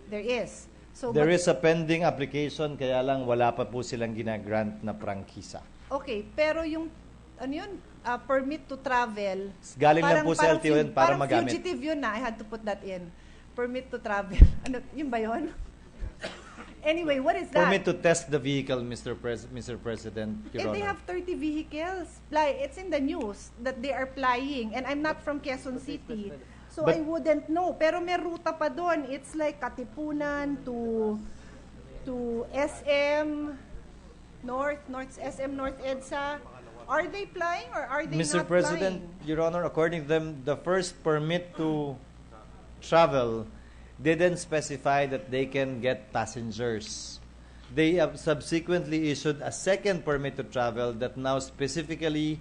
S10: There is. So
S2: there is a pending application, kaya lang wala pa po silang ginagrant na prangkisa.
S10: Okay, pero yung permit to travel,
S2: galing lang po sa LTO yun para magamit.
S10: Parang fugitive yun na, I had to put that in. Permit to travel. Yun ba yun? Anyway, what is that?
S2: Permit to test the vehicle, Mr. President, Your Honor.
S10: They have 30 vehicles. It's in the news that they are flying, and I'm not from Quezon City, so I wouldn't know. Pero may ruta pa doon. It's like Katipunan to SM North SM North EDSA. Are they flying or are they
S2: Mr.
S10: not
S2: President,
S10: flying?
S2: Your Honor, according to them, the first permit to travel didn't specify that they can get passengers. They have subsequently issued a second permit to travel that now specifically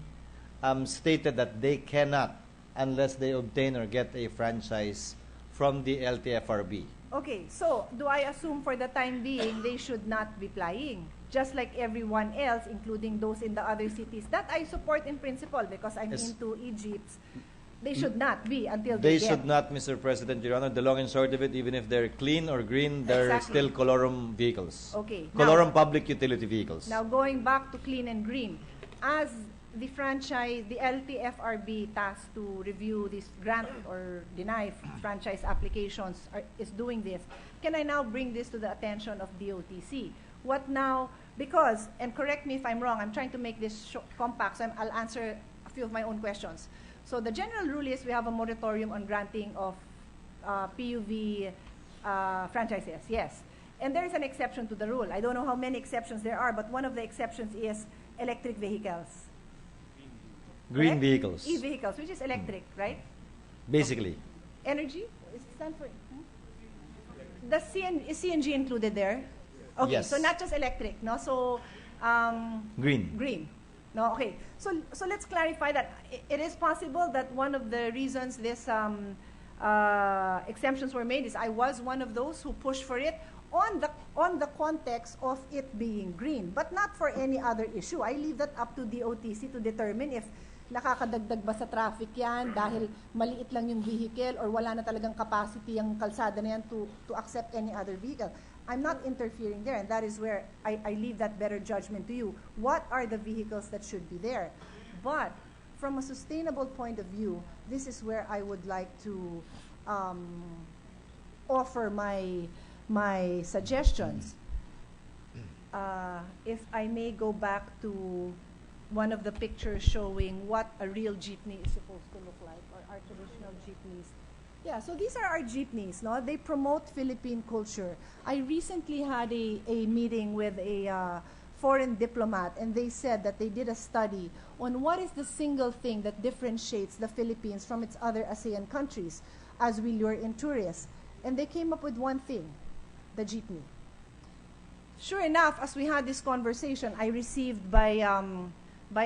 S2: stated that they cannot unless they obtain or get a franchise from the LTFRB.
S10: Okay, so do I assume for the time being they should not be flying? Just like everyone else, including those in the other cities. That I support in principle because I'm
S2: Yes.
S10: into Egypt. They should not be until
S2: They
S10: get.
S2: should not, Mr. President, Your Honor. The long and short of it, even if they're clean or green, they're
S10: Exactly.
S2: still colorum vehicles.
S10: Okay.
S2: Colorum public utility vehicles.
S10: Now going back to clean and green, as the franchise, the LTFRB tasked to review this grant or deny franchise applications is doing this, can I now bring this to the attention of DOTC? What now, because, and correct me if I'm wrong, I'm trying to make this compact, so I'll answer a few of my own questions. So the general rule is we have a moratorium on granting of PUV franchises, yes. And there is an exception to the rule. I don't know how many exceptions there are, but one of the exceptions is electric vehicles.
S2: Green
S10: Correct?
S2: vehicles,
S10: E-vehicles, which is electric, right?
S2: basically.
S10: Energy? Is it stand for? The is CNG included there? Okay,
S2: Yes.
S10: so not just electric, no? So,
S2: Green.
S10: green. No, okay. So let's clarify that. It is possible that one of the reasons this exemptions were made is I was one of those who pushed for it on the context of it being green, but not for any other issue. I leave that up to DOTC to determine if nakakadagdag ba sa traffic yan dahil maliit lang yung vehicle or wala na talagang capacity yung kalsada na yan to accept any other vehicle. I'm not interfering there, and that is where I leave that better judgment to you. What are the vehicles that should be there? But from a sustainable point of view, this is where I would like to offer my suggestions. If I may go back to one of the pictures showing what a real jeepney is supposed to look like, or our traditional jeepneys. Yeah, so these are our jeepneys, no? They promote Philippine culture. I recently had a meeting with a foreign diplomat, and they said that they did a study on what is the single thing that differentiates the Philippines from its other ASEAN countries as we lure in tourists. And they came up with one thing, the jeepney. Sure enough, as we had this conversation, I received by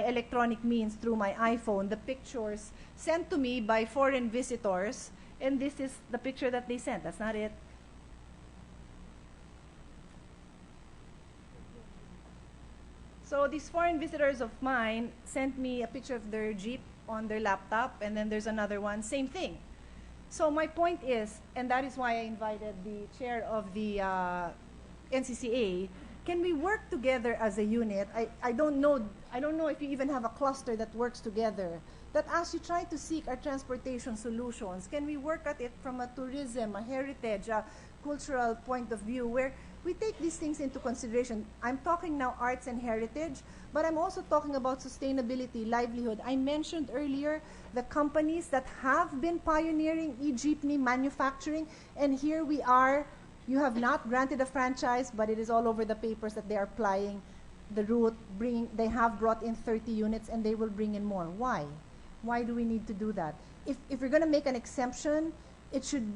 S10: electronic means through my iPhone the pictures sent to me by foreign visitors, and this is the picture that they sent. That's not it. So these foreign visitors of mine sent me a picture of their Jeep on their laptop, and then there's another one, same thing. So my point is, and that is why I invited the chair of the NCCA, can we work together as a unit? I don't know if you even have a cluster that works together, that as you try to seek our transportation solutions, can we work at it from a tourism, a heritage, a cultural point of view, where we take these things into consideration. I'm talking now arts and heritage, but I'm also talking about sustainability, livelihood. I mentioned earlier the companies that have been pioneering e-jeepney manufacturing, and here we are. You have not granted a franchise, but it is all over the papers that they are plying the route. They have brought in 30 units, and they will bring in more. Why? Why do we need to do that? If you're going to make an exemption, it should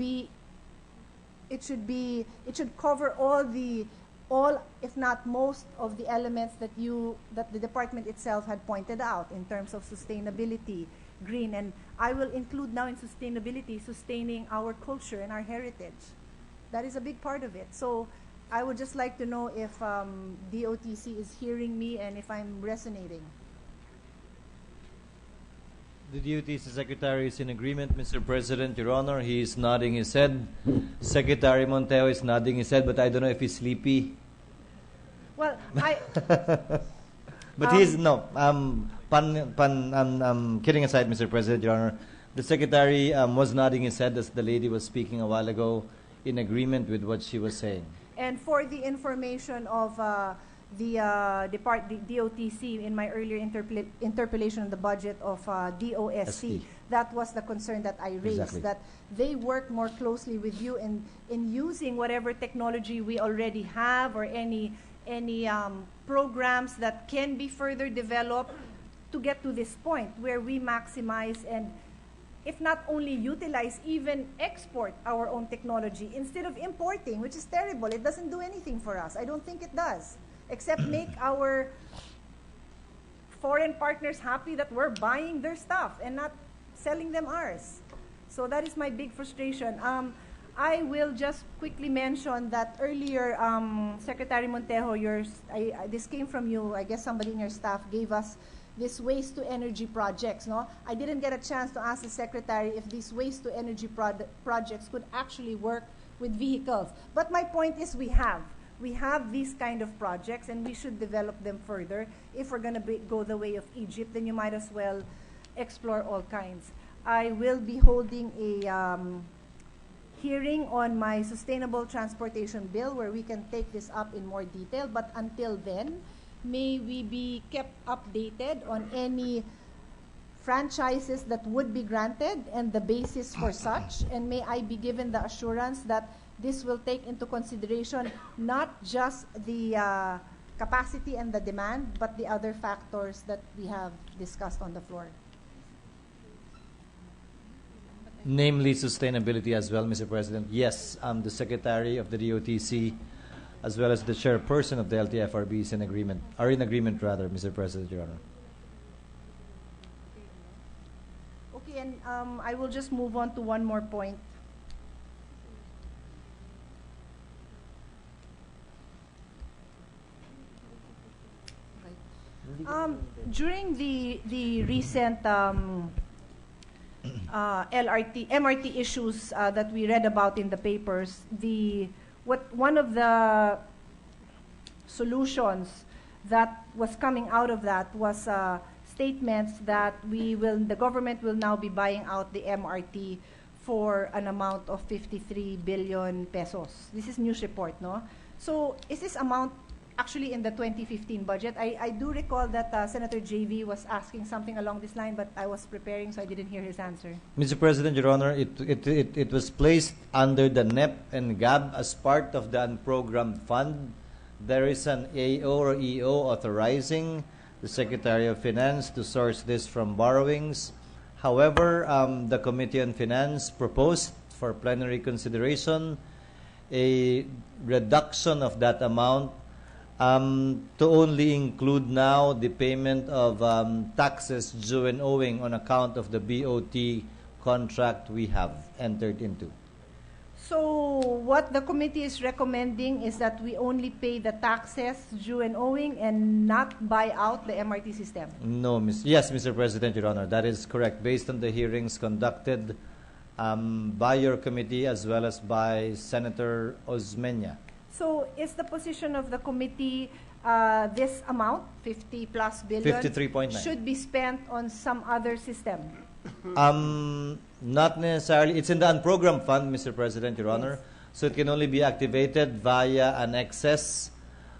S10: cover all, if not most, of the elements that the department itself had pointed out in terms of sustainability, green, and I will include now in sustainability sustaining our culture and our heritage. That is a big part of it. So I would just like to know if DOTC is hearing me and if I'm resonating.
S2: The DOTC Secretary is in agreement, Mr. President, Your Honor. He is nodding his head. Secretary Monteo is nodding his head, but I don't know if he's sleepy.
S10: Well,
S2: But he's, no, kidding aside, Mr. President, Your Honor. The Secretary was nodding his head as the lady was speaking a while ago, in agreement with what she was saying.
S10: And for the information of the DOTC, in my earlier interpellation on the budget of DOSC,
S2: ST.
S10: that was the concern that I raised,
S2: Exactly.
S10: that they work more closely with you in using whatever technology we already have or any programs that can be further developed to get to this point where we maximize and, if not only utilize, even export our own technology instead of importing, which is terrible. It doesn't do anything for us. I don't think it does, except make our foreign partners happy that we're buying their stuff and not selling them ours. So that is my big frustration. I will just quickly mention that earlier, Secretary Montejo, this came from you. I guess somebody in your staff gave us this waste to energy projects. No, I didn't get a chance to ask the secretary if these waste to energy projects could actually work with vehicles. But my point is, we have these kind of projects, and we should develop them further. If we're going to go the way of Egypt, then you might as well explore all kinds. I will be holding a hearing on my sustainable transportation bill where we can take this up in more detail. But until then, may we be kept updated on any franchises that would be granted and the basis for such, and may I be given the assurance that this will take into consideration not just the capacity and the demand, but the other factors that we have discussed on the floor.
S2: Namely sustainability as well, Mr. President. Yes, the Secretary of the DOTC as well as the chairperson of the LTFRB is in agreement, Mr. President, Your Honor.
S10: Okay, and I will just move on to one more point. During the recent MRT issues that we read about in the papers, one of the solutions that was coming out of that was statements that the government will now be buying out the MRT for an amount of 53 billion pesos. This is news report, no? So is this amount actually in the 2015 budget? I do recall that Senator JV was asking something along this line, but I was preparing, so I didn't hear his answer.
S2: Mr. President, Your Honor, it was placed under the NEP and GAB as part of the unprogrammed fund. There is an AO or EO authorizing the Secretary of Finance to source this from borrowings. However, the Committee on Finance proposed for plenary consideration a reduction of that amount to only include now the payment of taxes due and owing on account of the BOT contract we have entered into.
S10: So what the committee is recommending is that we only pay the taxes due and owing and not buy out the MRT system?
S2: No, yes, Mr. President, Your Honor, that is correct. Based on the hearings conducted by your committee as well as by Senator Osmeña.
S10: So is the position of the committee this amount, 50 plus billion,
S2: 53.9,
S10: should be spent on some other system?
S2: Not necessarily. It's in the unprogrammed fund, Mr. President, Your Honor. So it can only be activated via an excess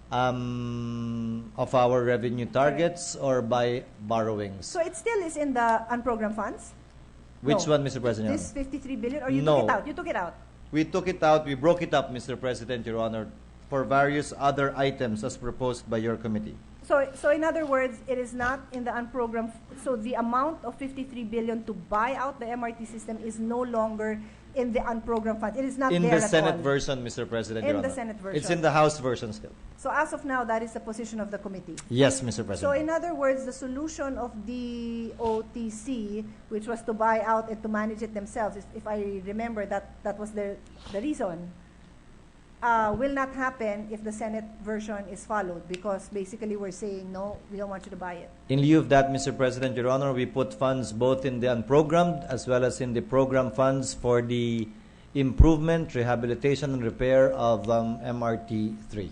S2: of our revenue targets or by borrowings.
S10: So it still is in the unprogrammed funds?
S2: Which one, Mr. President, Your
S10: This
S2: Honor?
S10: 53 billion, or you
S2: No.
S10: took it out? You took it out.
S2: We took it out, we broke it up, Mr. President, Your Honor, for various other items as proposed by your committee.
S10: So in other words, it is not in the unprogrammed. So the amount of 53 billion to buy out the MRT system is no longer in the unprogrammed fund. It is not
S2: in
S10: there
S2: the
S10: at
S2: Senate
S10: all.
S2: version, Mr. President,
S10: In
S2: Your
S10: the
S2: Honor.
S10: Senate version.
S2: It's in the House version still.
S10: So as of now, that is the position of the committee.
S2: Yes, Mr. President.
S10: So in other words, the solution of the OTC, which was to buy out and to manage it themselves, if I remember that was the reason, will not happen if the Senate version is followed, because basically we're saying, no, we don't want you to buy it.
S2: In lieu of that, Mr. President, Your Honor, we put funds both in the unprogrammed as well as in the program funds for the improvement, rehabilitation, and repair of MRT 3.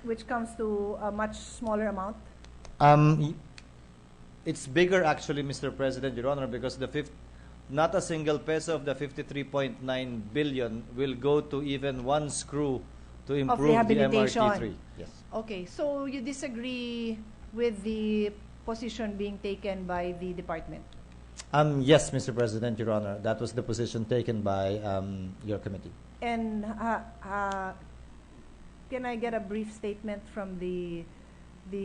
S10: Which comes to a much smaller amount?
S2: It's bigger actually, Mr. President, Your Honor, because not a single peso of the 53.9 billion will go to even one screw to improve the MRT 3. Yes.
S10: Okay, so you disagree with the position being taken by the department?
S2: Yes, Mr. President, Your Honor. That was the position taken by your committee.
S10: And can I get a brief statement from the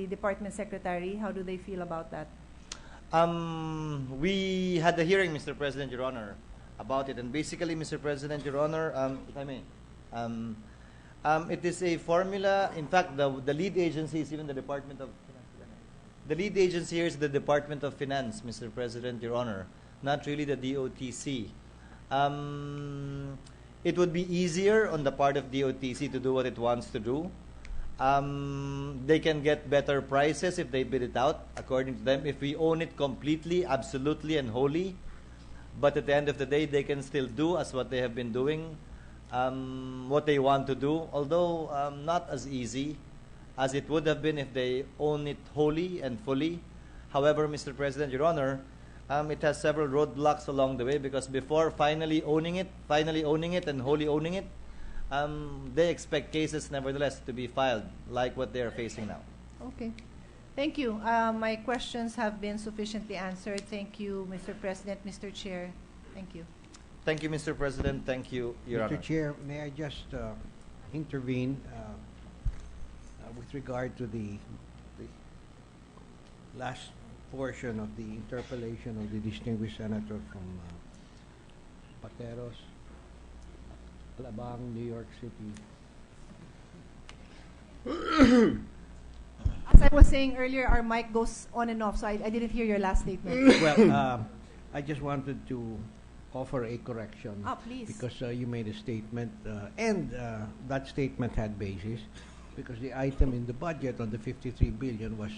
S10: department secretary? How do they feel about that?
S2: We had a hearing, Mr. President, Your Honor, about it. And basically, Mr. President, Your Honor, if I may, it is a formula. In fact, the lead agency is even the Department of Finance. The lead agency here is the Department of Finance, Mr. President, Your Honor, not really the DOTC. it would be easier on the part of DOTC to do what it wants to do. They can get better prices if they bid it out, according to them. If we own it completely, absolutely, and wholly, but at the end of the day, they can still do as what they have been doing, what they want to do, although not as easy as it would have been if they own it wholly and fully. However, Mr. President, Your Honor, it has several roadblocks along the way, because before finally owning it and wholly owning it, they expect cases nevertheless to be filed like what they are facing now.
S10: Okay. Thank you. My questions have been sufficiently answered. Thank you, Mr. President, Mr. Chair. Thank you.
S2: Thank you, Mr. President. Thank you, Your Honor.
S3: Mr. Chair, may I just intervene with regard to the last portion of the interpellation of the distinguished senator from Pateros, Alabang, New York City.
S10: As I was saying earlier, our mic goes on and off, so I didn't hear your last statement.
S3: Well, I just wanted to offer a correction.
S10: Please.
S3: Because you made a statement, and that statement had basis, because the item in the budget on the 53 billion was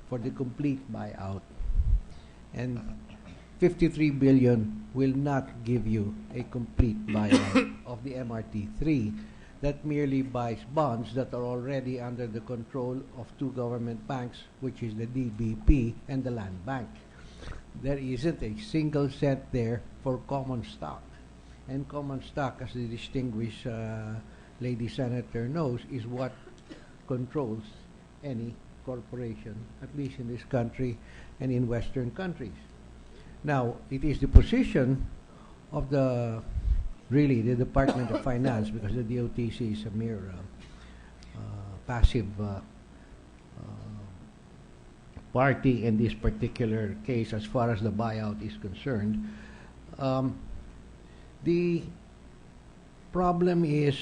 S3: for the complete buyout. And 53 billion will not give you a complete buyout of the MRT3. That merely buys bonds that are already under the control of two government banks, which is the DBP and the Land Bank. There isn't a single cent there for common stock. And common stock, as the distinguished lady senator knows, is what controls any corporation, at least in this country and in Western countries. Now, it is the position of the Department of Finance, because the DOTC is a mere passive party in this particular case as far as the buyout is concerned. The problem is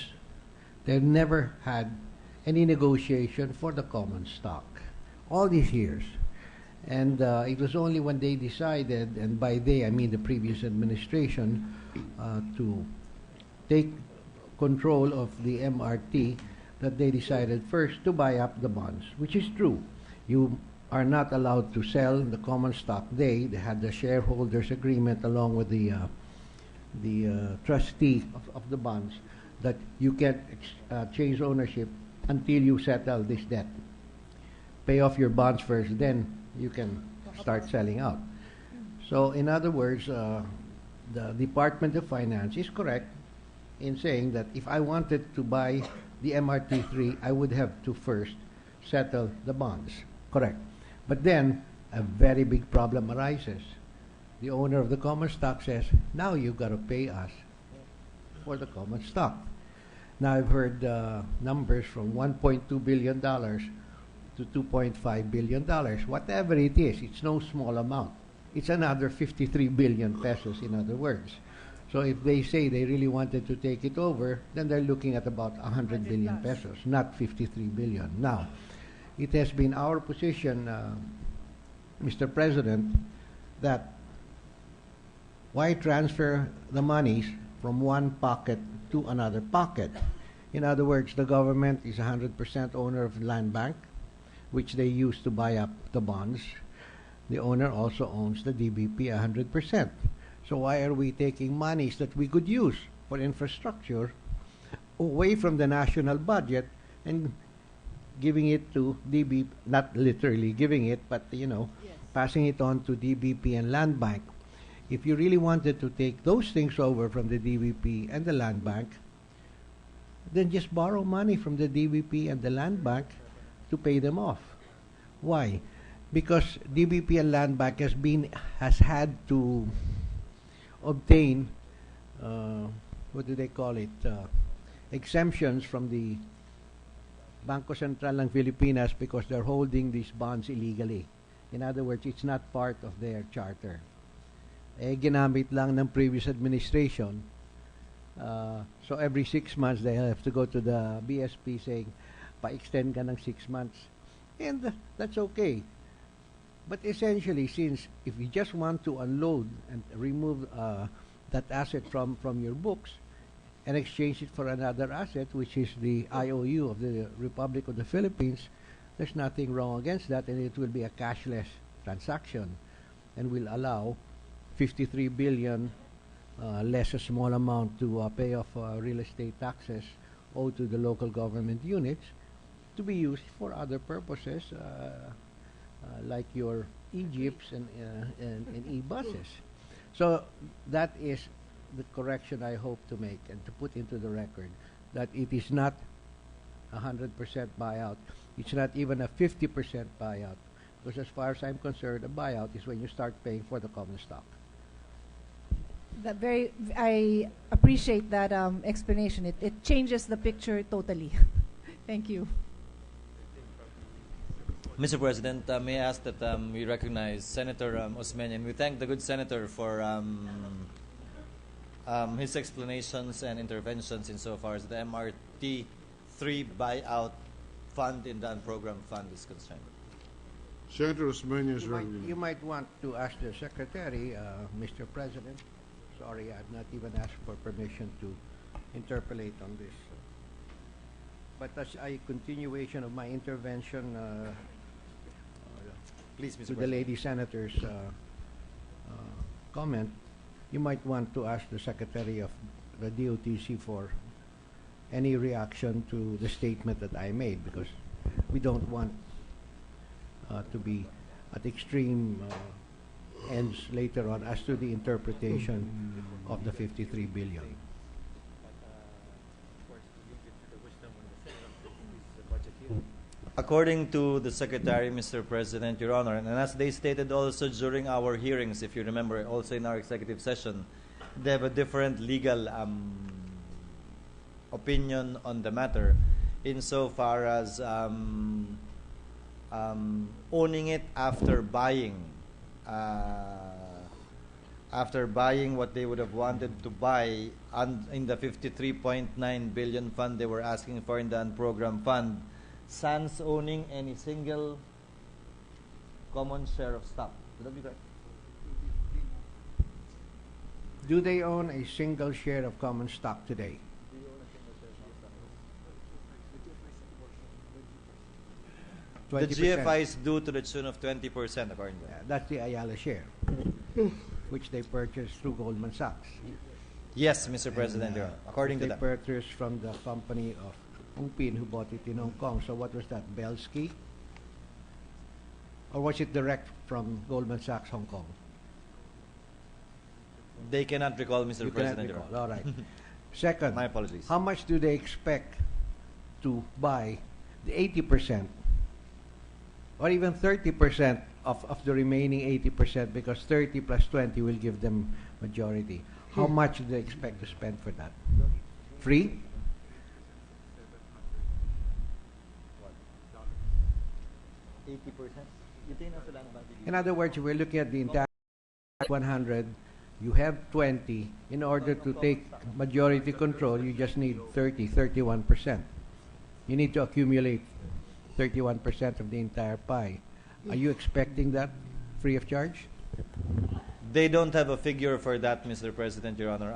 S3: they've never had any negotiation for the common stock all these years. And it was only when they decided, and by they I mean the previous administration, to take control of the MRT, that they decided first to buy up the bonds, which is true. You are not allowed to sell the common stock. They had the shareholders agreement along with the trustee of the bonds that you can't change ownership until you settle this debt. Pay off your bonds first, then you can start selling out. So in other words, the Department of Finance is correct in saying that if I wanted to buy the MRT3, I would have to first settle the bonds. Correct. But then a very big problem arises. The owner of the common stock says, now you've got to pay us for the common stock. Now I've heard numbers from $1.2 billion to $2.5 billion. Whatever it is, it's no small amount. It's another 53 billion pesos, in other words. So if they say they really wanted to take it over, then they're looking at about 100 billion pesos, not 53 billion. Now, it has been our position, Mr. President, that why transfer the monies from one pocket to another pocket? In other words, the government is 100% owner of Land Bank, which they use to buy up the bonds. The owner also owns the DBP 100%. So why are we taking monies that we could use for infrastructure away from the national budget and giving it to DBP, not literally giving it, but passing it on to DBP and Land Bank? If you really wanted to take those things over from the DBP and the Land Bank, then just borrow money from the DBP and the Land Bank to pay them off. Why? Because DBP and Land Bank has had to obtain what do they call it? Exemptions from the Bangko Sentral ng Filipinas because they're holding these bonds illegally. In other words, it's not part of their charter. Ginamit lang ng previous administration. So every 6 months they have to go to the BSP saying, pa-extend ka ng 6 months. And that's okay. But essentially, since if you just want to unload and remove that asset from your books, and exchange it for another asset, which is the IOU of the Republic of the Philippines, there's nothing wrong against that, and it will be a cashless transaction and will allow 53 billion less a small amount to pay off real estate taxes owed to the local government units to be used for other purposes like your e-jeeps and e-buses. So that is the correction I hope to make and to put into the record, that it is not 100% buyout. It's not even a 50% buyout. Because as far as I'm concerned, a buyout is when you start paying for the common stock.
S10: I appreciate that explanation. It changes the picture totally. Thank you.
S2: Mr. President, may I ask that we recognize Senator Osmeña, we thank the good senator for his explanations and interventions insofar as the MRT 3 buyout fund in the unprogrammed fund is concerned.
S7: Senator Osmeña is
S3: You might want to ask the Secretary, Mr. President. Sorry, I've not even asked for permission to interpolate on this. But as a continuation of my intervention
S2: Please, Mr.
S3: to the
S2: President.
S3: lady senator's comment, you might want to ask the Secretary of the DOTC for any reaction to the statement that I made, because we don't want to be at extreme ends later on as to the interpretation of the 53 billion.
S2: According to the Secretary, Mr. President, Your Honor, and as they stated also during our hearings, if you remember, also in our executive session, they have a different legal opinion on the matter insofar as owning it after buying what they would have wanted to buy in the 53.9 billion fund they were asking for in the unprogrammed fund, sans owning any single common share of stock. Would that be correct?
S3: Do they own a single share of common stock today?
S2: The GFI is due to the tune of 20%, according to them.
S3: That's the Ayala share, which they purchased through Goldman Sachs.
S2: Yes, Mr. President, Your Honor, according to
S3: they
S2: them.
S3: purchased from the company of Upin, who bought it in Hong Kong. So what was that, Belsky? Or was it direct from Goldman Sachs, Hong Kong?
S2: They cannot recall, Mr.
S3: You
S2: President,
S3: cannot
S2: Your
S3: recall.
S2: Honor.
S3: All right. Second,
S2: My apologies.
S3: how much do they expect to buy the 80% or even 30% of the remaining 80%, because 30 plus 20 will give them majority? How much do they expect to spend for that? Free? In other words, we're looking at the entire 100. You have 20. In order to take majority control, you just need 31%. You need to accumulate 31% of the entire pie. Are you expecting that free of charge?
S2: They don't have a figure for that, Mr. President, Your Honor.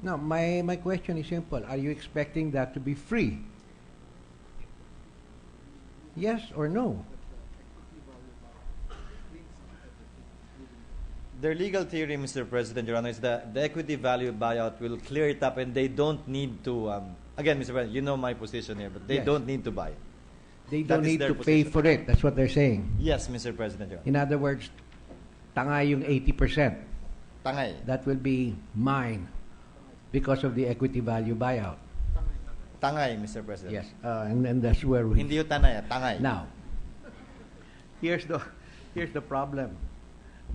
S3: No, my question is simple. Are you expecting that to be free? Yes or no?
S2: Their legal theory, Mr. President, Your Honor, is that the equity value buyout will clear it up and they don't need to, again, Mr. President, you know my position here, but they
S3: Yes.
S2: don't need to buy it.
S3: They
S2: That
S3: don't
S2: is
S3: need
S2: their
S3: to pay
S2: position.
S3: for it. That's what they're saying.
S2: Yes, Mr. President, Your Honor.
S3: In other words, tanga yung 80%.
S2: Tangay.
S3: That will be mine because of the equity value buyout.
S2: Tangay, Mr. President.
S3: Yes, and that's where we...
S2: Hindi yung tanay, tangay.
S3: Now, here's the problem.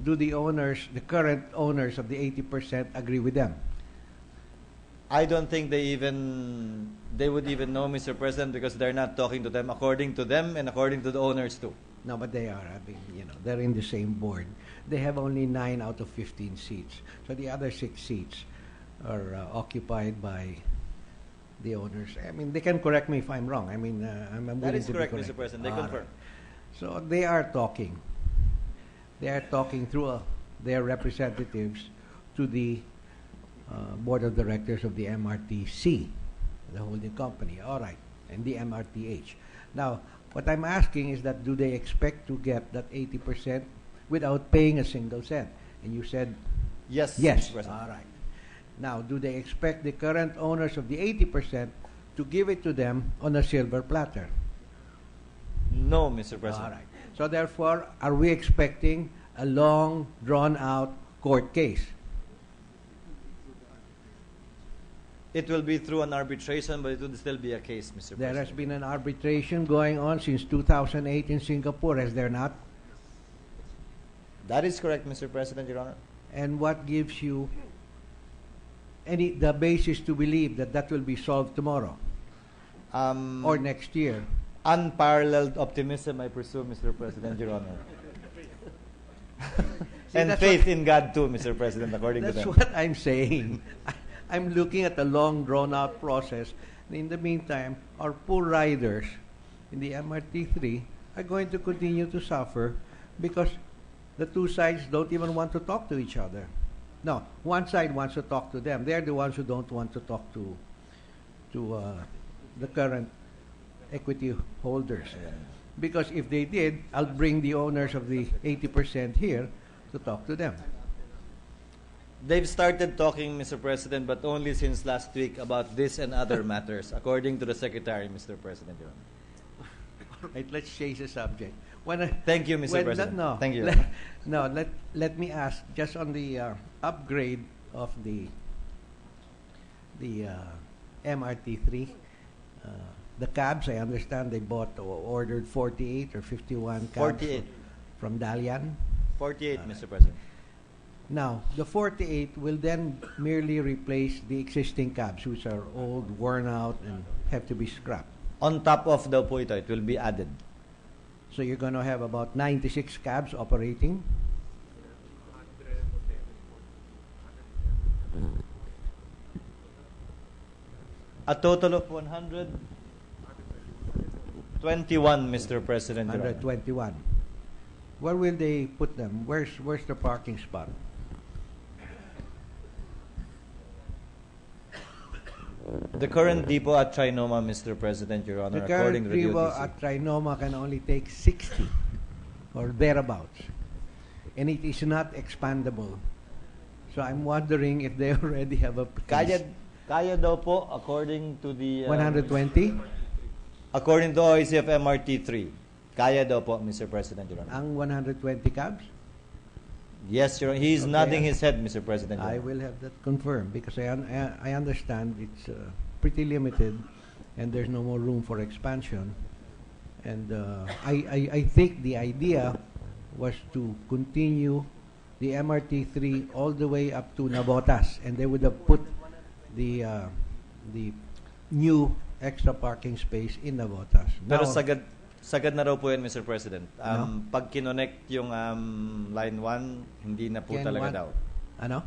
S3: Do the owners, the current owners of the 80% agree with them?
S2: I don't think they would even know, Mr. President, because they're not talking to them according to them and according to the owners too.
S3: No, but they are. I mean, they're in the same board. They have only 9 out of 15 seats. So the other 6 seats are occupied by the owners. I mean, they can correct me if I'm wrong. I mean, I'm willing
S2: That is
S3: to be
S2: correct,
S3: corrected.
S2: Mr. President. They
S3: All
S2: confirm.
S3: right. So they are talking. They are talking through their representatives to the board of directors of the MRTC, the holding company. All right, and the MRTH. Now, what I'm asking is that do they expect to get that 80% without paying a single cent? And you said
S2: Yes.
S3: yes.
S2: Mr. President.
S3: All right. Now, do they expect the current owners of the 80% to give it to them on a silver platter?
S2: No, Mr. President.
S3: All right. So therefore, are we expecting a long, drawn-out court case?
S2: It will be through an arbitration, but it will still be a case, Mr.
S3: There has
S2: President.
S3: been an arbitration going on since 2008 in Singapore, has there not?
S2: That is correct, Mr. President, Your Honor.
S3: And what gives you the basis to believe that that will be solved tomorrow or next year?
S2: Unparalleled optimism, I presume, Mr. President, Your Honor.
S3: See,
S2: And
S3: that's
S2: faith in God too, Mr. President, according to
S3: That's
S2: them.
S3: what I'm saying. I'm looking at a long, drawn-out process. In the meantime, our poor riders in the MRT3 are going to continue to suffer because the two sides don't even want to talk to each other. No, one side wants to talk to them. They're the ones who don't want to talk to the current equity holders. Because if they did, I'll bring the owners of the 80% here to talk to them.
S2: They've started talking, Mr. President, but only since last week about this and other matters, according to the Secretary, Mr. President, Your Honor.
S3: All right, let's change the subject.
S2: Thank you, Mr. President.
S3: No,
S2: Thank you.
S3: let me ask, just on the upgrade of the MRT3, the cabs, I understand they bought or ordered 48 or 51 cabs
S2: 48.
S3: from Dalian.
S2: 48, Mr. President.
S3: Now, the 48 will then merely replace the existing cabs, which are old, worn out, and have to be scrapped.
S2: On top of the po ito, it will be added.
S3: So you're going to have about 96 cabs operating.
S2: A total of 121, Mr. President, Your Honor.
S3: 121. Where will they put them? Where's the parking spot?
S2: The current depot at Trinoma, Mr. President, Your Honor,
S3: The
S2: according
S3: current
S2: to the
S3: depot
S2: DOTC.
S3: at Trinoma can only take 60 or thereabouts. And it is not expandable. So I'm wondering if they already have a place.
S2: Kaya daw po, according to the...
S3: 120?
S2: According to OIC of MRT3. Kaya daw po, Mr. President, Your Honor.
S3: Ang 120 cabs?
S2: Yes, Your Honor. He is
S3: Okay.
S2: nodding his head, Mr. President. Your
S3: I
S2: Honor.
S3: will have that confirmed because I understand it's pretty limited and there's no more room for expansion. And I think the idea was to continue the MRT3 all the way up to Navotas, and they would have put the new extra parking space in Navotas.
S2: Pero
S3: Now,
S2: sagad na raw po yan, Mr. President.
S3: No?
S2: Pag kinonect yung line 1, hindi na po
S3: Line
S2: talaga
S3: one?
S2: daw.
S3: ano?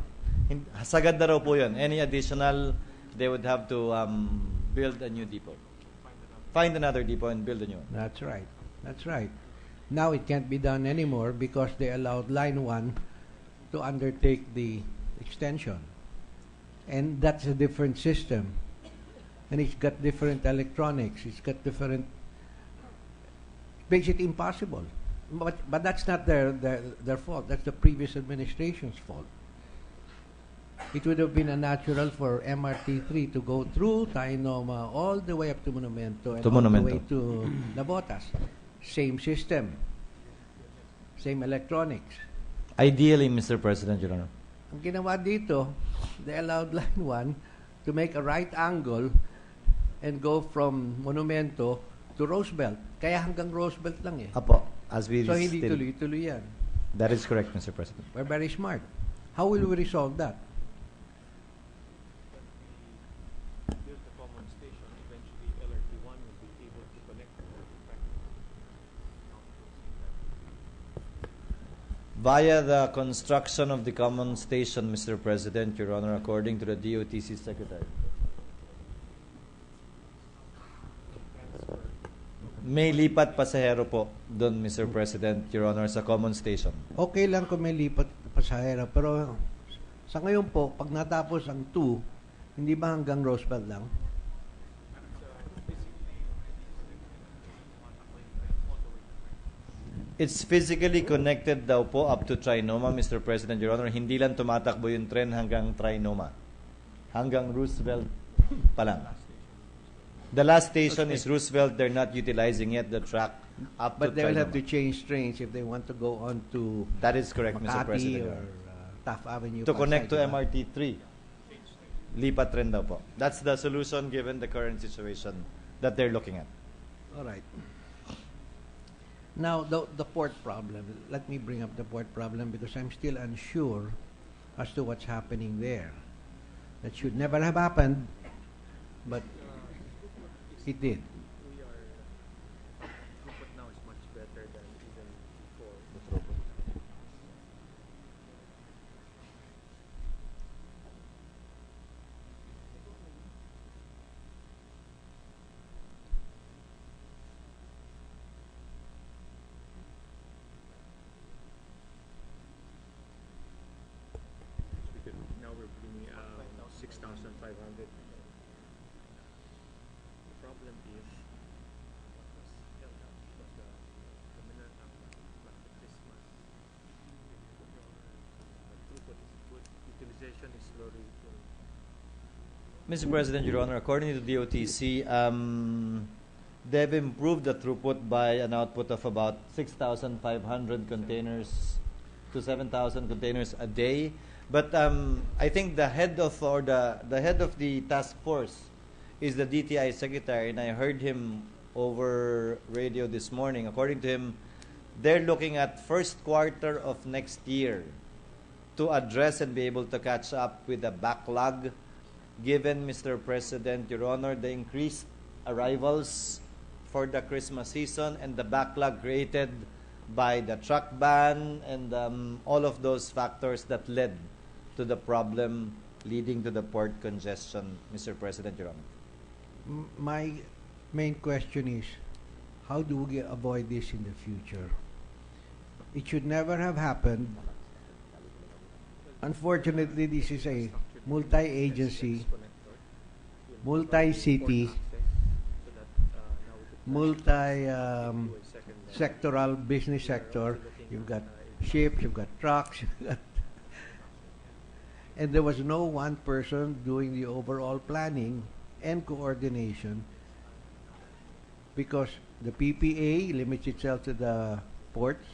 S2: Sagad na raw po yun. Any additional, they would have to build a new depot. Find another depot and build a new one.
S3: That's right. That's right. Now it can't be done anymore because they allowed line 1 to undertake the extension. And that's a different system. And it's got different electronics. It's got different... makes it impossible. But that's not their fault. That's the previous administration's fault. It would have been a natural for MRT3 to go through Trinoma all the way up to Monumento and
S2: To
S3: all the
S2: Monumento.
S3: way to Navotas. Same system. Same electronics.
S2: Ideally, Mr. President, Your Honor.
S3: Ang ginawa dito, they allowed line 1 to make a right angle and go from Monumento to Roosevelt. Kaya hanggang Roosevelt lang eh.
S2: Apo, as we
S3: So hindi
S2: still...
S3: tuloy-tuloy yan.
S2: That is correct, Mr. President.
S3: We're very smart. How will we resolve that?
S6: Build the common station, eventually LRT1 will be able to connect to the
S2: Via the construction of the common station, Mr. President, Your Honor, according to the DOTC Secretary. May lipat pasahero po doon, Mr. President, Your Honor, sa common station.
S3: Okay lang kung may lipat pasahero, pero Sa ngayon po, pag natapos ang 2, hindi ba hanggang Roosevelt lang?
S2: It's physically connected daw po up to Trinoma, Mr. President, Your Honor. Hindi lang tumatakbo yung tren hanggang Trinoma. Hanggang Roosevelt pa lang. The last station is Roosevelt. They're not utilizing yet the track up
S3: But
S2: to
S3: they will have to
S2: Trinoma.
S3: change trains if they want to go on to
S2: That is correct, Mr.
S3: Makati
S2: President.
S3: or Taft Avenue.
S2: To
S3: Pasay,
S2: connect to
S3: diba?
S2: MRT 3. Lipat rin daw po. That's the solution given the current situation that they're looking at.
S3: All right. Now, the port problem. Let me bring up the port problem because I'm still unsure as to what's happening there. That should never have happened, but it did.
S6: We are, throughput now is much better than even before. Now we're bringing 6,500. The problem is because the Christmas throughput is good, utilization is slowly going.
S2: Mr. President, Your Honor, according to DOTC, they've improved the throughput by an output of about 6,500 containers to 7,000 containers a day. But I think the head of the task force is the DTI secretary, and I heard him over radio this morning. According to him, they're looking at first quarter of next year to address and be able to catch up with the backlog. Given, Mr. President, Your Honor, the increased arrivals for the Christmas season and the backlog created by the truck ban and all of those factors that led to the problem leading to the port congestion, Mr. President, Your Honor.
S3: My main question is, how do we avoid this in the future? It should never have happened. Unfortunately, this is a multi-agency, multi-city, multi-sectoral business sector. You've got ships, you've got trucks, and there was no one person doing the overall planning and coordination because the PPA limits itself to the ports,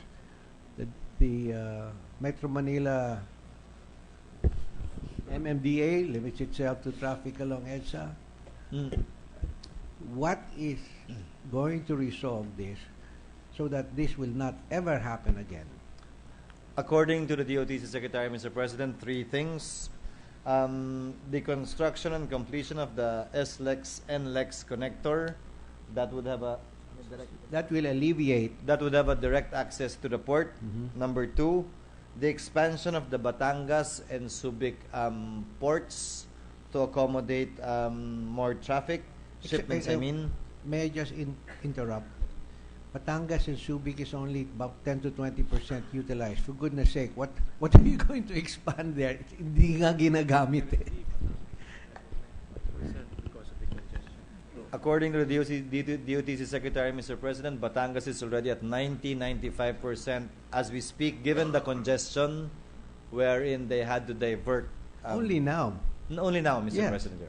S3: the Metro Manila MMDA limits itself to traffic along EDSA. What is going to resolve this so that this will not ever happen again?
S2: According to the DOTC Secretary, Mr. President, 3 things. The construction and completion of the SLEX NLEX connector that would have a
S3: That will alleviate.
S2: that would have a direct access to the port.
S3: Mhm.
S2: Number 2, the expansion of the Batangas and Subic ports to accommodate more traffic shipments. I mean,
S3: May I just interrupt? Batangas and Subic is only about 10 to 20% utilized. For goodness sake, what are you going to expand there? Hindi nga ginagamit eh.
S6: Because of the congestion.
S2: according to the DOTC Secretary, Mr. President, Batangas is already at 90-95% as we speak, given the congestion wherein they had to divert.
S3: Only now.
S2: Only now, Mr.
S3: Yes.
S2: President.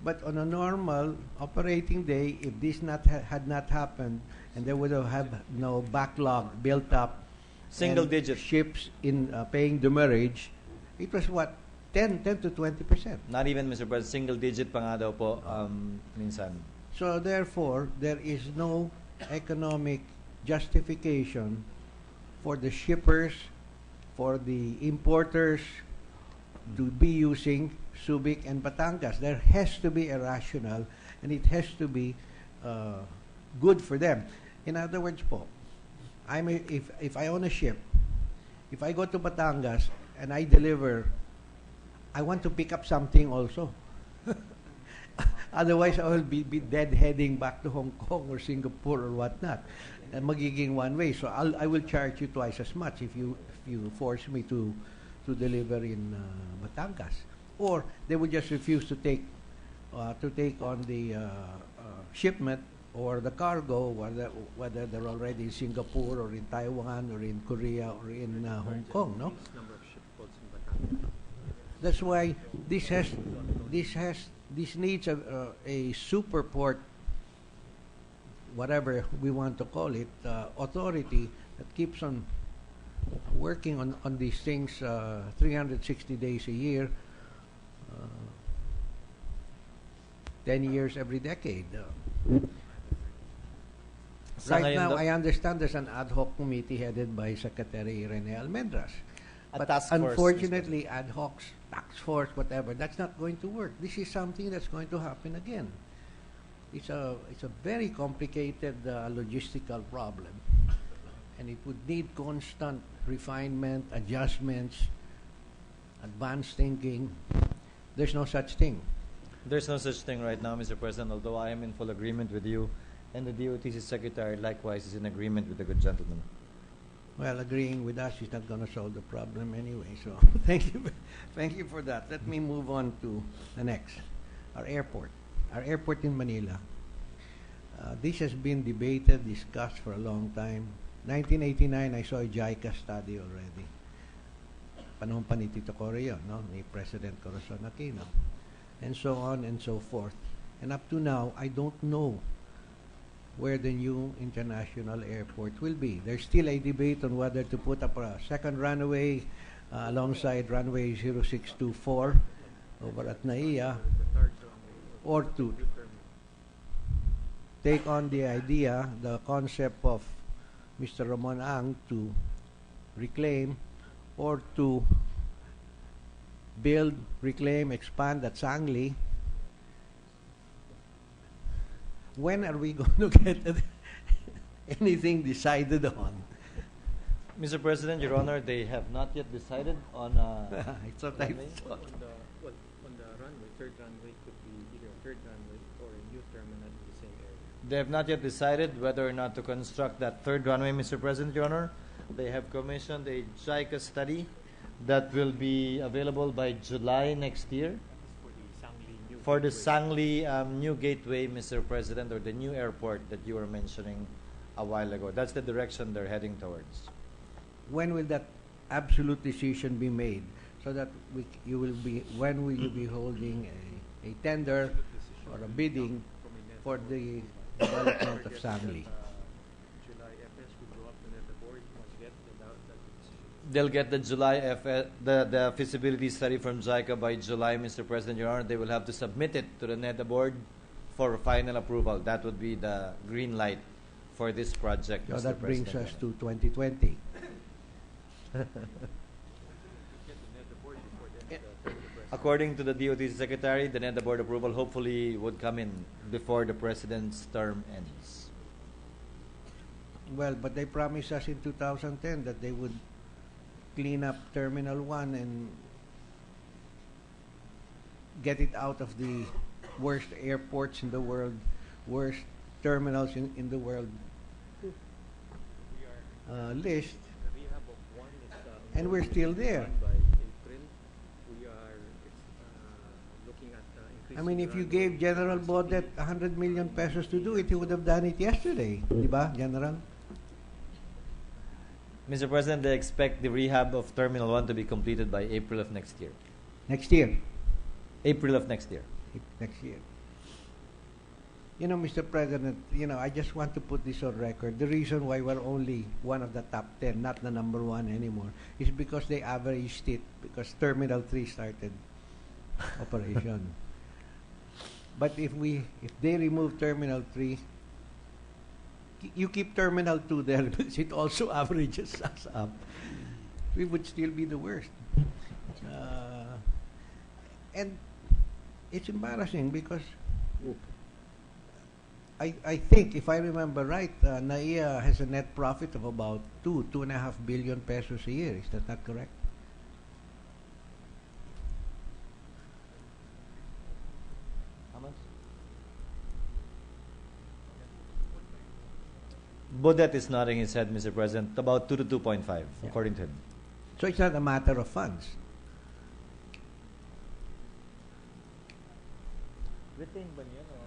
S3: But on a normal operating day, if this had not happened, and there would have no backlog built up,
S2: Single
S3: and
S2: digit.
S3: ships in paying demurrage, it was what 10 to 20%.
S2: Not even, Mr. President, single digit pa nga daw po minsan.
S3: So therefore, there is no economic justification for the shippers, for the importers to be using Subic and Batangas. There has to be a rationale, and it has to be good for them. In other words po, if I own a ship, if I go to Batangas and I deliver, I want to pick up something also. Otherwise, I will be deadheading back to Hong Kong or Singapore or whatnot. And magiging one way. So I will charge you twice as much if you force me to to deliver in Batangas, or they would just refuse to take on the shipment or the cargo, whether they're already in Singapore or in Taiwan or in Korea or in Hong Kong, no?
S6: Number of shipports in Batangas.
S3: That's why this needs a super port, whatever we want to call it, authority that keeps on working on these things 360 days a year, 10 years every decade. Right now, I understand there's an ad hoc committee headed by Secretary Rene Almendras. But unfortunately, ad hoc, task force, whatever, that's not going to work. This is something that's going to happen again. It's a very complicated logistical problem, and it would need constant refinement, adjustments, advanced thinking. There's no such thing.
S2: There's no such thing right now, Mr. President, although I am in full agreement with you, and the DOTC Secretary likewise is in agreement with the good gentleman.
S3: Well, agreeing with us is not going to solve the problem anyway, so thank you for that. Let me move on to the next, our airport in Manila. This has been debated, discussed for a long time. 1989, I saw a JICA study already. Panahon pa ni Tito Cory yun, no? Ni President Corazon Aquino, and so on and so forth. And up to now, I don't know where the new international airport will be. There's still a debate on whether to put up a second runway alongside runway 0624 over at NAIA, or to take on the idea, the concept of Mr. Ramon Ang to reclaim or to build, reclaim, expand at Sangli. When are we going to get anything decided on?
S2: Mr. President, Your Honor, they have not yet decided on
S3: it's what I thought.
S6: On the runway, third runway could be either a third runway or a new terminal in the same area.
S2: They have not yet decided whether or not to construct that third runway, Mr. President, Your Honor. They have commissioned a JICA study that will be available by July next year. For the Sangli new gateway, Mr. President, or the new airport that you were mentioning a while ago. That's the direction they're heading towards.
S3: When will that absolute decision be made? So that when will you be holding a tender or a bidding for the development of Sangli?
S6: July FS will go up to the board once get that decision.
S2: They'll get the July the feasibility study from JICA by July, Mr. President, Your Honor. They will have to submit it to the NEDA board for final approval. That would be the green light for this project,
S3: So
S2: Mr.
S3: that brings
S2: President.
S3: us to 2020.
S2: According to the DOTC Secretary, the NEDA board approval hopefully would come in before the President's term ends.
S3: Well, but they promised us in 2010 that they would clean up Terminal 1 and get it out of the worst airports in the world, worst terminals in the world list, and we're still there.
S6: By April, we are looking at increasing.
S3: I mean, if you gave General Bodet 100 million pesos to do it, he would have done it yesterday. Di ba, General?
S2: Mr. President, they expect the rehab of Terminal 1 to be completed by April of next year.
S3: Next year.
S2: April of next year.
S3: Next year. You know, Mr. President, I just want to put this on record. The reason why we're only one of the top 10, not the number 1 anymore, is because they averaged it, because Terminal 3 started operation. But if they remove Terminal 3, you keep Terminal 2 there because it also averages us up. We would still be the worst. And it's embarrassing because I think, if I remember right, NAIA has a net profit of about 2.5 billion pesos a year. Is that not correct?
S2: How much? Bodet is nodding his head, Mr. President. About 2 to 2.5, according to him.
S3: So it's not a matter of funds.
S2: Retain ba niyan o?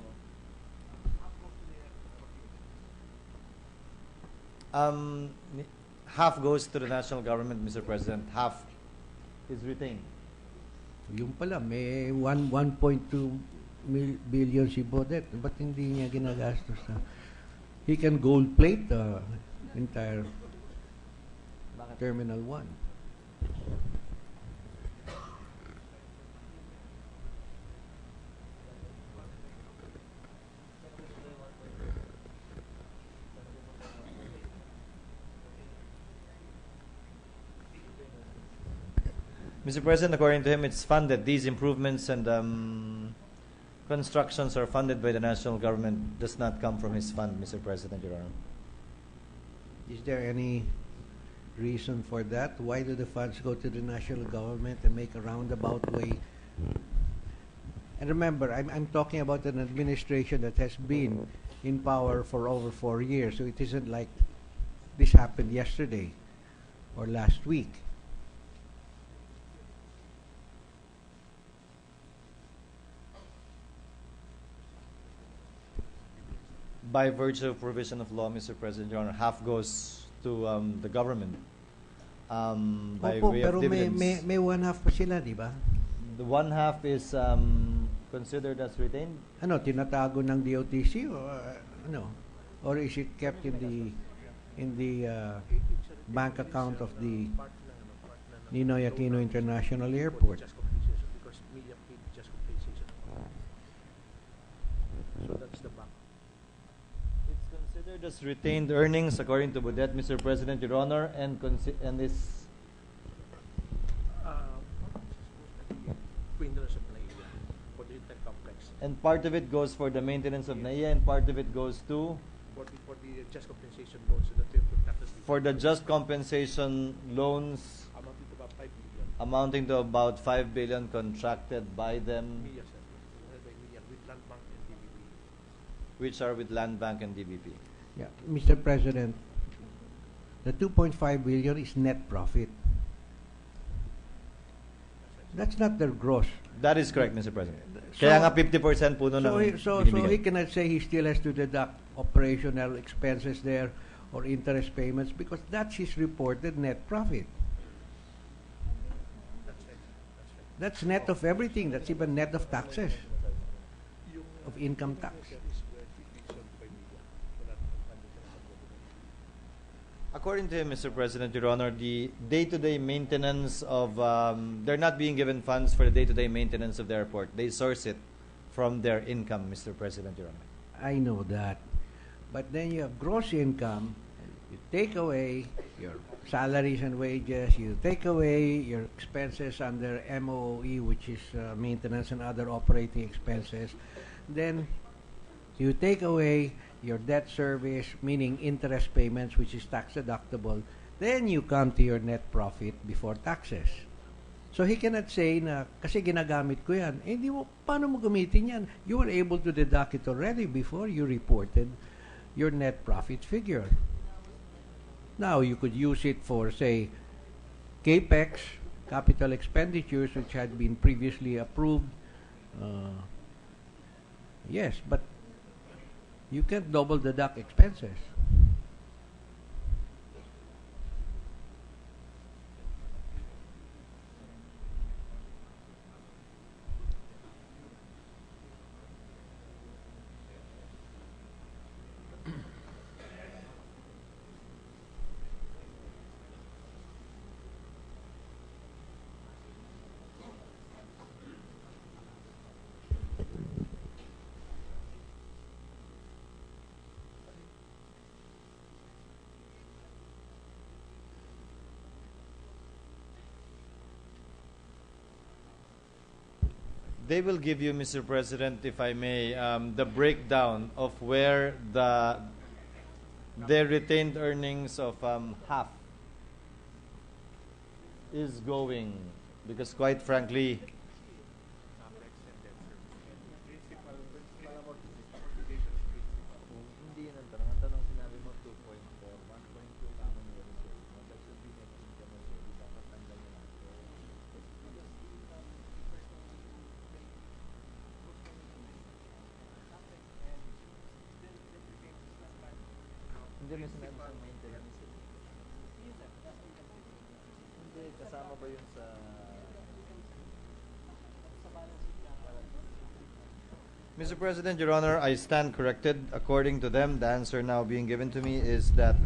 S2: Half goes to the national government, Mr. President. Half is retained.
S3: Yung pala, may 1.2 billion si Bodet. Ba't hindi niya ginagastos na? He can gold plate the entire Terminal 1.
S2: Mr. President, according to him, it's funded. These improvements and constructions are funded by the national government. Does not come from his fund, Mr. President, Your Honor.
S3: Is there any reason for that? Why do the funds go to the national government and make a roundabout way? And remember, I'm talking about an administration that has been in power for over 4 years, so it isn't like this happened yesterday or last week.
S2: By virtue of provision of law, Mr. President, Your Honor, half goes to the government by
S3: Opo,
S2: way
S3: pero
S2: of dividends.
S3: may one half pa sila, di ba?
S2: The one half is considered as retained.
S3: Ano, tinatago ng DOTC o ano? Or is it kept in the bank account of the Ninoy Aquino International Airport?
S6: Because media paid just compensation. So that's the back.
S2: It's considered as retained earnings according to Budet, Mr. President, Your Honor, and is
S6: Maintenance of NAIA for the entire complex.
S2: and part of it goes for the maintenance of NAIA, and part of it goes to
S6: For the just compensation loans so that they have taxes
S2: for the just compensation loans
S6: amounting to about 5 billion.
S2: amounting to about 5 billion contracted by them,
S6: Media, sir. By media with Land Bank and DBP.
S2: which are with Land Bank and DBP.
S3: Yeah, Mr. President, the 2.5 billion is net profit. That's not their gross.
S2: That is correct, Mr. President.
S3: So-
S2: Kaya nga 50% puno
S3: So
S2: ng
S3: so
S2: binibigay.
S3: he cannot say he still has to deduct operational expenses there or interest payments because that's his reported net profit. That's net of everything. That's even net of taxes, of income tax.
S2: According to him, Mr. President, Your Honor, the day-to-day maintenance of, they're not being given funds for the day-to-day maintenance of the airport. They source it from their income, Mr. President, Your Honor.
S3: I know that. But then you have gross income, you take away your salaries and wages, you take away your expenses under MOE, which is maintenance and other operating expenses. Then you take away your debt service, meaning interest payments, which is tax deductible. Then you come to your net profit before taxes. So he cannot say na, kasi ginagamit ko yan. Eh, di mo, paano mo gamitin yan? You were able to deduct it already before you reported your net profit figure. Now, you could use it for, say, CAPEX, capital expenditures, which had been previously approved. Yes, but you can't double deduct expenses.
S2: They will give you, Mr. President, if I may, the breakdown of where their retained earnings of half is going. Because quite frankly, hindi yun ang tanong. Ang tanong sinabi mo, 2.4, 1.2 common reserve. That should be net income already. Dapat ang Hindi, may sinabi siyang maintenance. Hindi, kasama ba yun sa... Mr. President, Your Honor, I stand corrected. According to them, the answer now being given to me is that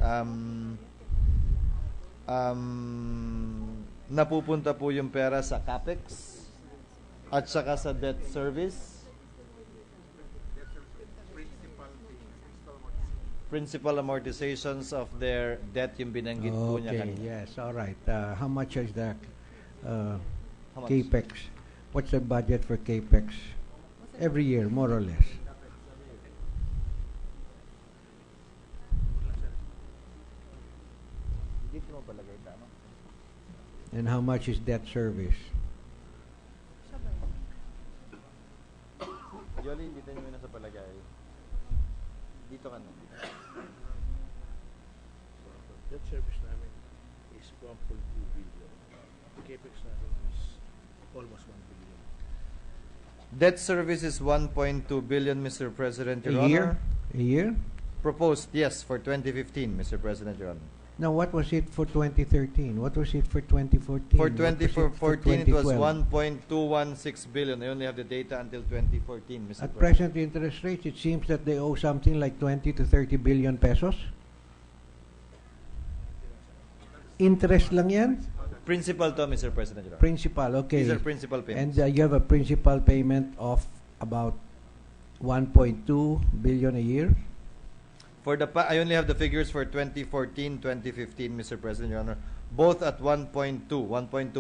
S2: napupunta po yung pera sa CAPEX at saka sa debt service. Principal amortizations of their debt yung binanggit po niya
S3: Okay,
S2: kanina.
S3: yes, all right. How much is the
S2: How much?
S3: CAPEX? What's the budget for CAPEX every year, more or less?
S2: Dito mo palagay, tama?
S3: And how much is debt service?
S2: Jolly, dito nyo muna sa palagay. Dito ka na.
S11: Debt service namin is 1.2 billion. CAPEX namin is almost 1 billion.
S2: Debt service is 1.2 billion, Mr. President, Your
S3: A
S2: Honor.
S3: year? A year?
S2: Proposed, yes, for 2015, Mr. President, Your Honor.
S3: Now, what was it for 2013? What was it for 2014?
S2: For
S3: What was it for
S2: 2014, it was
S3: 2012?
S2: 1.216 billion. I only have the data until 2014, Mr.
S3: At
S2: President.
S3: present interest rates, it seems that they owe something like 20 to 30 billion pesos. Interest lang yan?
S2: Principal to, Mr. President, Your Honor.
S3: Principal, okay.
S2: These are principal payments.
S3: And you have a principal payment of about 1.2 billion a year?
S2: For the I only have the figures for 2014, 2015, Mr. President, Your Honor. Both at 1.2, 1.216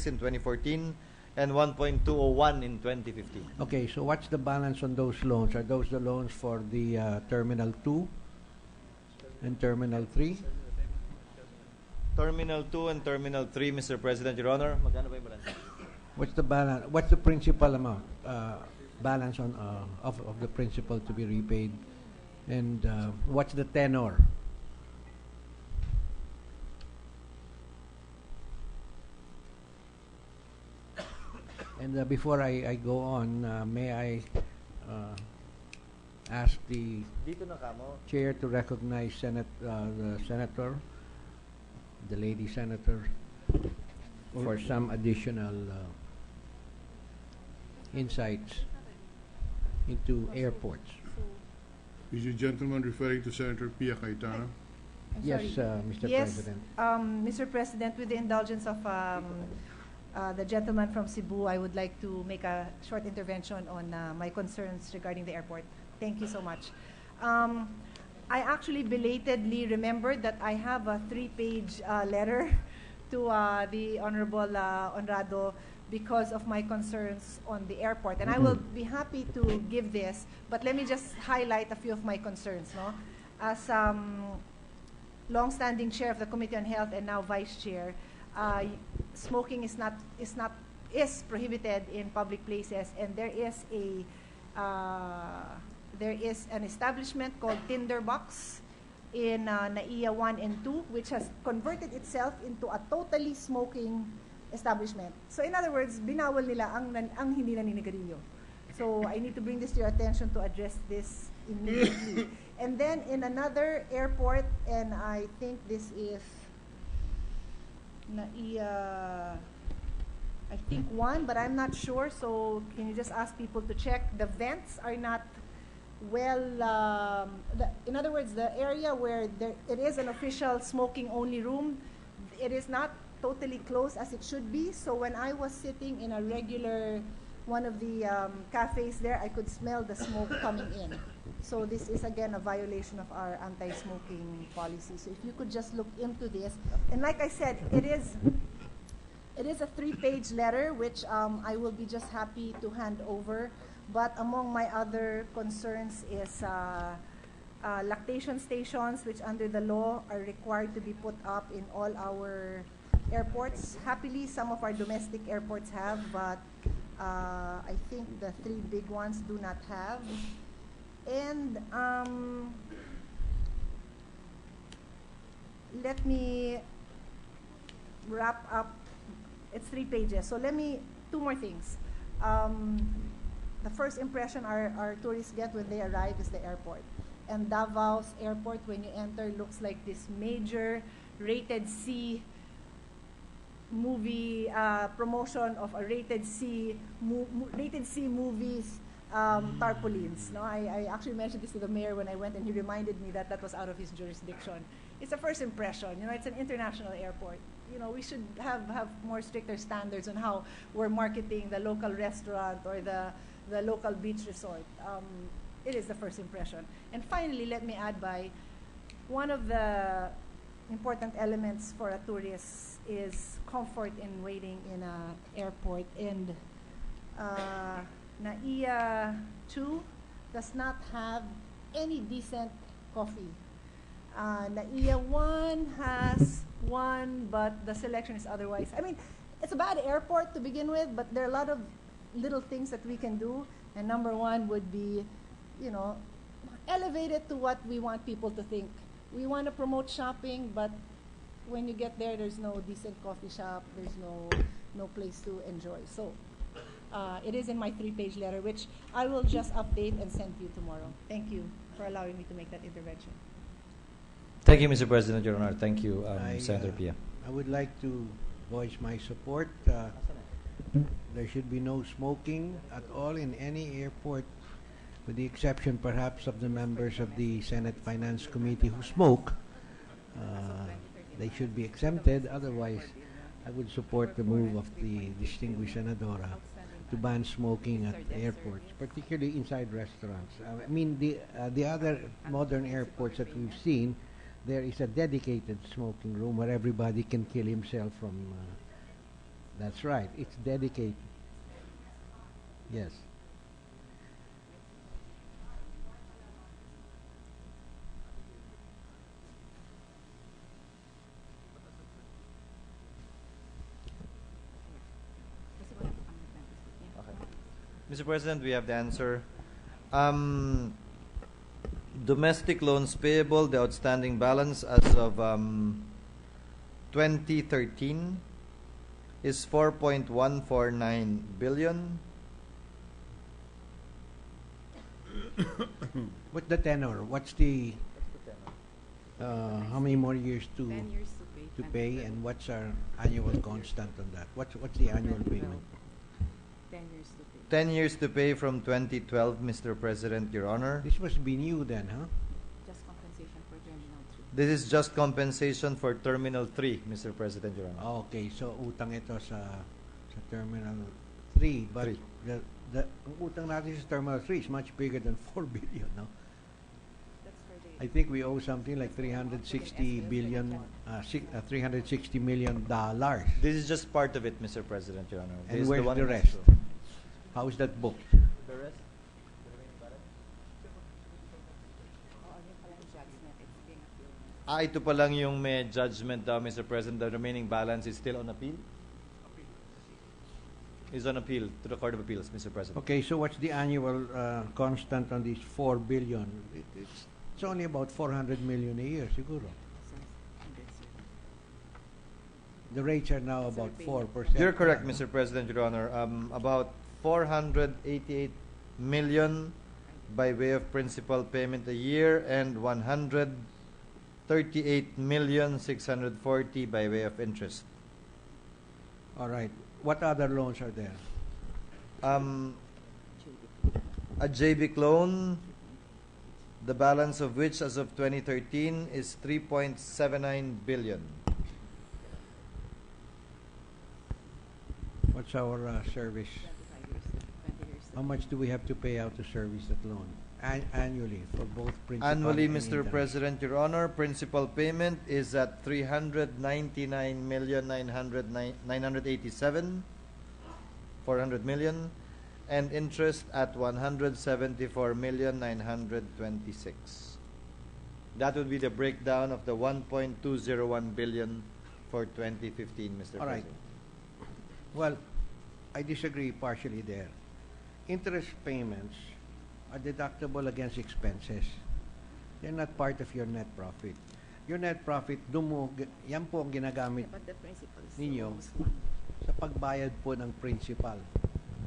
S2: in 2014 and 1.201 in 2015.
S3: Okay, so what's the balance on those loans? Are those the loans for the Terminal 2 and Terminal 3?
S2: Terminal 2 and Terminal 3, Mr. President, Your Honor. Magkano ba yung balance?
S3: What's the balance? What's the principal amount? Balance on of the principal to be repaid, and what's the tenor? And before I go on, may I ask the
S2: Dito na kamo.
S3: chair to recognize the senator, the lady senator, for some additional insights into airports.
S14: Is the gentleman referring to Senator Pia Cayetano?
S10: I'm
S3: Yes,
S10: sorry.
S3: Mr.
S10: Yes,
S3: President.
S10: Mr. President, with the indulgence of the gentleman from Cebu, I would like to make a short intervention on my concerns regarding the airport. Thank you so much. I actually belatedly remembered that I have a 3-page letter to the Honorable Honrado because of my concerns on the airport. And I will be happy to give this, but let me just highlight a few of my concerns. No? As long-standing chair of the Committee on Health and now vice chair, smoking is prohibited in public places, and there is an establishment called Tinderbox in NAIA 1 and 2, which has converted itself into a totally smoking establishment. So in other words, binawal nila ang hindi naninigarilyo. So I need to bring this to your attention to address this immediately. And then in another airport, and I think this is NAIA, I think 1, but I'm not sure, so can you just ask people to check? The vents are not well, in other words, the area where it is an official smoking-only room, it is not totally closed as it should be. So when I was sitting in a regular, one of the cafes there, I could smell the smoke coming in. So this is again a violation of our anti-smoking policy. So if you could just look into this. And like I said, it is a 3-page letter, which I will be just happy to hand over. But among my other concerns is lactation stations, which under the law are required to be put up in all our airports. Happily, some of our domestic airports have, but I think the 3 big ones do not have. And let me wrap up. It's 3 pages. So 2 more things. The first impression our tourists get when they arrive is the airport. and Davao's airport, when you enter, looks like this major rated C movie promotion of a rated C movies tarpaulins. No, I actually mentioned this to the mayor when I went, and he reminded me that that was out of his jurisdiction. It's a first impression. You know, it's an international airport. You know, we should have more stricter standards on how we're marketing the local restaurant or the local beach resort. It is the first impression. And finally, let me add by one of the important elements for a tourist is comfort in waiting in an airport. And NAIA 2 does not have any decent coffee. NAIA 1 has one, but the selection is otherwise. I mean, it's a bad airport to begin with, but there are a lot of little things that we can do. And number one would be, you know, elevate it to what we want people to think. We want to promote shopping, but when you get there, there's no decent coffee shop. There's no place to enjoy. So it is in my 3-page letter, which I will just update and send to you tomorrow. Thank you for allowing me to make that intervention.
S2: Thank you, Mr. President, Your Honor. Thank you, Senator Pia.
S3: I would like to voice my support. There should be no smoking at all in any airport, with the exception perhaps of the members of the Senate Finance Committee who smoke. They should be exempted. Otherwise, I would support the move of the distinguished Senadora to ban smoking at airports, particularly inside restaurants. I mean, the other modern airports that we've seen, there is a dedicated smoking room where everybody can kill himself from. That's right, it's dedicated. Yes.
S2: Mr. President, we have the answer. Domestic loans payable, the outstanding balance as of 2013 is 4.149 billion.
S3: What's the tenor? What's the how many more years to
S12: 10 years
S3: to pay, and what's our annual constant on that? What's the annual payment?
S12: 10 years to pay.
S2: 10 years to pay from 2012, Mr. President, Your Honor.
S3: This must be new then, huh?
S12: Just compensation for Terminal 3.
S2: This is just compensation for Terminal 3, Mr. President, Your Honor.
S3: Okay, so utang ito sa Terminal 3, but
S2: Three.
S3: the utang natin sa Terminal 3 is much bigger than 4 billion, no?
S12: That's for the
S3: I think we owe something like 360 billion, 360 million dollars.
S2: This is just part of it, Mr. President, Your Honor.
S3: And
S2: This is
S3: where's
S2: one
S3: the
S2: in
S3: rest?
S2: escrow.
S3: How is that booked?
S2: The rest? Ito pa lang yung may judgment daw, Mr. President. The remaining balance is still on appeal? Is on appeal to the Court of Appeals, Mr. President.
S3: Okay, so what's the annual constant on these 4 billion? It's only about 400 million a year, siguro. The rates are now about 4%.
S2: You're correct, Mr. President, Your Honor. About 488 million by way of principal payment a year and 138,640,000 by way of interest.
S3: All right. What other loans are there?
S2: A JBIC loan, the balance of which as of 2013 is 3.79 billion.
S3: What's our service? How much do we have to pay out to service that loan? Annually for both principal
S2: Annually,
S3: and
S2: Mr.
S3: interest?
S2: President, Your Honor, principal payment is at 399,987,400 million, and interest at 174,926. That would be the breakdown of the 1.201 billion for 2015, Mr.
S3: All right.
S2: President.
S3: Well, I disagree partially there. Interest payments are deductible against expenses. They're not part of your net profit. Your net profit, yan po ang ginagamit
S12: but the principal is
S3: ninyo
S12: almost one.
S3: sa pagbayad po ng principal,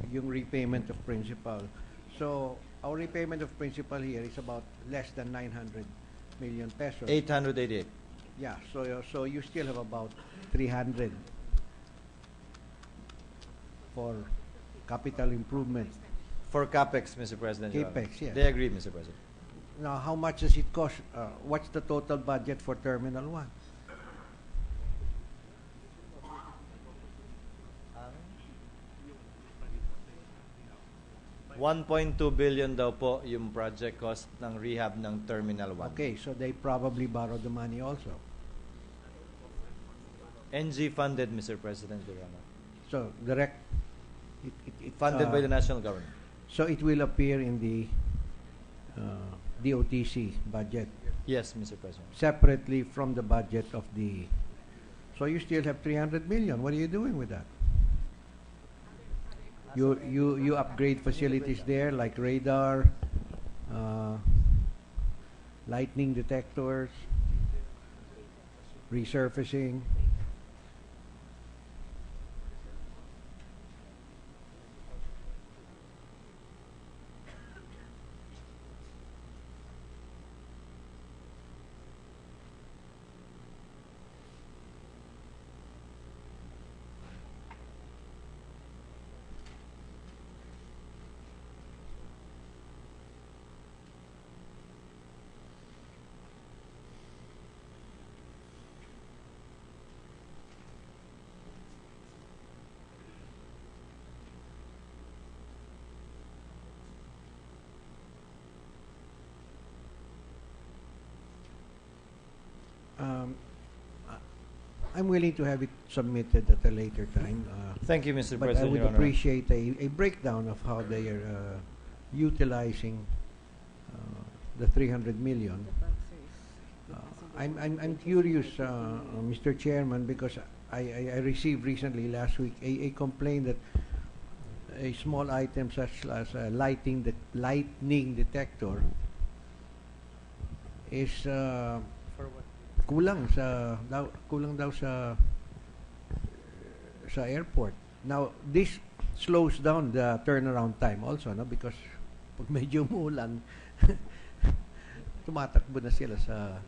S3: yung repayment of principal. So our repayment of principal here is about less than 900 million pesos.
S2: 888.
S3: Yeah, so you still have about 300 for capital improvement.
S2: For CAPEX, Mr. President. Your Honor.
S3: CAPEX, yes.
S2: They agree, Mr. President.
S3: Now, how much does it cost? What's the total budget for Terminal 1?
S2: 1.2 billion daw po yung project cost ng rehab ng Terminal 1.
S3: Okay, so they probably borrowed the money also.
S2: NG funded, Mr. President, Your Honor.
S3: So direct,
S2: Funded by the national government.
S3: So it will appear in the DOTC budget
S2: Yes, Mr. President.
S3: separately from the budget of the. So you still have 300 million. What are you doing with that? You upgrade facilities there like radar, lightning detectors, resurfacing. I'm willing to have it submitted at a later time.
S2: Thank you, Mr.
S3: But
S2: President,
S3: I would
S2: Your Honor.
S3: appreciate a breakdown of how they are utilizing the 300 million. I'm curious, Mr. Chairman, because I received recently last week a complaint that a small item such as a lightning detector is kulang daw sa airport. Now this slows down the turnaround time also, no, because pag medyo umulan tumatakbo na sila sa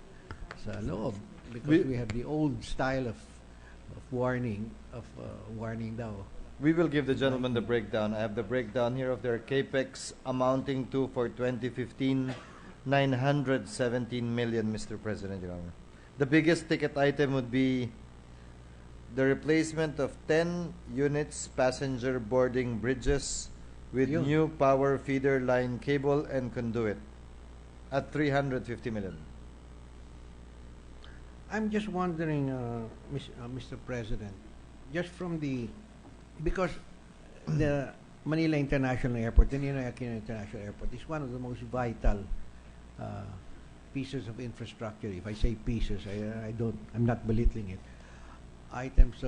S3: loob because we have the old style of warning daw.
S2: We will give the gentleman the breakdown. I have the breakdown here of their capex amounting to, for 2015, 917 million, Mr. President, Your Honor. The biggest ticket item would be the replacement of 10 units passenger boarding bridges with new power feeder line cable and conduit at 350 million.
S3: I'm just wondering, Mr. President, just from because the Manila International Airport, the Ninoy Aquino International Airport, is one of the most vital pieces of infrastructure. If I say pieces, I'm not belittling it. Items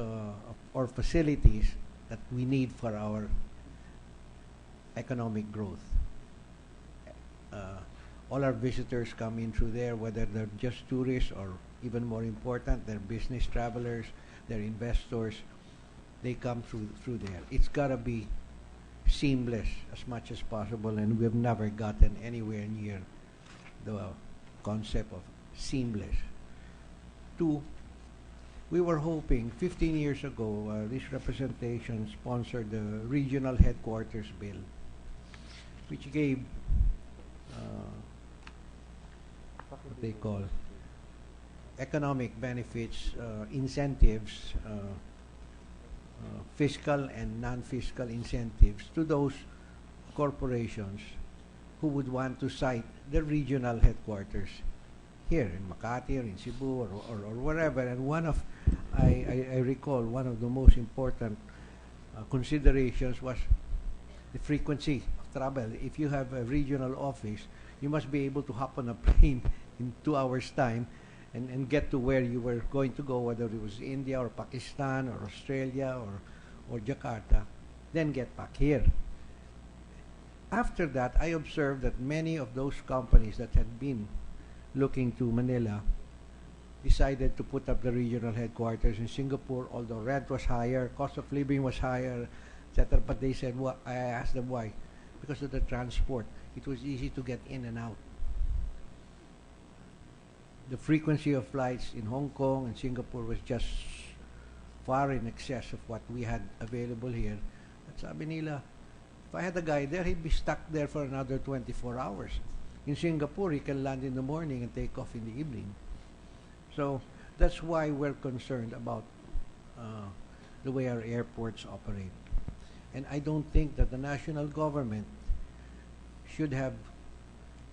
S3: or facilities that we need for our economic growth. All our visitors come in through there, whether they're just tourists or even more important, they're business travelers, they're investors. They come through there. It's got to be seamless as much as possible, and we've never gotten anywhere near the concept of seamless. Two, we were hoping 15 years ago, this representation sponsored the regional headquarters bill, which gave what they call economic benefits, incentives, fiscal and non-fiscal incentives to those corporations who would want to site the regional headquarters here in Makati or in Cebu or wherever. And I recall one of the most important considerations was the frequency of travel. If you have a regional office, you must be able to hop on a plane in 2 hours' time and get to where you were going to go, whether it was India or Pakistan or Australia or Jakarta, then get back here. After that, I observed that many of those companies that had been looking to Manila decided to put up the regional headquarters in Singapore, although rent was higher, cost of living was higher, etc. But they said, I asked them why. because of the transport. It was easy to get in and out. The frequency of flights in Hong Kong and Singapore was just far in excess of what we had available here. At sabi nila, if I had a guy there, he'd be stuck there for another 24 hours. In Singapore, he can land in the morning and take off in the evening. So that's why we're concerned about the way our airports operate. And I don't think that the national government should have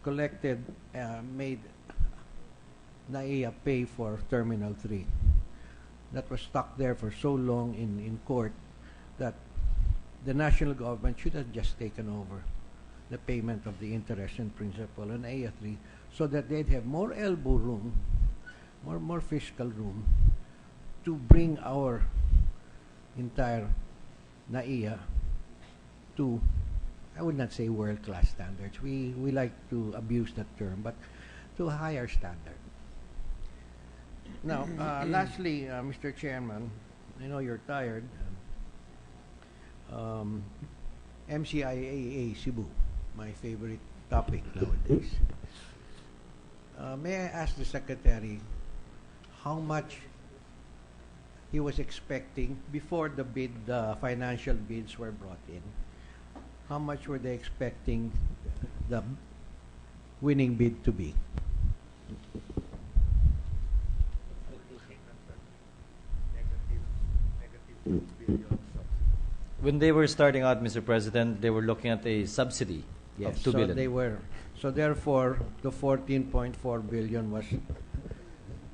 S3: collected, made NAIA pay for Terminal 3. That was stuck there for so long in court that the national government should have just taken over the payment of the interest and principal on NAIA 3 so that they'd have more elbow room, more fiscal room to bring our entire NAIA to, I would not say world-class standards. We like to abuse that term, but to a higher standard. Now, lastly, Mr. Chairman, I know you're tired. MCIAA Cebu, my favorite topic nowadays. May I ask the Secretary how much he was expecting before the bid, the financial bids were brought in? How much were they expecting the winning bid to be?
S2: When they were starting out, Mr. President, they were looking at a subsidy of 2 billion.
S3: They were. So therefore, the 14.4 billion was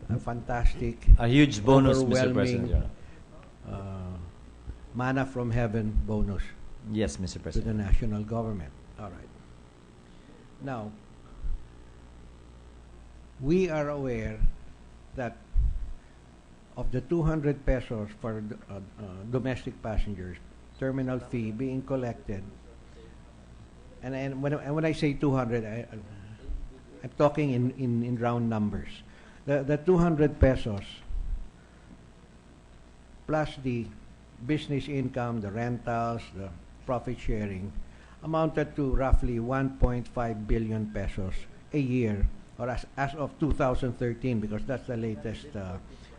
S3: a fantastic,
S2: A huge bonus, Mr.
S3: overwhelming,
S2: President. Your Honor.
S3: manna from heaven bonus
S2: Yes, Mr.
S3: to the
S2: President.
S3: national government. All right. Now, we are aware that of the 200 pesos for domestic passengers, terminal fee being collected, and when I say 200, I'm talking in round numbers. The 200 pesos plus the business income, the rentals, the profit sharing, amounted to roughly 1.5 billion pesos a year, or as of 2013, because that's the latest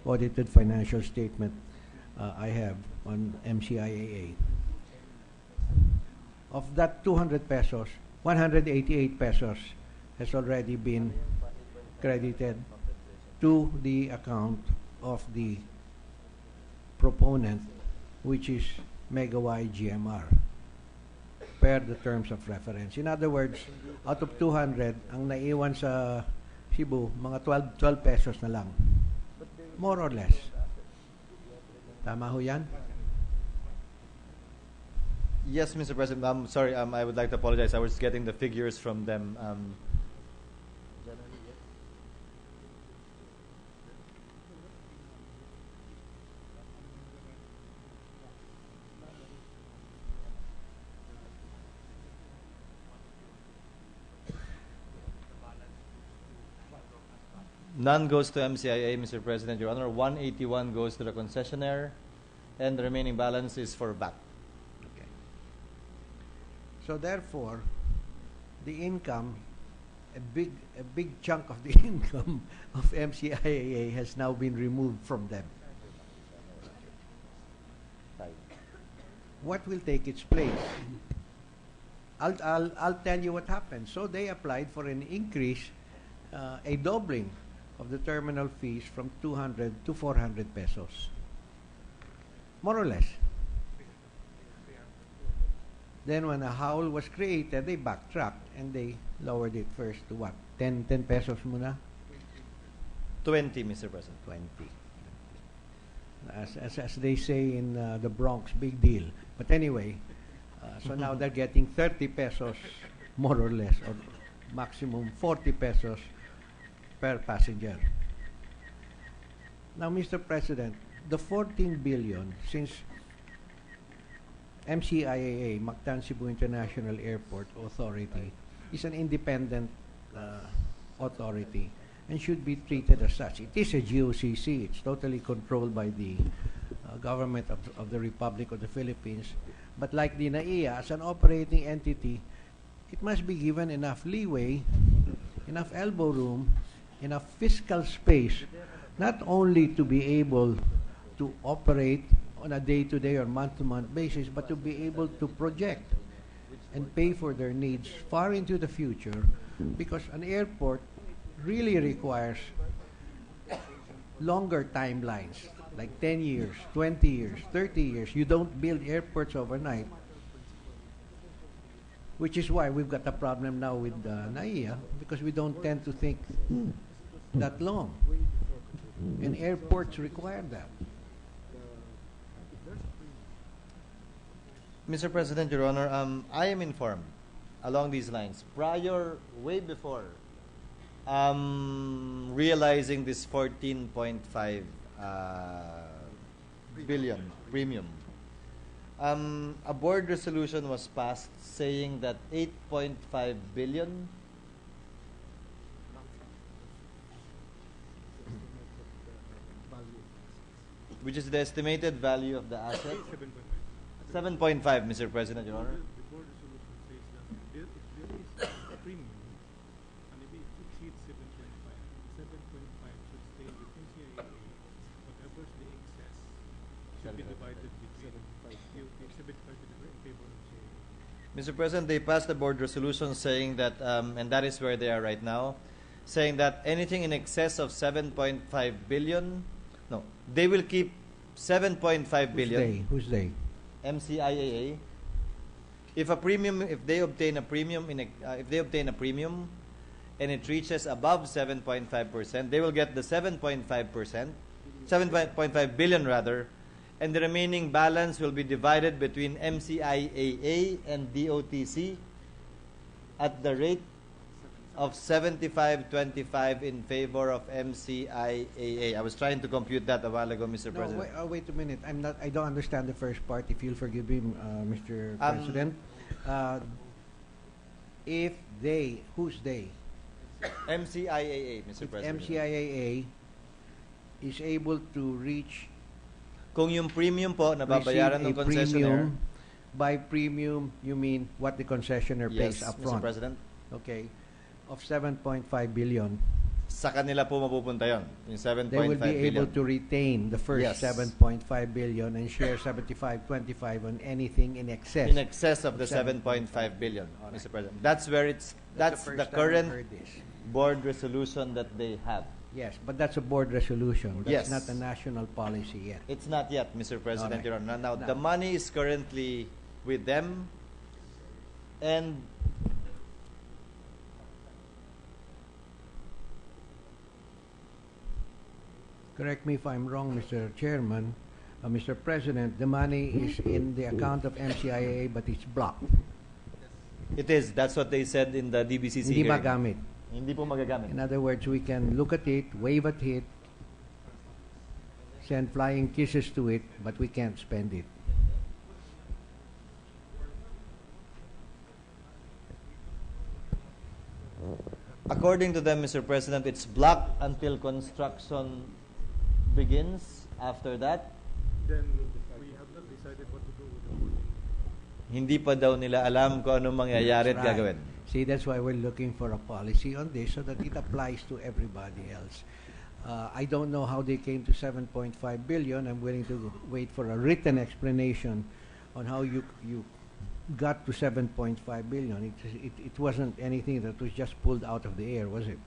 S3: audited financial statement I have on MCIAA. Of that 200 pesos, 188 pesos has already been credited to the account of the proponent, which is Megawai GMR, per the terms of reference. In other words, out of 200, ang naiwan sa Cebu, mga 12 pesos na lang. More or less. Tama ho yan?
S2: Yes, Mr. President. I'm sorry. I would like to apologize. I was getting the figures from them. None goes to MCIA, Mr. President, Your Honor. 181 goes to the concessionaire, and the remaining balance is for VAT.
S3: Okay. So therefore, the income, a big chunk of the income of MCIAA has now been removed from them. What will take its place? I'll tell you what happened. So they applied for an increase, a doubling of the terminal fees from 200 to 400 pesos. More or less. Then when a howl was created, they backtracked and they lowered it first to what? 10 pesos muna?
S2: 20, Mr. President.
S3: 20. As they say in the Bronx, big deal. But anyway, so now they're getting 30 pesos more or less, or maximum 40 pesos per passenger. Now, Mr. President, the 14 billion, since MCIAA, Mactan Cebu International Airport Authority, is an independent authority and should be treated as such. It is a GOCC. It's totally controlled by the government of the Republic of the Philippines. But like the NAIA, as an operating entity, it must be given enough leeway, enough elbow room, enough fiscal space, not only to be able to operate on a day-to-day or month-to-month basis, but to be able to project and pay for their needs far into the future, because an airport really requires longer timelines, like 10 years, 20 years, 30 years. You don't build airports overnight, which is why we've got a problem now with NAIA, because we don't tend to think that long. And airports require that.
S2: Mr. President, Your Honor, I am informed along these lines. Way before realizing this 14.5 billion premium, a board resolution was passed saying that 8.5 billion which is the estimated value of the asset. 7.5, Mr. President, Your Honor.
S14: The board resolution says that if there is a premium, and if it exceeds 7.5, 7.5 should stay with NCIA. Whatever is the excess should be divided between 75 in favor of NCIA.
S2: Mr. President, they passed a board resolution saying that, and that is where they are right now, saying that anything in excess of 7.5 billion, no, they will keep 7.5 billion.
S3: Who's they?
S2: MCIAA. If they obtain a premium and it reaches above 7.5%, they will get the 7.5 billion rather, and the remaining balance will be divided between MCIAA and DOTC at the rate of 75-25 in favor of MCIAA. I was trying to compute that a while ago, Mr. President.
S3: Wait a minute. I don't understand the first part. If you'll forgive me, Mr. President. Who's they?
S2: MCIAA, Mr. President.
S3: MCIAA is able to reach.
S2: Kung yung premium po na babayaran ng concessionaire.
S3: By premium, you mean what the concessionaire pays upfront?
S2: Mr. President.
S3: Okay. Of 7.5 billion.
S2: Sa kanila po mapupunta yon, yung 7.5 billion.
S3: They will be able to retain the first 7.5 billion and share 75-25 on anything in excess.
S2: In excess of the 7.5 billion, Mr. President. That's the current board resolution that they have.
S3: Yes, but that's a board resolution. That's
S2: Yes.
S3: not a national policy yet.
S2: It's not yet, Mr. President.
S3: Alright.
S2: Your Honor. Now, the money is currently with them, and
S3: Correct me if I'm wrong, Mr. Chairman, Mr. President, the money is in the account of MCIA, but it's blocked.
S2: it is. That's what they said in the DBCC
S3: Hindi
S2: hearing.
S3: magamit.
S2: Hindi po magagamit.
S3: In other words, we can look at it, wave at it, send flying kisses to it, but we can't spend it.
S2: According to them, Mr. President, it's blocked until construction begins. After that,
S14: Then we have not decided what to do with the money.
S2: hindi pa daw nila alam kung anong mangyayari at
S3: That's right.
S2: gagawin.
S3: See, that's why we're looking for a policy on this so that it applies to everybody else. I don't know how they came to 7.5 billion. I'm willing to wait for a written explanation on how you got to 7.5 billion. It wasn't anything that was just pulled out of the air, was it?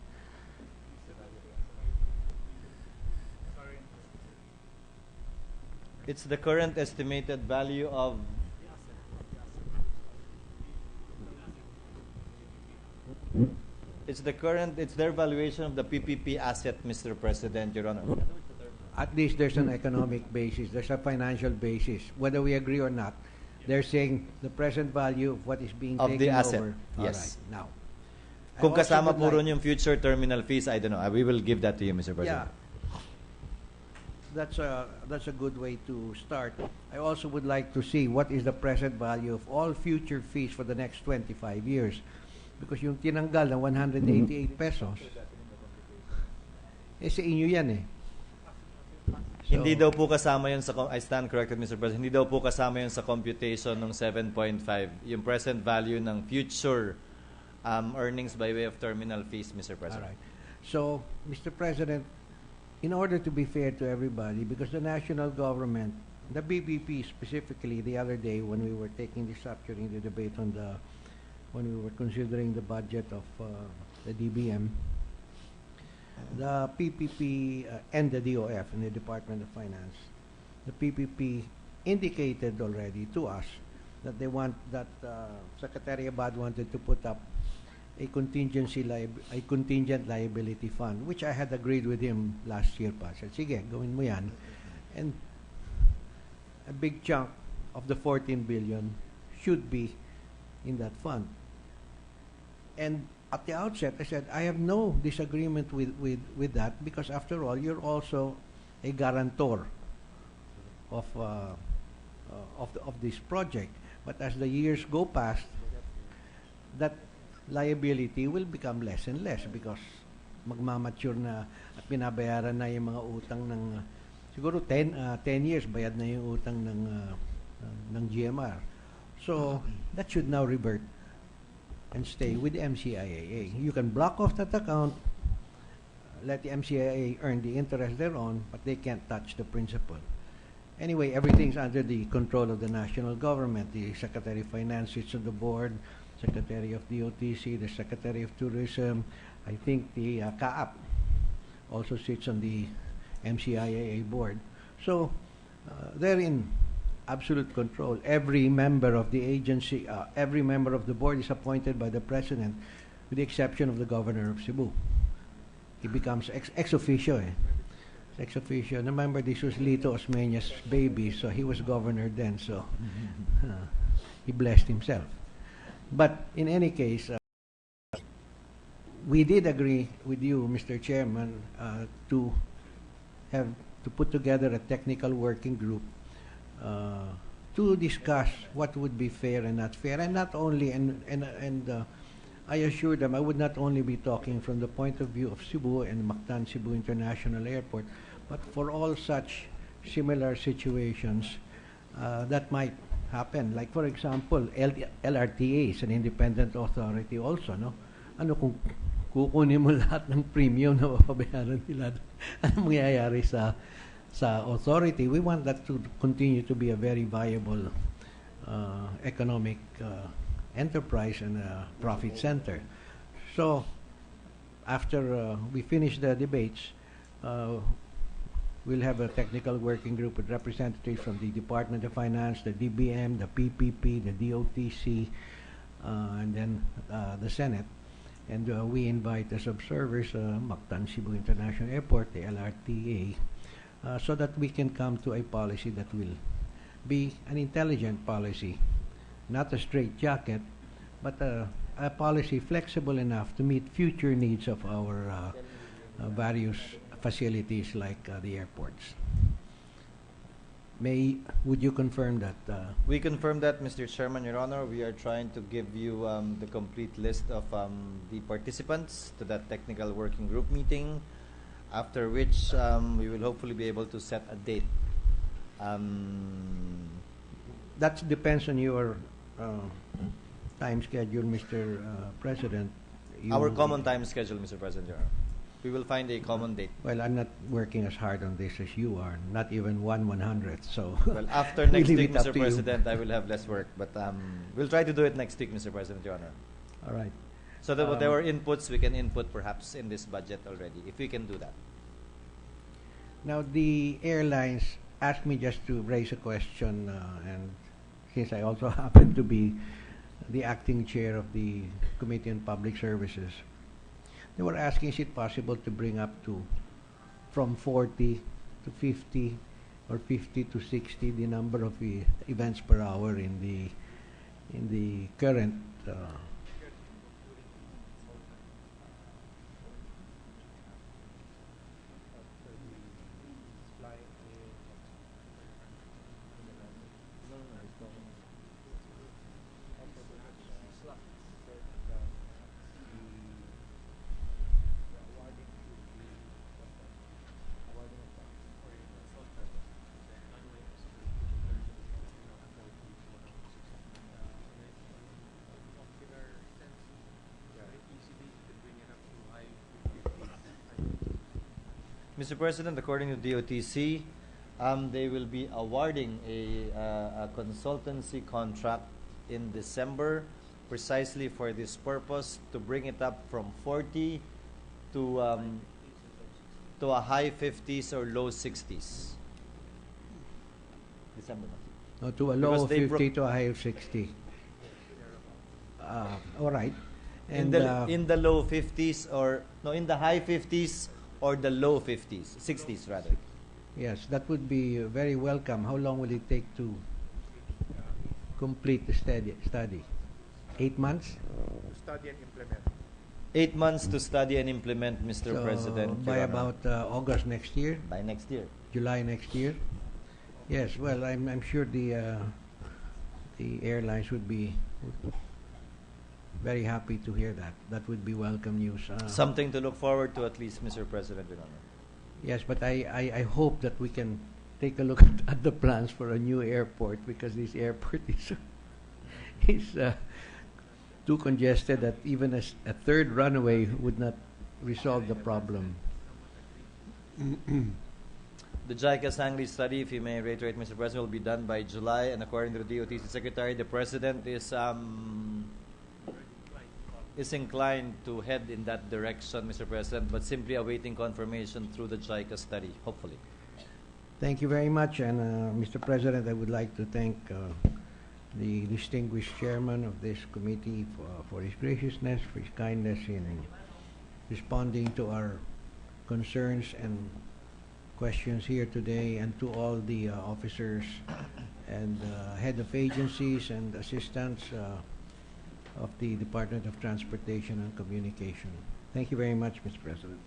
S2: It's the current estimated value of it's their valuation of the PPP asset, Mr. President, Your Honor.
S3: At least there's an economic basis, there's a financial basis. Whether we agree or not, they're saying the present value of what is being
S2: Of
S3: taken
S2: the asset,
S3: over.
S2: yes.
S3: All right, now.
S2: Kung
S3: I also
S2: kasama
S3: would
S2: po
S3: like-
S2: ron yung future terminal fees, I don't know. We will give that to you, Mr. President.
S3: Yeah. That's a good way to start. I also would like to see what is the present value of all future fees for the next 25 years. Because yung tinanggal na 188 pesos, sa inyo yan eh.
S2: Hindi daw po kasama yun sa, I stand corrected, Mr. President, hindi daw po kasama yun sa computation ng 7.5, yung present value ng future earnings by way of terminal fees, Mr.
S3: All
S2: President.
S3: right. So, Mr. President, in order to be fair to everybody, because the national government, the BBP specifically, the other day when we were taking this up during the debate on when we were considering the budget of the DBM, the PPP and the DOF and the Department of Finance, the PPP indicated already to us that they want that Secretary Abad wanted to put up a contingent liability fund, which I had agreed with him last year pa. Said, sige, gawin mo yan. And a big chunk of the 14 billion should be in that fund. And at the outset, I said, I have no disagreement with that because after all, you're also a guarantor of this project. But as the years go past, that liability will become less and less because magmamature na at binabayaran na yung mga utang ng siguro 10 years bayad na yung utang ng GMR. So that should now revert and stay with the MCIAA. You can block off that account, let the MCIAA earn the interest thereon, but they can't touch the principal. Anyway, everything's under the control of the national government. The Secretary of Finance sits on the board, Secretary of DOTC, the Secretary of Tourism. I think the CAAP also sits on the MCIAA board. So they're in absolute control. Every member of the agency, every member of the board is appointed by the President with the exception of the Governor of Cebu. He becomes ex officio. Ex officio. Remember, this was Lito Osmeña's baby, so he was governor then, so he blessed himself. But in any case, we did agree with you, Mr. Chairman, to put together a technical working group to discuss what would be fair and not fair, and not only and I assured them I would not only be talking from the point of view of Cebu and Mactan Cebu International Airport, but for all such similar situations that might happen. Like for example, LRTA is an independent authority also, no? Ano kung kukunin mo lahat ng premium na mapabayaran nila? Ano mangyayari sa authority? We want that to continue to be a very viable economic enterprise and a profit center. So after we finish the debates, we'll have a technical working group with representatives from the Department of Finance, the DBM, the PPP, the DOTC, and then the Senate. And we invite as observers Mactan Cebu International Airport, the LRTA, so that we can come to a policy that will be an intelligent policy, not a straitjacket, but a policy flexible enough to meet future needs of our various facilities like the airports. Would you confirm that?
S2: We confirm that, Mr. Chairman, Your Honor. We are trying to give you the complete list of the participants to that technical working group meeting, after which we will hopefully be able to set a date.
S3: That depends on your time schedule, Mr. President.
S2: Our common time schedule, Mr. President, Your Honor. We will find a common date.
S3: Well, I'm not working as hard on this as you are, not even 1/100th. So,
S2: well, after next
S3: we leave
S2: week,
S3: it up
S2: Mr.
S3: to you.
S2: President, I will have less work, but we'll try to do it next week, Mr. President, Your Honor.
S3: All right.
S2: So that whatever inputs we can input perhaps in this budget already, if we can do that.
S3: Now, the airlines asked me just to raise a question, and since I also happen to be the acting chair of the Committee on Public Services, they were asking, is it possible to bring up from 40 to 50 or 50 to 60 the number of events per hour in the current
S2: Mr. President, according to DOTC, they will be awarding a consultancy contract in December precisely for this purpose, to bring it up from 40 to a high 50s or low 60s. December.
S3: No, to a low
S2: Because
S3: of
S2: they
S3: 50 to a high of 60. All right.
S2: In the low 50s or no, in the high 50s or the low 50s, 60s rather.
S3: Yes, that would be very welcome. How long will it take to complete the study? 8 months?
S6: Study and implement.
S2: 8 months to study and implement, Mr.
S3: So
S2: President.
S3: by
S2: Your Honor.
S3: about August next year?
S2: By next year.
S3: July next year? Yes, well, I'm sure the airlines would be very happy to hear that. That would be welcome news.
S2: Something to look forward to, at least, Mr. President. Your Honor.
S3: Yes, but I hope that we can take a look at the plans for a new airport, because this airport is too congested that even a third runway would not resolve the problem.
S2: The JICA Sangli study, if you may reiterate, Mr. President, will be done by July, and according to the DOTC Secretary, the President is inclined to head in that direction, Mr. President, but simply awaiting confirmation through the JICA study, hopefully.
S3: Thank you very much, and Mr. President, I would like to thank the distinguished chairman of this committee for his graciousness, for his kindness in responding to our concerns and questions here today, and to all the officers and head of agencies and assistants of the Department of Transportation and Communication. Thank you very much, Mr. President.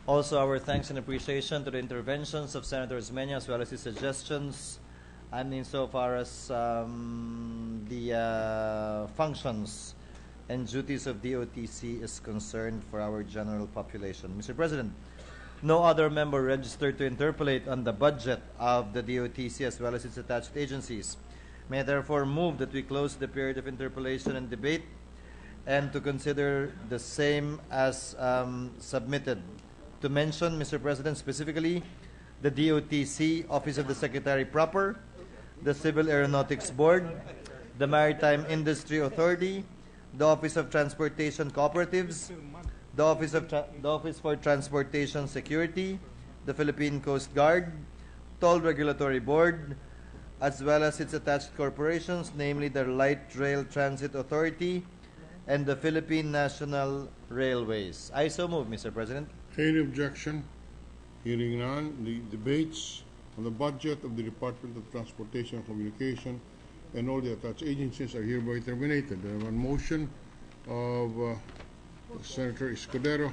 S2: Also, our thanks and appreciation to the interventions of Senator Osmeña, as well as his suggestions, and insofar as the functions and duties of DOTC is concerned for our general population. Mr. President, no other member registered to interpolate on the budget of the DOTC as well as its attached agencies. May I therefore move that we close the period of interpolation and debate, and to consider the same as submitted. To mention, Mr. President, specifically, the DOTC, Office of the Secretary Proper, the Civil Aeronautics Board, the Maritime Industry Authority, the Office of Transportation Cooperatives, the Office for Transportation Security, the Philippine Coast Guard, Toll Regulatory Board, as well as its attached corporations, namely the Light Rail Transit Authority and the Philippine National Railways. I so move, Mr. President.
S15: Any objection? Hearing none, the debates on the budget of the Department of Transportation and Communication and all the attached agencies are hereby terminated. I have a motion of Senator Escudero,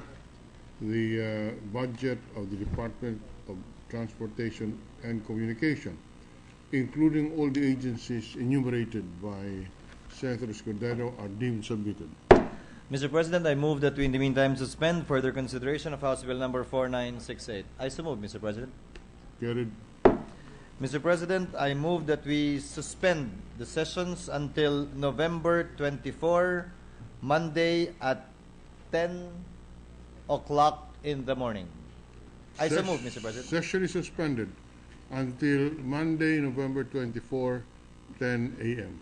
S15: the budget of the Department of Transportation and Communication, including all the agencies enumerated by Senator Escudero, are deemed submitted.
S2: Mr. President, I move that we in the meantime suspend further consideration of House Bill number 4968. I so move, Mr. President.
S15: Carried.
S2: Mr. President, I move that we suspend the sessions until November 24, Monday at 10 o'clock in the morning. I so move, Mr. President.
S15: Session is suspended until Monday, November 24, 10 a.m.